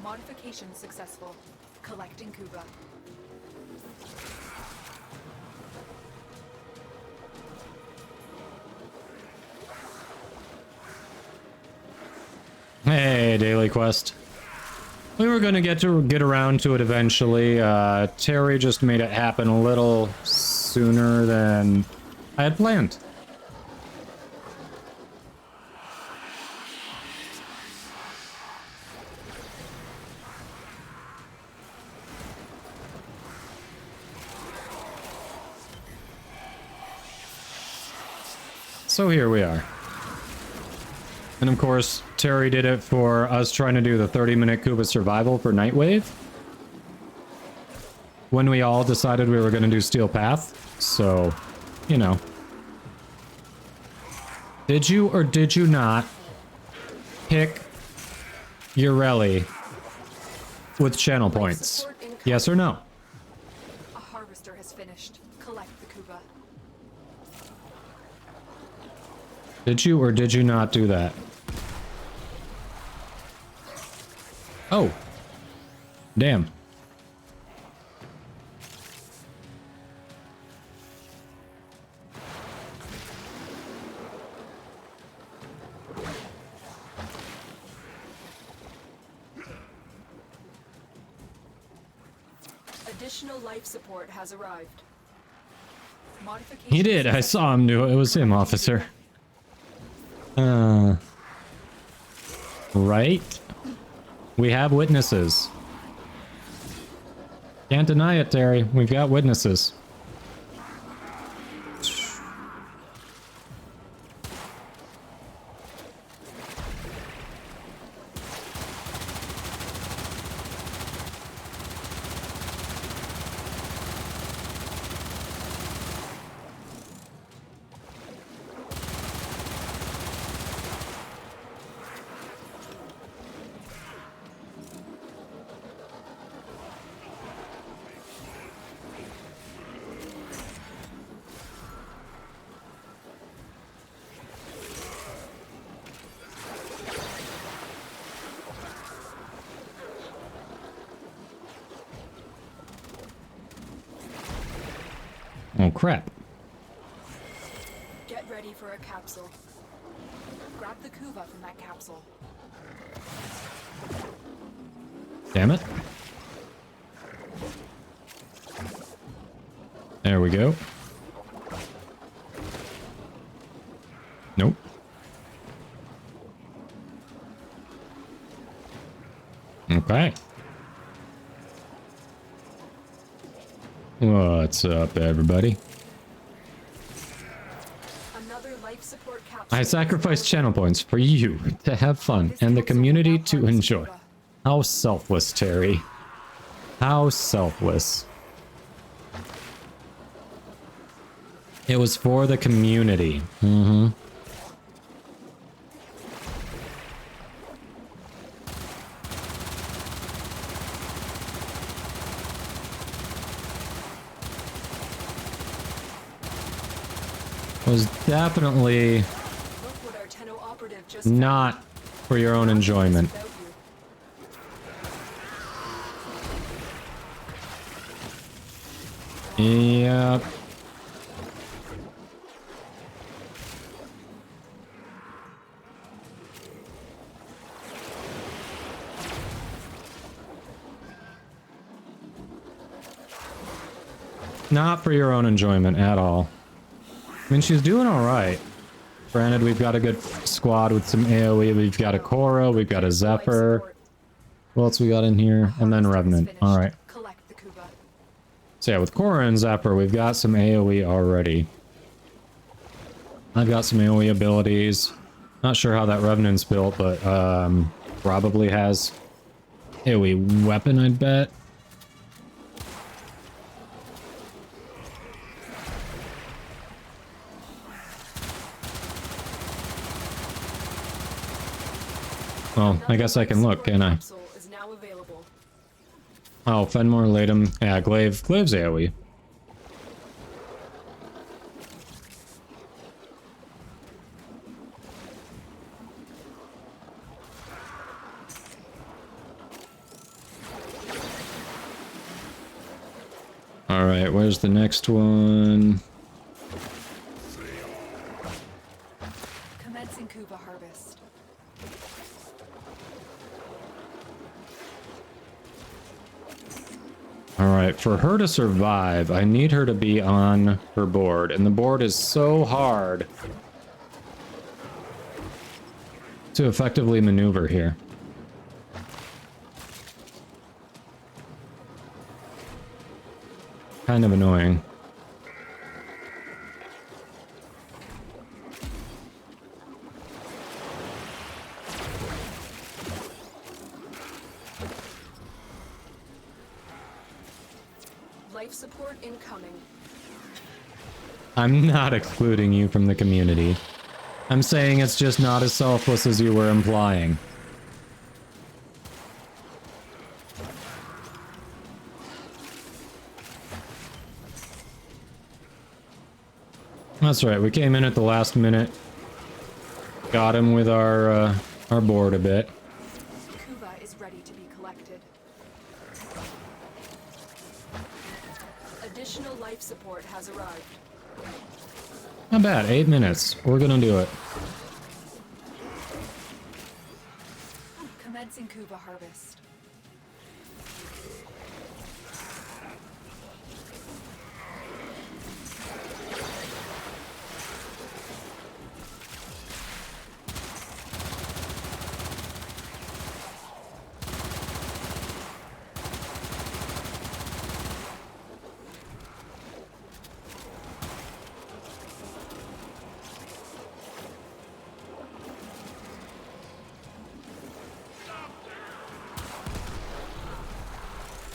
Modification successful. Collecting Kuva. Hey, daily quest. We were gonna get around to it eventually. Terry just made it happen a little sooner than I had planned. So here we are. And of course, Terry did it for us trying to do the 30-minute Kuva survival for Nightwave. When we all decided we were going to do Steel Path. So, you know. Did you or did you not pick your rally with channel points? Yes or no? A harvester has finished. Collect the Kuva. Did you or did you not do that? Oh. Damn. Additional life support has arrived. Modification. He did. I saw him do it. It was him, officer. Right? We have witnesses. Can't deny it, Terry. We've got witnesses. Oh crap. Get ready for a capsule. Grab the Kuva from that capsule. Damn it. There we go. Nope. Okay. What's up, everybody? Another life support capsule. I sacrificed channel points for you to have fun and the community to enjoy. How selfless, Terry. How selfless. It was for the community. Mm-hmm. Was definitely not for your own enjoyment. Yep. Not for your own enjoyment at all. I mean, she's doing all right. Granted, we've got a good squad with some AoE. We've got a Korra, we've got a Zephyr. What else we got in here? And then Revenant. All right. So yeah, with Korra and Zephyr, we've got some AoE already. I've got some AoE abilities. Not sure how that Revenant's built, but probably has AoE weapon, I'd bet. Well, I guess I can look, can I? Oh, Fenmore, Latum. Yeah, Glaive's AoE. Alright, where's the next one? Commencing Kuva harvest. Alright, for her to survive, I need her to be on her board, and the board is so hard to effectively maneuver here. Kind of annoying. Life support incoming. I'm not excluding you from the community. I'm saying it's just not as selfless as you were implying. That's right, we came in at the last minute. Got him with our board a bit. Kuva is ready to be collected. Additional life support has arrived. Not bad, 8 minutes. We're gonna do it. Commencing Kuva harvest.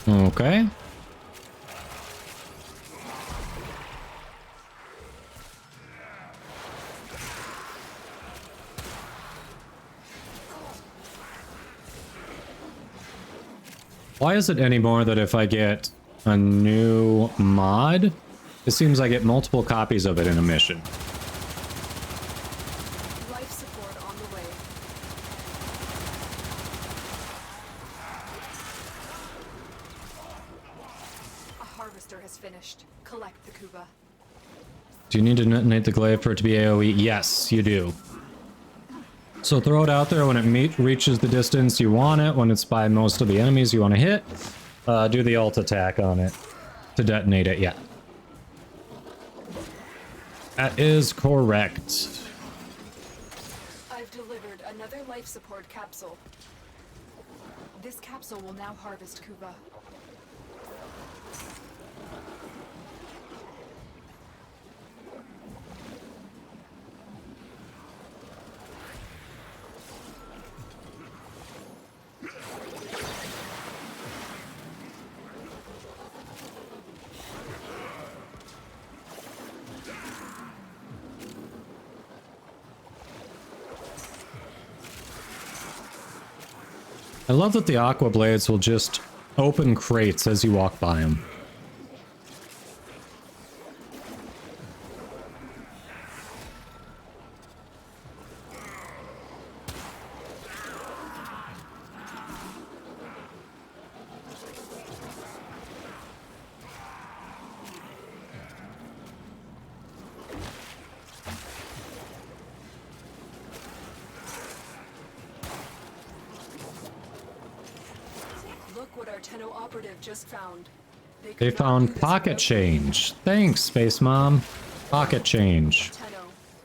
Okay. Why is it anymore that if I get a new mod, it seems I get multiple copies of it in a mission? Life support on the way. A harvester has finished. Collect the Kuba. Do you need to detonate the glaive for it to be AoE? Yes, you do. So throw it out there when it reaches the distance you want it. When it's by most of the enemies you want to hit, do the ult attack on it to detonate it. Yeah. That is correct. I've delivered another life support capsule. This capsule will now harvest Kuba. I love that the Aqua Blades will just open crates as you walk by them. Just found. They found pocket change. Thanks, Space Mom. Pocket change.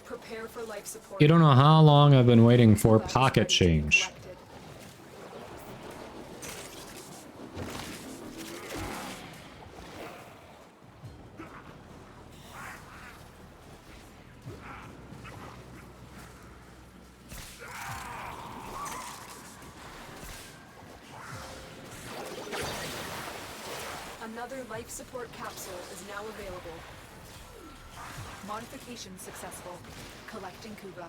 Prepare for life support. You don't know how long I've been waiting for pocket change. Another life support capsule is now available. Modification successful. Collecting Kuba.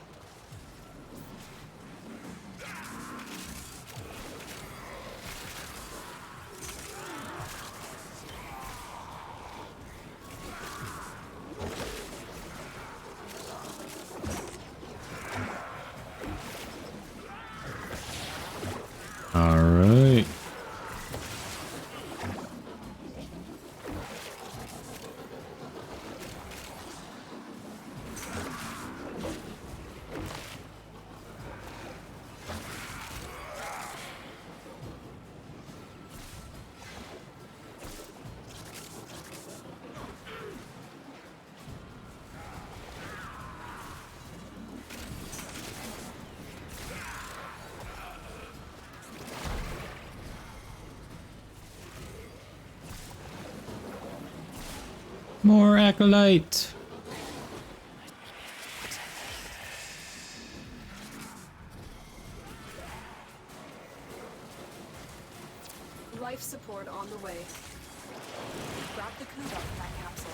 All right. More Acolyte. Life support on the way. Grab the Kuba in that capsule.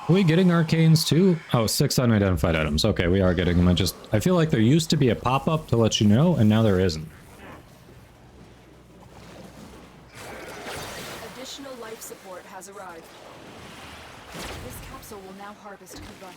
Are we getting arcanes too? Oh, 6 unidentified items. Okay, we are getting them. I feel like there used to be a pop-up to let you know, and now there isn't. Additional life support has arrived. This capsule will now harvest Kuba.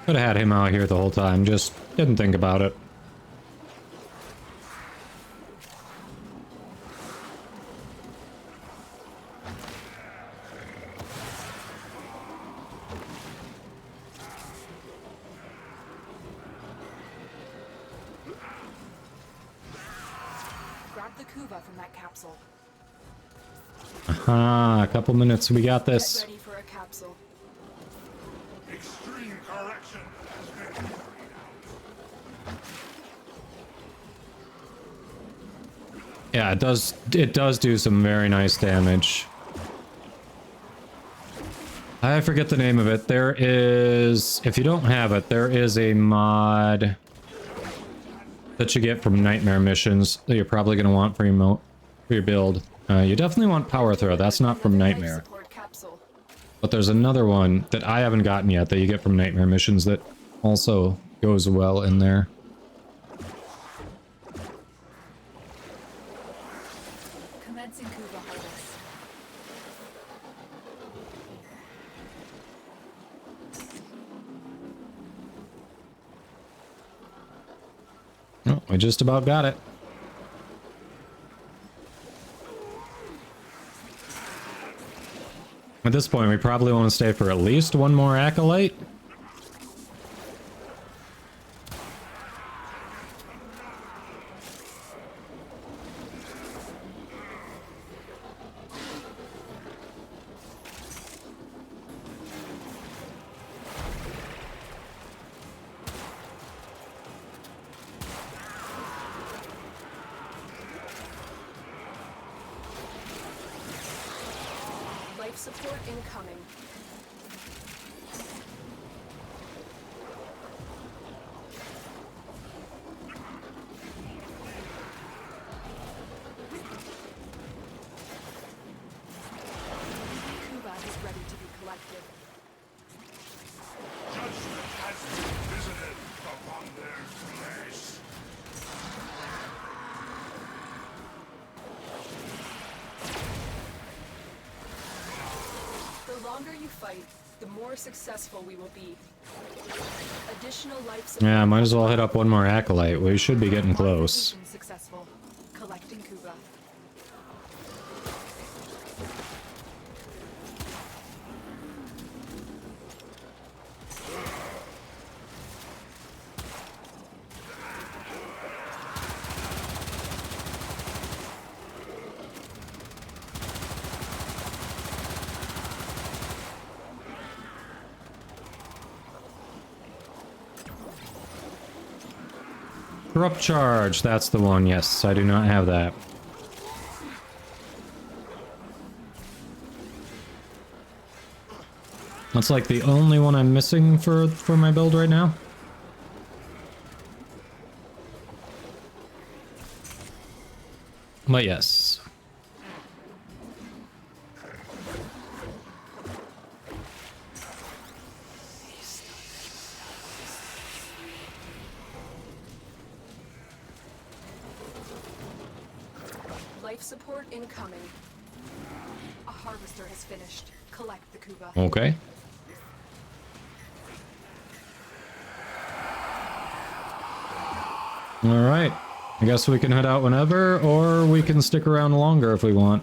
Could have had him out here the whole time, just didn't think about it. the Kuva from that capsule. Aha, a couple minutes. We got this. Get ready for a capsule. Extreme correction has been carried out. Yeah, it does do some very nice damage. I forget the name of it. There is, if you don't have it, there is a mod that you get from nightmare missions that you're probably going to want for your build. You definitely want power throw. That's not from nightmare. But there's another one that I haven't gotten yet that you get from nightmare missions that also goes well in there. Commencing Kuva harvest. Oh, we just about got it. At this point, we probably want to stay for at least one more acolyte. Life support incoming. Kuva is ready to be collected. Judgment has been visited upon their flesh. The longer you fight, the more successful we will be. Additional life support. Yeah, might as well hit up one more acolyte. We should be getting close. Mission successful. Collecting Kuva. Corrupt charge, that's the one. Yes, I do not have that. That's like the only one I'm missing for my build right now. But yes. Life support incoming. A harvester has finished. Collect the Kuva. Okay. Alright. I guess we can head out whenever, or we can stick around longer if we want.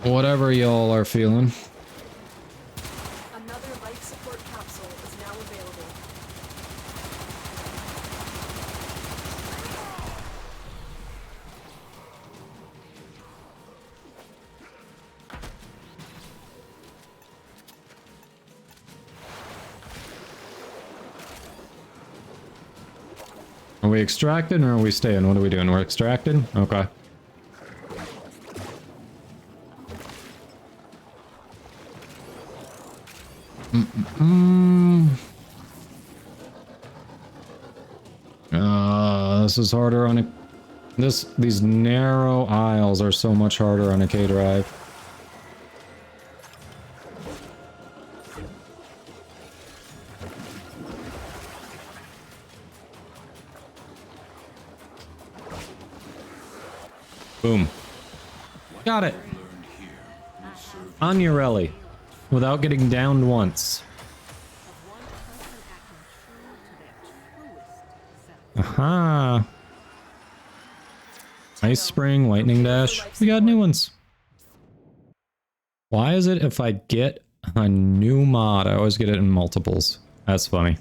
Whatever y'all are feeling. Another life support capsule is now available. Are we extracting or are we staying? What are we doing? We're extracting? Okay. This is harder on a... These narrow aisles are so much harder on a K-Drive. Boom. Got it. On your rally. Without getting downed once. Aha. Ice Spring, Lightning Dash. We got new ones. Why is it if I get a new mod, I always get it in multiples? That's funny.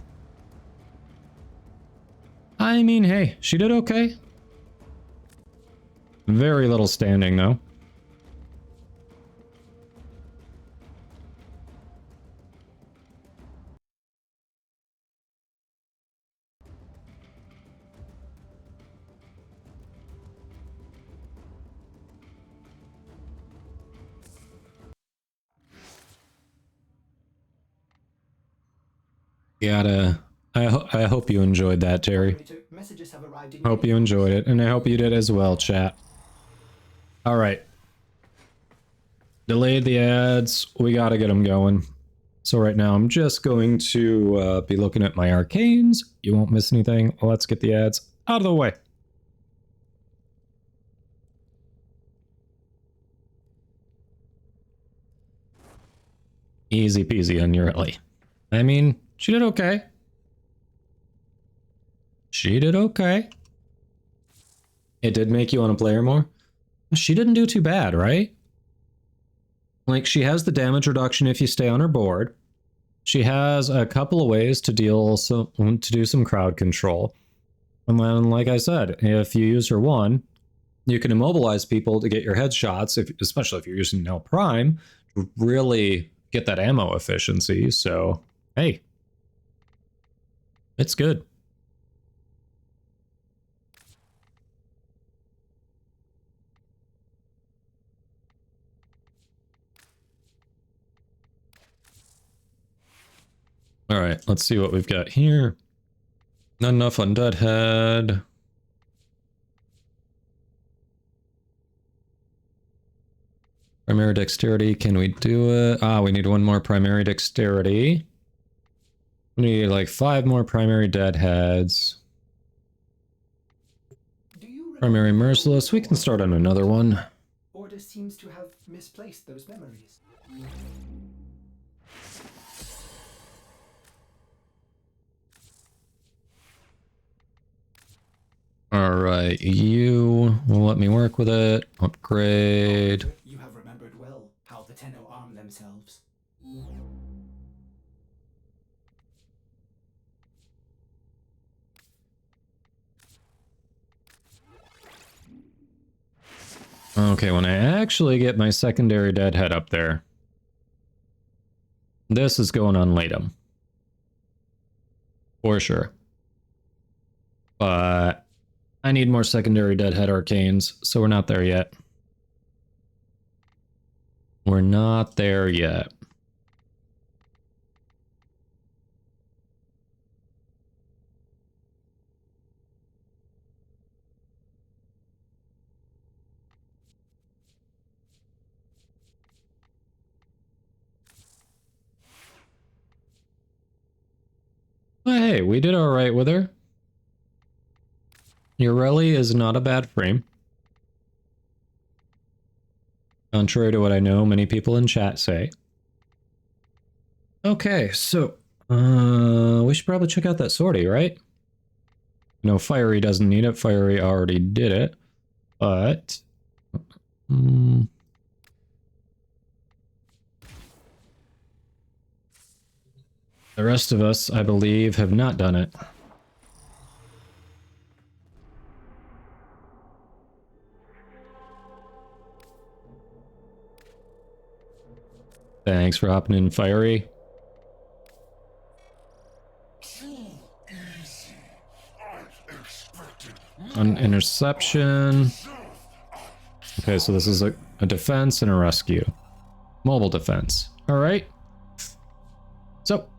I mean, hey, she did okay. Very little standing, though. I hope you enjoyed that, Terry. Messages have arrived in Hope you enjoyed it, and I hope you did as well, chat. Alright. Delayed the ads. We gotta get them going. So right now I'm just going to be looking at my arcanes. You won't miss anything. Let's get the ads out of the way. Easy peasy on your Ellie. I mean, she did okay. She did okay. It did make you want to play her more. She didn't do too bad, right? Like, she has the damage reduction if you stay on her board. She has a couple of ways to do some crowd control. And then, like I said, if you use her one, you can immobilize people to get your headshots, especially if you're using Nell Prime, to really get that ammo efficiency. So, hey, it's good. All right, let's see what we've got here. Not enough on Deadhead. Primary dexterity, can we do it? Ah, we need one more primary dexterity. We need like 5 more primary deadheads. Primary merciless, we can start on another one. Order seems to have misplaced those memories. Alright, you will let me work with it. Upgrade. You have remembered well how the Tenno arm themselves. Okay, when I actually get my secondary deadhead up there, this is going on Latum. For sure. But I need more secondary deadhead arcanes, so we're not there yet. We're not there yet. But hey, we did alright with her. Your rally is not a bad frame. Contrary to what I know many people in chat say. Okay, so we should probably check out that sortie, right? No, Fiery doesn't need it. Fiery already did it. But the rest of us, I believe, have not done it. Thanks for hopping in, Fiery. An interception. Okay, so this is a defense and a rescue. Mobile defense. Alright. So,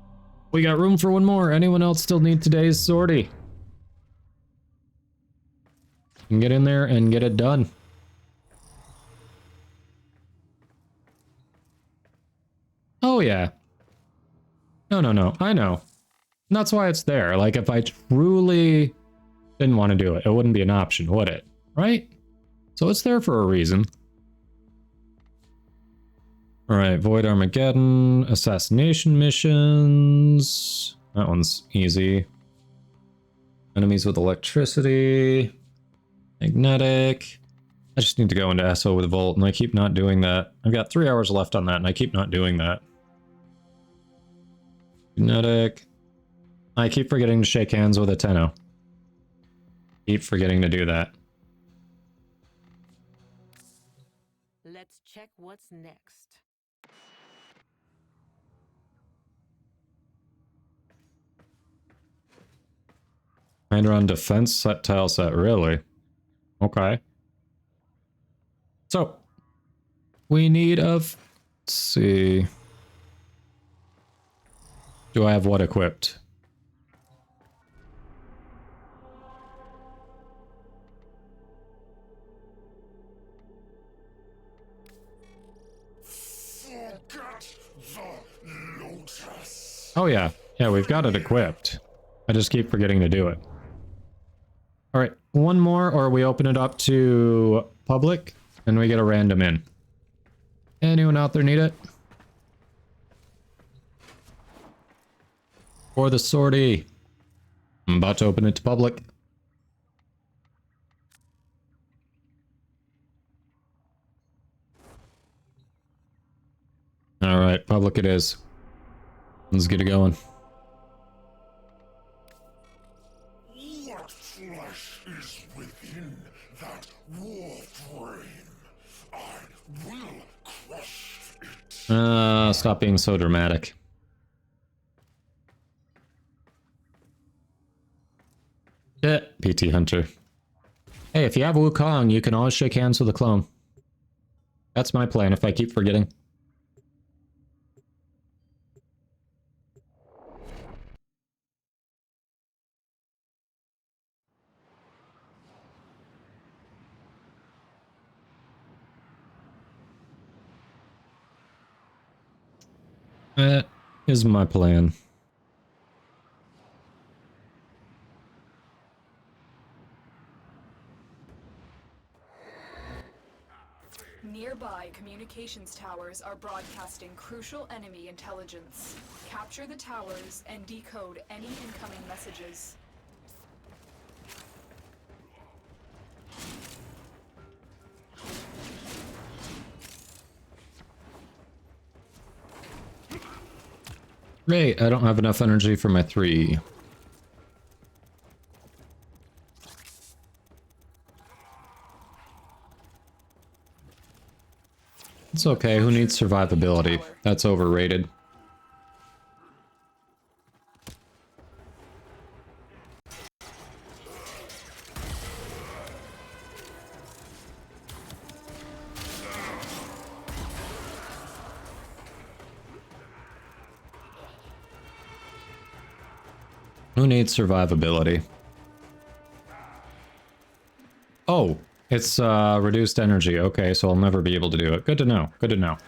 we got room for one more. Anyone else still need today's sortie? You can get in there and get it done. Oh yeah. No, I know. And that's why it's there. Like, if I truly didn't want to do it, it wouldn't be an option, would it? Right? So it's there for a reason. Alright, Void Armageddon, Assassination Missions. That one's easy. Enemies with electricity. Magnetic. I just need to go into SO with Volt, and I keep not doing that. I've got 3 hours left on that, and I keep not doing that. Magnetic. I keep forgetting to shake hands with a Tenno. Keep forgetting to do that. Let's check what's next. Commander on defense set tile set, really? Okay. So, we need let's see. Do I have what equipped? Oh yeah. Yeah, we've got it equipped. I just keep forgetting to do it. Alright, one more, or we open it up to public, and we get a random in. Anyone out there need it? For the sortie. I'm about to open it to public. Alright, public it is. Let's get it going. What flesh is within that Warframe? I will crush it. Stop being so dramatic. Yeah, PT Hunter. Hey, if you have Wukong, you can always shake hands with a clone. That's my plan if I keep forgetting. That is my plan. Nearby communications towers are broadcasting crucial enemy intelligence. Capture the towers and decode any incoming messages. Great, I don't have enough energy for my 3. It's okay, who needs survivability? That's overrated. Who needs survivability? Oh, it's reduced energy. Okay, so I'll never be able to do it. Good to know. Good to know.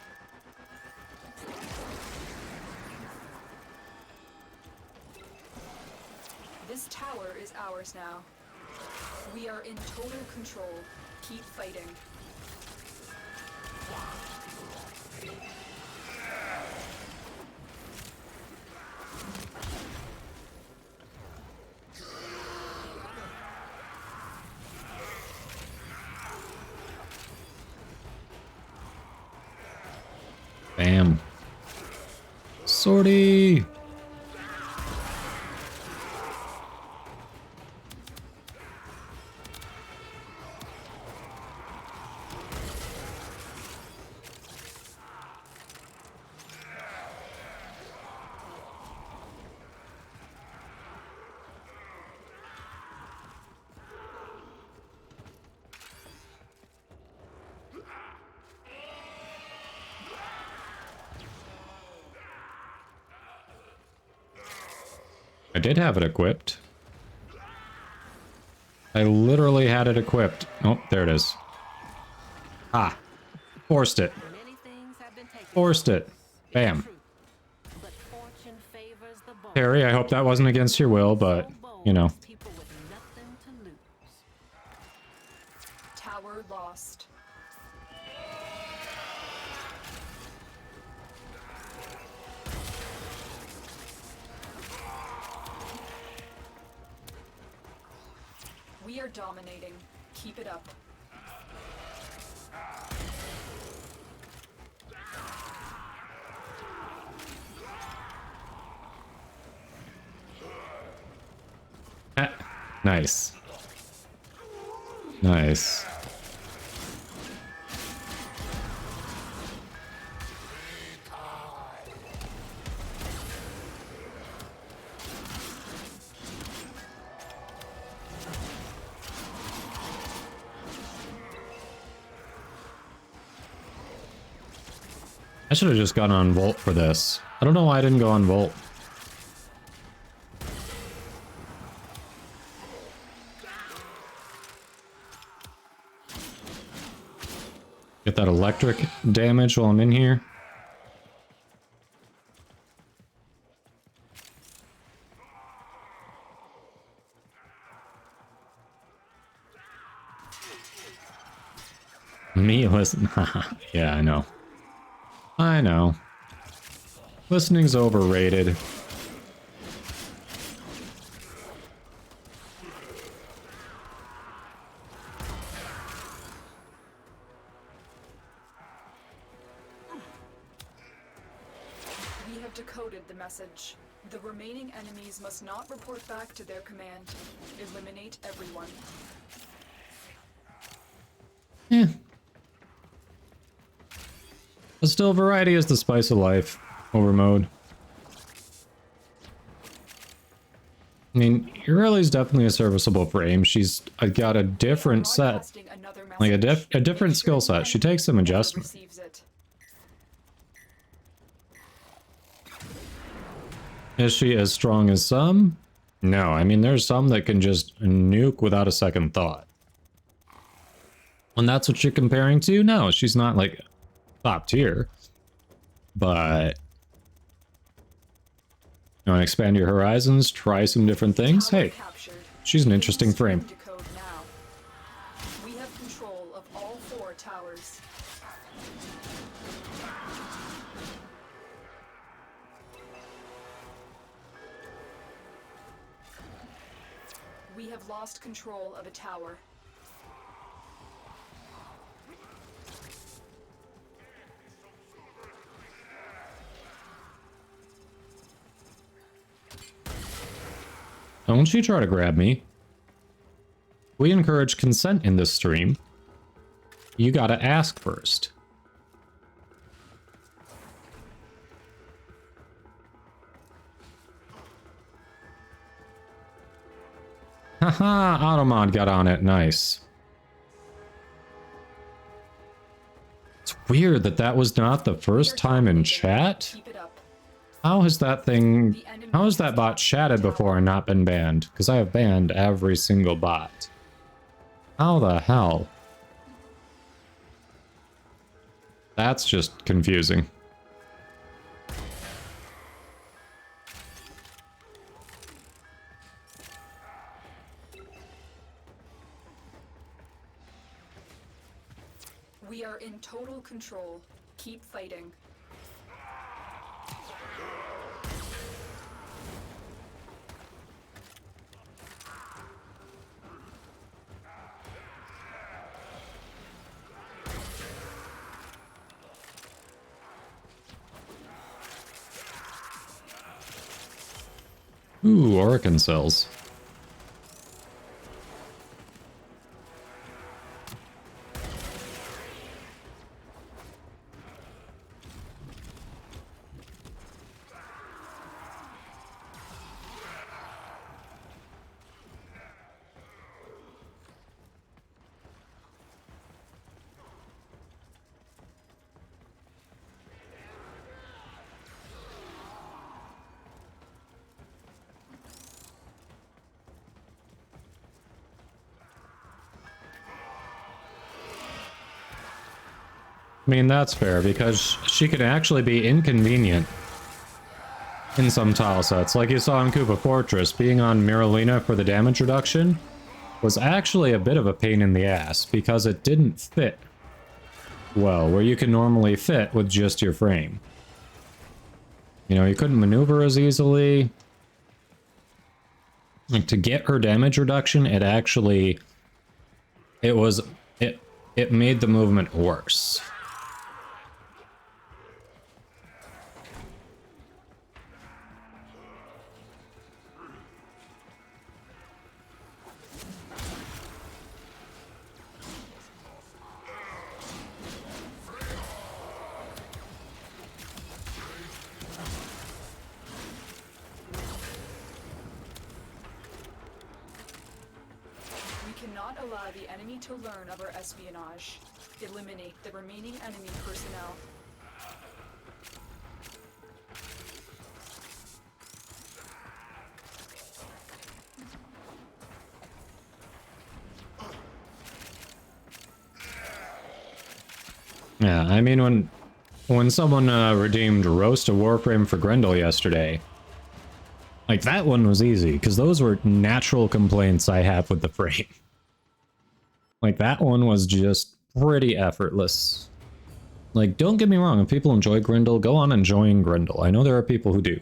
This tower is ours now. We are in total control. Keep fighting. Bam. Sortie! I did have it equipped. I literally had it equipped. Oh, there it is. Ah. Forced it. Forced it. Bam. Harry, I hope that wasn't against your will, but, you know. Tower lost. We are dominating. Keep it up. Nice. Nice. I should have just gone on Volt for this. I don't know why I didn't go on Volt. Get that electric damage while I'm in here. Me listen. Yeah, I know. I know. Listening's overrated. We have decoded the message. The remaining enemies must not report back to their command. Eliminate everyone. Yeah. But still, variety is the spice of life over mode. I mean, Urieli's definitely a serviceable frame. She's got a different set, like a different skill set. She takes some adjustment. Is she as strong as some? No, I mean, there's some that can just nuke without a second thought. And that's what you're comparing to? No, she's not like top tier. But you want to expand your horizons, try some different things? Hey, she's an interesting frame. We have control of all 4 towers. We have lost control of a tower. Don't you try to grab me. We encourage consent in this stream. You gotta ask first. Haha, Automod got on it. Nice. It's weird that that was not the first time in chat. How has that thing... How has that bot chatted before and not been banned? Because I have banned every single bot. How the hell? That's just confusing. We are in total control. Keep fighting. Ooh, Oricon cells. I mean, that's fair, because she could actually be inconvenient in some tile sets. Like you saw in Koopa Fortress, being on Miralina for the damage reduction was actually a bit of a pain in the ass, because it didn't fit well, where you can normally fit with just your frame. You know, you couldn't maneuver as easily. Like, to get her damage reduction, it actually... It made the movement worse. not allow the enemy to learn of our espionage. Eliminate the remaining enemy personnel. Yeah, I mean, when someone redeemed Roast a Warframe for Grendel yesterday, like, that one was easy, because those were natural complaints I have with the frame. Like, that one was just pretty effortless. Like, don't get me wrong, if people enjoy Grendel, go on enjoying Grendel. I know there are people who do.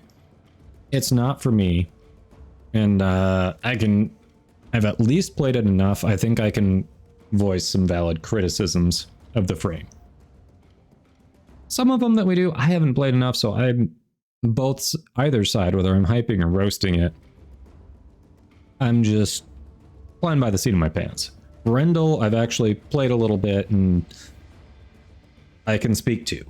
It's not for me, and I've at least played it enough, I think I can voice some valid criticisms of the frame. Some of them that we do, I haven't played enough, so I'm both either side, whether I'm hyping or roasting it. I'm just flying by the seat of my pants. Grendel, I've actually played a little bit, and I can speak to.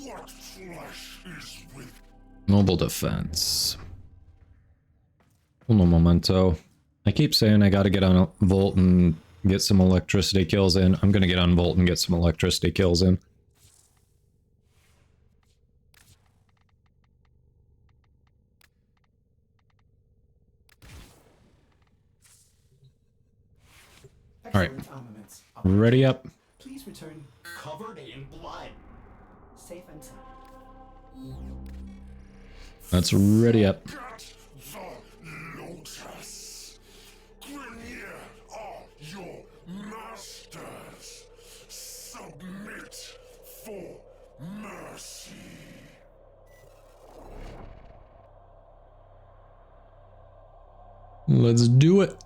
What flesh is with Mobile defense. Uno momento. I keep saying I gotta get on Volt and get some electricity kills in. I'm gonna get on Volt and get some electricity kills in. Alright. Ready up. Please return covered in blood. Safe and sound. That's ready up. Lotus. Grineer are your masters. Submit for mercy. Let's do it.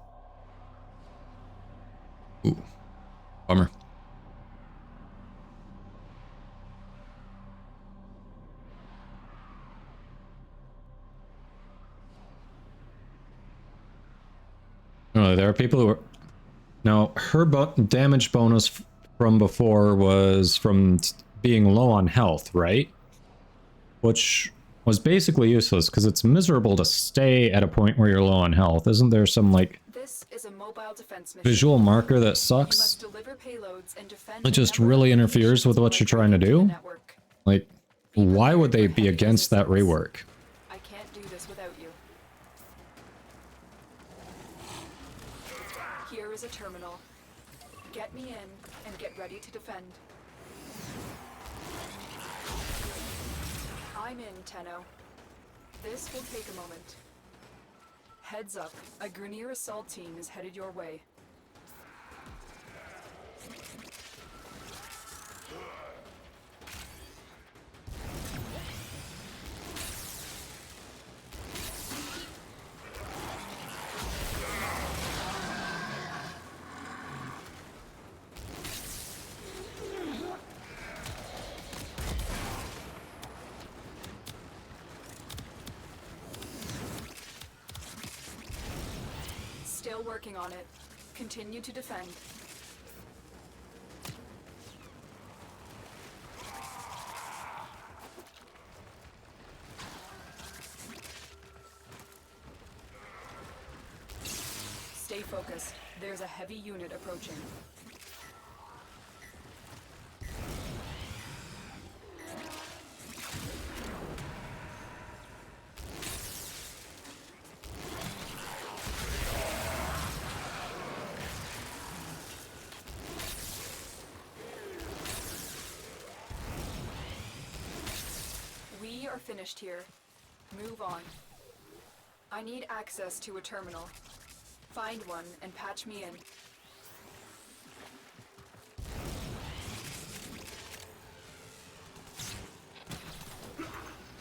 Ooh. Bummer. Oh, there are people who are... Now, her damage bonus from before was from being low on health, right? Which was basically useless, because it's miserable to stay at a point where you're low on health. Isn't there some, like, This is a mobile defense mission. visual marker that sucks? You must deliver payloads and defend It just really interferes with what you're trying to do? Like, why would they be against that rework? I can't do this without you. Here is a terminal. Get me in and get ready to defend. I'm in, Tenno. This will take a moment. Heads up, a Grineer assault team is headed your way. Still working on it. Continue to defend. Stay focused. There's a heavy unit approaching. We are finished here. Move on. I need access to a terminal. Find one and patch me in.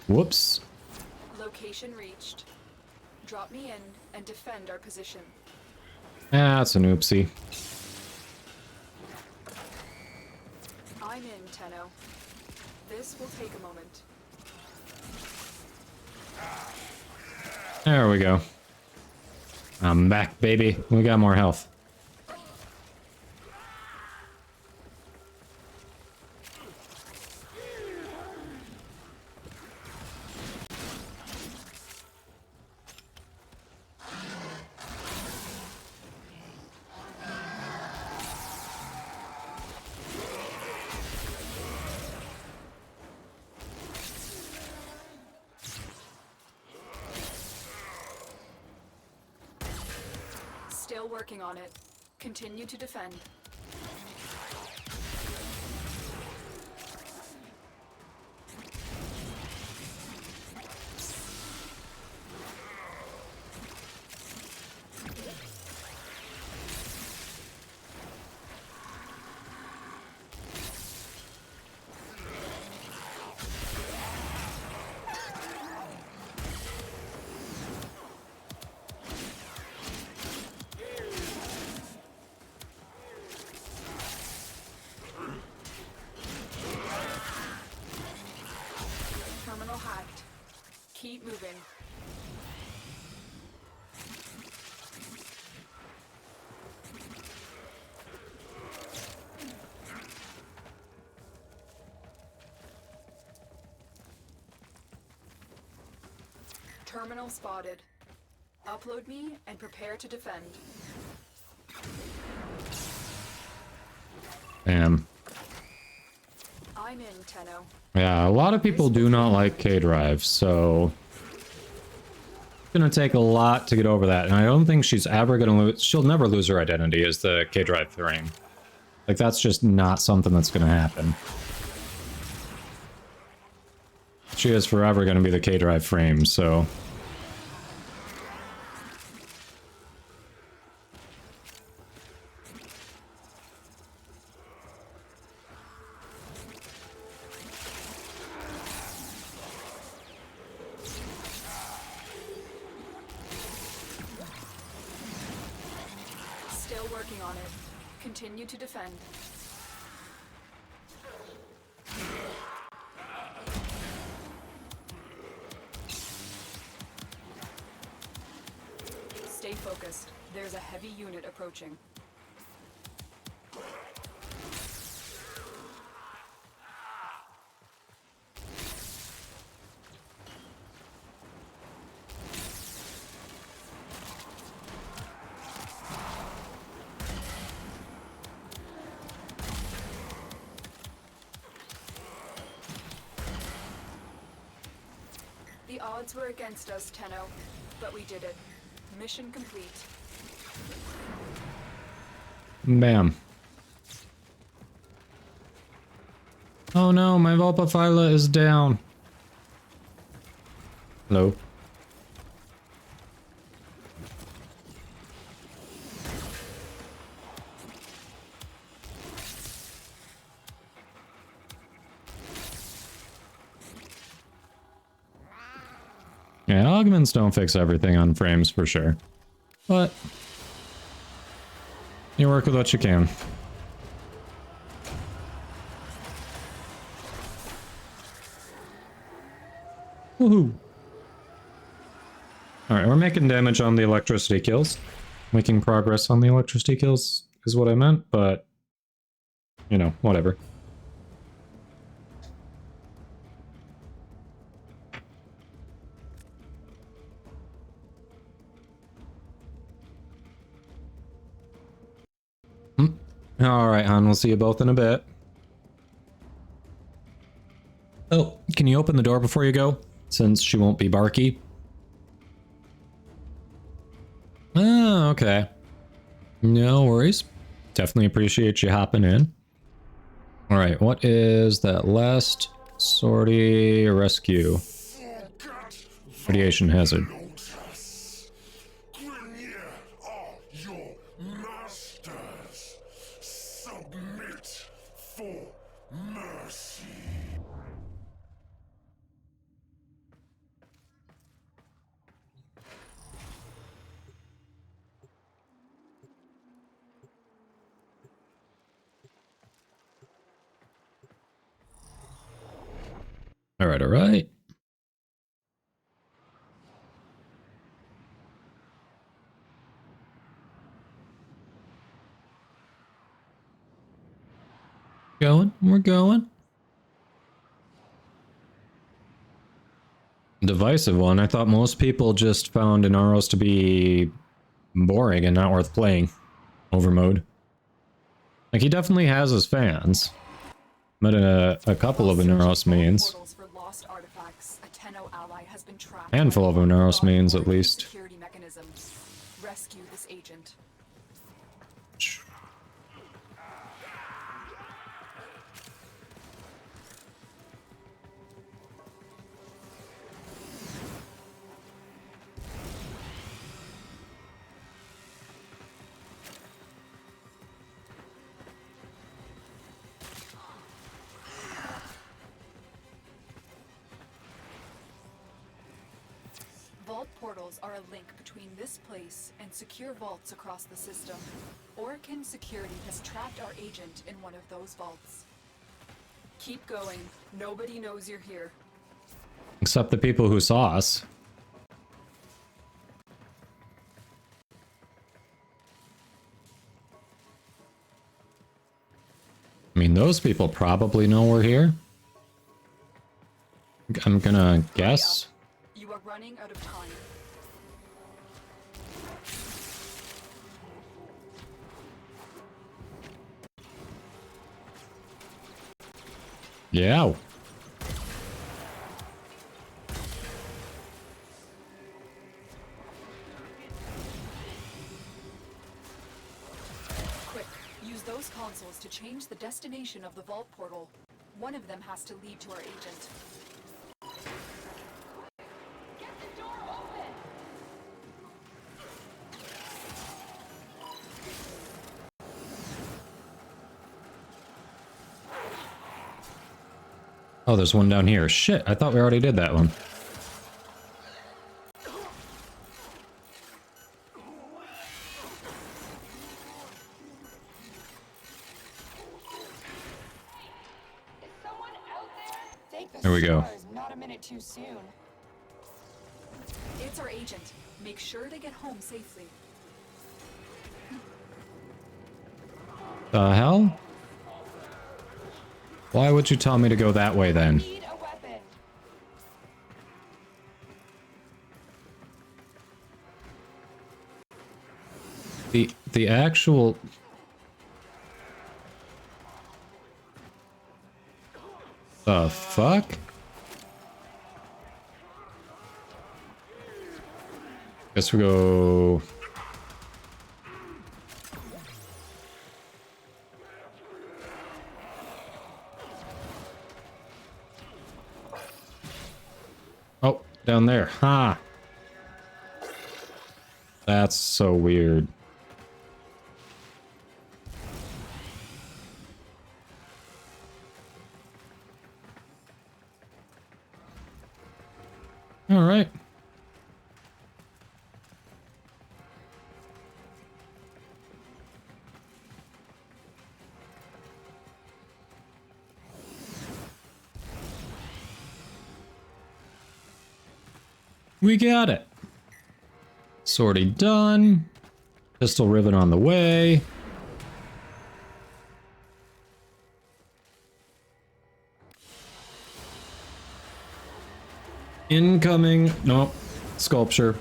Whoops. Location reached. Drop me in and defend our position. Ah, that's an oopsie. I'm in, Tenno. This will take a moment. There we go. I'm back, baby. We got more health. Still working on it. Continue to defend. Terminal hacked. Keep moving. Terminal spotted. Upload me and prepare to defend. Damn. I'm in, Tenno. Yeah, a lot of people do not like K-Drive, so it's gonna take a lot to get over that, and I don't think she's ever gonna lose. She'll never lose her identity as the K-Drive frame. Like, that's just not something that's gonna happen. She is forever gonna be the K-Drive frame, so... Still working on it. Continue to defend. Stay focused. There's a heavy unit approaching. The odds were against us, Tenno, but we did it. Mission complete. Bam. Oh no, my Volpaphyla is down. Hello. Yeah, augments don't fix everything on frames for sure. But you work with what you can. Woohoo! Alright, we're making damage on the electricity kills. Making progress on the electricity kills is what I meant, but... you know, whatever. Alright, hon, we'll see you both in a bit. Oh, can you open the door before you go? Since she won't be barky. Oh, okay. No worries. Definitely appreciate you hopping in. Alright, what is that last sortie rescue? Radiation hazard. Alright, alright. We're going. Divisive one. I thought most people just found Inaros to be boring and not worth playing. Over mode. Like, he definitely has his fans. Met a couple of Inaros mains. Handful of Inaros mains, at least. Rescue this agent. Vault portals are a link between this place and secure vaults across the system. Orkin security has trapped our agent in one of those vaults. Keep going. Nobody knows you're here. Except the people who saw us. I mean, those people probably know we're here. I'm gonna guess. You are running out of time. Yeah. Quick, use those consoles to change the destination of the vault portal. One of them has to lead to our agent. Oh, there's one down here. Shit, I thought we already did that one. There we go. Not a minute too soon. It's our agent. Make sure they get home safely. The hell? Why would you tell me to go that way then? The actual... The fuck? Guess we go... Oh, down there. Ha! That's so weird. All right. We got it. Sortie done. Pistol rivet on the way. Incoming. Nope. Sculpture.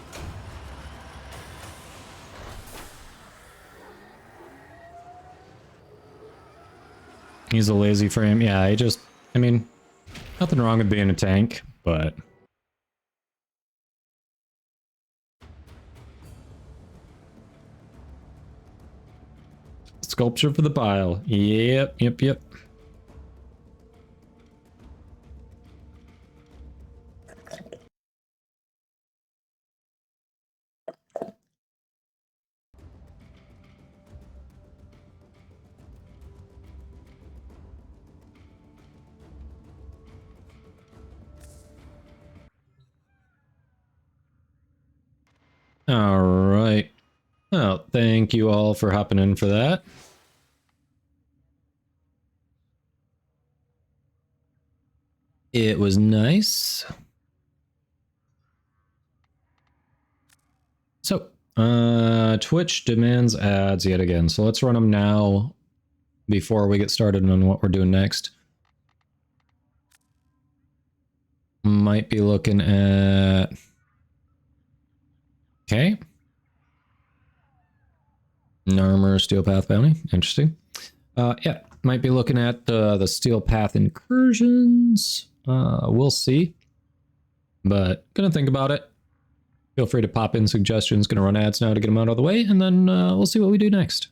He's a lazy frame. Yeah, I mean, nothing wrong with being a tank, but... Sculpture for the pile. Yep. All right. Well, thank you all for hopping in for that. It was nice. So, Twitch demands ads yet again, so let's run them now before we get started on what we're doing next. Might be looking at... Okay. An armor steel path bounty. Interesting. Yeah, might be looking at the steel path incursions. We'll see. But gonna think about it. Feel free to pop in suggestions. Gonna run ads now to get them out of the way, and then we'll see what we do next.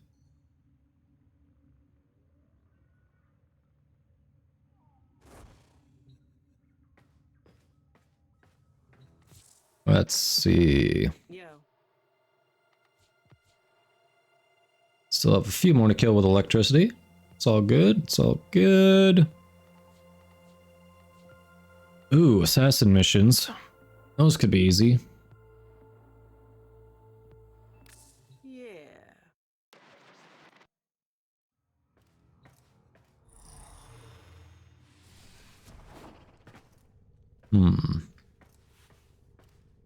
Let's see. Still have a few more to kill with electricity. It's all good. It's all good. Ooh, assassin missions. Those could be easy.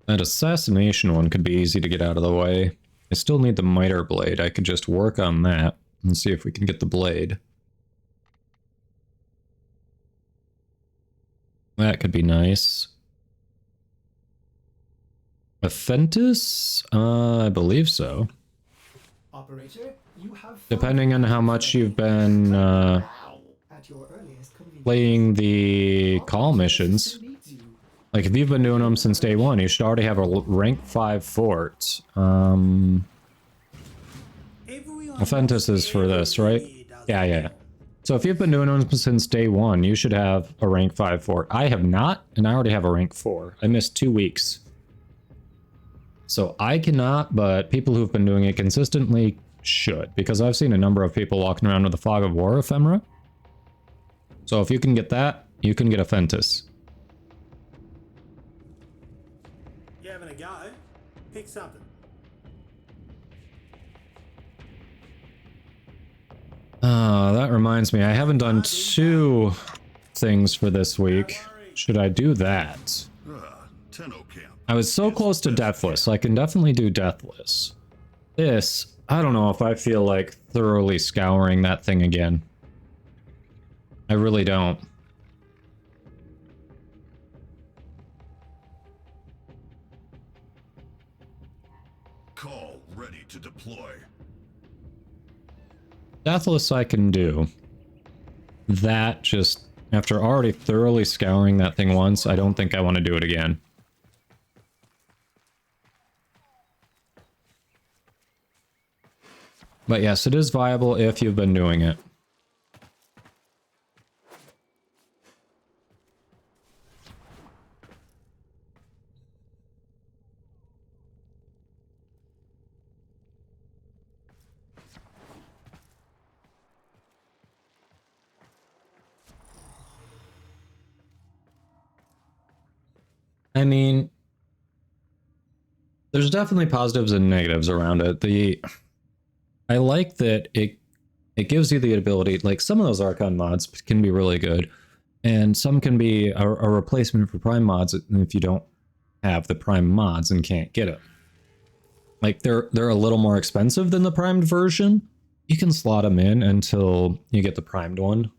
That assassination one could be easy to get out of the way. I still need the miter blade. I could just work on that and see if we can get the blade. That could be nice. Aphentis? I believe so. Operator, you have Depending on how much you've been playing the call missions. Like, if you've been doing them since day one, you should already have a rank 5 fort. Aphentis is for this, right? Yeah. So if you've been doing them since day one, you should have a rank 5 fort. I have not, and I already have a rank 4. I missed 2 weeks. So I cannot, but people who've been doing it consistently should, because I've seen a number of people walking around with the Fog of War ephemera. So if you can get that, you can get Aphentis. You having a go? Pick something. That reminds me, I haven't done 2 things for this week. Should I do that? I was so close to Deathless. I can definitely do Deathless. This, I don't know if I feel like thoroughly scouring that thing again. I really don't. Call ready to deploy. Deathless I can do. That just, after already thoroughly scouring that thing once, I don't think I want to do it again. But yes, it is viable if you've been doing it. I mean, there's definitely positives and negatives around it. I like that it gives you the ability, like some of those Archon mods can be really good, and some can be a replacement for Prime mods if you don't have the Prime mods and can't get it. Like they're a little more expensive than the primed version. You can slot them in until you get the primed one.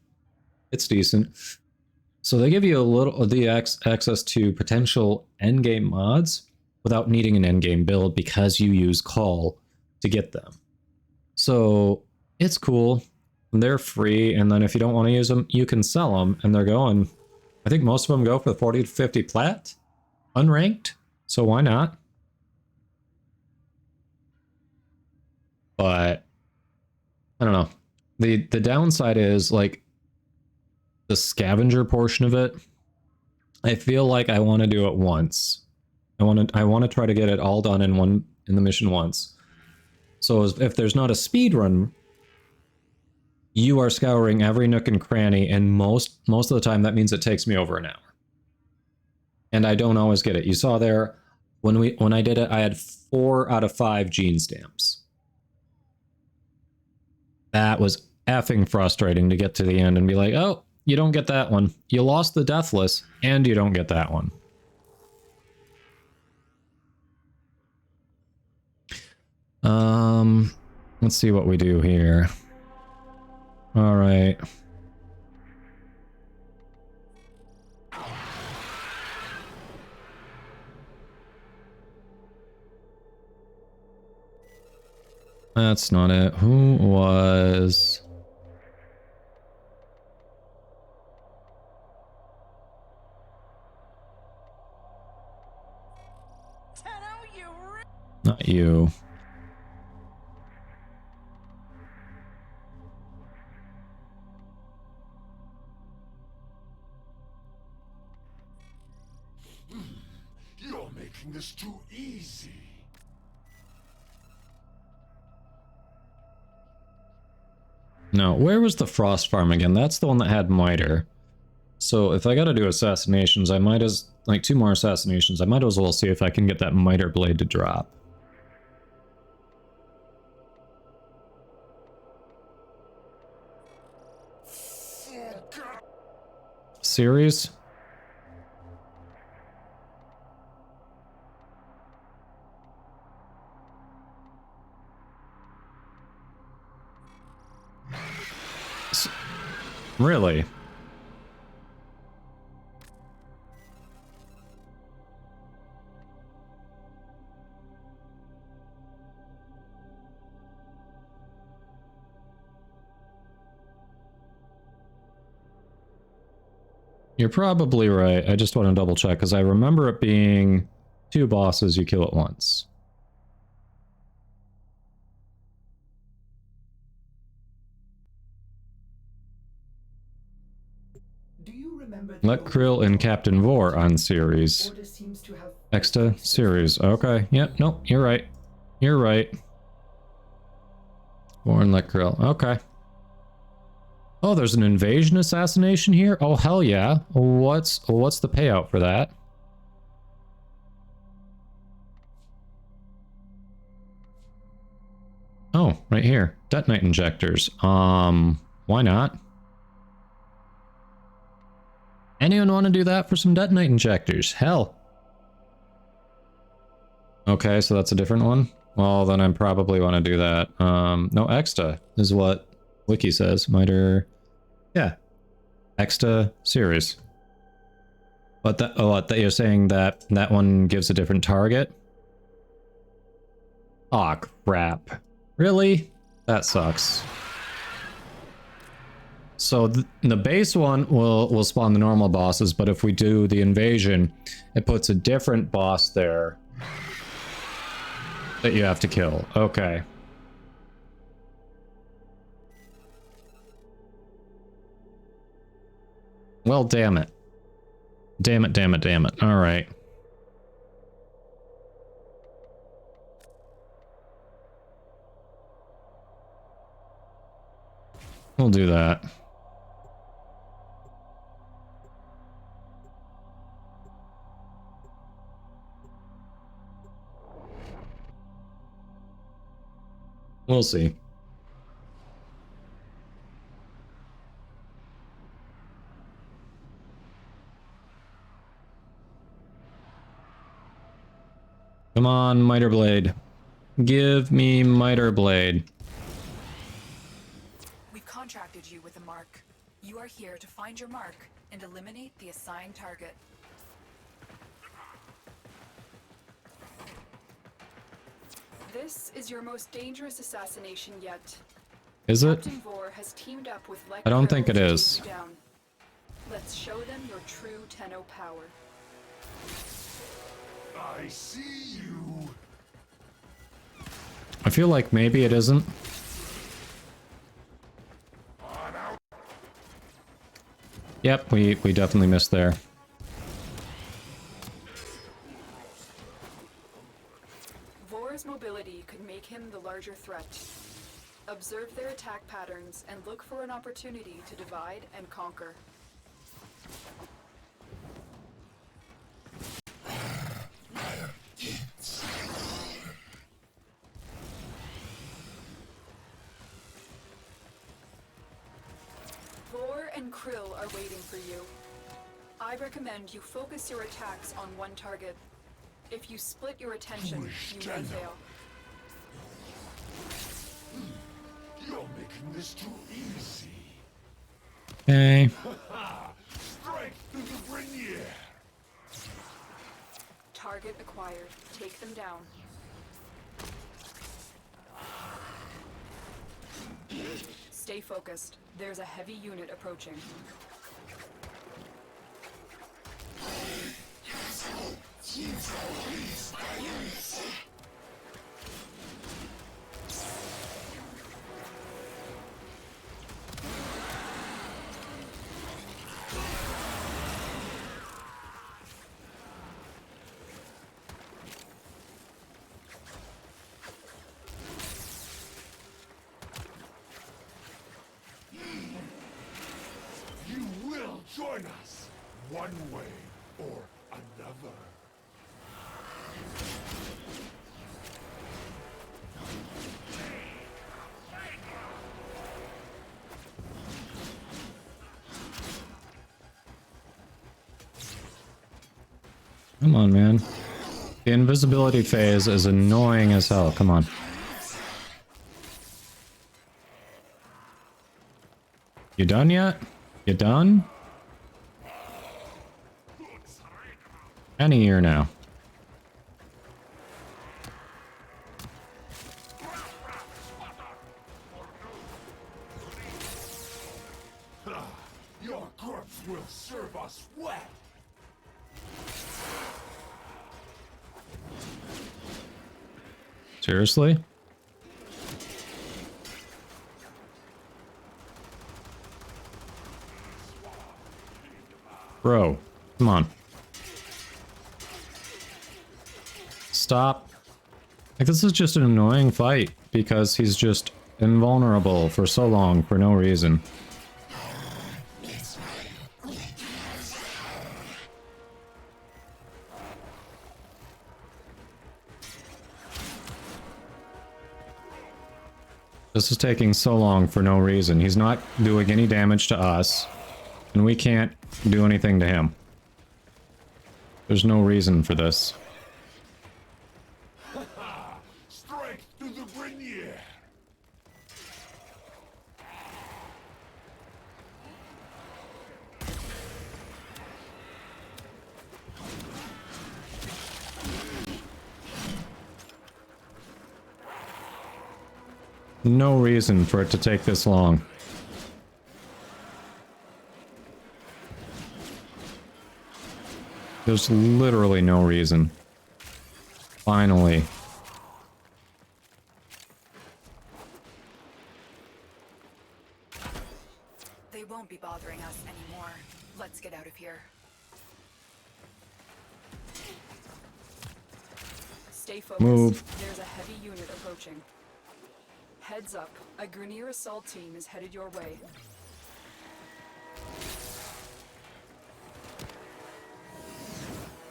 It's decent. So they give you a little access to potential endgame mods without needing an endgame build because you use Call to get them. So it's cool. They're free, and then if you don't want to use them, you can sell them, and they're going, I think most of them go for 40 to 50 plat, unranked, so why not? But I don't know. The downside is like the scavenger portion of it. I feel like I want to do it once. I want to try to get it all done in the mission once. So if there's not a speed run, you are scouring every nook and cranny, and most of the time that means it takes me over an hour. And I don't always get it. You saw there when I did it, I had 4 out of 5 gene stamps. That was effing frustrating to get to the end and be like, oh, you don't get that one. You lost the Deathless, and you don't get that one. Let's see what we do here. Alright. That's not it. Who was... Not you. You're making this too easy. No, where was the Frost Farm again? That's the one that had Miter. So if I gotta do assassinations, I might as... like 2 more assassinations, I might as well see if I can get that Miter Blade to drop. Series? Really? You're probably right. I just want to double check because I remember it being 2 bosses you kill at once. Let Krill and Captain Vor on series. Exta series. Okay. Yep. Nope. You're right. You're right. Vor and Let Krill. Okay. Oh, there's an invasion assassination here? Oh, hell yeah. What's the payout for that? Oh, right here. Detonite injectors. Why not? Anyone want to do that for some detonite injectors? Hell. Okay, so that's a different one? Well, then I probably want to do that. No, Exta is what Wiki says. Miter... yeah. Exta series. But that... oh, what, that you're saying that that one gives a different target? Aw, crap. Really? That sucks. So the base one will spawn the normal bosses, but if we do the invasion, it puts a different boss there that you have to kill. Okay. Well, damn it. Damn it, damn it, damn it. All right. We'll do that. We'll see. Come on, Miter Blade. Give me Miter Blade. We've contracted you with a mark. You are here to find your mark and eliminate the assigned target. This is your most dangerous assassination yet. Is it? Captain Vor has teamed up with I don't think it is. Let's show them your true Tenno power. I see you. I feel like maybe it isn't. Yep, we definitely missed there. Vor's mobility could make him the larger threat. Observe their attack patterns and look for an opportunity to divide and conquer. Vor and Krill are waiting for you. I recommend you focus your attacks on one target. If you split your attention, you may fail. You're making this too easy. Okay. Strike through the Brinier. Target acquired. Take them down. Stay focused. There's a heavy unit approaching. You will join us, one way or another. Come on, man. The invisibility phase is annoying as hell. Come on. You done yet? You done? Any year now. Your corpse will serve us wet. Seriously? Bro, come on. Stop. Like, this is just an annoying fight because he's just invulnerable for so long for no reason. This is taking so long for no reason. He's not doing any damage to us, and we can't do anything to him. There's no reason for this. Strike through the Brinier. No reason for it to take this long. There's literally no reason. Finally. They won't be bothering us anymore. Let's get out of here. Stay focused. Move. There's a heavy unit approaching. Heads up. A Grenier assault team is headed your way.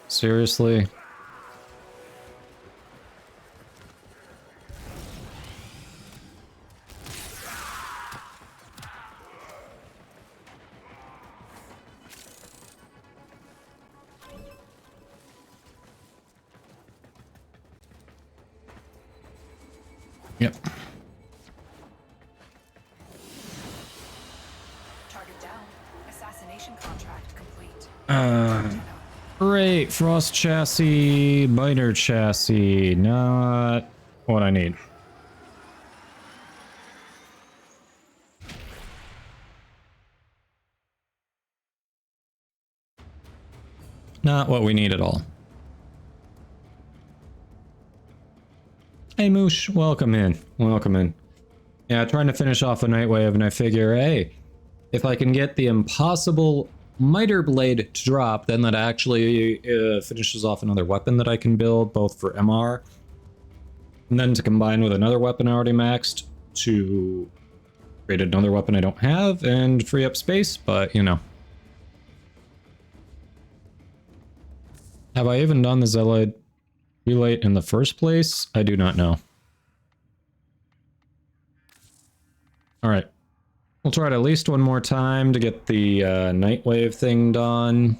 Seriously? Yep. Target down. Assassination contract complete. Great. Frost chassis, biter chassis. Not what I need. Not what we need at all. Hey Moosh, welcome in. Welcome in. Yeah, trying to finish off a Nightwave, and I figure, hey, if I can get the impossible Miter Blade to drop, then that actually finishes off another weapon that I can build, both for MR, and then to combine with another weapon I already maxed to create another weapon I don't have and free up space, but you know. Have I even done the Zealot Relate in the first place? I do not know. Alright. We'll try it at least one more time to get the Nightwave thing done.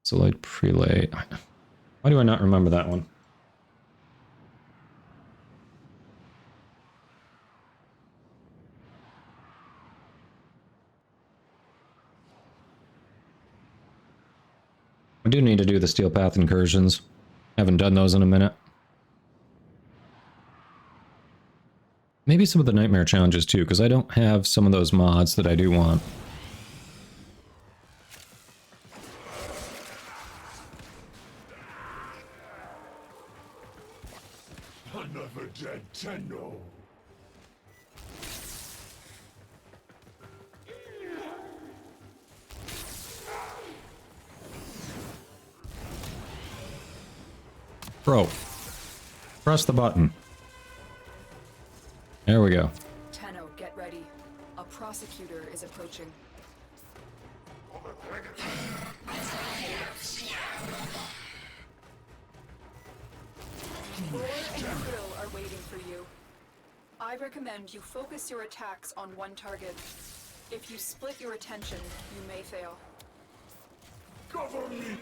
Zealot Prelate. Why do I not remember that one? I do need to do the Steel Path incursions. Haven't done those in a minute. Maybe some of the Nightmare challenges too, because I don't have some of those mods that I do want. Another dead Tenno. Bro, press the button. There we go. Tenno, get ready. A prosecutor is approaching. Roar and Krill are waiting for you. I recommend you focus your attacks on one target. If you split your attention, you may fail. Cover me!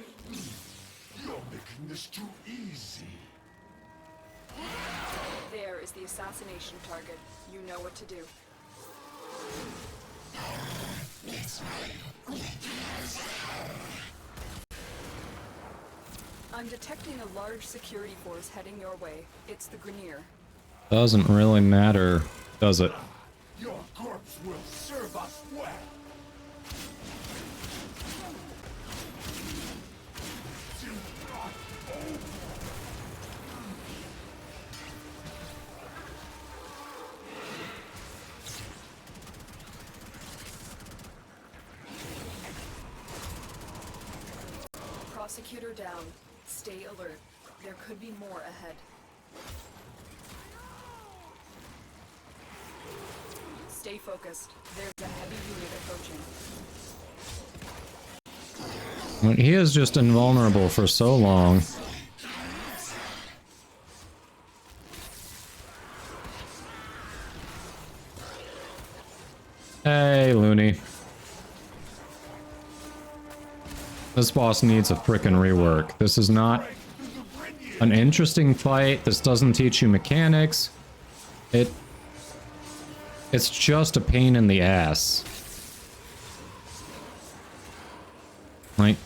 You're making this too easy. There is the assassination target. You know what to do. I'm detecting a large security force heading your way. It's the Grenier. Doesn't really matter, does it? Your corpse will serve us well. Prosecutor down. Stay alert. There could be more ahead. Stay focused. There's a heavy unit approaching. Well, he is just invulnerable for so long. Hey, Looney. This boss needs a frickin' rework. This is not an interesting fight. This doesn't teach you mechanics. It's just a pain in the ass. Like,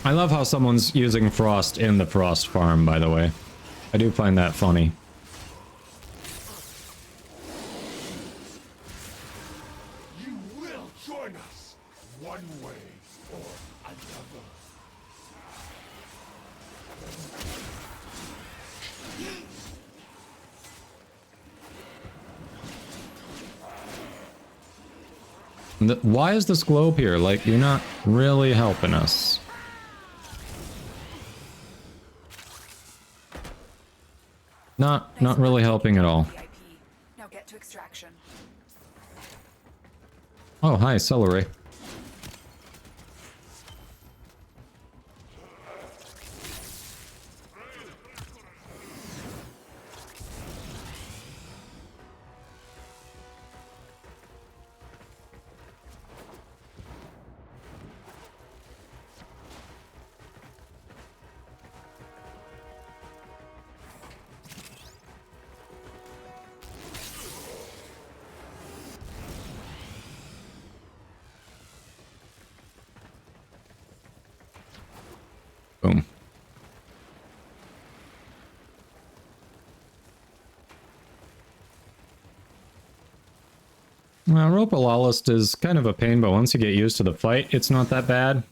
I love how someone's using Frost in the Frost farm, by the way. I do find that funny. Why is this globe here? Like, you're not really helping us. Not really helping at all. Now get to extraction. Oh, hi, celery. Boom. Well, Rope-a-Lawless is kind of a pain, but once you get used to the fight, it's not that bad.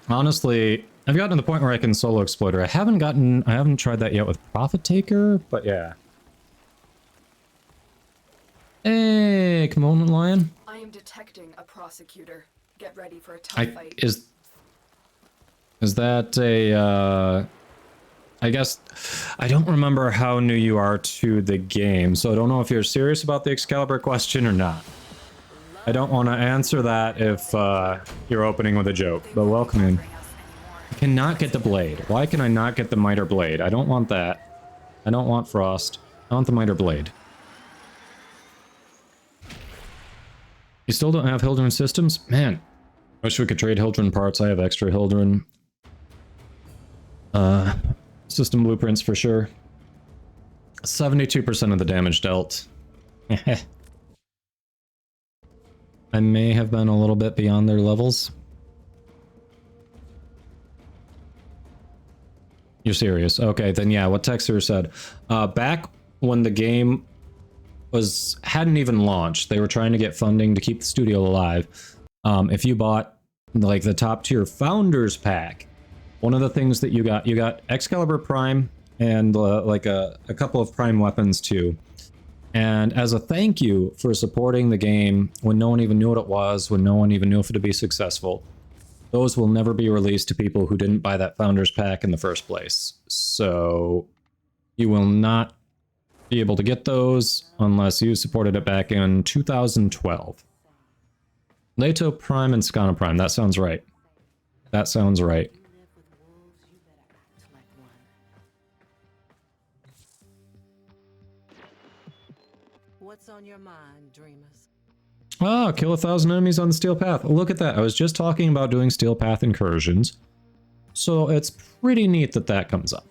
Honestly, I've gotten to the point where I can solo Exploiter. I haven't tried that yet with Prophet Taker, but yeah. Hey, come on, Lion. I am detecting a prosecutor. Get ready for a tough fight. Is that a, I guess, I don't remember how new you are to the game, so I don't know if you're serious about the Excalibur question or not. I don't want to answer that if you're opening with a joke, but welcome in. I cannot get the blade. Why can I not get the Miter Blade? I don't want that. I don't want Frost. I want the Miter Blade. You still don't have Hildren systems? Man, wish we could trade Hildren parts. I have extra Hildren system blueprints for sure. 72% of the damage dealt. I I may have been a little bit beyond their levels. You're serious? Okay, then yeah, what Texter said. Back when the game hadn't even launched, they were trying to get funding to keep the studio alive. If you bought like the top tier Founders Pack, one of the things that you got Excalibur Prime and like a couple of Prime weapons too. And as a thank you for supporting the game when no one even knew what it was, when no one even knew if it would be successful, those will never be released to people who didn't buy that Founders Pack in the first place. So you will not be able to get those unless you supported it back in 2012. Leto Prime and Skana Prime, that sounds right. That sounds right. What's on your mind, dreamers? Ah, kill 1,000 enemies on the Steel Path. Look at that. I was just talking about doing Steel Path incursions. So it's pretty neat that that comes up.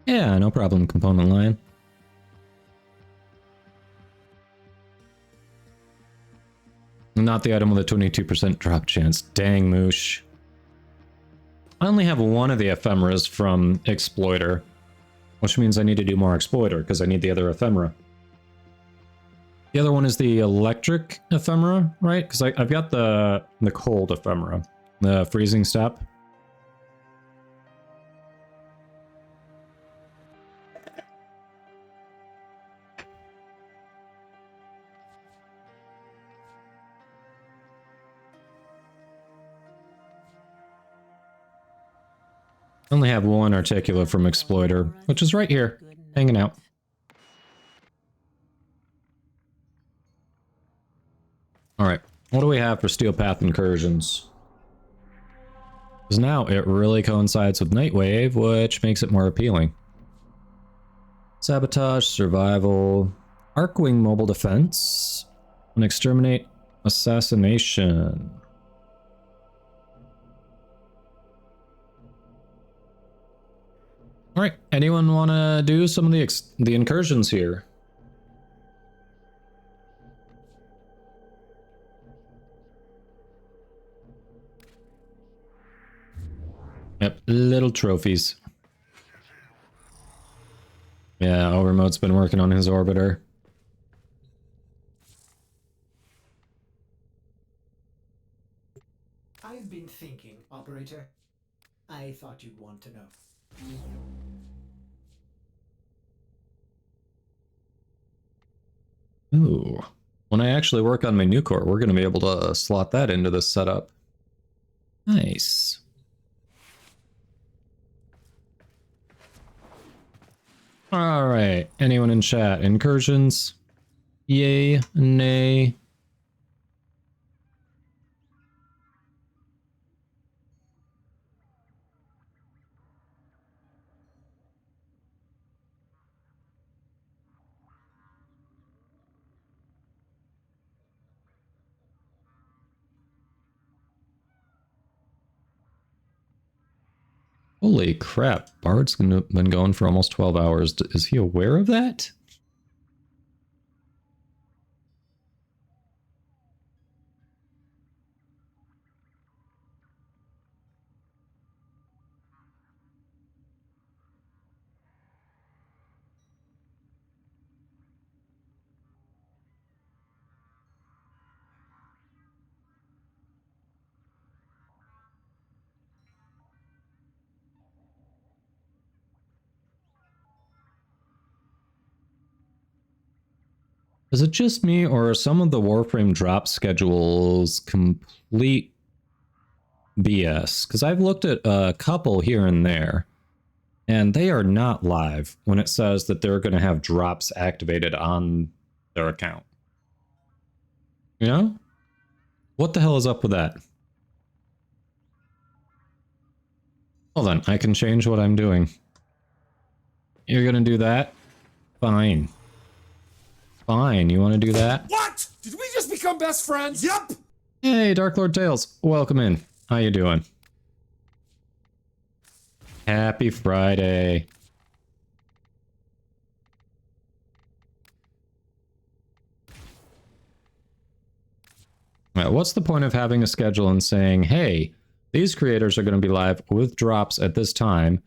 Yeah, no problem, Component Lion. Not the item with a 22% drop chance. Dang, Moosh. I only have one of the ephemeras from Exploiter, which means I need to do more Exploiter because I need the other ephemera. The other one is the electric ephemera, right? Because I've got the cold ephemera, the freezing step. I only have one articular from Exploiter, which is right here, hanging out. Alright, what do we have for Steel Path incursions? Because now it really coincides with Nightwave, which makes it more appealing. Sabotage, survival, Arcwing mobile defense, and exterminate assassination. All right, anyone want to do some of the incursions here? Yep, little trophies. Yeah, Overmode's been working on his orbiter. I've been thinking, Operator. I thought you'd want to know. Ooh. When I actually work on my new core, we're going to be able to slot that into this setup. Nice. Alright, anyone in chat? Incursions? Yay, nay? Holy crap, Bard's been going for almost 12 hours. Is he aware of that? Is it just me, or are some of the Warframe drop schedules complete BS? Because I've looked at a couple here and there, and they are not live when it says that they're going to have drops activated on their account. You know? What the hell is up with that? Hold on, I can change what I'm doing. You're going to do that? Fine. Fine, you want to do that? What? Did we just become best friends? Yep. Hey, Dark Lord Tales, welcome in. How you doing? Happy Friday. What's the point of having a schedule and saying, hey, these creators are going to be live with drops at this time,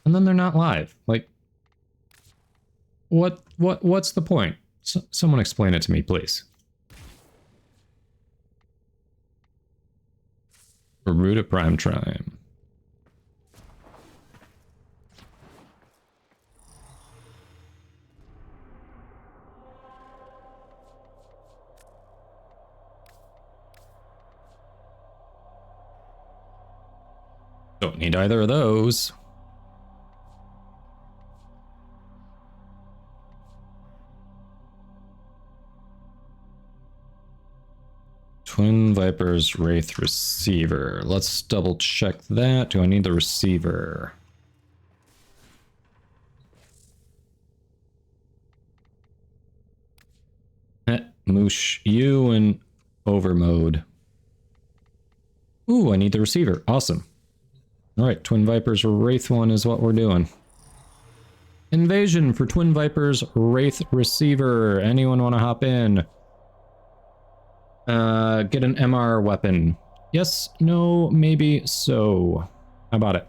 and then they're not live? Like, what's the point? Someone explain it to me, please. Root at prime time. Don't need either of those. Twin Vipers Wraith receiver. Let's double check that. Do I need the receiver? Moosh you in over mode. Ooh, I need the receiver. Awesome. Alright, Twin Vipers Wraith 1 is what we're doing. Invasion for Twin Vipers Wraith receiver. Anyone want to hop in? Get an MR weapon. Yes, no, maybe so. How about it?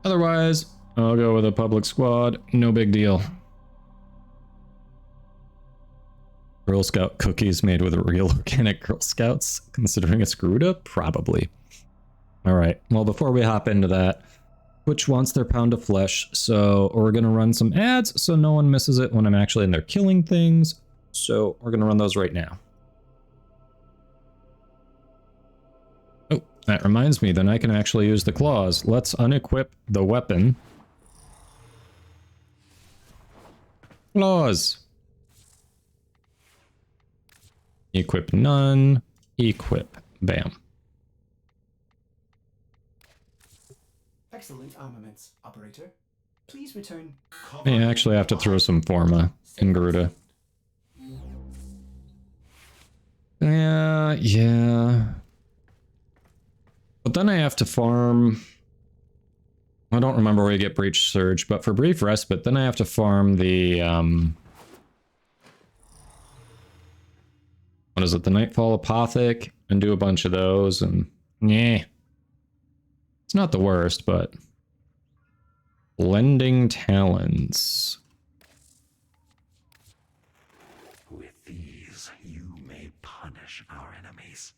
Otherwise, I'll go with a public squad. No big deal. Girl Scout cookies made with real organic Girl Scouts, considering it's Garuda? Probably. Alright, well before we hop into that, Twitch wants their pound of flesh, so we're gonna run some ads so no one misses it when I'm actually in there killing things. So we're gonna run those right now. Oh, that reminds me, then I can actually use the claws. Let's unequip the weapon. Claws. Equip none. Equip. Bam. Excellent armaments, operator. Please return. I actually have to throw some Forma in Garuda. Yeah. But then I have to farm... I don't remember where you get Breach Surge, but for Brief Respite, then I have to farm the, what is it, the Nightfall Apothic, and do a bunch of those, and... yeah. It's not the worst, but... Blending Talons. With these, you may punish our enemies.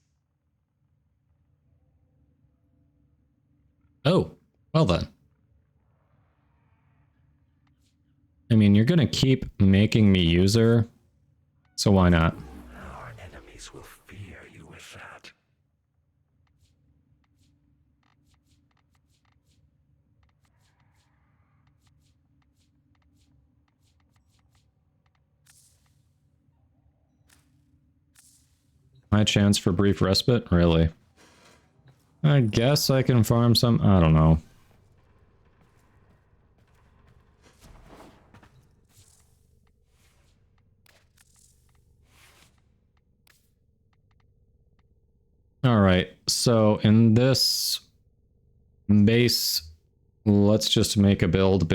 Oh, well then. I mean, you're gonna keep making me user, so why not? Our enemies will fear you with that. My chance for Brief Respite? Really? I guess I can farm some... I don't know. Alright, so in this base, let's just make a build.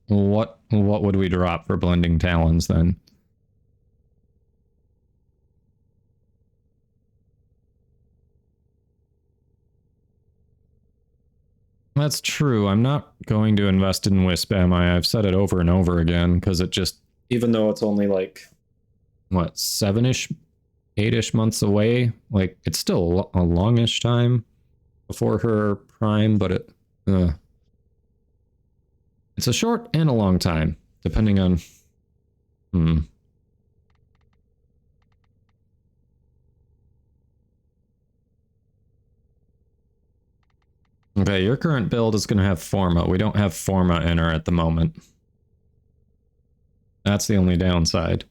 What would we drop for Blending Talons then? That's true. I'm not going to invest in Wisp, am I? I've said it over and over again, because it just, even though it's only like, what, 7-ish, 8-ish months away, like, it's still a longish time before her prime, but it's a short and a long time, depending on, Okay, your current build is going to have Forma. We don't have Forma in her at the moment. That's the only downside.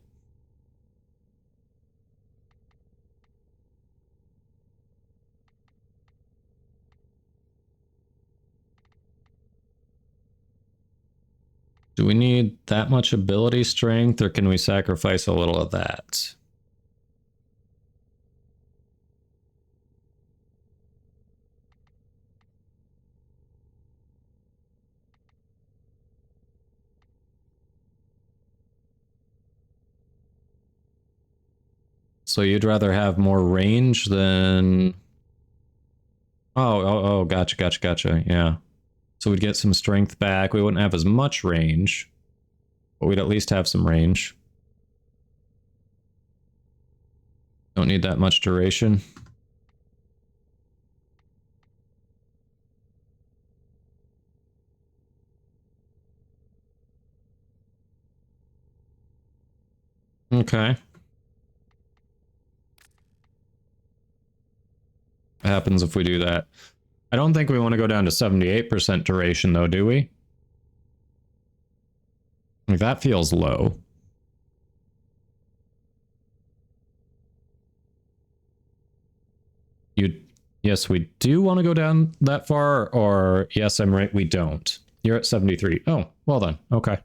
Do we need that much ability strength, or can we sacrifice a little of that? So you'd rather have more range than... Oh, gotcha, yeah. So we'd get some strength back. We wouldn't have as much range, but we'd at least have some range. Don't need that much duration. Okay. What happens if we do that? I don't think we want to go down to 78% duration though, do we? Like, that feels low. Yes, we do want to go down that far, or yes, I'm right, we don't. You're at 73. Oh, well then. Okay.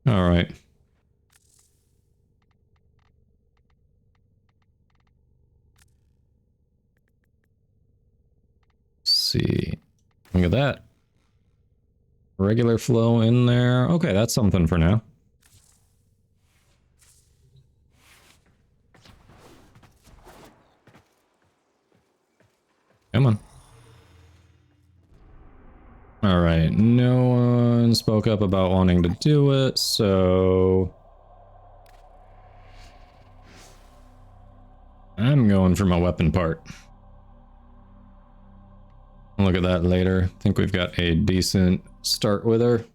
All right. Let's see. Look at that. Regular flow in there. Okay, that's something for now. Come on. All right, no one spoke up about wanting to do it, so... I'm going for my weapon part. I'll look at that later. I think we've got a decent start with her.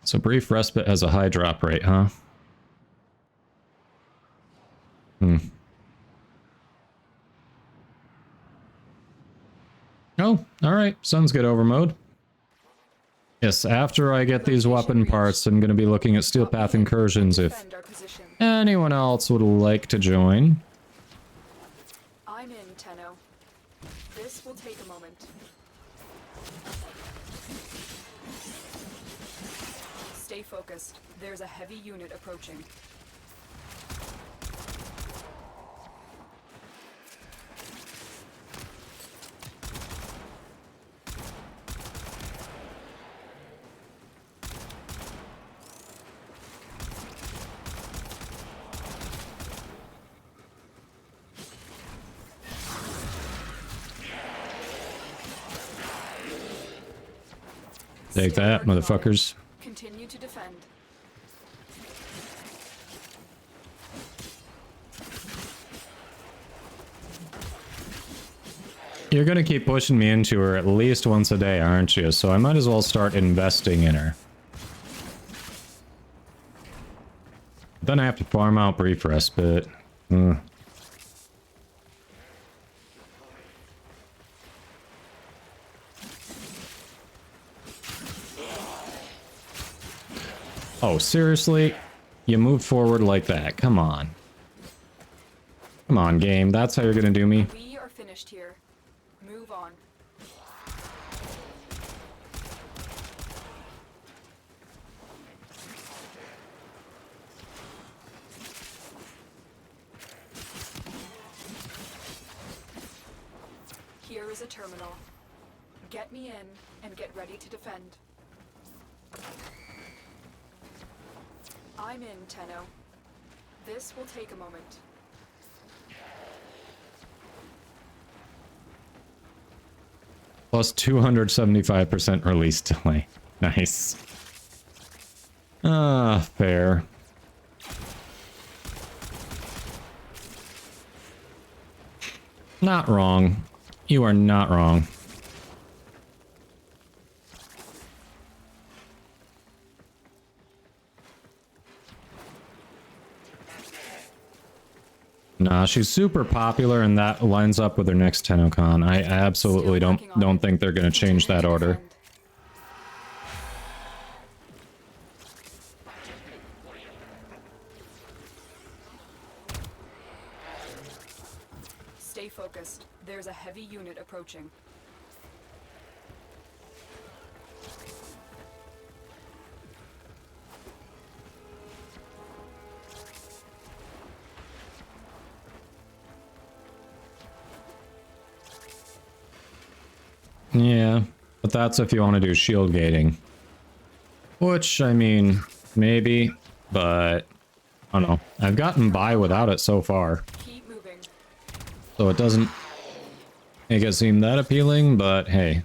So brief respite has a high drop rate, huh? Oh, alright. Sounds good, Overmode. Yes, after I get these weapon parts, I'm going to be looking at Steel Path Incursions if anyone else would like to join. I'm in, Tenno. This will take a moment. Stay focused. There's a heavy unit approaching. Take that, motherfuckers. Continue to defend. You're gonna keep pushing me into her at least once a day, aren't you? So I might as well start investing in her. Then I have to farm out brief respite. Oh, seriously? You move forward like that. Come on. Come on, game. That's how you're gonna do me? We are finished here. Move on. Here is a terminal. Get me in and get ready to defend. I'm in, Tenno. This will take a moment. Plus 275% release delay. Nice. Ah, fair. Not wrong. You are not wrong. Nah, she's super popular, and that lines up with her next TennoCon. I absolutely don't think they're gonna change that order. Stay focused. There's a heavy unit approaching. Yeah, but that's if you want to do shield gating. Which, I mean, maybe, but I don't know. I've gotten by without it so far. Keep moving. So it doesn't make it seem that appealing, but hey,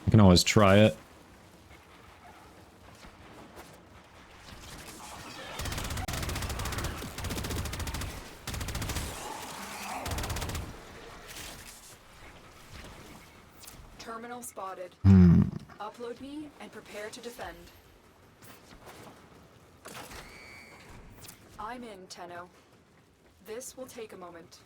you can always try it. Terminal spotted. Upload me and prepare to defend. I'm in, Tenno. This will take a moment.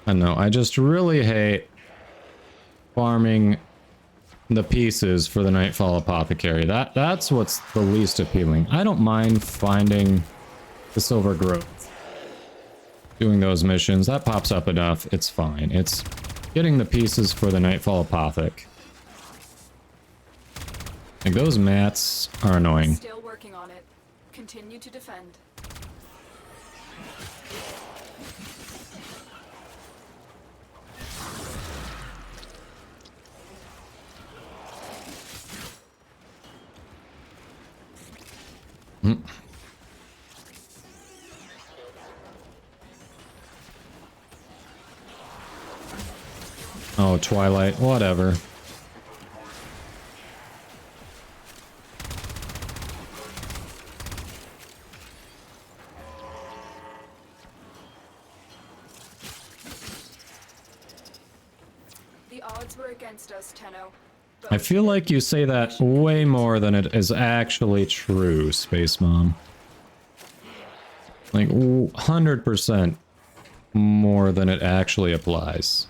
I know, I just really hate farming the pieces for the Nightfall Apothecary. That's what's the least appealing. I don't mind finding the Silver Growth. Doing those missions, that pops up enough, it's fine. It's getting the pieces for the Nightfall Apothec. Like, those mats are annoying. Still working on it. Continue to defend. Oh, Twilight, whatever. The odds were against us, Tenno. I feel like you say that way more than it is actually true, Space Mom. Like, 100% more than it actually applies.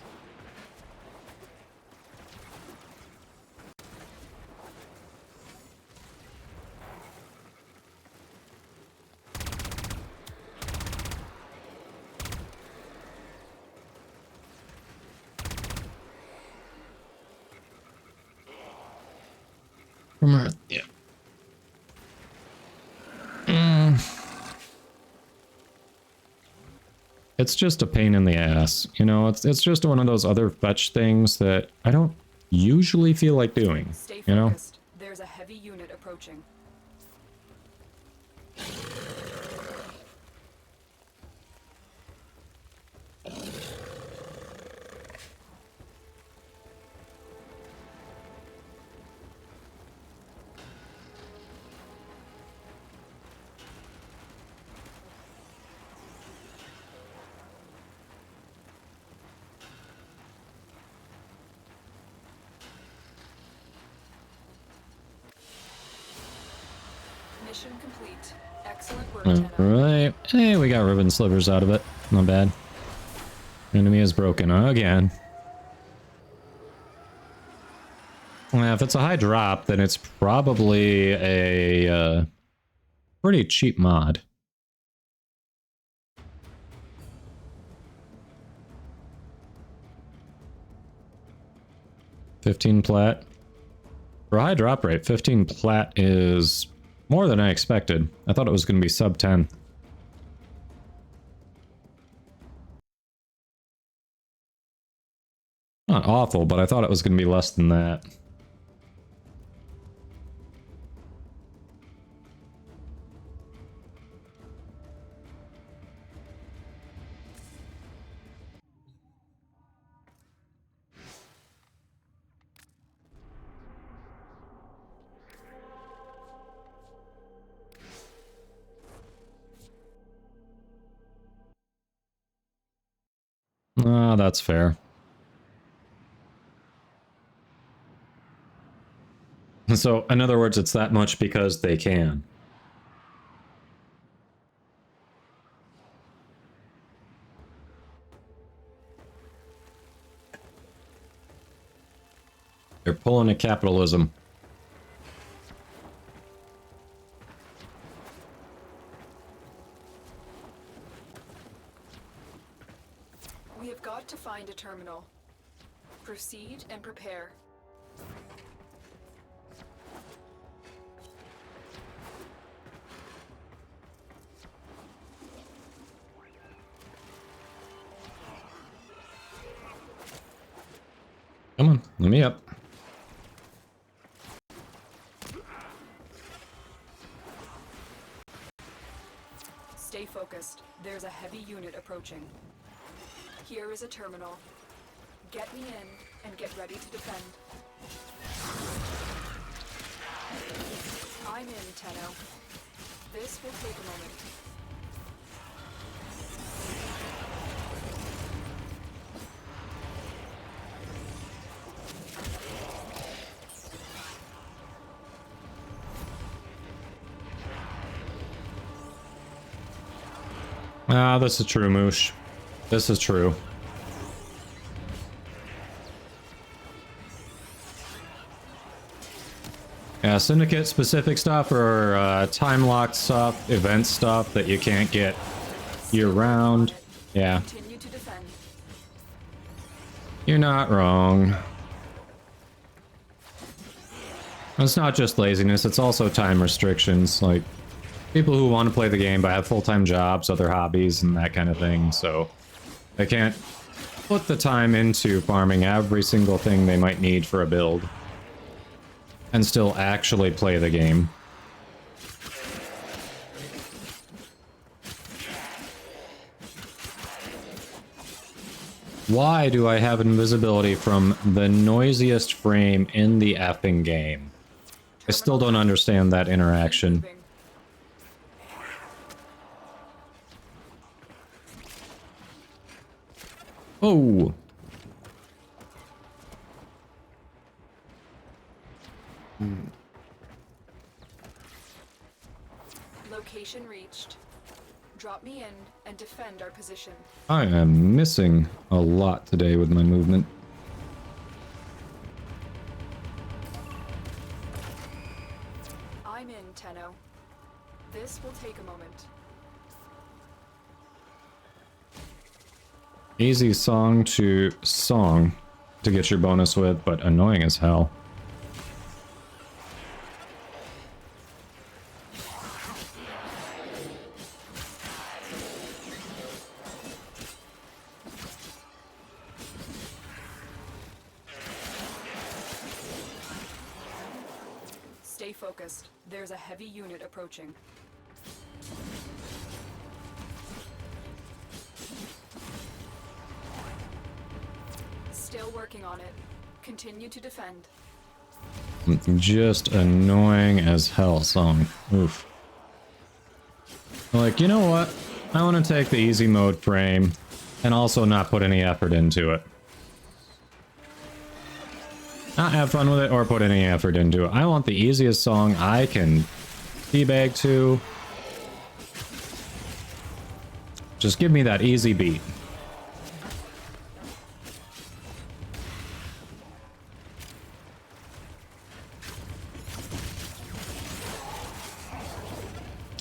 From Earth, yeah. It's just a pain in the ass, you know, it's just one of those other fetch things that I don't usually feel like doing, Stay you know? focused. There's a heavy unit approaching. Mission complete. Excellent work, Tenno. Alright, hey, we got ribbon slivers out of it, not bad. Enemy is broken again. Well, if it's a high drop, then it's probably a pretty cheap mod. $15 plat. For a high drop rate, 15 plat is more than I expected. I thought it was going to be sub 10. Not awful, but I thought it was going to be less than that. Ah, that's fair. So, in other words, it's that much because they can. They're pulling a capitalism. We have got to find a terminal. Proceed and prepare. Come on, let me up. Stay focused. There's a heavy unit approaching. Here is a terminal. Get me in and get ready to defend. I'm in, Tenno. This will take a moment. Ah, this is true, Moosh. This is true. Yeah, Syndicate specific stuff or time locked stuff, event stuff that you can't get year round. Yeah. You're not wrong. It's not just laziness, it's also time restrictions. Like, people who want to play the game but have full-time jobs, other hobbies, and that kind of thing, so they can't put the time into farming every single thing they might need for a build and still actually play the game. Why do I have invisibility from the noisiest frame in the effing game? I still don't understand that interaction. Oh! Location reached. Drop me in and defend our position. I am missing a lot today with my movement. I'm in, Tenno. This will take a moment. Easy song to get your bonus with, but annoying as hell. Stay focused. There's a heavy unit approaching. Still working on it. Continue to defend. Just annoying as hell song. Oof. Like, you know what? I want to take the easy mode frame and also not put any effort into it. Not have fun with it or put any effort into it. I want the easiest song I can teabag to. Just give me that easy beat.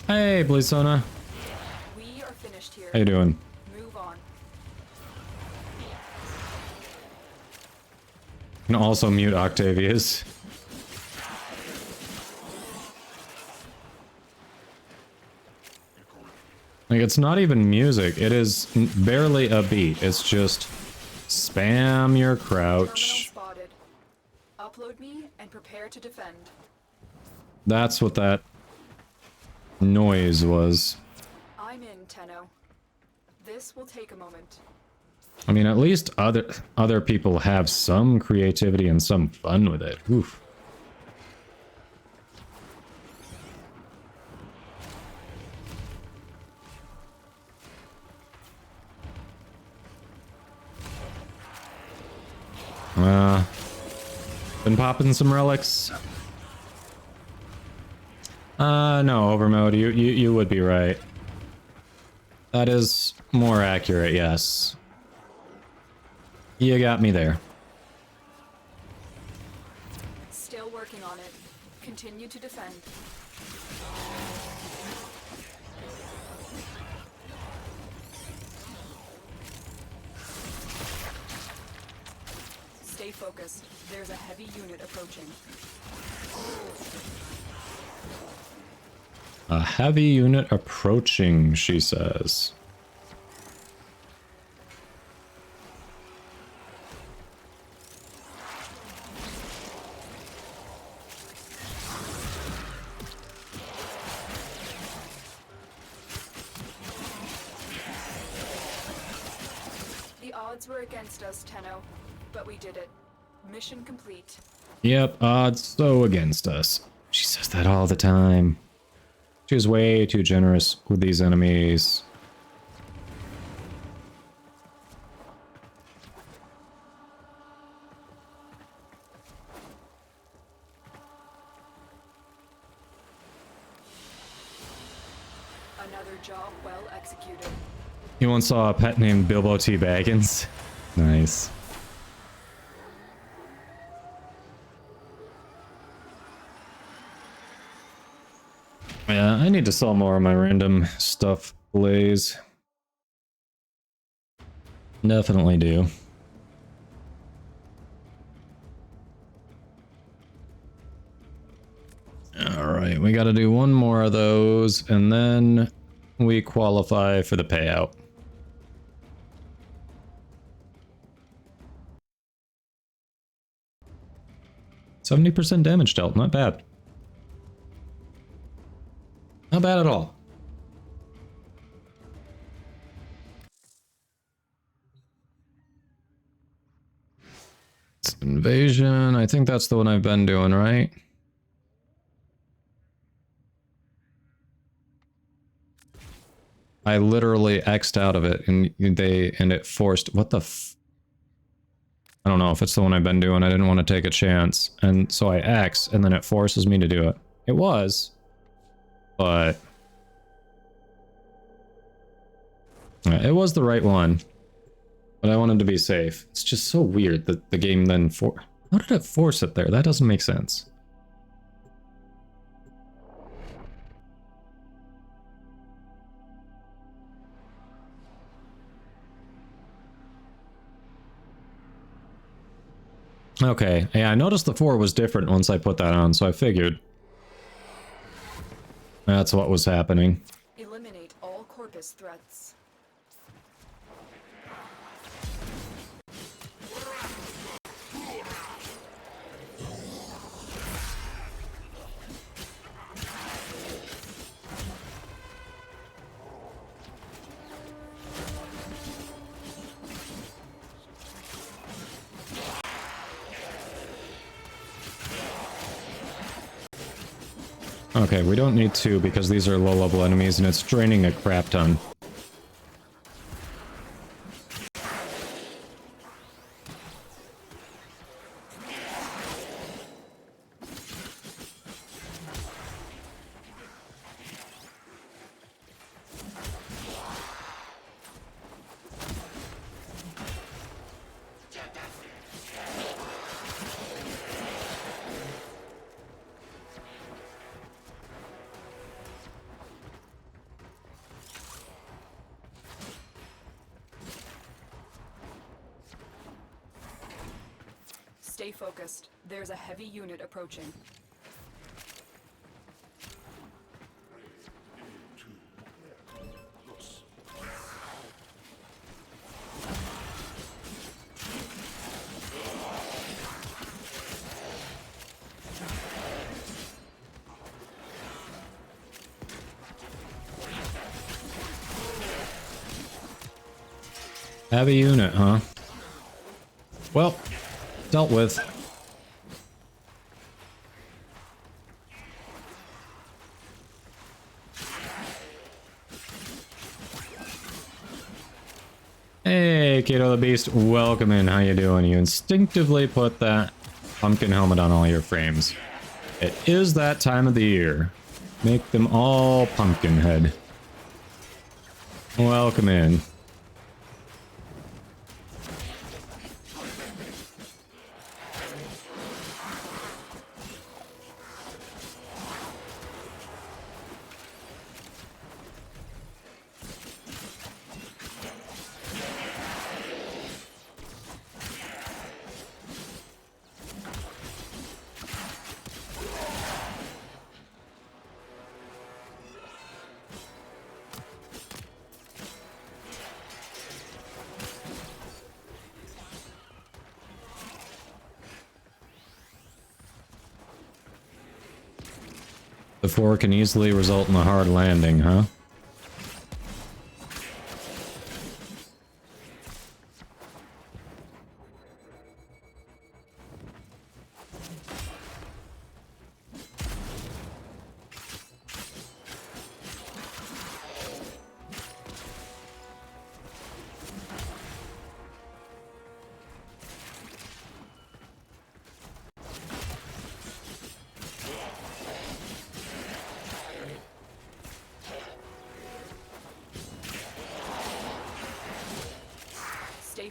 Hey, Blizona. We are finished here. How you doing? Move on. You can also mute Octavius. Like, it's not even music. It is barely a beat. It's just spam your crouch. Spotted. Upload me and prepare to defend. That's what that noise was. I'm in, Tenno. This will take a moment. I mean, at least other people have some creativity and some fun with it. Oof. Been popping some relics. No, Overmode, you would be right. That is more accurate, yes. You got me there. Still working on it. Continue to defend. Stay focused. There's a heavy unit approaching. A heavy unit approaching, she says. Odds were against us, Tenno, but we did it. Mission complete. Yep, odds so against us. She says that all the time. She's way too generous with these enemies. Another job well executed. You once saw a pet named Bilbo T. Baggins? Nice. Yeah, I need to sell more of my random stuff, Blaze. Definitely do. Alright, we gotta do one more of those, and then we qualify for the payout. %70 damage dealt, not bad. Not bad at all. It's invasion, I think that's the one I've been doing, right? I literally X'd out of it and it forced, what the f... I don't know if it's the one I've been doing, I didn't want to take a chance. And so I X and then it forces me to do it. It was, but... it was the right one, but I wanted to be safe. It's just so weird that the game then how did it force it there? That doesn't make sense. Okay, yeah, I noticed the 4 was different once I put that on, so I figured that's what was happening. Eliminate all Corpus threats. Okay, we don't need to because these are low-level enemies and it's draining a crap ton. Stay focused. There's a heavy unit approaching. Heavy unit, huh? Well, dealt with. Hey, Kato the Beast, welcome in. How you doing? You instinctively put that pumpkin helmet on all your frames. It is that time of the year. Make them all pumpkin head. Welcome in. The 4 can easily result in a hard landing, huh?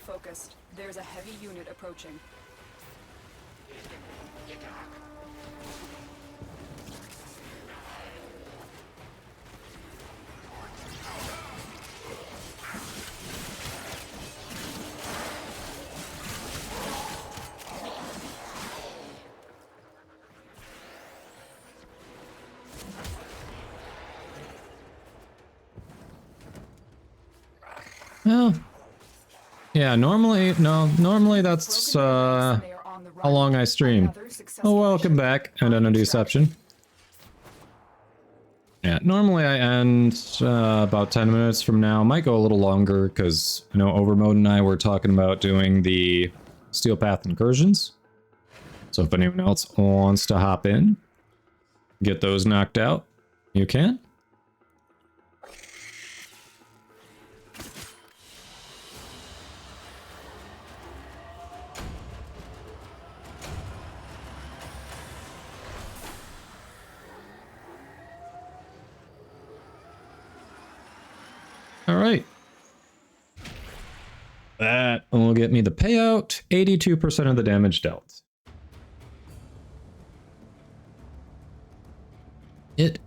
focused. There's a heavy unit approaching. Well, yeah, normally that's how long I stream. Oh, welcome back, Identity Deception. Yeah, normally I end about 10 minutes from now. Might go a little longer because I know Overmode and I were talking about doing the Steel Path incursions. So if anyone else wants to hop in, get those knocked out, you can. All right. That will get me the payout, 82% of the damage dealt. It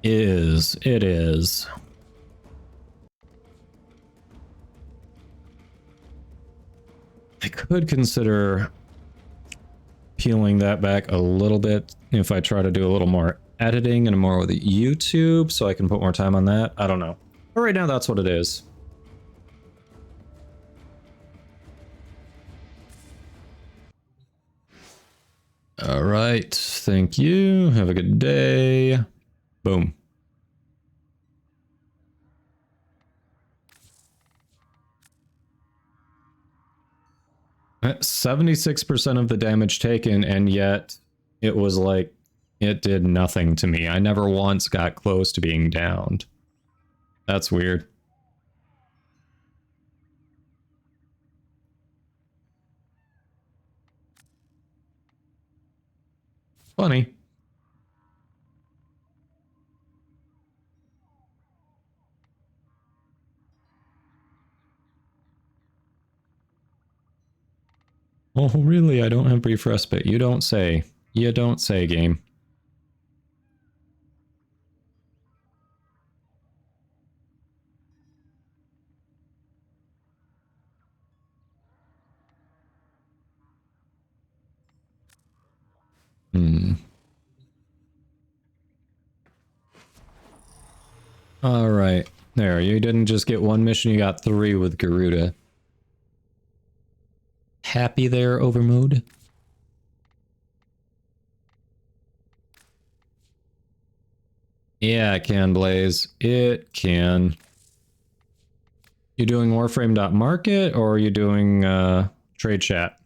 is. I could consider peeling that back a little bit if I try to do a little more editing and more with YouTube so I can put more time on that. I don't know. But right now, that's what it is. All right. Thank you. Have a good day. Boom. At 76% of the damage taken, and yet it was like it did nothing to me. I never once got close to being downed. That's weird. Funny. Oh, really? I don't have brief respite. You don't say. You don't say, game. All right. There, you didn't just get one mission, you got 3 with Garuda. Happy there, Overmood? Yeah, it can, Blaze. It can. You doing Warframe.market or are you doing trade chat?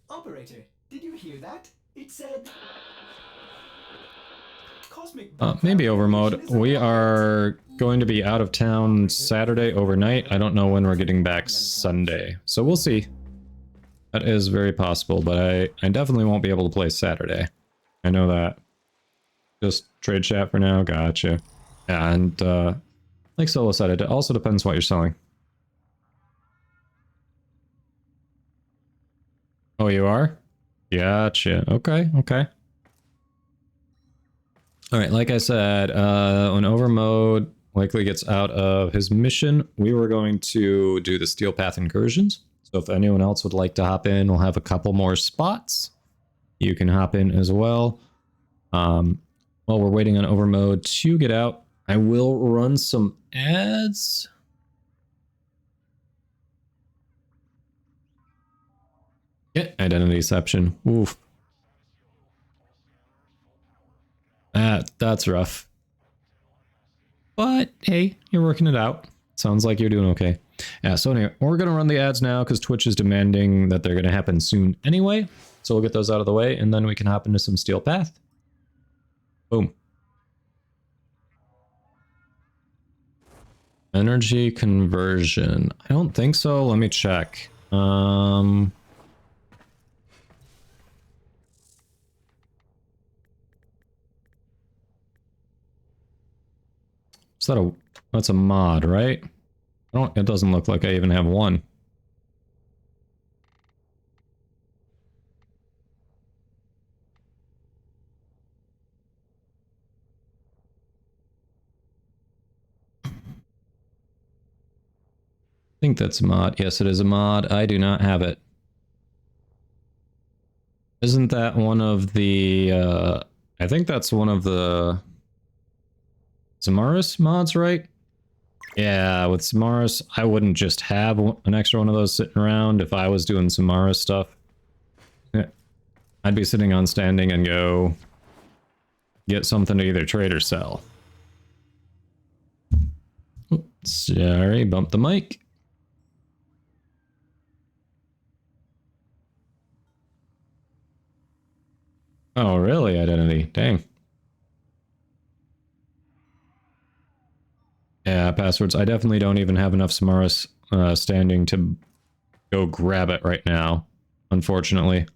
Operator, did you hear that? It said... Cosmic... Maybe Overmode. We are going to be out of town Saturday overnight. I don't know when we're getting back Sunday. So we'll see. That is very possible, but I definitely won't be able to play Saturday. I know that. Just trade chat for now. Gotcha. Yeah, and like Solo said, it also depends what you're selling. Oh, you are? Gotcha. Okay, okay. Alright, like I said, when Overmode likely gets out of his mission, we were going to do the Steel Path incursions. So if anyone else would like to hop in, we'll have a couple more spots. You can hop in as well. While we're waiting on Overmode to get out, I will run some ads. Yeah, identity deception. Oof. That's rough. But hey, you're working it out. Sounds like you're doing okay. Yeah, so anyway, we're going to run the ads now because Twitch is demanding that they're going to happen soon anyway. So we'll get those out of the way and then we can hop into some Steel Path. Boom. Energy conversion. I don't think so. Let me check. Is that a... That's a mod, right? I don't... It doesn't look like I even have one. I think that's a mod. Yes, it is a mod. I do not have it. Isn't that one of the, I think that's one of the Samaris mods, right? Yeah, with Samaris, I wouldn't just have an extra one of those sitting around if I was doing Samaris stuff. Yeah. I'd be sitting on standing and go get something to either trade or sell. Oops, sorry, bumped the mic. Oh, really? Identity. Dang. Yeah, passwords. I definitely don't even have enough Samaris standing to go grab it right now, unfortunately.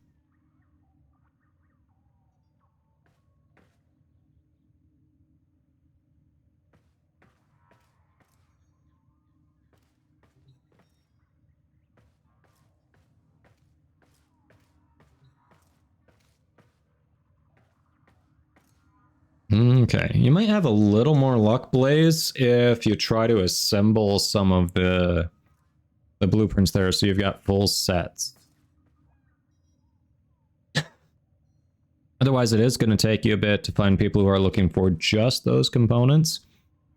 Okay, you might have a little more luck, Blaze, if you try to assemble some of the blueprints there, so you've got full sets. Otherwise, it is going to take you a bit to find people who are looking for just those components.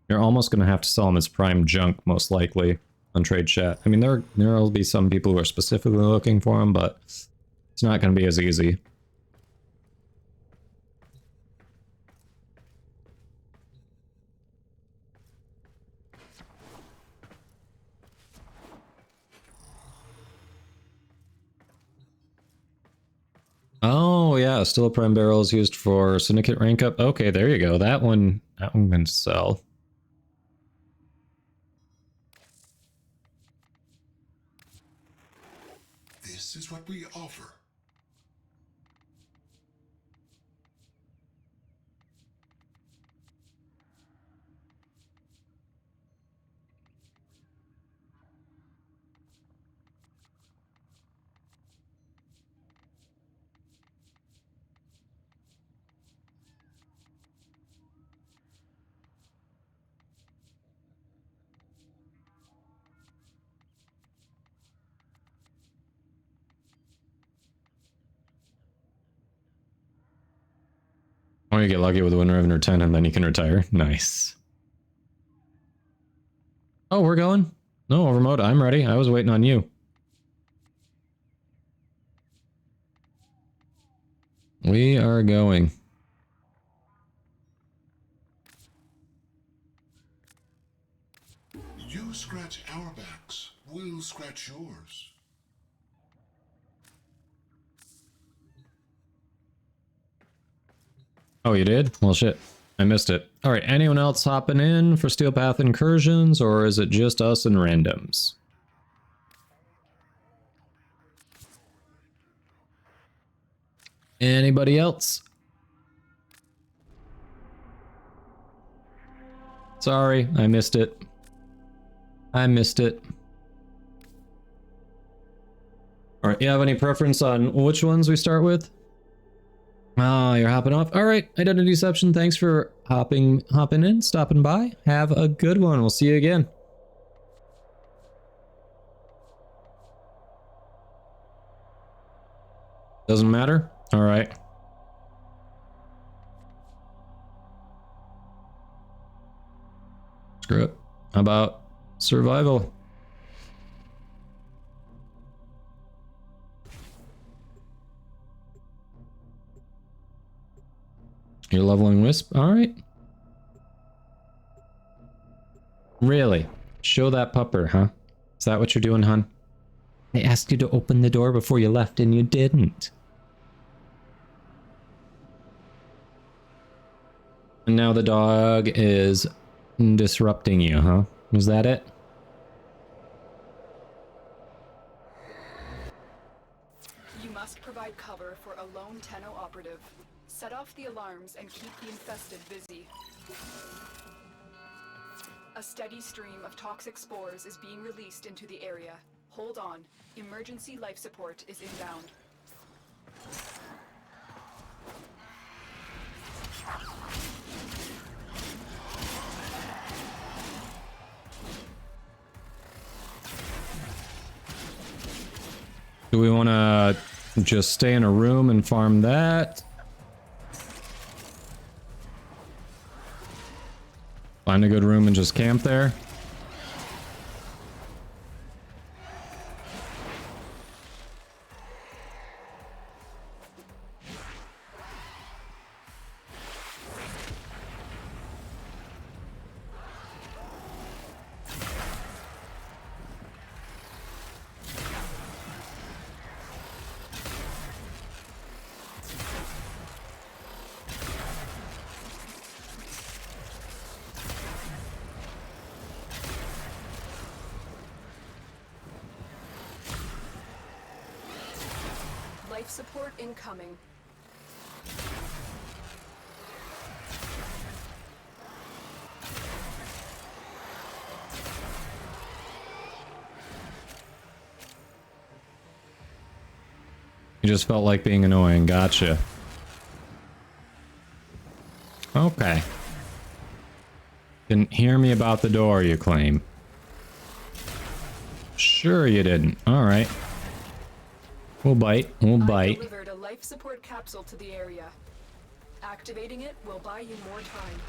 You're almost going to have to sell them as prime junk, most likely, on Trade Chat. I mean, there will be some people who are specifically looking for them, but it's not going to be as easy. Oh yeah, still a prime barrel is used for syndicate rank up. Okay, there you go. That one can sell. This is what we offer. Or you get lucky with a Wind Raven 10 and then you can retire. Nice. Oh, we're going? No, Overmode, I'm ready. I was waiting on you. We are going. You scratch our backs, we'll scratch yours. Oh, you did? Well, shit. I missed it. All right, anyone else hopping in for Steel Path incursions, or is it just us and randoms? Anybody else? Sorry, I missed it. I missed it. All right, you have any preference on which ones we start with? Oh, you're hopping off. All right, Identity Deception, thanks for hopping in, stopping by. Have a good one. We'll see you again. Doesn't matter? All right. Screw it. How about survival? You're leveling Wisp? Alright. Really? Show that pupper, huh? Is that what you're doing, hon? I asked you to open the door before you left and you didn't. And now the dog is disrupting you, huh? Was that it? You must provide cover for a lone Tenno operative. Set off the alarms and keep the infested busy. A steady stream of toxic spores is being released into the area. Hold on. Emergency life support is inbound. Do we want to just stay in a room and farm that? Find a good room and just camp there? Life support incoming. You just felt like being annoying. Gotcha. Okay. Didn't hear me about the door, you claim. Sure you didn't. Alright. We'll bite. We'll bite. I delivered a life support capsule to the area. Activating it will buy you more time.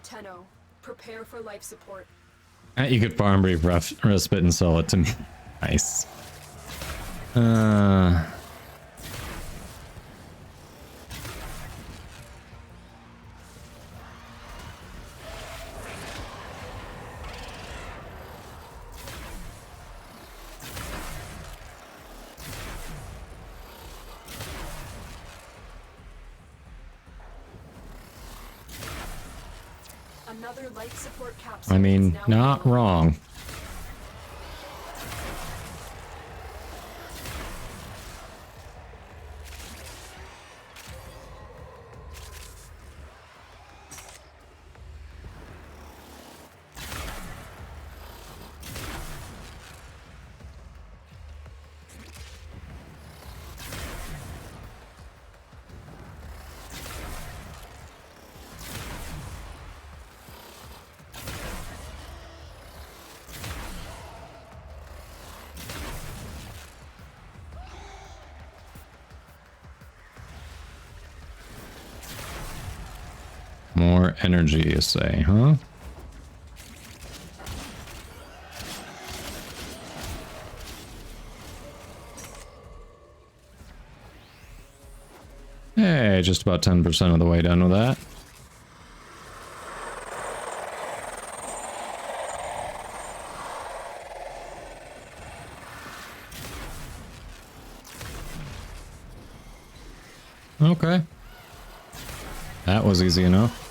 Tenno, prepare for life support. You could farm brief respite and sell it to me. Nice. Another life support capsule. I mean, not wrong. More energy, you say, huh? Hey, just about 10% of the way done with that. Okay. That was easy enough.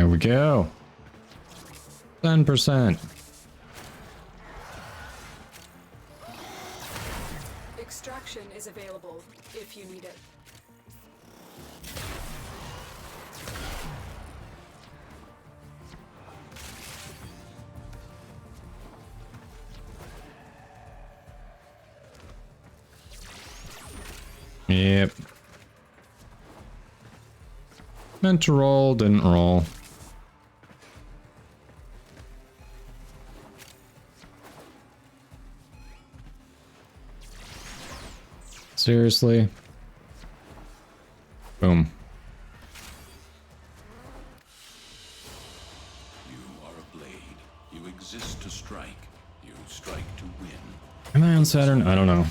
There we go. 10%. Extraction is available if you need it. Yep. Meant to roll, didn't roll. Seriously? Boom. You are a blade. You exist to strike. You strike to win. Am I on Saturn? I don't know.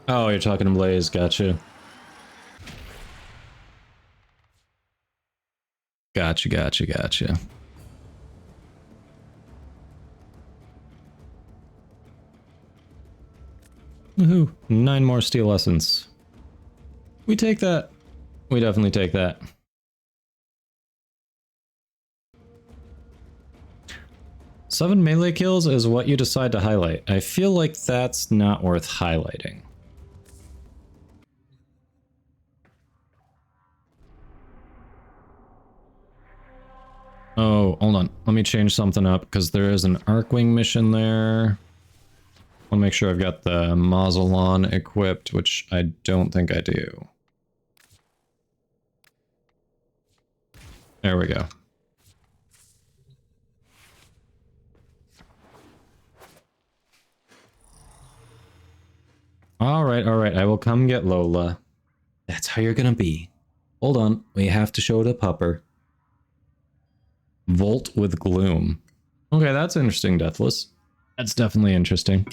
Oh, you're talking to Blaze. Gotcha. Gotcha. Woohoo. 9 more steel lessons. We take that. We definitely take that. Seven melee kills is what you decide to highlight. I feel like that's not worth highlighting. Oh, hold on. Let me change something up because there is an Arcwing mission there. I'll make sure I've got the Mausolon equipped, which I don't think I do. There we go. Alright, I will come get Lola. That's how you're gonna be. Hold on, we have to show the pupper. Volt with Gloom. Okay, that's interesting, Deathless. That's definitely interesting.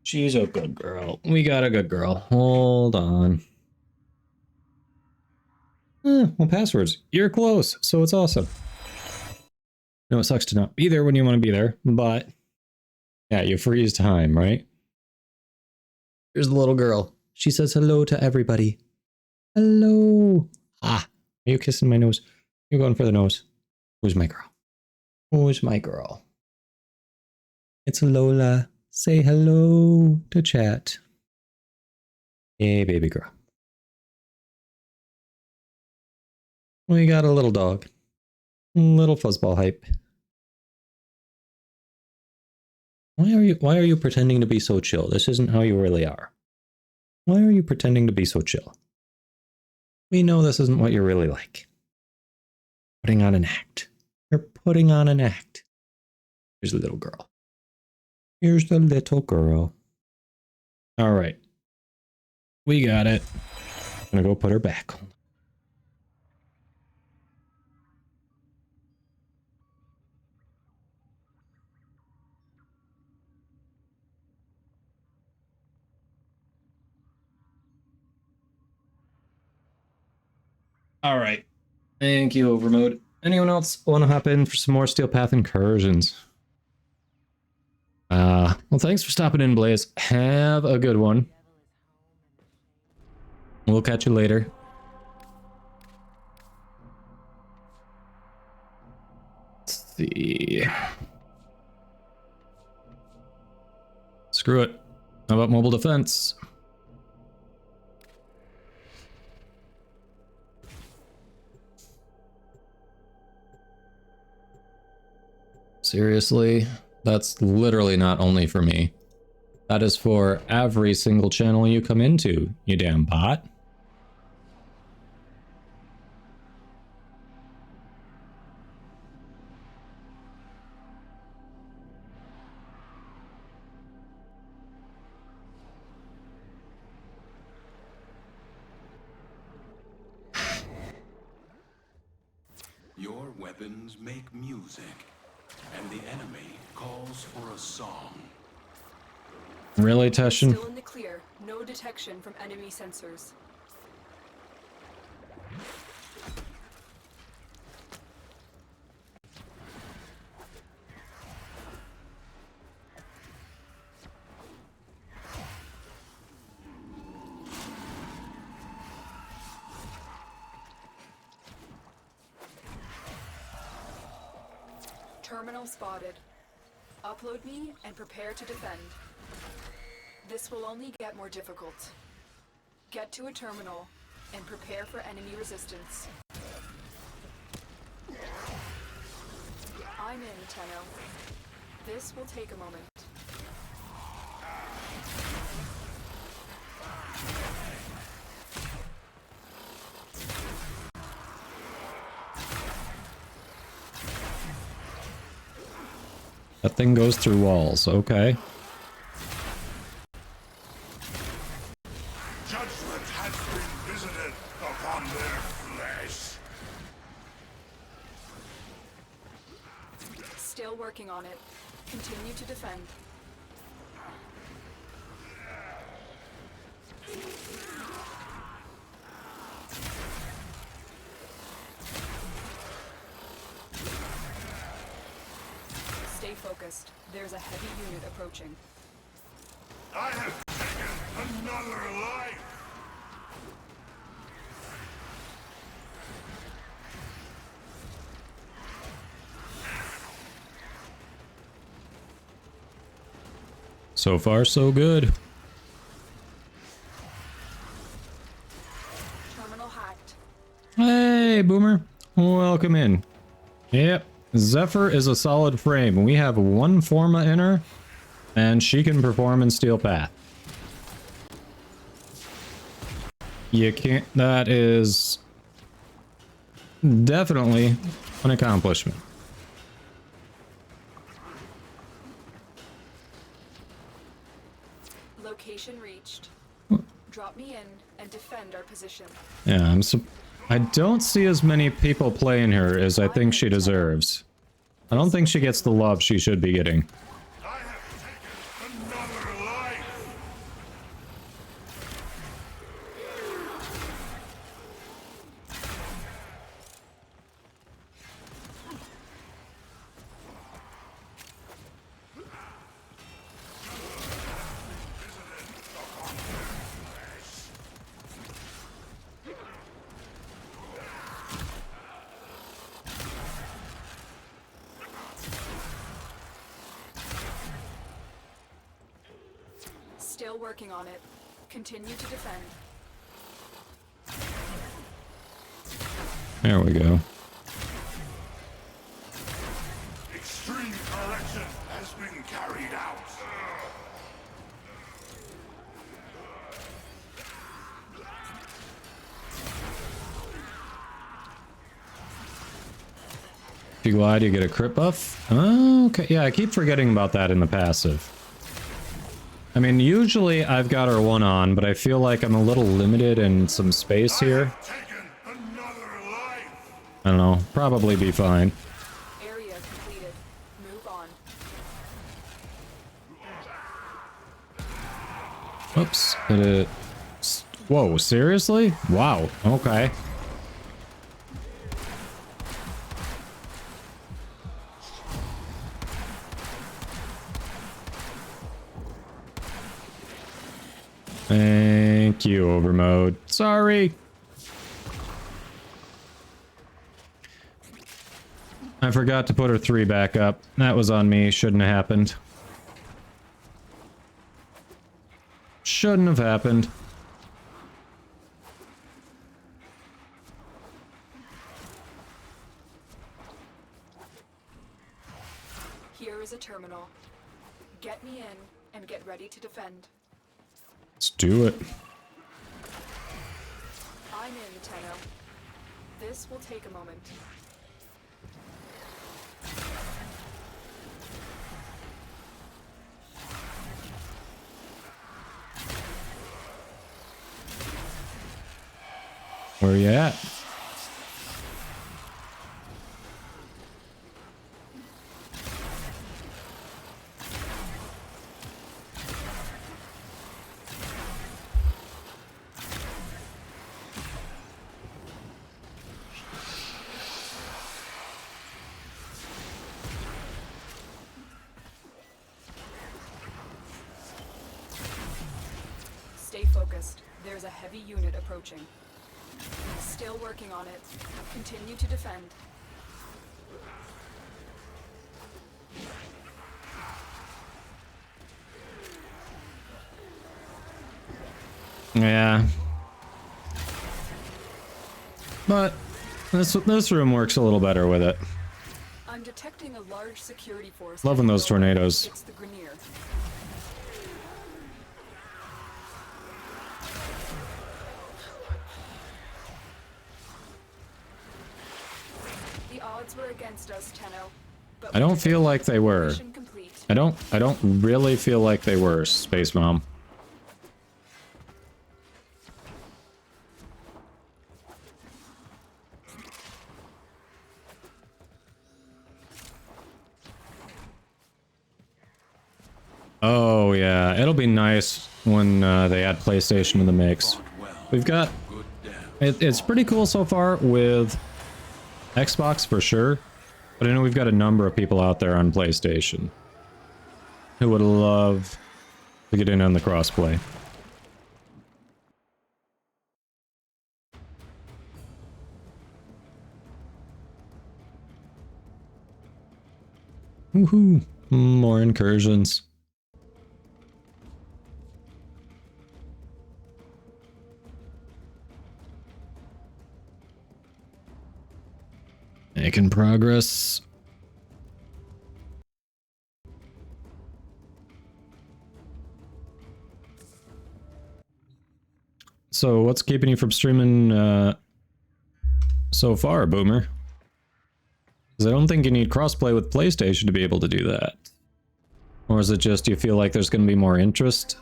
She's a good girl. We got a good girl. Hold on. Well, passwords. You're close, so it's awesome. No, it sucks to not be there when you want to be there, but yeah, you freeze time, right? Here's the little girl. She says hello to everybody. Hello. Ah, are you kissing my nose? You're going for the nose. Who's my girl? Who's my girl? It's Lola. Say hello to chat. Hey, baby girl. We got a little dog. Little fuzzball hype. Why are you pretending to be so chill? This isn't how you really are. Why are you pretending to be so chill? We know this isn't what you're really like. Putting on an act. You're putting on an act. Here's the little girl. Here's the little girl. All right. We got it. I'm gonna go put her back. All right. Thank you, Overmode. Anyone else want to hop in for some more Steel Path incursions? Well, thanks for stopping in, Blaze. Have a good one. We'll catch you later. Let's see. Screw it. How about mobile defense? Seriously? That's literally not only for me. That is for every single channel you come into, you damn bot. Your weapons make music, and the enemy calls for a song. Really, Teshin? Still in the clear. No detection from enemy sensors. Terminal spotted. Upload me and prepare to defend. This will only get more difficult. Get to a terminal and prepare for enemy resistance. I'm in, Tenno. This will take a moment. That thing goes through walls, okay. Judgment has been visited upon their flesh. Still working on it. Continue to defend. Stay focused. There's a heavy unit approaching. I have taken another life. So far, so good. Terminal hacked. Hey, Boomer. Welcome in. Yep. Zephyr is a solid frame. We have one Forma in her, and she can perform in Steel Path. You can't... That is definitely an accomplishment. Location reached. Drop me in and defend our position. Yeah, I don't see as many people playing her as I think she deserves. I don't think she gets the love she should be getting. Still working on it. Continue to defend. There we go. Extreme correction has been carried out. If you glide, you get a crit buff? Oh, okay. Yeah, I keep forgetting about that in the passive. I mean, usually I've got her one on, but I feel like I'm a little limited in some space here. I don't know. Probably be fine. Area completed. Move on. Oops. Whoa, seriously? Wow. Okay. Thank you, Overmode. Sorry. I forgot to put her 3 back up. That was on me. Shouldn't have happened. Shouldn't have happened. Here is a terminal. Get me in and get ready to defend. Let's do it. I'm in, Tenno. This will take a moment. Where you at? There's a heavy unit approaching. Still working on it. Continue to defend. Yeah. But this room works a little better with it. I'm detecting a large security force. Loving those tornadoes. It's the Grenier. The odds were against us, Tenno. I don't feel like they were. I don't really feel like they were, Space Mom. Oh yeah, it'll be nice when they add PlayStation in the mix. We've got... It's pretty cool so far with Xbox for sure, but I know we've got a number of people out there on PlayStation who would love to get in on the crossplay. Woohoo! More incursions. Making progress. So, what's keeping you from streaming so far, Boomer? Because I don't think you need crossplay with PlayStation to be able to do that. Or is it just you feel like there's going to be more interest?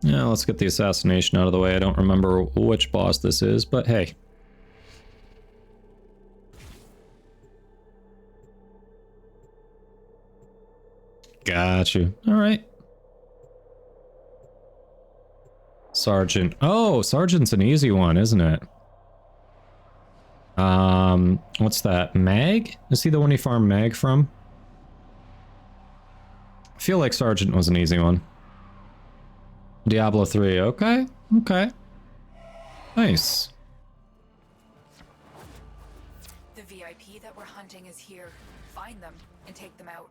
Yeah, let's get the assassination out of the way. I don't remember which boss this is, but hey. Got you. Alright. Sergeant. Oh, Sergeant's an easy one, isn't it? What's that? Mag? Is he the one you farm Mag from? I feel like Sergeant was an easy one. Diablo 3, okay, okay. Nice. The VIP that we're hunting is here. Find them and take them out.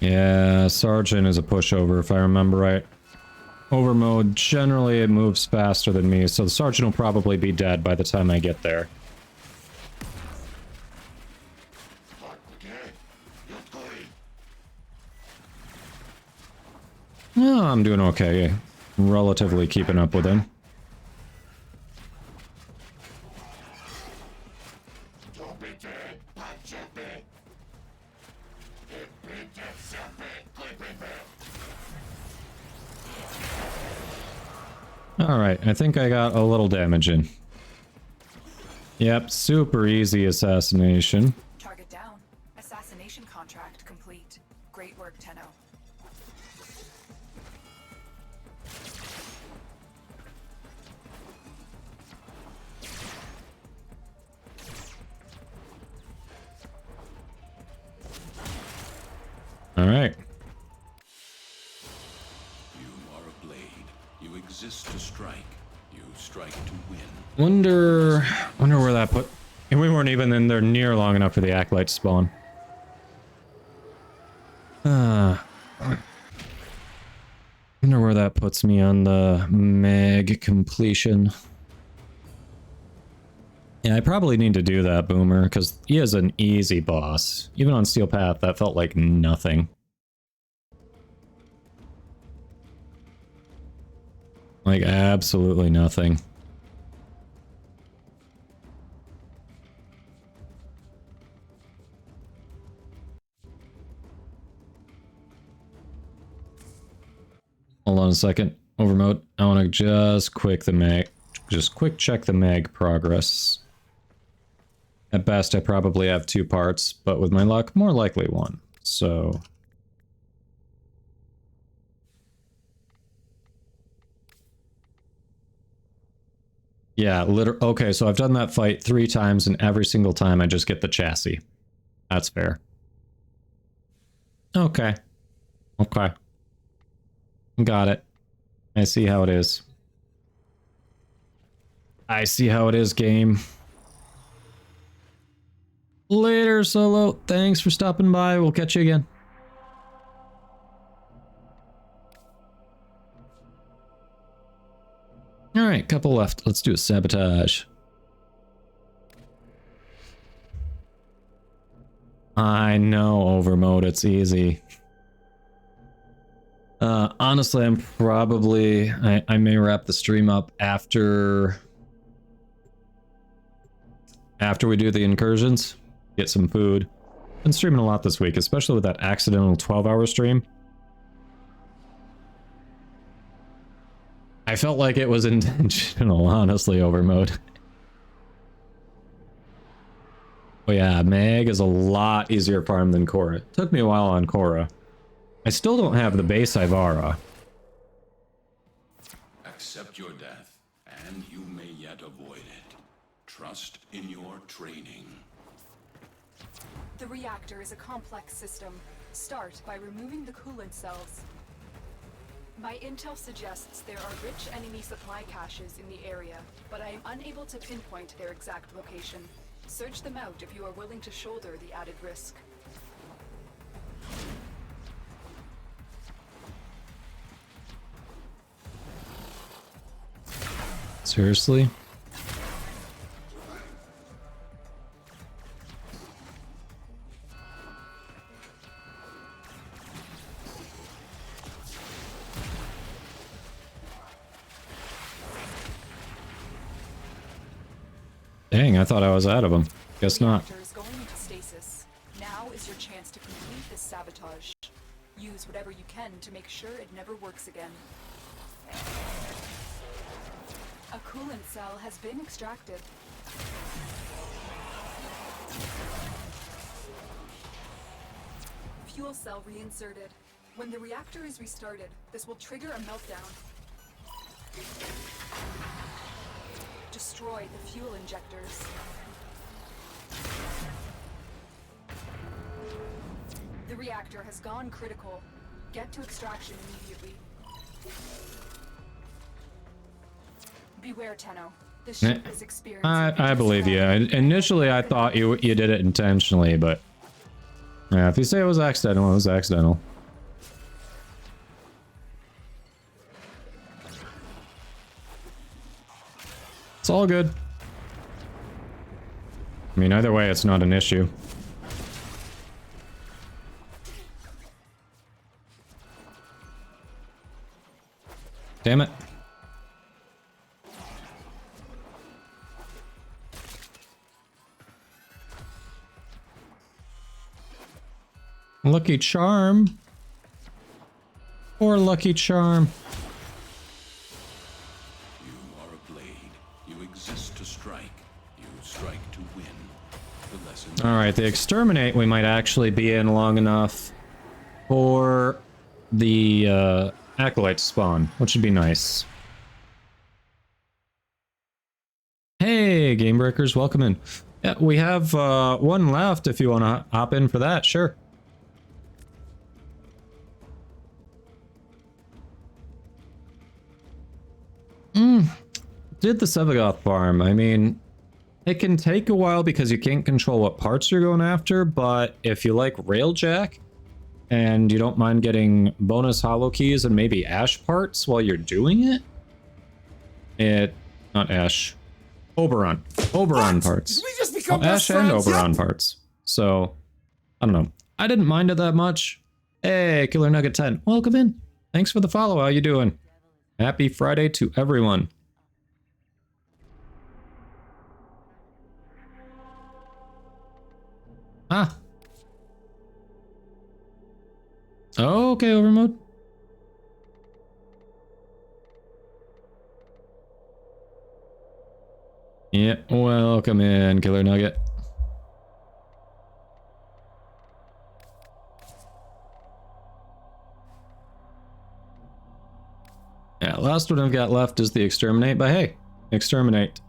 Yeah, Sergeant is a pushover if I remember right. Over mode, generally it moves faster than me, so the Sergeant will probably be dead by the time I get there. Oh, I'm doing okay. Relatively keeping up with him. Alright, I think I got a little damage in. Yep, super easy assassination. Target down. Assassination contract complete. Great work, Tenno. Alright. Exist to strike. You strike to win. Wonder where that put... And we weren't even in there near long enough for the Acolyte to spawn. Wonder where that puts me on the Mag completion. Yeah, I probably need to do that, Boomer, because he is an easy boss. Even on Steel Path, that felt like nothing. Like, absolutely nothing. Hold on a second. Over mode. I want to just quick check the mag progress. At best, I probably have 2 parts, but with my luck, more likely 1. So... yeah, okay, so I've done that fight 3 times, and every single time I just get the chassis. That's fair. Okay. Okay. Got it. I see how it is. I see how it is, game. Later, Solo. Thanks for stopping by. We'll catch you again. Alright, couple left. Let's do a sabotage. I know, overmode, it's easy. Honestly, I'm probably... I may wrap the stream up after we do the incursions. Get some food. Been streaming a lot this week, especially with that accidental 12-hour stream. I felt like it was intentional, honestly, overmode. Oh yeah, Mag is a lot easier farm than Korra. It took me a while on Korra. I still don't have the base Ivara. Accept your death, and you may yet avoid it. Trust in your training. The reactor is a complex system. Start by removing the coolant cells. My intel suggests there are rich enemy supply caches in the area, but I am unable to pinpoint their exact location. Search them out if you are willing to shoulder the added risk. Seriously? Dang, I thought I was out of them. Guess not. The reactor is going into stasis. Now is your chance to complete this sabotage. Use whatever you can to make sure it never works again. A coolant cell has been extracted. Fuel cell reinserted. When the reactor is restarted, this will trigger a meltdown. Destroy the fuel injectors. The reactor has gone critical. Get to extraction immediately. Beware, Tenno. This ship is experiencing... I believe you. Initially, I thought you did it intentionally, but... yeah, if you say it was accidental, it was accidental. It's all good. I mean, either way, it's not an issue. Damn it. Lucky Charm. Or Lucky Charm. You are a blade. You exist to strike. You strike to win. The lesson. Alright, the Exterminate we might actually be in long enough for the Acolyte spawn, which would be nice. Hey, Game Breakers, welcome in. Yeah, we have one left if you want to hop in for that, sure. Did the Sevagoth farm. I mean, it can take a while because you can't control what parts you're going after, but if you like Railjack and you don't mind getting bonus hollow keys and maybe Ash parts while you're doing it, not Ash, Oberon parts. Did we just become Ash best and friends? Oberon Yep. parts. So, I don't know. I didn't mind it that much. Hey, Killer Nugget 10, welcome in. Thanks for the follow. How you doing? Happy Friday to everyone. Ah. Oh, okay, overmode. Yeah, welcome in, Killer Nugget. last one I've got left is the Exterminate, but hey, Exterminate.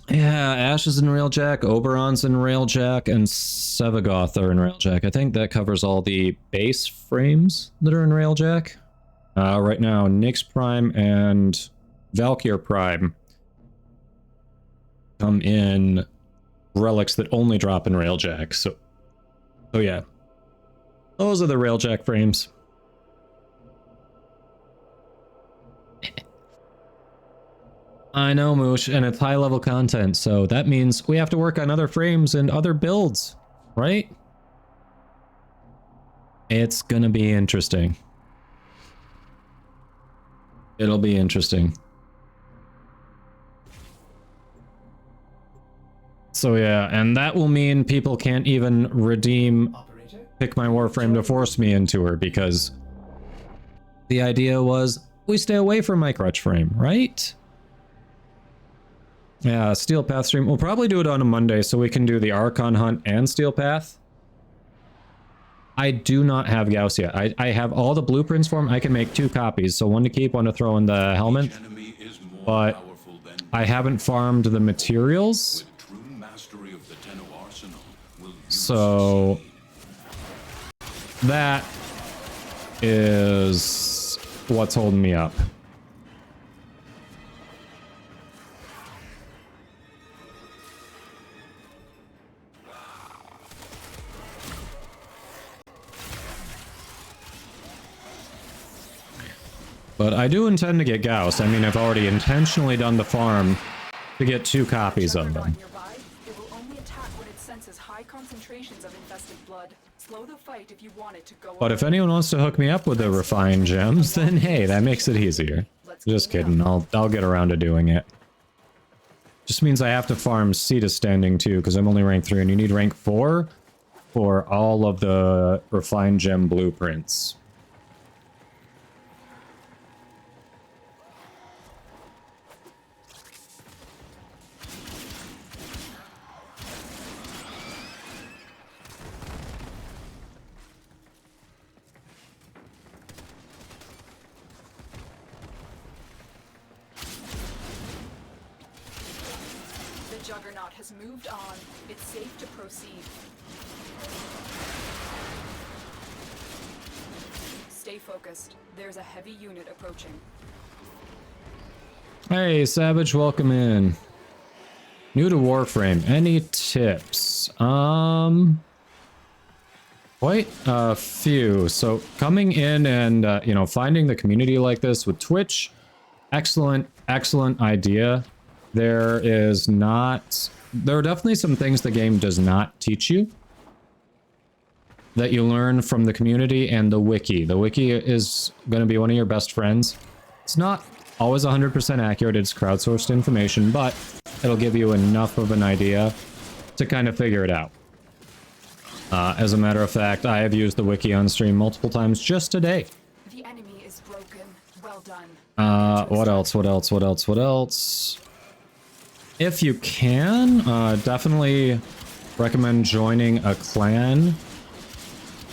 Yeah, Ash is in Railjack, Oberon's in Railjack, and Sevagoth are in Railjack. I think that covers all the base frames that are in Railjack. Right now, Nyx Prime and Valkyr Prime come in relics that only drop in Railjack, so yeah. Those are the Railjack frames. I know, Moosh, and it's high-level content, so that means we have to work on other frames and other builds, right? It's gonna be interesting. It'll be interesting. So yeah, and that will mean people can't even redeem Pick My Warframe to force me into her, because the idea was we stay away from my crutch frame, right? Yeah, Steel Path stream. We'll probably do it on a Monday so we can do the Archon Hunt and Steel Path. I do not have Gauss yet. I have all the blueprints for him. I can make 2 copies, so one to keep, one to throw in the helmet. But I haven't farmed the materials. So that is what's holding me up. But I do intend to get Gauss. I mean, I've already intentionally done the farm to get 2 copies of them. It will only attack when it senses high concentrations of infested blood. Slow the fight if you want it to go. But if anyone wants to hook me up with the refined gems, then hey, that makes it easier. Just kidding. I'll get around to doing it. Just means I have to farm Seat of Standing too, because I'm only rank 3, and you need rank 4 for all of the refined gem blueprints. Juggernaut has moved on. It's safe to proceed. Stay focused. There's a heavy unit approaching. Hey, Savage, welcome in. New to Warframe. Any tips? Quite a few. So coming in and, you know, finding the community like this with Twitch, excellent idea. There are definitely some things the game does not teach you that you learn from the community and the wiki. The wiki is going to be one of your best friends. It's not always 100% accurate, it's crowdsourced information, but it'll give you enough of an idea to kind of figure it out. As a matter of fact, I have used the wiki on stream multiple times just today. The enemy is broken. Well done. What else? If you can, definitely recommend joining a clan.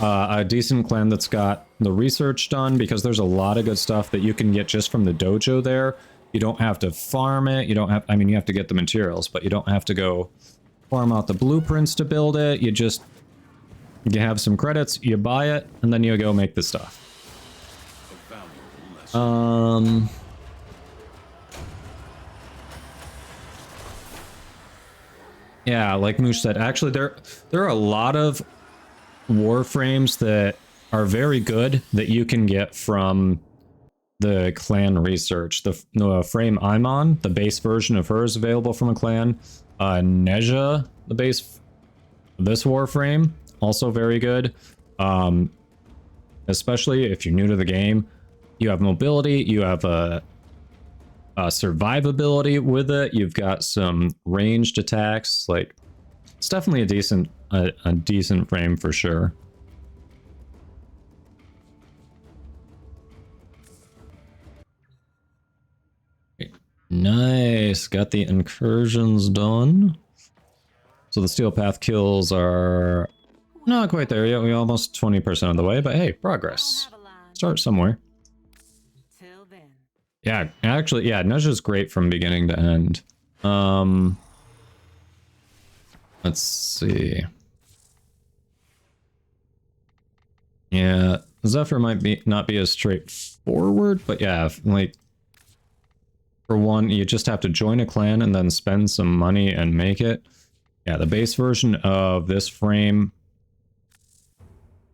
A decent clan that's got the research done, because there's a lot of good stuff that you can get just from the dojo there. You don't have to farm it. You don't have, I mean, you have to get the materials, but you don't have to go farm out the blueprints to build it. You have some credits, you buy it, and then you go make the stuff. Yeah, like Moosh said, actually there are a lot of Warframes that are very good that you can get from the clan research. The frame I'm on, the base version of her is available from a clan. Neja, the base, this Warframe, also very good. Especially if you're new to the game, you have mobility, you have survivability with it. You've got some ranged attacks. Like, it's definitely a decent frame for sure. Nice, got the incursions done. So the Steel Path kills are not quite there yet. We're almost 20% of the way, but hey, progress. start somewhere. Till then. Yeah, actually, yeah, Nudge is great from beginning to end. Let's see. Yeah, Zephyr might not be as straightforward, but yeah, like, for one, you just have to join a clan and then spend some money and make it. Yeah, the base version of this frame,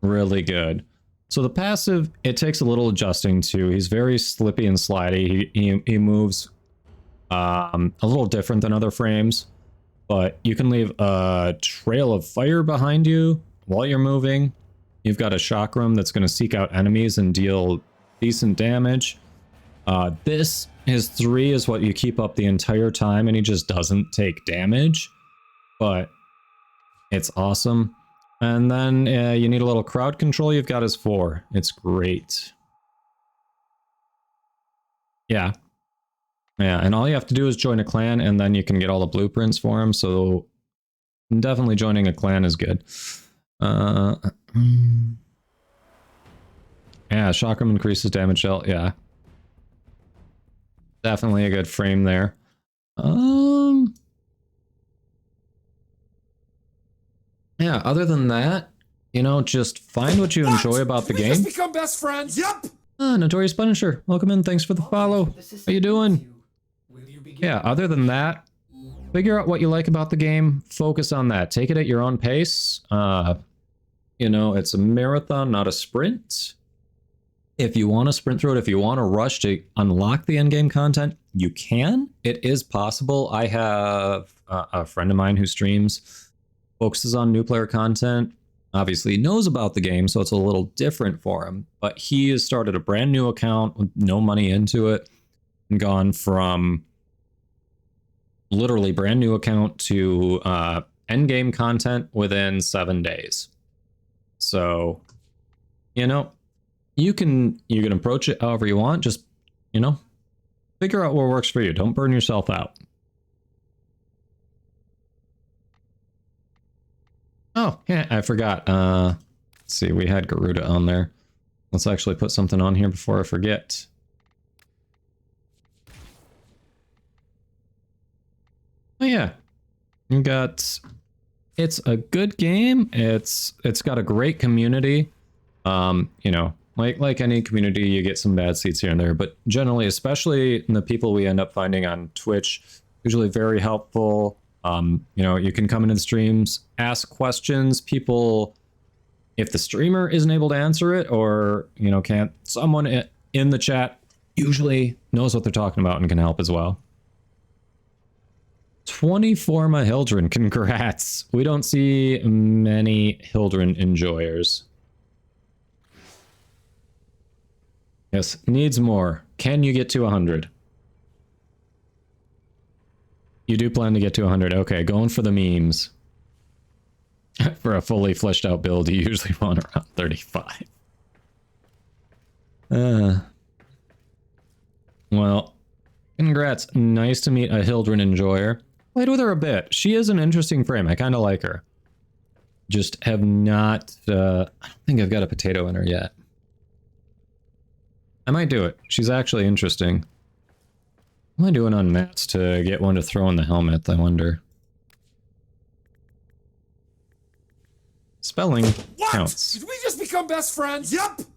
really good. So the passive, it takes a little adjusting to. He's very slippy and slidey. He moves a little different than other frames, but you can leave a trail of fire behind you while you're moving. You've got a chakram that's going to seek out enemies and deal decent damage. His 3 is what you keep up the entire time, and he just doesn't take damage, but it's awesome. And then you need a little crowd control. You've got his 4. It's great. Yeah. Yeah, and all you have to do is join a clan, and then you can get all the blueprints for him, so definitely joining a clan is good. Yeah, chakram increases damage dealt, yeah. Definitely a good frame there. Yeah, other than that, you know, just find what you enjoy about the Did we game. just become best friends? Yep. Notorious Punisher, welcome in, thanks for the follow. How you doing? Yeah, other than that, figure out what you like about the game, focus on that, take it at your own pace. You know, it's a marathon, not a sprint. If you want to sprint through it, if you want to rush to unlock the endgame content, you can. It is possible. I have a friend of mine who streams, focuses on new player content, obviously knows about the game, so it's a little different for him. But he has started a brand new account with no money into it and gone from literally brand new account to endgame content within 7 days. So, you know, you can approach it however you want. Just, you know, figure out what works for you. Don't burn yourself out. Oh, yeah, I forgot. Let's see, we had Garuda on there. Let's actually put something on here before I forget. Oh yeah, you got. It's a good game. It's got a great community. You know, like any community, you get some bad seats here and there, but generally, especially the people we end up finding on Twitch, usually very helpful. You know, you can come into the streams, ask questions. People, if the streamer isn't able to answer it, or you know, can't, someone in the chat usually knows what they're talking about and can help as well. 24 Hildren, congrats. We don't see many Hildren enjoyers. Yes, needs more. Can you get to 100? You do plan to get to 100. Okay, going for the memes. For a fully fleshed out build, you usually want around 35. Well, congrats. Nice to meet a Hildren enjoyer. Played with her a bit. She is an interesting frame. I kind of like her. Just have not... I don't think I've got a potato in her yet. I might do it. She's actually interesting. What am I doing on mats to get one to throw in the helmet, I wonder? Spelling counts. Did we just become best friends? Yep. Let's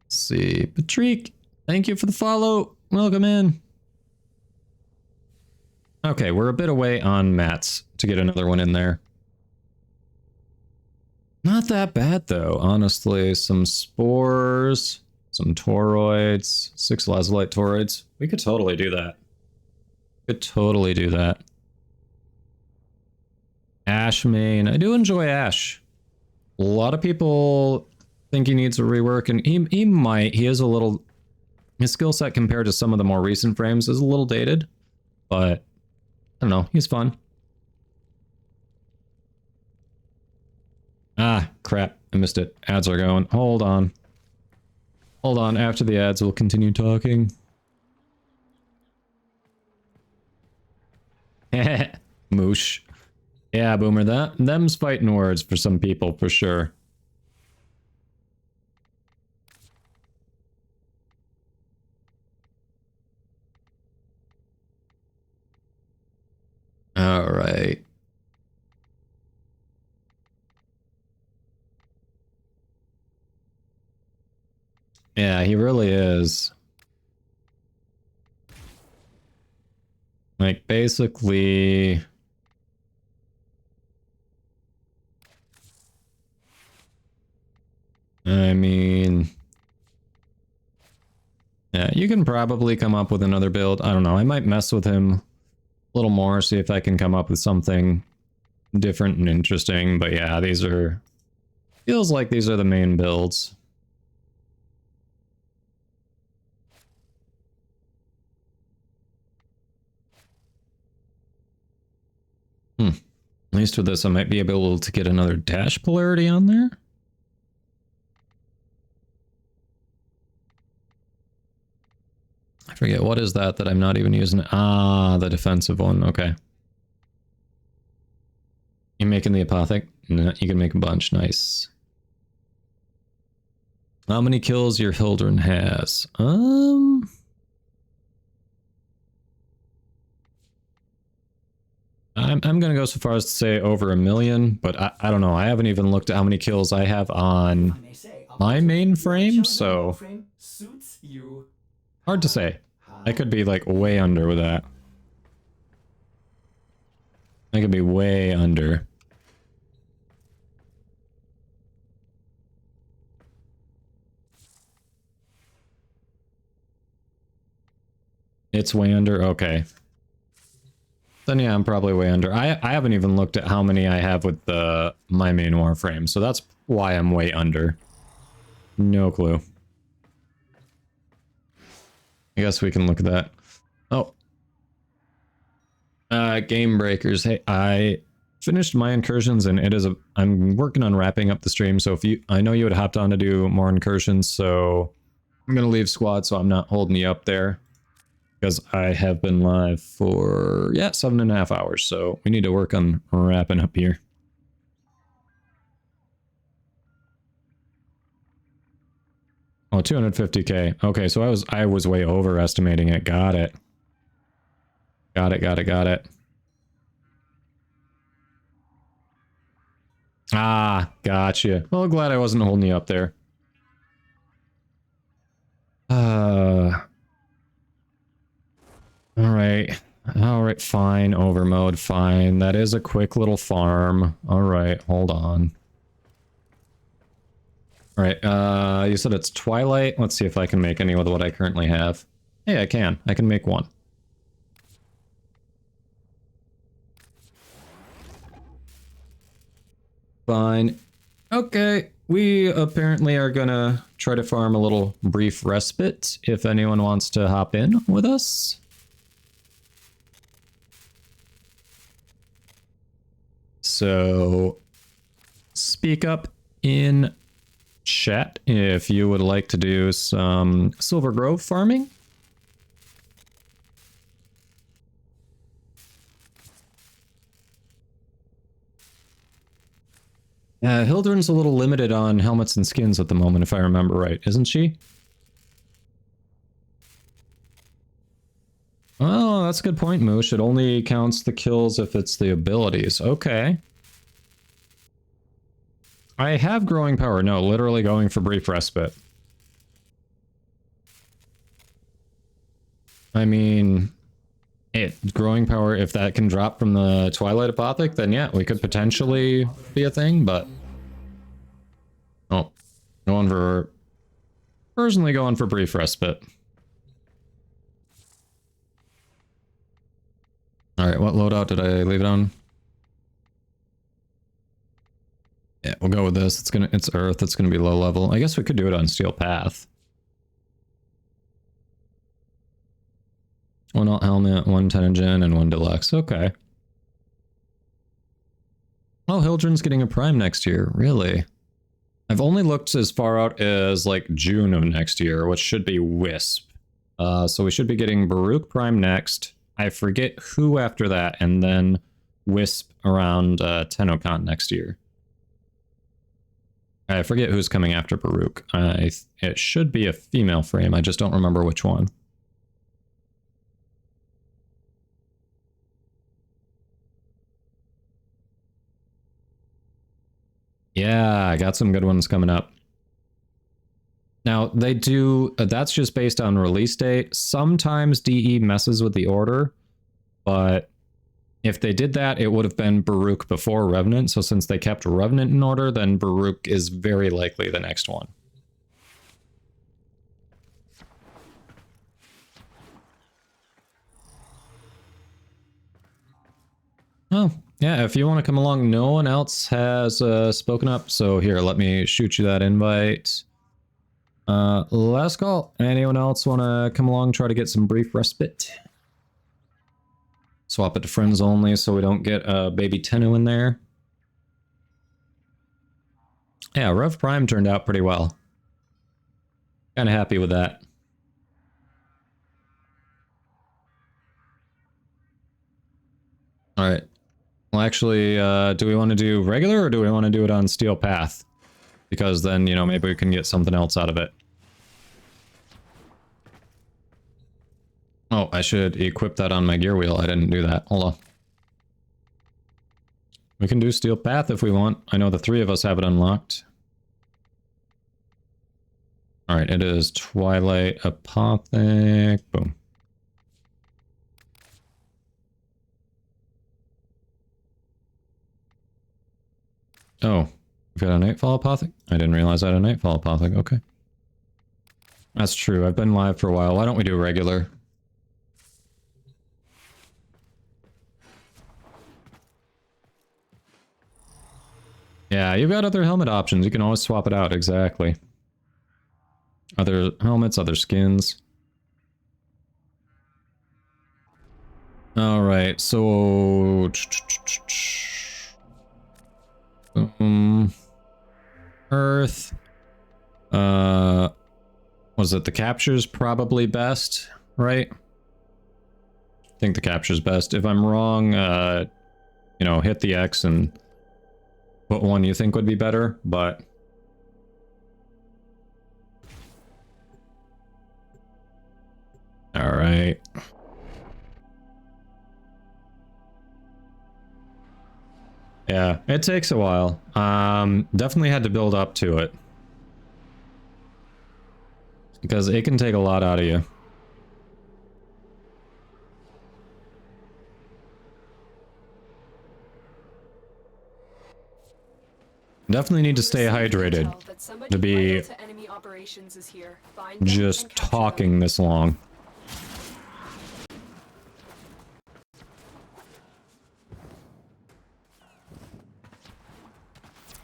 see. Patrick, thank you for the follow. Welcome in. Okay, we're a bit away on mats to get another one in there. Not that bad, though, honestly. Some spores, some toroids, 6 lazulite toroids. We could totally do that. Could totally do that. Ash main. I do enjoy Ash. A lot of people think he needs a rework, and he might. He is a little... His skill set compared to some of the more recent frames is a little dated, but I don't know. He's fun. Ah, crap. I missed it. Ads are going. Hold on. Hold on. After the ads, we'll continue talking. Moosh. Yeah, Boomer, them's fighting words for some people, for sure. All right. Yeah, he really is. Like, basically... I mean... Yeah, you can probably come up with another build. I don't know, I might mess with him a little more, see if I can come up with something different and interesting. But yeah, these are... Feels like these are the main builds. At least with this, I might be able to get another dash polarity on there. I forget, what is that I'm not even using? Ah, the defensive one, okay. You making the apothic? No, you can make a bunch, nice. How many kills your Hildren has? I'm gonna go so far as to say over 1 million, but I don't know. I haven't even looked at how many kills I have on my mainframe, so hard to say. I could be like way under with that. I could be way under. It's way under? Okay. Then yeah, I'm probably way under. I haven't even looked at how many I have with my main Warframe, so that's why I'm way under. No clue. I guess we can look at that. Oh. Game breakers. Hey, I finished my incursions and I'm working on wrapping up the stream, so I know you had hopped on to do more incursions, so I'm gonna leave squad so I'm not holding you up there. Because I have been live for, yeah, 7.5 hours, so we need to work on wrapping up here. Oh, 250k. Okay, so I was way overestimating it. Got it. Got it. Ah, gotcha. Well, glad I wasn't holding you up there. Alright, fine, overmode, fine. That is a quick little farm. Alright, hold on. Alright, you said it's Twilight. Let's see if I can make any with what I currently have. Hey, I can. I can make one. Fine. Okay, we apparently are gonna try to farm a little brief respite if anyone wants to hop in with us. So, speak up in chat if you would like to do some Silver Grove farming. Hildren's a little limited on helmets and skins at the moment, if I remember right, isn't she? Oh, that's a good point, Moosh. It only counts the kills if it's the abilities. Okay. I have growing power. No, literally going for brief respite. I mean, growing power, if that can drop from the Twilight Apothic, then yeah, we could potentially be a thing, but... Oh, personally going for brief respite. Alright, what loadout did I leave it on? Yeah, we'll go with this. It's Earth, it's gonna be low level. I guess we could do it on Steel Path. One alt helmet, one Tenogen, and one deluxe. Okay. Oh, Hildren's getting a prime next year. Really? I've only looked as far out as like June of next year, which should be Wisp. So we should be getting Baruch prime next. I forget who after that, and then Wisp around TennoCon next year. I forget who's coming after Baruch. It should be a female frame, I just don't remember which one. Yeah, I got some good ones coming up. Now, they do... that's just based on release date. Sometimes DE messes with the order, but if they did that, it would have been Baruch before Revenant. So since they kept Revenant in order, then Baruch is very likely the next one. Oh, yeah, if you want to come along, no one else has spoken up. So here, let me shoot you that invite. Last call. Anyone else want to come along, try to get some brief respite? Swap it to friends only so we don't get baby Tennu in there. Yeah, Rev Prime turned out pretty well. Kind of happy with that. Alright. Well, actually, do we want to do regular or do we want to do it on Steel Path? Because then, you know, maybe we can get something else out of it. Oh, I should equip that on my gear wheel. I didn't do that. Hold on. We can do Steel Path if we want. I know the three of us have it unlocked. Alright, it is Twilight Apothic. Boom. Oh, we've got a Nightfall Apothic? I didn't realize I had a Nightfall Apothic. Okay. That's true. I've been live for a while. Why don't we do regular? Yeah, you've got other helmet options. You can always swap it out. Exactly. Other helmets, other skins. Alright, so... Earth. Was it the capture's probably best, right? I think the capture's best. If I'm wrong, you know, hit the X and put one you think would be better, but... Alright. Yeah, it takes a while. Definitely had to build up to it. Because it can take a lot out of you. Definitely need to stay hydrated to be just talking this long.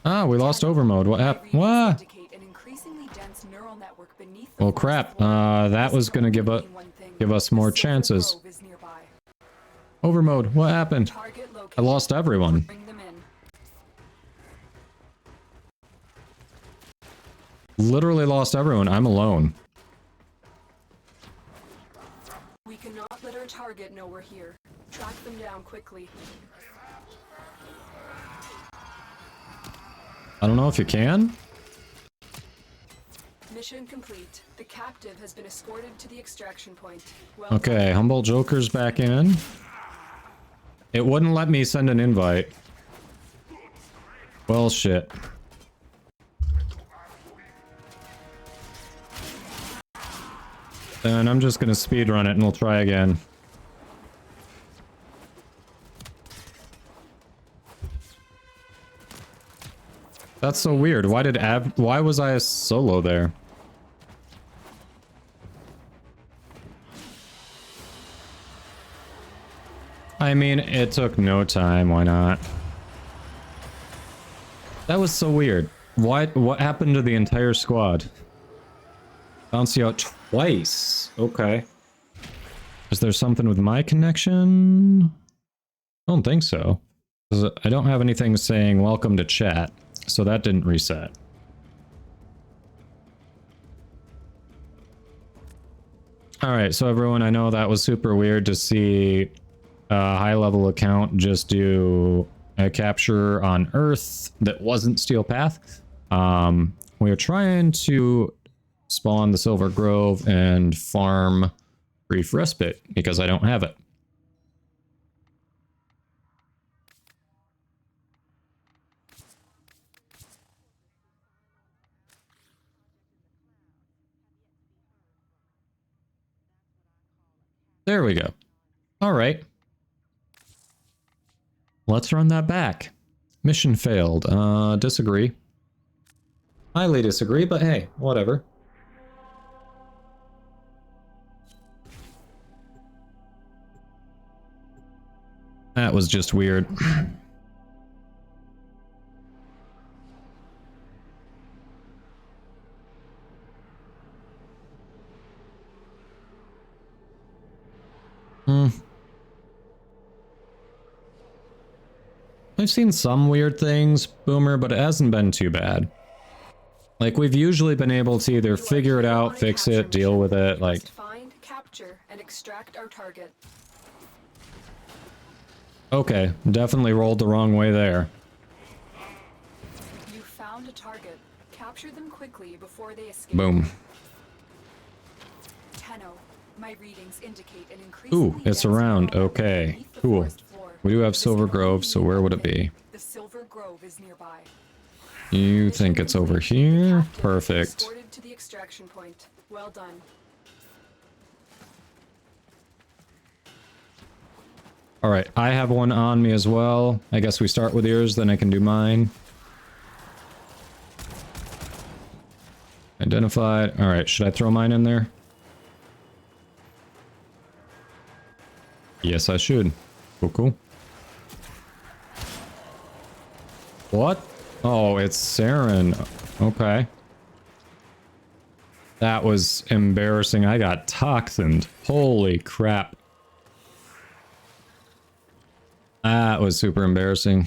Ah, we lost overmode. What happened? What? Well, crap. That was gonna give us more chances. Overmode. What happened? I lost everyone. Literally lost everyone. I'm alone. We cannot let our target know we're here. Track them down quickly. I don't know if you can. Mission complete. The captive has been escorted to the extraction point. Okay, Humboldt Joker's back in. It wouldn't let me send an invite. Well, shit. Then I'm just gonna speedrun it and we'll try again. That's so weird. Why was I a solo there? I mean, it took no time. Why not? That was so weird. What happened to the entire squad? Bounce you out twice. Okay. Is there something with my connection? I don't think so. 'Cause I don't have anything saying welcome to chat. So that didn't reset. Alright, so everyone, I know that was super weird to see a high-level account just do a capture on Earth that wasn't Steel Path. We were trying to spawn the Silver Grove and farm Brief Respite because I don't have it. There we go. All right. Let's run that back. Mission failed. Disagree. Highly disagree, but hey, whatever. That was just weird. I've seen some weird things, Boomer, but it hasn't been too bad. Like, we've usually been able to either figure it out, fix it, deal with it, like... Find, capture, and extract our target. Okay, definitely rolled the wrong way there. You found a target. Capture them quickly before they escape. Boom. Tenno, my readings indicate an increase. Ooh, it's around. Okay, cool. We do have Silver Grove, so where would it be? The Silver Grove is nearby. You think it's over here? Perfect. Escorted to the extraction point. Well done. Alright, I have one on me as well. I guess we start with yours, then I can do mine. Identified. Alright, should I throw mine in there? Yes, I should. Cool, cool. What? Oh, it's Saren. Okay. That was embarrassing. I got toxined. Holy crap. That was super embarrassing.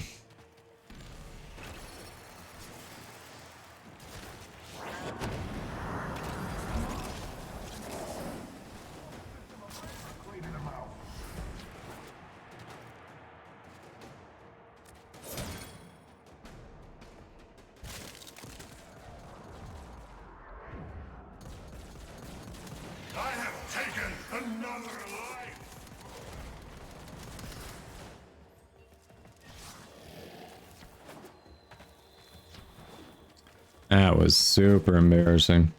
That was super embarrassing.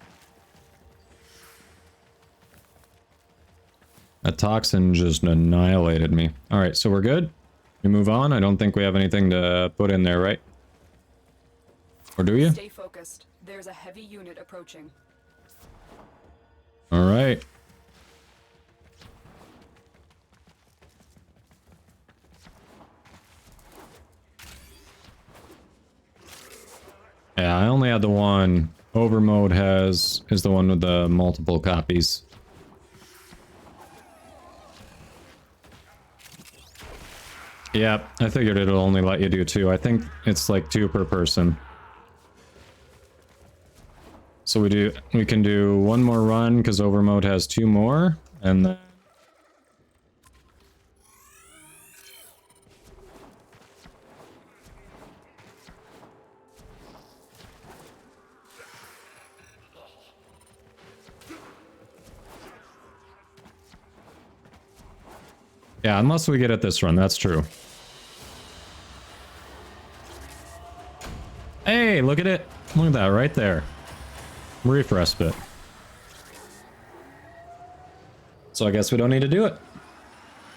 That toxin just annihilated me. Alright, so we're good? We move on? I don't think we have anything to put in there, right? Or do you? Stay focused. There's a heavy unit approaching. Alright. Yeah, I only had the one. Overmode is the one with the multiple copies. Yeah, I figured it'll only let you do 2. I think it's like 2 per person. So we can do one more run because Overmode has 2 more, and then yeah, unless we get it this run, that's true. Hey, look at it. Look at that right there. Brief respite. So I guess we don't need to do it.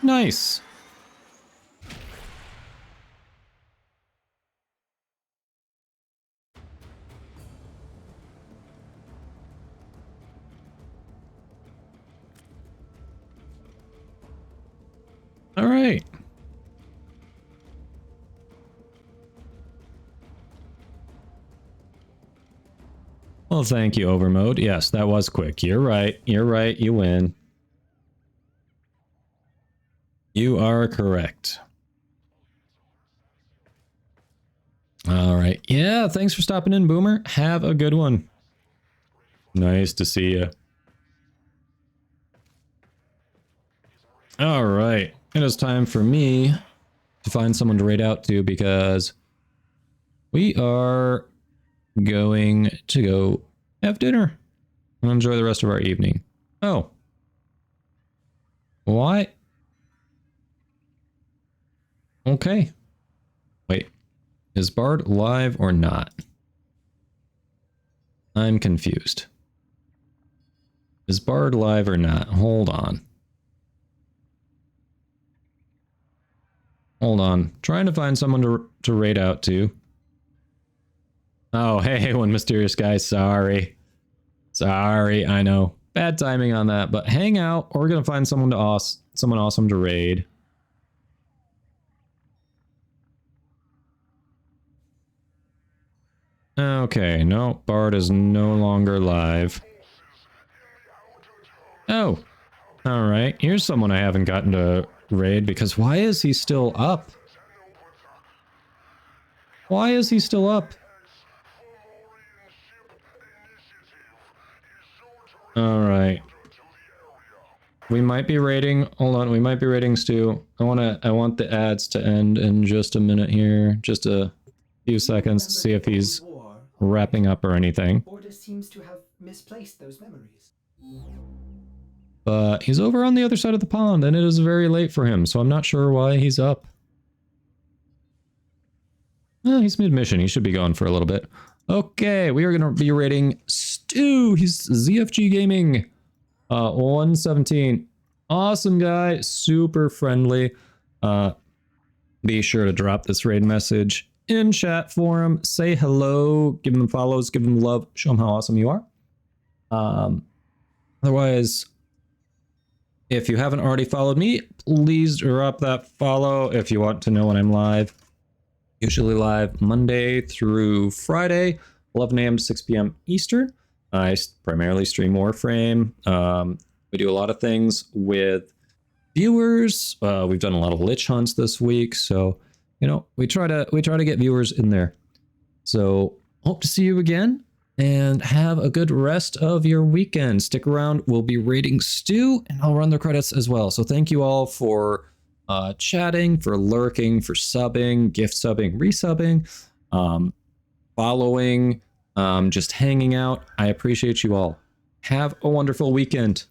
Nice. All right. Well, thank you, Overmode. Yes, that was quick. You're right. You're right. You win. You are correct. All right. Yeah, thanks for stopping in, Boomer. Have a good one. Nice to see you. All right. It is time for me to find someone to raid out to because we are going to go have dinner and enjoy the rest of our evening. Oh. What? Okay. Wait. Is Bard live or not? I'm confused. Is Bard live or not? Hold on. Hold on. Trying to find someone to raid out to. Oh, hey, one mysterious guy. Sorry. Sorry, I know. Bad timing on that, but hang out. We're gonna find someone awesome to raid. Okay, no, Bard is no longer live. Oh, all right. Here's someone I haven't gotten to raid because why is he still up? Why is he still up? All right. We might be raiding. Hold on, we might be raiding Stu. I want the ads to end in just a minute here, just a few seconds to see if he's wrapping up or anything. Order seems to have misplaced those memories. But he's over on the other side of the pond, and it is very late for him, so I'm not sure why he's up. He's mid-mission. He should be going for a little bit. Okay, we are going to be rating Stu. He's ZFG Gaming. 117. Awesome guy. Super friendly. Be sure to drop this raid message in chat for him. Say hello. Give him follows. Give him love. Show him how awesome you are. Otherwise, if you haven't already followed me, please drop that follow if you want to know when I'm live. Usually live Monday through Friday, 11 a.m. to 6 p.m. Eastern. I primarily stream Warframe. We do a lot of things with viewers. We've done a lot of lich hunts this week, so you know we try to get viewers in there. So hope to see you again, and have a good rest of your weekend. Stick around. We'll be raiding Stu, and I'll run the credits as well. So thank you all for chatting, for lurking, for subbing, gift subbing, resubbing, following, just hanging out. I appreciate you all. Have a wonderful weekend.